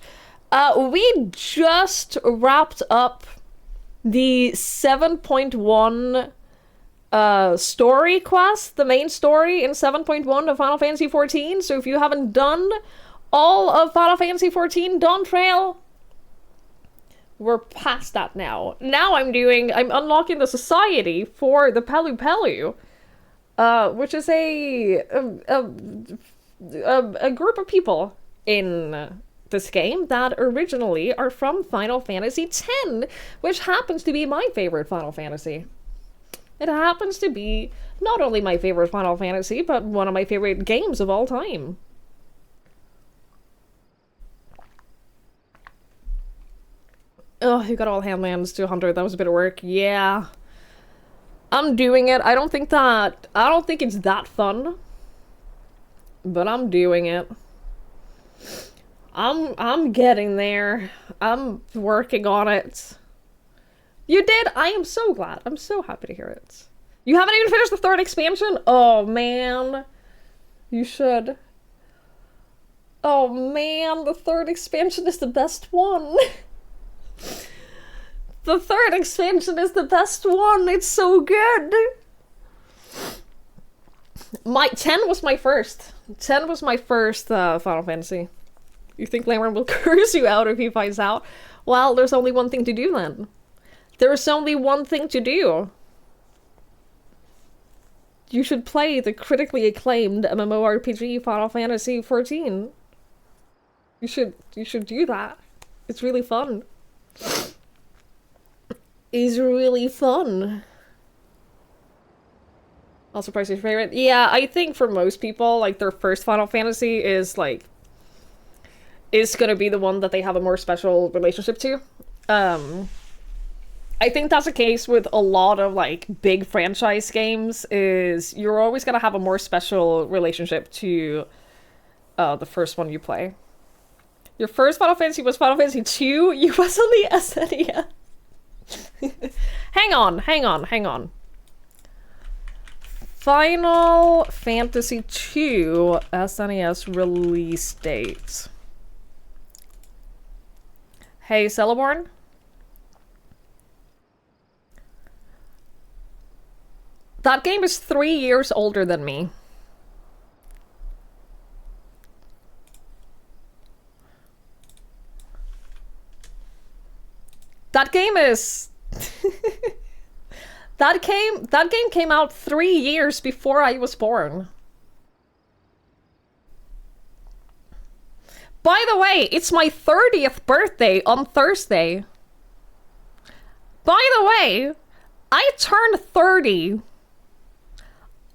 We just wrapped up the 7.1 story quest, the main story in 7.1 of Final Fantasy XIV. So if you haven't done all of Final Fantasy XIV Dawn Trail, we're past that now. Now I'm unlocking the society for the Pelu, which is a group of people in this game that originally are from Final Fantasy X, which happens to be my favorite Final Fantasy. It happens to be not only my favorite Final Fantasy, but one of my favorite games of all time. Oh, you got all handlands to 100. That was a bit of work. Yeah. I'm doing it. I don't think it's that fun. But I'm doing it. I'm getting there. I'm working on it. You did? I am so glad. I'm so happy to hear it. You haven't even finished the 3rd expansion? Oh, man. You should. Oh, man. The 3rd expansion is the best one. The 3rd expansion is the best one. It's so good. 10 was my first. 10 was my first Final Fantasy. You think Lamron will curse you out if he finds out? Well, there's only one thing to do then. There's only one thing to do. You should play the critically acclaimed MMORPG Final Fantasy XIV. You should do that. It's really fun. It's really fun. I'll surprise your favorite. Yeah, I think for most people, like, their first Final Fantasy is gonna be the one that they have a more special relationship to. I think that's the case with a lot of, like, big franchise games, is you're always gonna have a more special relationship to the first one you play. Your first Final Fantasy was Final Fantasy 2? You was on the SNES. Hang on. Final Fantasy 2 SNES release date. Hey, Celeborn? That game is 3 years older than me. That game is... That game came out 3 years before I was born. By the way, it's my 30th birthday on Thursday. By the way, I turned 30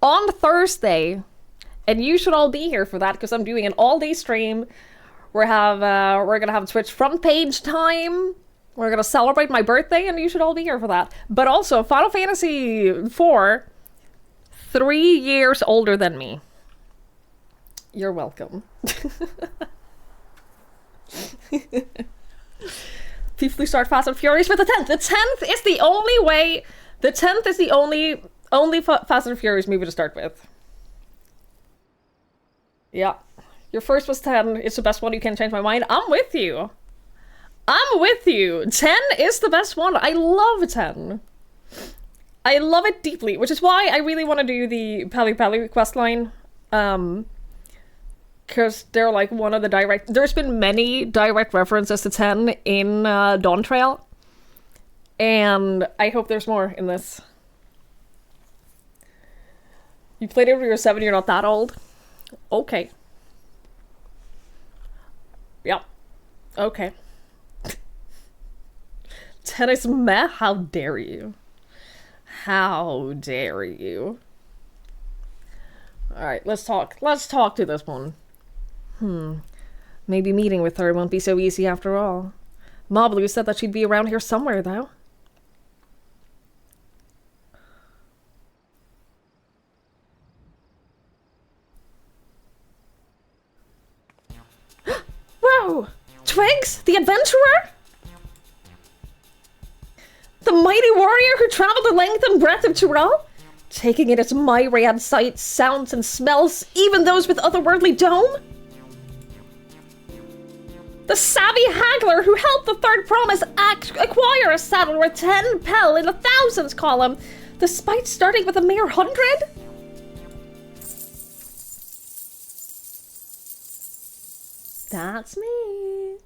on Thursday, and you should all be here for that because I'm doing an all-day stream. We're gonna have Twitch front page time. We're gonna celebrate my birthday, and you should all be here for that. But also, Final Fantasy IV, 3 years older than me. You're welcome. People start Fast and Furious with the 10th. The 10th is the only way. The 10th is the only Fast and Furious movie to start with. Yeah. Your first was 10. It's the best one. You can't change my mind. I'm with you. 10 is the best one. I love 10. I love it deeply, which is why I really want to do the Pally Pally questline. Because they're like one of the direct... There's been many direct references to 10 in Dawn Trail. And I hope there's more in this. You played it when you were 7, you're not that old? Okay. Yep. Okay. 10 is meh? How dare you? How dare you? Alright, let's talk. Let's talk to this one. Maybe meeting with her won't be so easy after all. Moblu said that she'd be around here somewhere, though. Whoa! Twigs? The adventurer? The mighty warrior who traveled the length and breadth of Tyrell? Taking in its myriad sights, sounds, and smells, even those with otherworldly dome? The savvy haggler who helped the Third Promise acquire a saddle worth 10 pel in the thousands column, despite starting with a mere 100? That's me.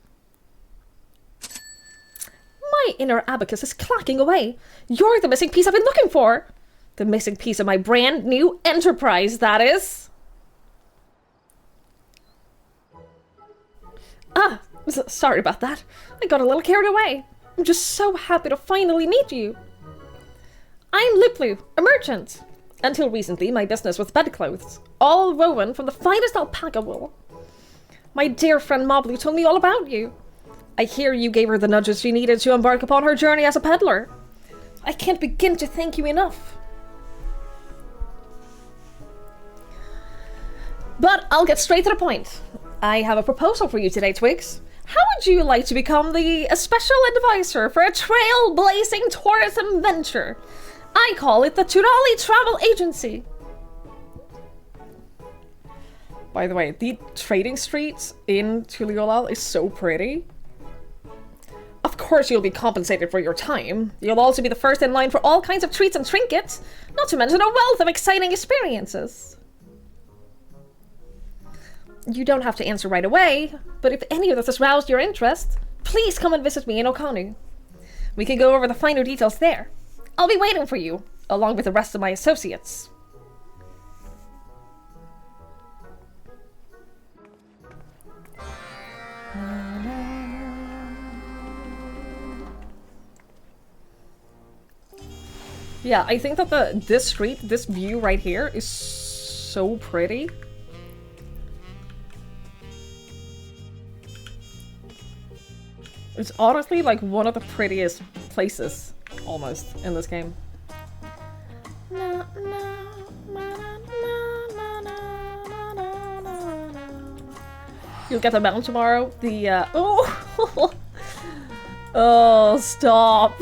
My inner abacus is clacking away. You're the missing piece I've been looking for. The missing piece of my brand new enterprise, that is. Sorry about that. I got a little carried away. I'm just so happy to finally meet you. I'm Liplu, a merchant. Until recently, my business was bedclothes, all woven from the finest alpaca wool. My dear friend Moblu told me all about you. I hear you gave her the nudges she needed to embark upon her journey as a peddler. I can't begin to thank you enough. But I'll get straight to the point. I have a proposal for you today, Twigs. How would you like to become the special advisor for a trailblazing tourism venture? I call it the Turali Travel Agency. By the way, the trading streets in Tuliolal is so pretty. Of course you'll be compensated for your time. You'll also be the first in line for all kinds of treats and trinkets, not to mention a wealth of exciting experiences. You don't have to answer right away, but if any of this has roused your interest, please come and visit me in Okanu. We can go over the finer details there. I'll be waiting for you, along with the rest of my associates. Yeah, I think that this street, this view right here is so pretty. It's honestly like one of the prettiest places, almost, in this game. You'll get the mountain tomorrow. The, oh! Oh, stop!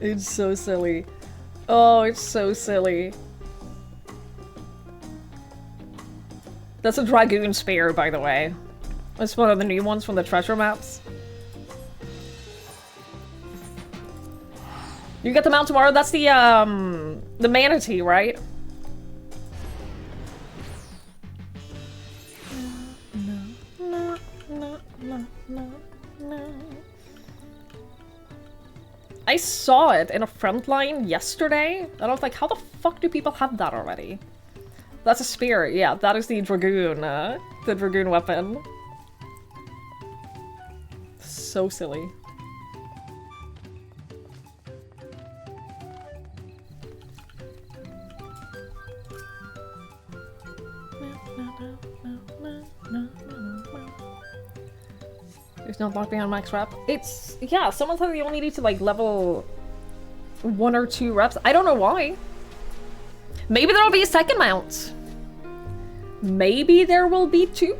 It's so silly. Oh, it's so silly. That's a dragoon spear, by the way. It's one of the new ones from the treasure maps. You get the mount tomorrow. That's the manatee, right? I saw it in a frontline yesterday, and I was like, how the fuck do people have that already? That's a spear, yeah, that is the dragoon weapon. So silly. There's no block beyond max rep. It's, yeah, someone said you only need to like level 1 or 2 reps. I don't know why. Maybe there'll be a second mount. Maybe there will be 2.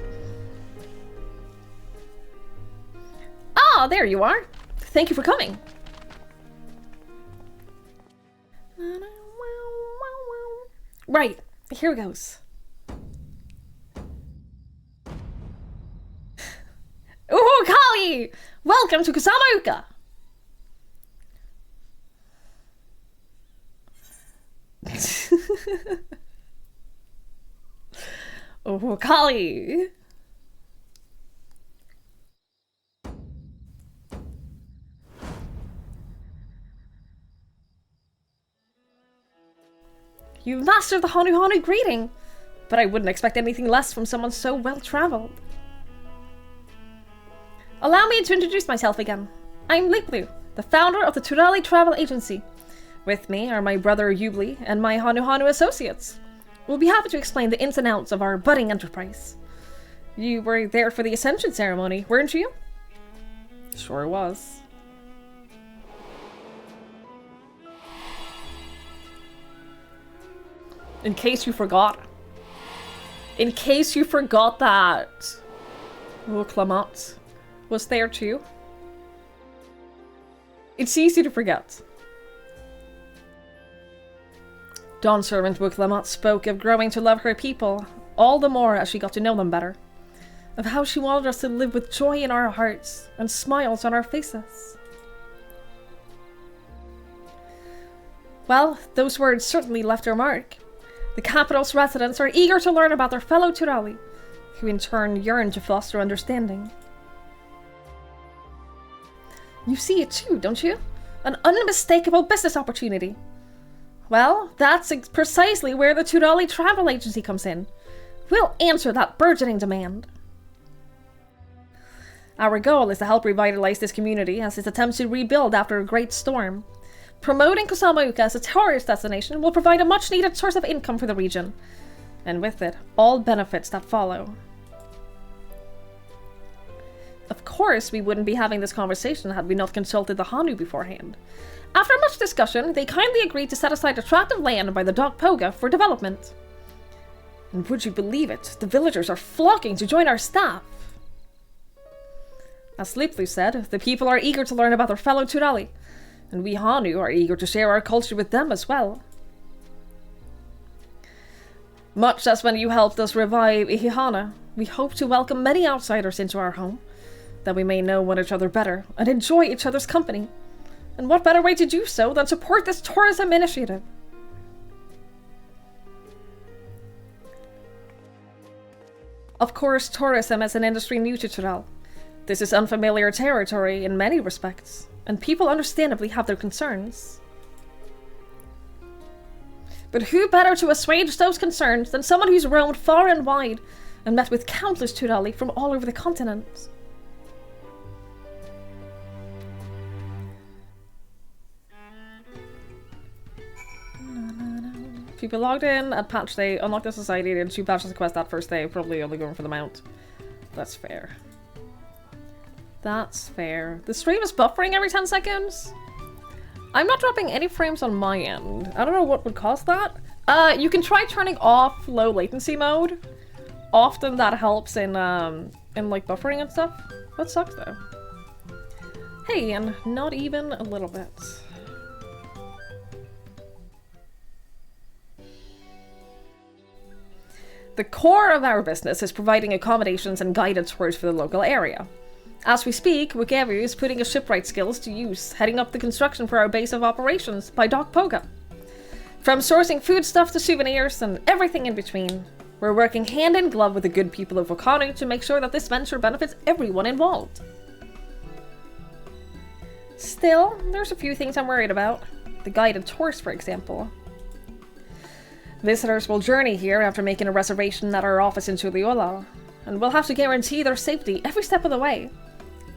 Ah, there you are. Thank you for coming. Right, here goes. Ooh, Kali! Welcome to Kusamauka! Oh, Kali! You've mastered the Hanu Hanu greeting, but I wouldn't expect anything less from someone so well-traveled. Allow me to introduce myself again. I'm Liklu, the founder of the Turali Travel Agency. With me are my brother Yubli and my Hanu Hanu associates. We'll be happy to explain the ins and outs of our budding enterprise. You were there for the Ascension ceremony, weren't you? Sure was. In case you forgot. In case you forgot that. Oh, Clement was there too. It's easy to forget. Dawn servant Clement spoke of growing to love her people, all the more as she got to know them better. Of how she wanted us to live with joy in our hearts and smiles on our faces. Well, those words certainly left their mark. The capital's residents are eager to learn about their fellow Turali, who in turn yearn to foster understanding. You see it too, don't you? An unmistakable business opportunity. Well, that's precisely where the Turali Travel Agency comes in. We'll answer that burgeoning demand. Our goal is to help revitalize this community as it attempts to rebuild after a great storm. Promoting Kusamauka as a tourist destination will provide a much-needed source of income for the region, and with it, all benefits that follow. Of course, we wouldn't be having this conversation had we not consulted the Hanu beforehand. After much discussion, they kindly agreed to set aside a tract of land by the Dog Poga for development. And would you believe it, the villagers are flocking to join our staff. As Liplu said, the people are eager to learn about their fellow Turali, and we Hanu are eager to share our culture with them as well. Much as when you helped us revive Ihihana, we hope to welcome many outsiders into our home, that we may know one each other better and enjoy each other's company. And what better way to do so than support this tourism initiative? Of course, tourism is an industry new to Tyrell. This is unfamiliar territory in many respects, and people understandably have their concerns. But who better to assuage those concerns than someone who's roamed far and wide and met with countless Tyrelli from all over the continent? People logged in at patch day, unlocked the society, did 2 patches of quest that first day, probably only going for the mount. That's fair. That's fair. The stream is buffering every 10 seconds? I'm not dropping any frames on my end. I don't know what would cause that. You can try turning off low latency mode. Often that helps in like buffering and stuff. That sucks though. Hey, and not even a little bit. The core of our business is providing accommodations and guided tours for the local area. As we speak, babyyy is putting his shipwright skills to use, heading up the construction for our base of operations by Dock Poga. From sourcing foodstuff to souvenirs and everything in between, we're working hand in glove with the good people of Wakanu to make sure that this venture benefits everyone involved. Still, there's a few things I'm worried about. The guided tours, for example. Visitors will journey here after making a reservation at our office in Tuliola, and we'll have to guarantee their safety every step of the way.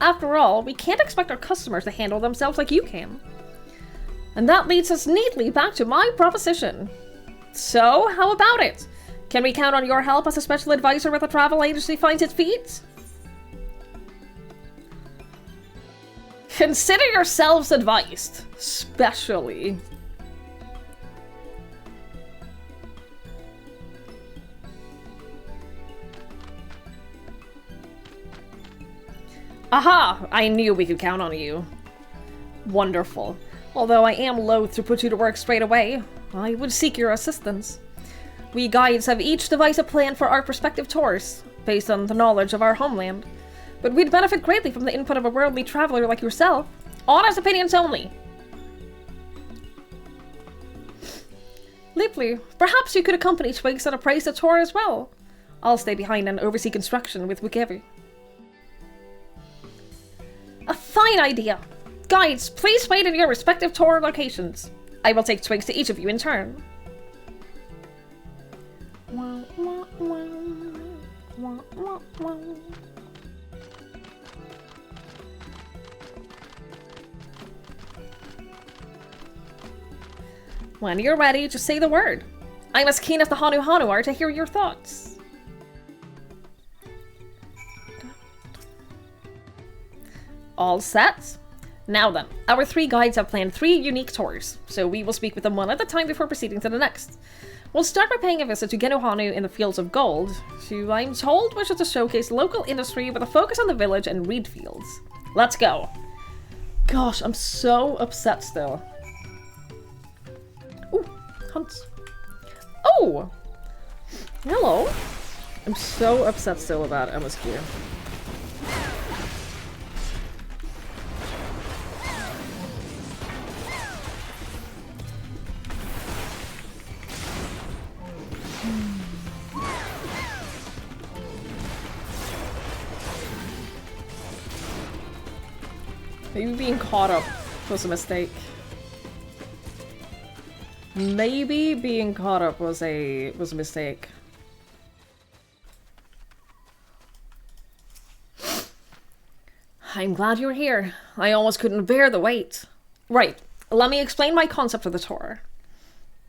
After all, we can't expect our customers to handle themselves like you can. And that leads us neatly back to my proposition. So, how about it? Can we count on your help as a special advisor with a travel agency finds its feet? Consider yourselves advised, especially. Aha! I knew we could count on you. Wonderful. Although I am loath to put you to work straight away, I would seek your assistance. We guides have each devised a plan for our prospective tours, based on the knowledge of our homeland. But we'd benefit greatly from the input of a worldly traveler like yourself. Honest opinions only. Leaply, perhaps you could accompany Twigs and appraise the tour as well. I'll stay behind and oversee construction with babyyy. A fine idea! Guides, please wait in your respective tour locations. I will take Twigs to each of you in turn. When you're ready, just say the word. I'm as keen as the Hanu are to hear your thoughts. All set? Now then, our 3 guides have planned 3 unique tours, so we will speak with them one at a time before proceeding to the next. We'll start by paying a visit to Genohanu in the Fields of Gold, who I'm told wishes to showcase local industry with a focus on the village and reed fields. Let's go! Gosh, I'm so upset still. Ooh, hunts. Oh! Hello! I'm so upset still about MSQ. Maybe being caught up was a mistake. Maybe being caught up was a mistake. I'm glad you're here. I almost couldn't bear the wait. Right, let me explain my concept of the tour.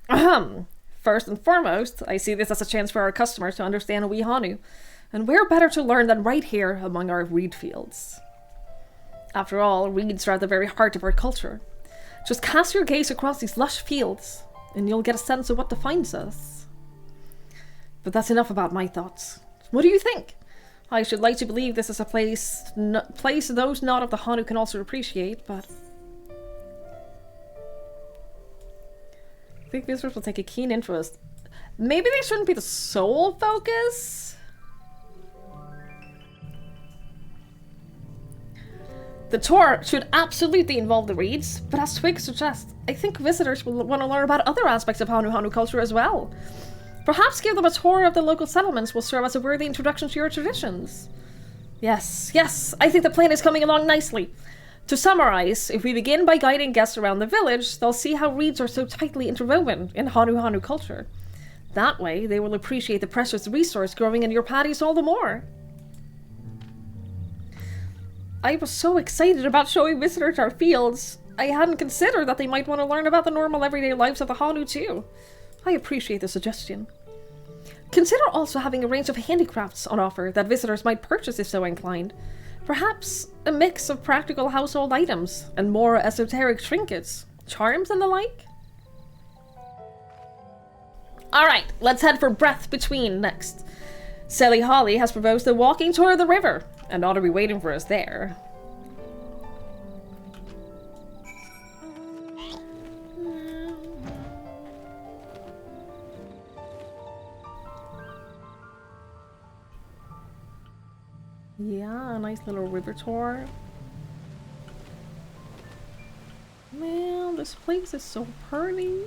Ahem. First and foremost, I see this as a chance for our customers to understand Hanu, and where better to learn than right here among our reed fields. After all, reeds are at the very heart of our culture. Just cast your gaze across these lush fields, and you'll get a sense of what defines us. But that's enough about my thoughts. What do you think? I should like to believe this is a place those not of the Hanu can also appreciate, but... I think visitors will take a keen interest. Maybe they shouldn't be the sole focus? The tour should absolutely involve the reeds, but as Twig suggests, I think visitors will want to learn about other aspects of Hanu culture as well. Perhaps give them a tour of the local settlements will serve as a worthy introduction to your traditions. Yes, yes, I think the plan is coming along nicely. To summarize, if we begin by guiding guests around the village, they'll see how reeds are so tightly interwoven in Hanu culture. That way, they will appreciate the precious resource growing in your paddies all the more. I was so excited about showing visitors our fields. I hadn't considered that they might want to learn about the normal everyday lives of the Hanu too. I appreciate the suggestion. Consider also having a range of handicrafts on offer that visitors might purchase if so inclined. Perhaps a mix of practical household items and more esoteric trinkets, charms and the like? Alright, let's head for Breath Between next. Sally Holly has proposed a walking tour of the river, and ought to be waiting for us there. Yeah, a nice little river tour. Man, this place is so pretty.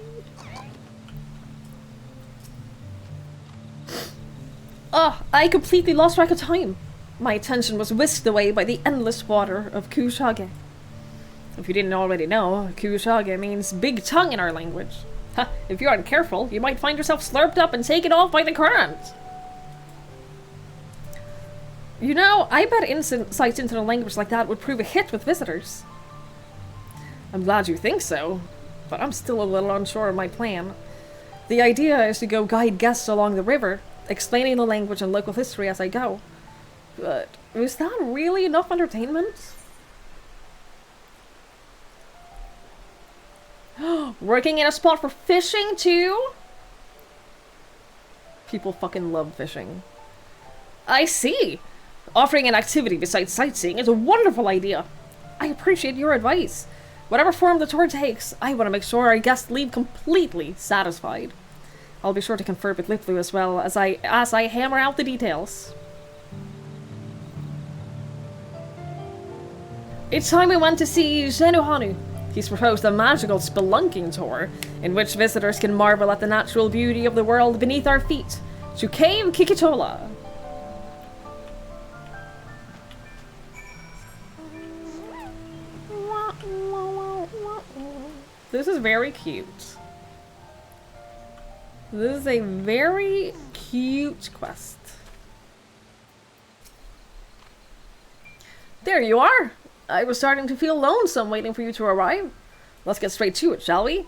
Oh, I completely lost track of time. My attention was whisked away by the endless water of Kushage. If you didn't already know, Kushage means big tongue in our language. Ha, if you aren't careful, you might find yourself slurped up and taken off by the current. You know, I bet insights into a language like that would prove a hit with visitors. I'm glad you think so, but I'm still a little unsure of my plan. The idea is to go guide guests along the river, explaining the language and local history as I go. But is that really enough entertainment? Working in a spot for fishing too? People fucking love fishing. I see. Offering an activity besides sightseeing is a wonderful idea. I appreciate your advice. Whatever form the tour takes, I want to make sure our guests leave completely satisfied. I'll be sure to confer with Liplu as well as I hammer out the details. It's time we went to see Zenuhanu. He's proposed a magical spelunking tour, in which visitors can marvel at the natural beauty of the world beneath our feet, to Cave Kikitola. This is very cute. This is a very cute quest. There you are! I was starting to feel lonesome waiting for you to arrive. Let's get straight to it, shall we?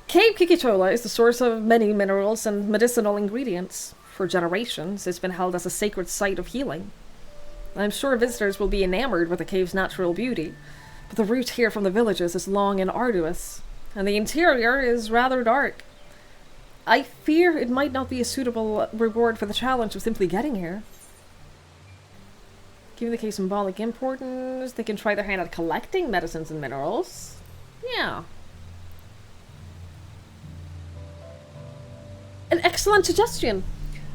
Cave Kikitola is the source of many minerals and medicinal ingredients. For generations, it's been held as a sacred site of healing. I'm sure visitors will be enamored with the cave's natural beauty, but the route here from the villages is long and arduous, and the interior is rather dark. I fear it might not be a suitable reward for the challenge of simply getting here. Given the case symbolic importance, they can try their hand at collecting medicines and minerals. Yeah. An excellent suggestion!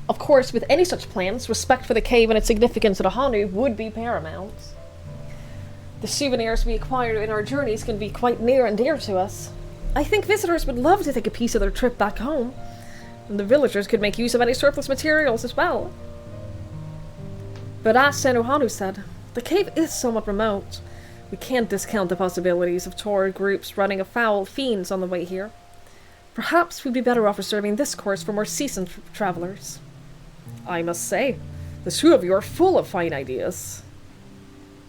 Of course, with any such plans, respect for the cave and its significance to the Hanu would be paramount. The souvenirs we acquire in our journeys can be quite near and dear to us. I think visitors would love to take a piece of their trip back home, and the villagers could make use of any surplus materials as well. But as Zenuhanu said, the cave is somewhat remote. We can't discount the possibilities of tour groups running afoul of fiends on the way here. Perhaps we'd be better off reserving this course for more seasoned travelers. I must say, the two of you are full of fine ideas.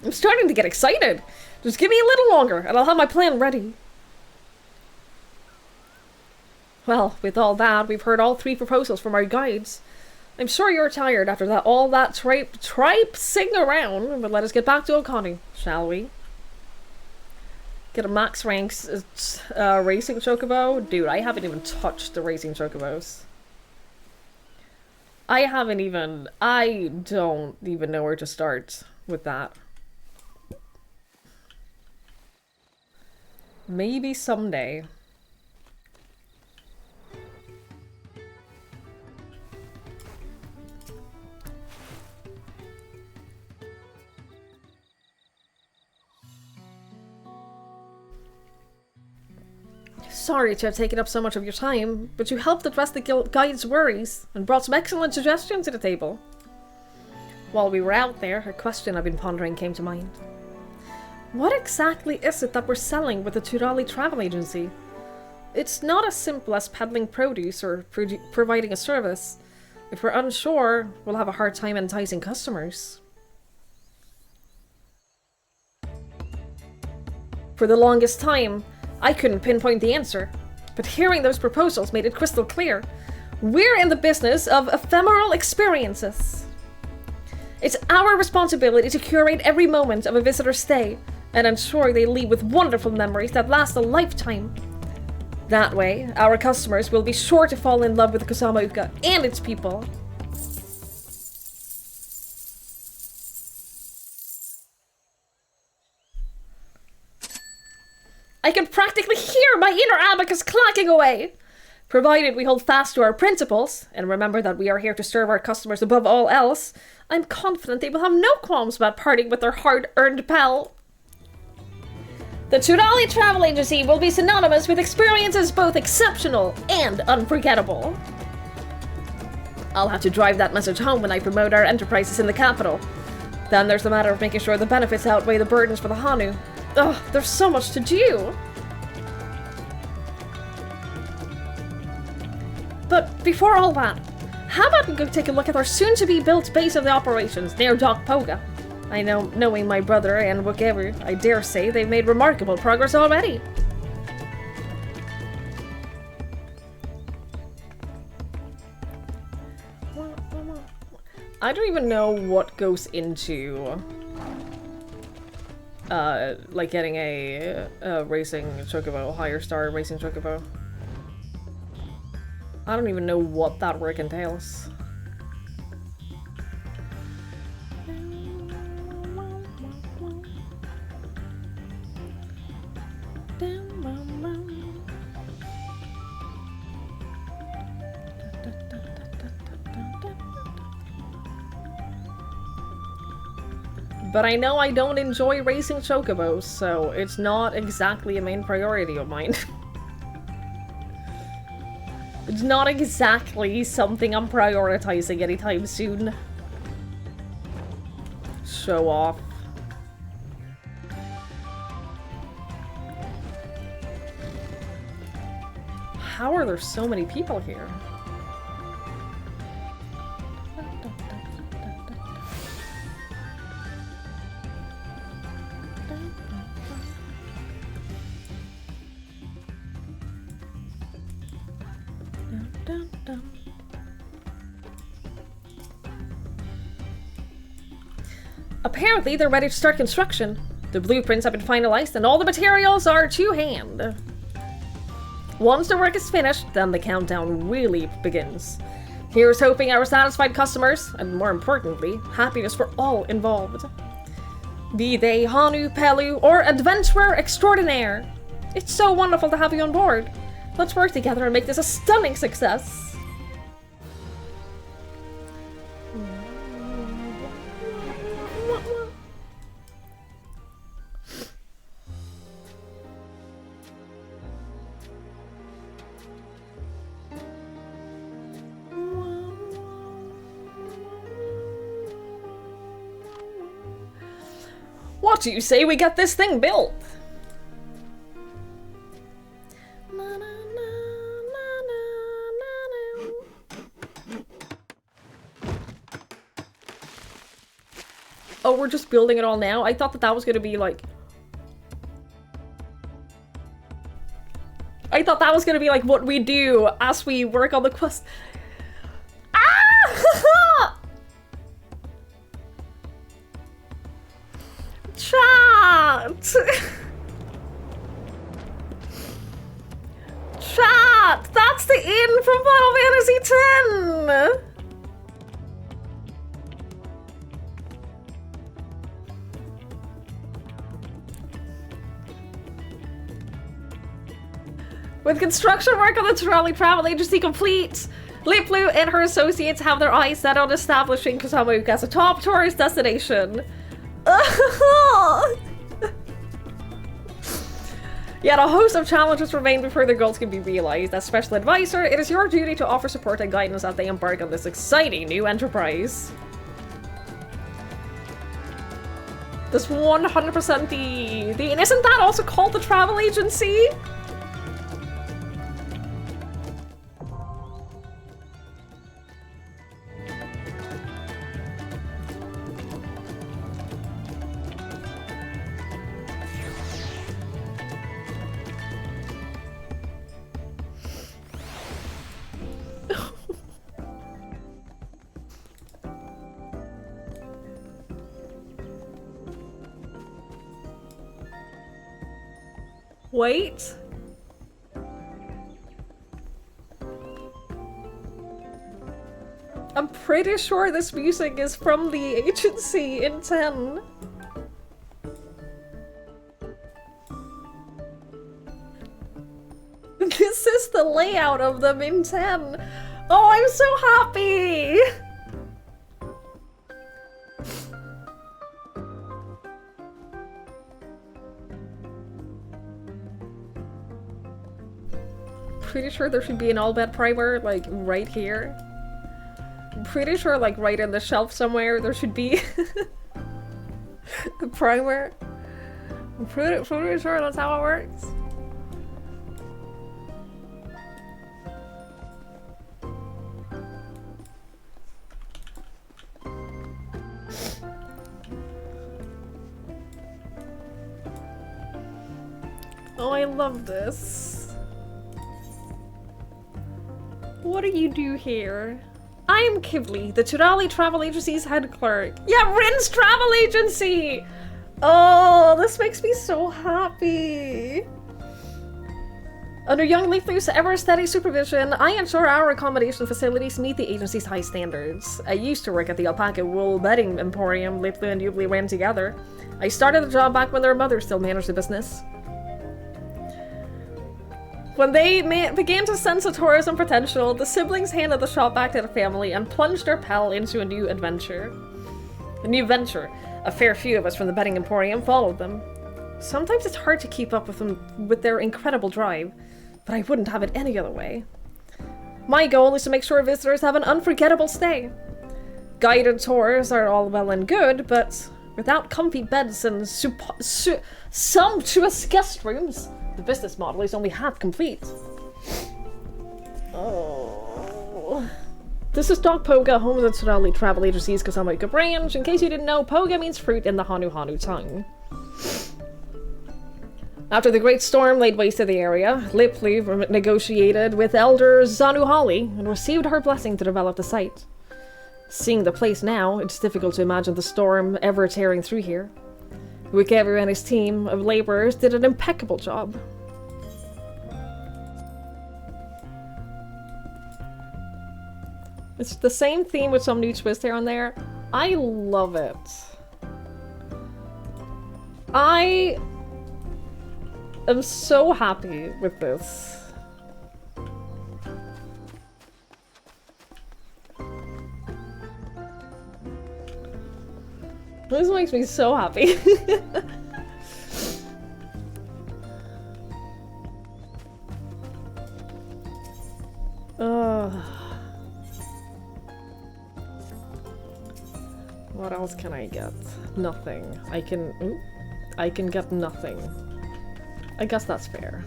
I'm starting to get excited. Just give me a little longer, and I'll have my plan ready. Well, with all that, we've heard all three proposals from our guides. I'm sure you're tired after all that traipsing around, but let us get back to Okani, shall we? Get a max ranks racing chocobo? Dude, I haven't even touched the racing chocobos. I don't even know where to start with that. Maybe someday. Sorry to have taken up so much of your time, but you helped address the guide's worries and brought some excellent suggestions to the table. While we were out there, a question I've been pondering came to mind. What exactly is it that we're selling with the Turali travel agency? It's not as simple as peddling produce or providing a service. If we're unsure, we'll have a hard time enticing customers. For the longest time, I couldn't pinpoint the answer, but hearing those proposals made it crystal clear. We're in the business of ephemeral experiences. It's our responsibility to curate every moment of a visitor's stay and ensure they leave with wonderful memories that last a lifetime. That way, our customers will be sure to fall in love with Kusama and its people. I can practically hear my inner abacus clacking away! Provided we hold fast to our principles, and remember that we are here to serve our customers above all else, I'm confident they will have no qualms about parting with their hard-earned pal. The Turali Travel Agency will be synonymous with experiences both exceptional and unforgettable. I'll have to drive that message home when I promote our enterprises in the capital. Then there's the matter of making sure the benefits outweigh the burdens for the Hanu. Ugh, there's so much to do! But before all that, how about we go take a look at our soon-to-be built base of the operations near Dock Poga? I know, knowing my brother and whatever, I dare say they've made remarkable progress already. I don't even know what goes into like getting a racing chocobo, higher star racing chocobo. I don't even know what that work entails. But I know I don't enjoy racing chocobos, so it's not exactly a main priority of mine. It's not exactly something I'm prioritizing anytime soon. Show off. How are there so many people here? Apparently, they're ready to start construction. The blueprints have been finalized and all the materials are to hand. Once the work is finished, then the countdown really begins. Here's hoping our satisfied customers, and more importantly, happiness for all involved. Be they Hanu, Pelu, or adventurer extraordinaire. It's so wonderful to have you on board. Let's work together and make this a stunning success. What do you say we get this thing built? Oh, we're just building it all now? I thought that that was gonna be like... I thought that was gonna be like what we do as we work on the quest. Ah! Chat! Chat! That's the inn from Final Fantasy X! With construction work on the Turali Travel Agency complete, Liplu and her associates have their eyes set on establishing Kusama as a top tourist destination. Yet a host of challenges remain before their goals can be realized. As special advisor, it is your duty to offer support and guidance as they embark on this exciting new enterprise. This 100% the... And isn't that also called the travel agency? Wait. I'm pretty sure this music is from the agency in 10. This is the layout of them in 10. Oh, I'm so happy! Pretty sure there should be an all-bed primer, like, right here. I'm pretty sure, like, right in the shelf somewhere, there should be a primer. I'm pretty sure that's how it works. Oh, I love this. What do you do here? I am Kivli, the Turali Travel Agency's head clerk. Yeah, Rin's Travel Agency! Oh, this makes me so happy. Under young Leaflu's ever-steady supervision, I ensure our accommodation facilities meet the agency's high standards. I used to work at the Alpaca Wool Bedding Emporium Leaflu and Ubli ran together. I started the job back when their mother still managed the business. When they began to sense a tourism potential, the siblings handed the shop back to the family and plunged their pal into a new adventure. A fair few of us from the Bedding Emporium followed them. Sometimes it's hard to keep up with them with their incredible drive, but I wouldn't have it any other way. My goal is to make sure visitors have an unforgettable stay. Guided tours are all well and good, but without comfy beds and sumptuous guest rooms, the business model is only half complete. Oh. This is Dog Poga, home of the Turali Travel Agency's Kasamoika branch. In case you didn't know, Poga means fruit in the Hanu tongue. After the Great Storm laid waste to the area, Lipli negotiated with Elder Zanuhali and received her blessing to develop the site. Seeing the place now, it's difficult to imagine the storm ever tearing through here. Wickever and his team of laborers did an impeccable job. It's the same theme with some new twist here and there. I love it. I am so happy with this. This makes me so happy. What else can I get? Nothing. I can get nothing. I guess that's fair.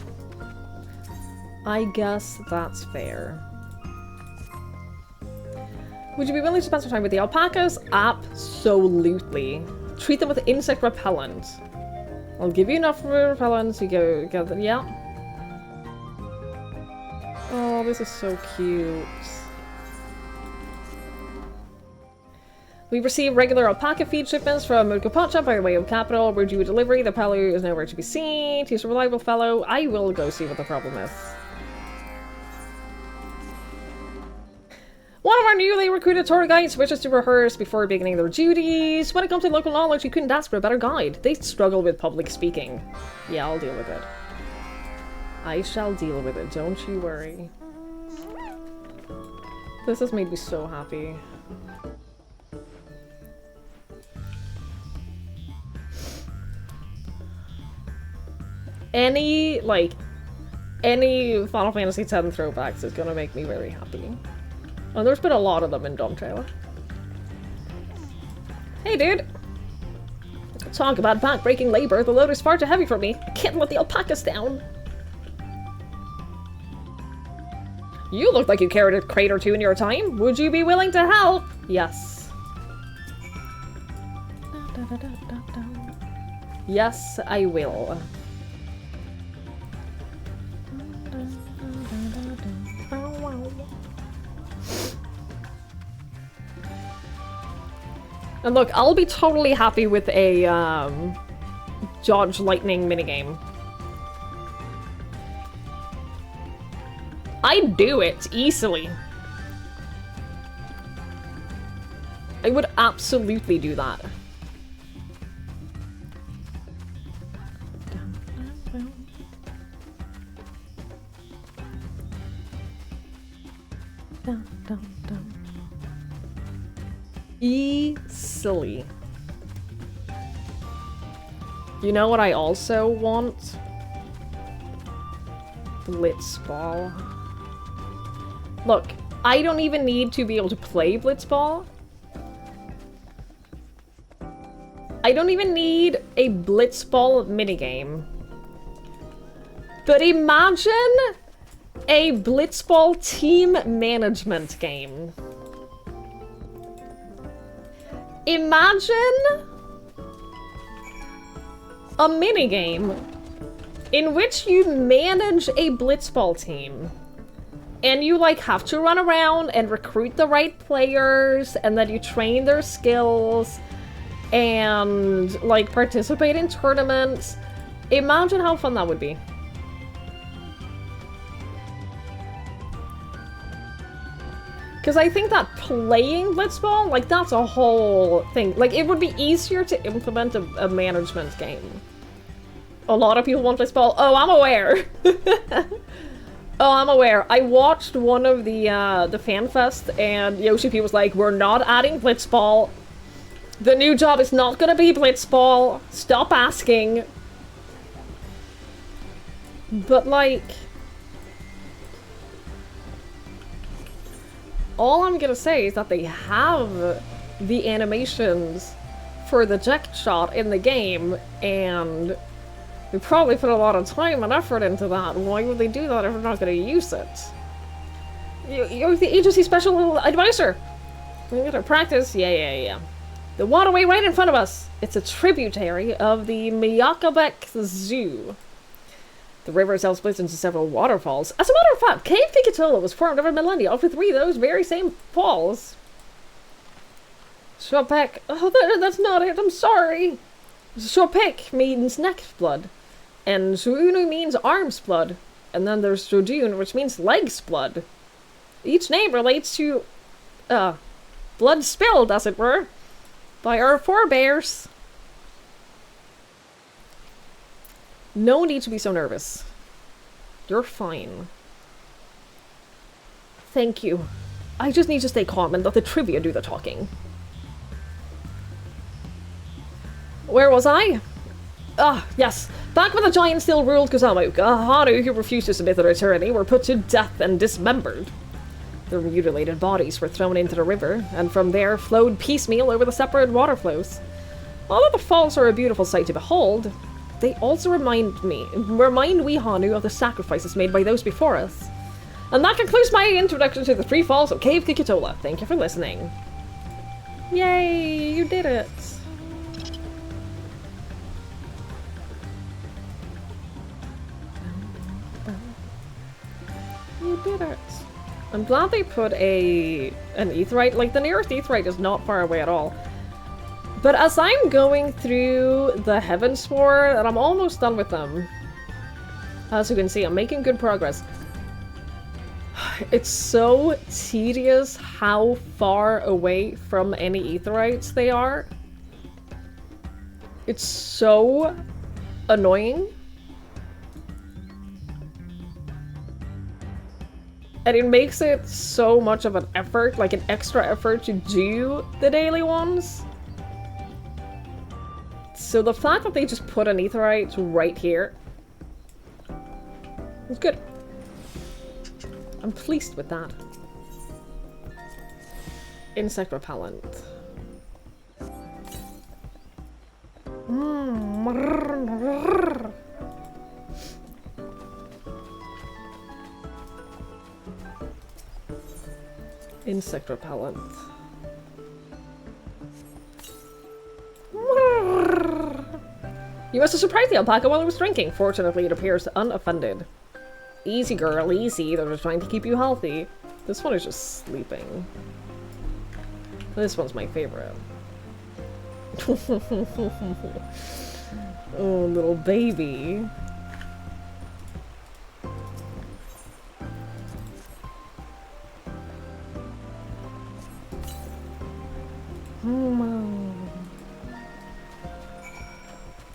I guess that's fair. Would you be willing to spend some time with the alpacas? Absolutely. Treat them with insect repellent. I'll give you enough repellent to go get them. Yeah. Oh, this is so cute. We receive regular alpaca feed shipments from Murkapacha by way of capital. We're due a delivery. The Palu is nowhere to be seen. He's a reliable fellow. I will go see what the problem is. One of our newly recruited tour guides wishes to rehearse before beginning their duties. When it comes to local knowledge, you couldn't ask for a better guide. They struggle with public speaking. Yeah, I'll deal with it. I shall deal with it, don't you worry. This has made me so happy. any, like, any Final Fantasy X throwbacks is gonna make me very happy. And there's been a lot of them in Dawn Trailer. Hey, dude! Talk about back-breaking labor. The load is far too heavy for me. I can't let the alpacas down. You look like you carried a crate or two in your time. Would you be willing to help? Yes. Yes, I will. And look, I'll be totally happy with a, Dodge Lightning minigame. I'd do it, easily. I would absolutely do that. Easily. You know what I also want? Blitzball. Look, I don't even need to be able to play Blitzball. I don't even need a Blitzball minigame. But imagine a Blitzball team management game. Imagine a minigame in which you manage a Blitzball team. And you, like, have to run around and recruit the right players, and then you train their skills, and, like, participate in tournaments. Imagine how fun that would be. Because I think that playing Blitzball, like, that's a whole thing. Like, it would be easier to implement a management game. A lot of people want Blitzball. Oh, I'm aware! Oh, I'm aware. I watched one of the FanFest, and Yoshi P was like, we're not adding Blitzball. The new job is not gonna be Blitzball. Stop asking. But, like... all I'm gonna say is that they have the animations for the eject shot in the game, and they probably put a lot of time and effort into that. Why would they do that if they're not gonna use it? You're the agency special advisor! We gotta practice? Yeah. The waterway right in front of us! It's a tributary of the Miyakabek Zoo. The river itself splits into several waterfalls. As a matter of fact, Cave Kikitola was formed over millennia off of 3 of those very same falls. Shopek. Oh, that's not it. I'm sorry. Shopek means neck blood. And Shuunu means arm's blood. And then there's Shojun, which means leg's blood. Each name relates to, blood spilled, as it were, by our forebears. No need to be so nervous. You're fine. Thank you. I just need to stay calm and let the trivia do the talking. Where was I? Ah, yes. Back when the giant still ruled Kuzamoka, Haru, who refused to submit to their tyranny, were put to death and dismembered. Their mutilated bodies were thrown into the river, and from there flowed piecemeal over the separate water flows. Although the falls are a beautiful sight to behold, they also remind we Hanu of the sacrifices made by those before us. And that concludes my introduction to the 3 falls of Cave Kikitola. Thank you for listening. Yay, you did it. You did it. I'm glad they put an aetheryte. Like, the nearest aetheryte is not far away at all. But as I'm going through the Heavensward, and I'm almost done with them, as you can see, I'm making good progress. It's so tedious how far away from any aetherytes they are. It's so annoying. And it makes it so much of an effort, like an extra effort to do the daily ones. So the fact that they just put an aetheryte right here It's good. I'm pleased with that. Insect repellent. Insect repellent. You must have surprised the alpaca while it was drinking. Fortunately, it appears unoffended. Easy, girl, easy. They're just trying to keep you healthy. This one is just sleeping. This one's my favorite. Oh, little baby.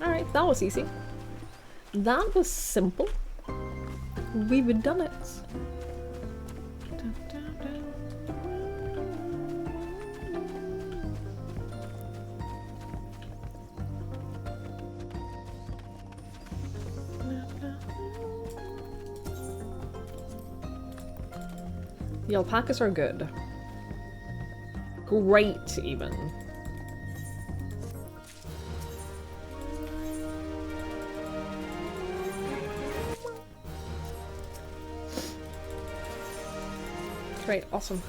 Alright, that was easy. That was simple. We've done it. The alpacas are good. Great, even. Great, awesome.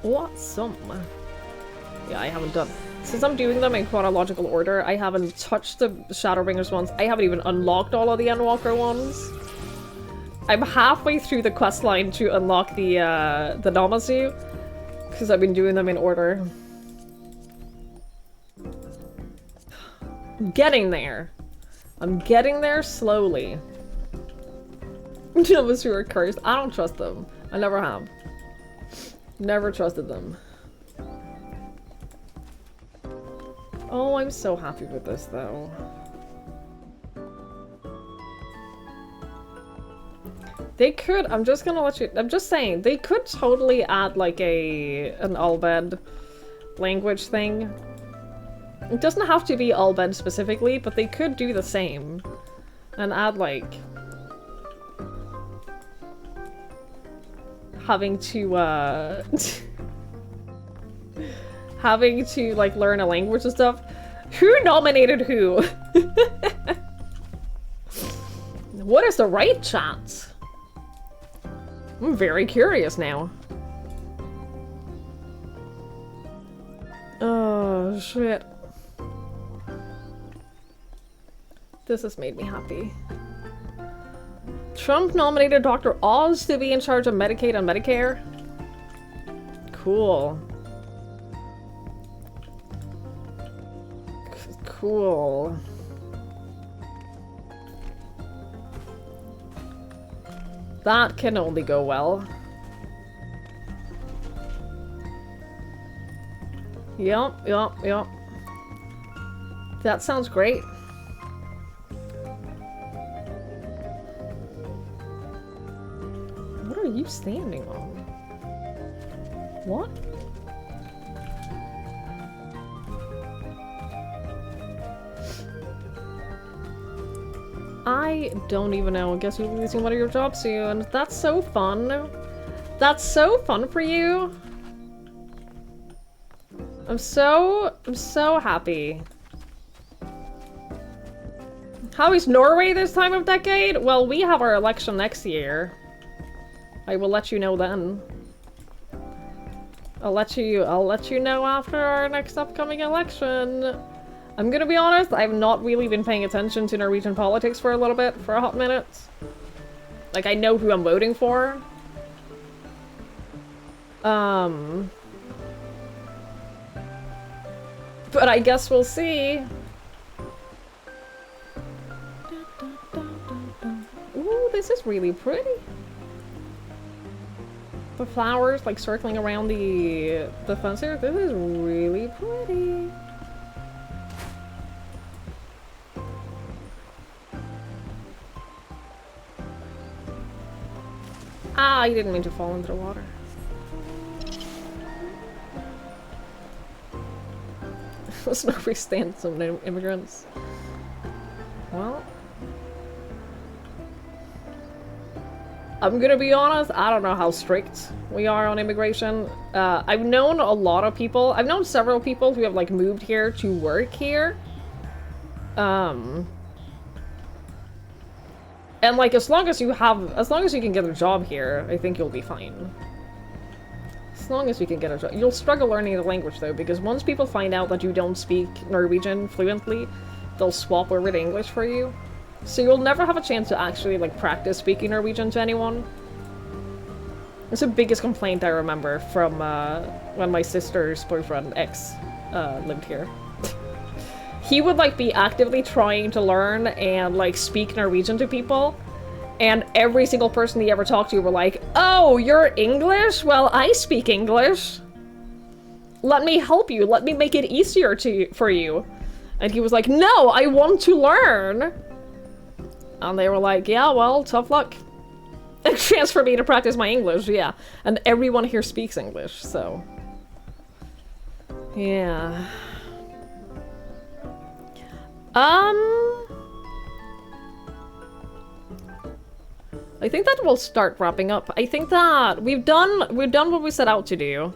Awesome. Yeah, I haven't done. Since I'm doing them in chronological order, I haven't touched the Shadowbringers ones. I haven't even unlocked all of the Endwalker ones. I'm halfway through the questline to unlock the Namazu, because I've been doing them in order. I'm getting there. I'm getting there slowly. Namazu are cursed. I don't trust them. I never have. Never trusted them. Oh, I'm so happy with this, though. They could, I'm just gonna let you, I'm just saying, they could totally add like an Albed language thing. It doesn't have to be Albed specifically, but they could do the same. And add like... having to, having to like learn a language and stuff. Who nominated who? What is the right chat? I'm very curious now. Oh, shit. This has made me happy. Trump nominated Dr. Oz to be in charge of Medicaid and Medicare. Cool. Cool. That can only go well. Yup. That sounds great. What are you standing on? What? I don't even know. I guess you'll be losing one of your jobs soon. That's so fun. That's so fun for you. I'm so happy. How is Norway this time of decade? Well, we have our election next year. I will let you know then. I'll let you know after our next upcoming election. I'm gonna be honest, I've not really been paying attention to Norwegian politics for a little bit, for a hot minute. Like, I know who I'm voting for. But I guess we'll see. Ooh, this is really pretty. The flowers, like, circling around the fence here. This is really pretty. Ah, I didn't mean to fall into the water. Let's not restand some immigrants. Well. I'm gonna be honest, I don't know how strict we are on immigration. I've known a lot of people. I've known several people who have like moved here to work here. And like as long as you can get a job here, I think you'll be fine. As long as you can get a job. You'll struggle learning the language though, because once people find out that you don't speak Norwegian fluently, they'll swap over to English for you. So you'll never have a chance to actually like practice speaking Norwegian to anyone. It's the biggest complaint I remember from when my sister's boyfriend, ex, lived here. He would like be actively trying to learn and like speak Norwegian to people, and every single person he ever talked to were like, "Oh, you're English? Well, I speak English. Let me help you. Let me make it easier for you." And he was like, "No, I want to learn." And they were like, "Yeah, well, tough luck." A chance for me to practice my English, yeah. And everyone here speaks English, so... yeah. I think that we'll start wrapping up. I think that we've done what we set out to do.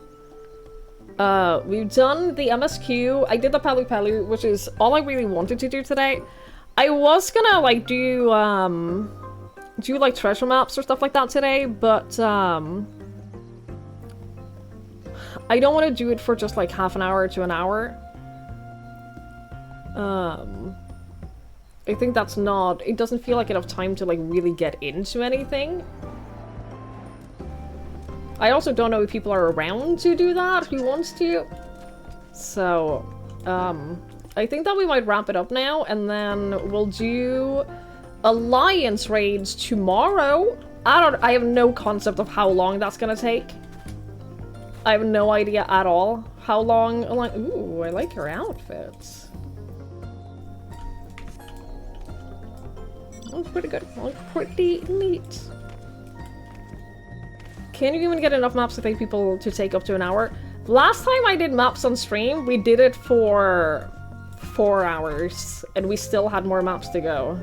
We've done the MSQ. I did the Palu Palu, which is all I really wanted to do today. I was gonna like do like treasure maps or stuff like that today, but I don't want to do it for just like half an hour to an hour. I think that's not, it doesn't feel like enough time to like really get into anything. I also don't know if people are around to do that, who wants to. So, I think that we might wrap it up now, and then we'll do Alliance raids tomorrow. I have no concept of how long that's gonna take. I have no idea at all how long. Ooh, I like your outfits. Looks pretty good. Looks pretty neat. Can you even get enough maps to take people to take up to an hour? Last time I did maps on stream, we did it for 4 hours, and we still had more maps to go.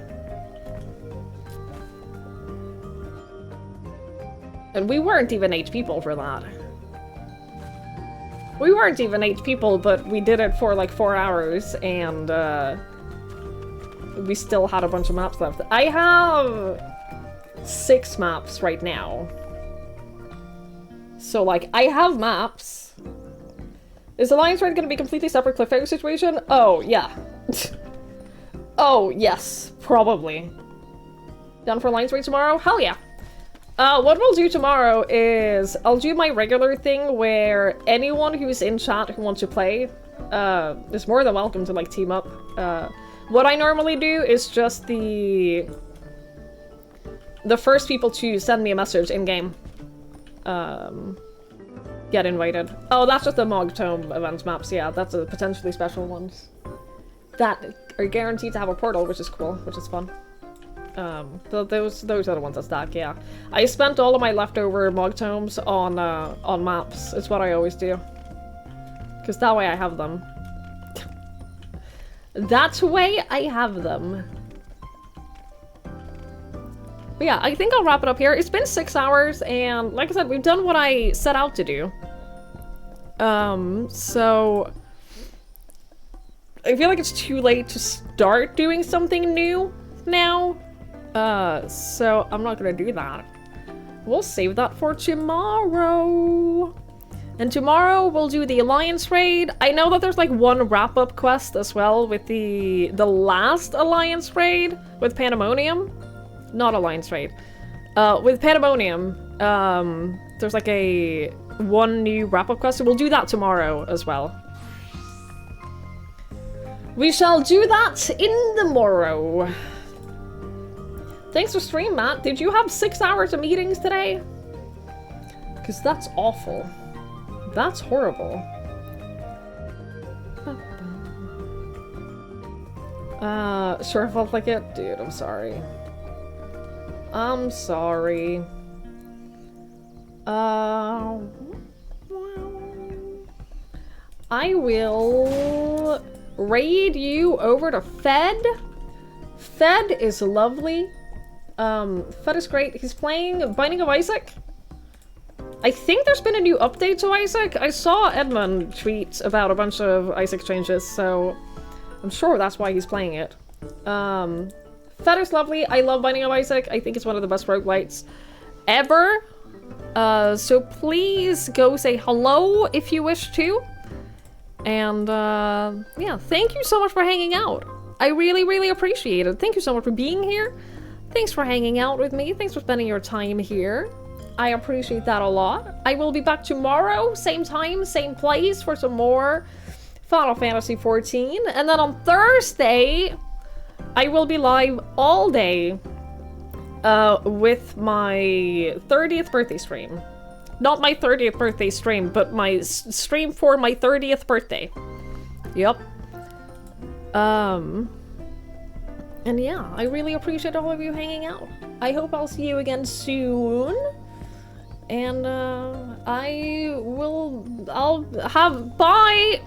And we weren't even 8 people for that. We weren't even 8 people, but we did it for like 4 hours, and we still had a bunch of maps left. I have 6 maps right now. So like, I have maps. Is Alliance Raid gonna be a completely separate cliffhanger situation? Oh, yeah. Oh, yes. Probably. Down for Alliance Raid tomorrow? Hell yeah. What we'll do tomorrow is I'll do my regular thing where anyone who's in chat who wants to play is more than welcome to like team up. What I normally do is just the first people to send me a message in-game get invited. Oh, that's just the Mogtome events maps, yeah, that's a potentially special ones. That are guaranteed to have a portal, which is cool, which is fun. Those are the ones that stack, yeah. I spent all of my leftover Mogtomes on maps, it's what I always do. Because that way I have them. That way I have them. But yeah, I think I'll wrap it up here. It's been 6 hours, and like I said, we've done what I set out to do. So... I feel like it's too late to start doing something new now. So I'm not gonna do that. We'll save that for tomorrow. And tomorrow we'll do the Alliance raid. I know that there's like one wrap-up quest as well with the last Alliance raid with Pandemonium. Not Alliance raid. With Pandemonium, there's like one new wrap-up quest, so we'll do that tomorrow as well. We shall do that in the morrow. Thanks for stream, Matt. Did you have 6 hours of meetings today? Because that's awful. That's horrible. Sure felt like it? Dude, I'm sorry. I'm sorry. I will raid you over to Fed. Fed is lovely. Fed is great. He's playing Binding of Isaac. I think there's been a new update to Isaac. I saw Edmund tweet about a bunch of Isaac changes, so I'm sure that's why he's playing it. Fed is lovely. I love Binding of Isaac. I think it's one of the best roguelites ever. So please go say hello if you wish to. And yeah, thank you so much for hanging out. I really, really appreciate it. Thank you so much for being here. Thanks for hanging out with me. Thanks for spending your time here. I appreciate that a lot. I will be back tomorrow, same time, same place, for some more Final Fantasy XIV. And then on Thursday, I will be live all day with my 30th birthday stream. Not my 30th birthday stream, but my stream for my 30th birthday. Yep. And yeah, I really appreciate all of you hanging out. I hope I'll see you again soon. And I'll have, bye!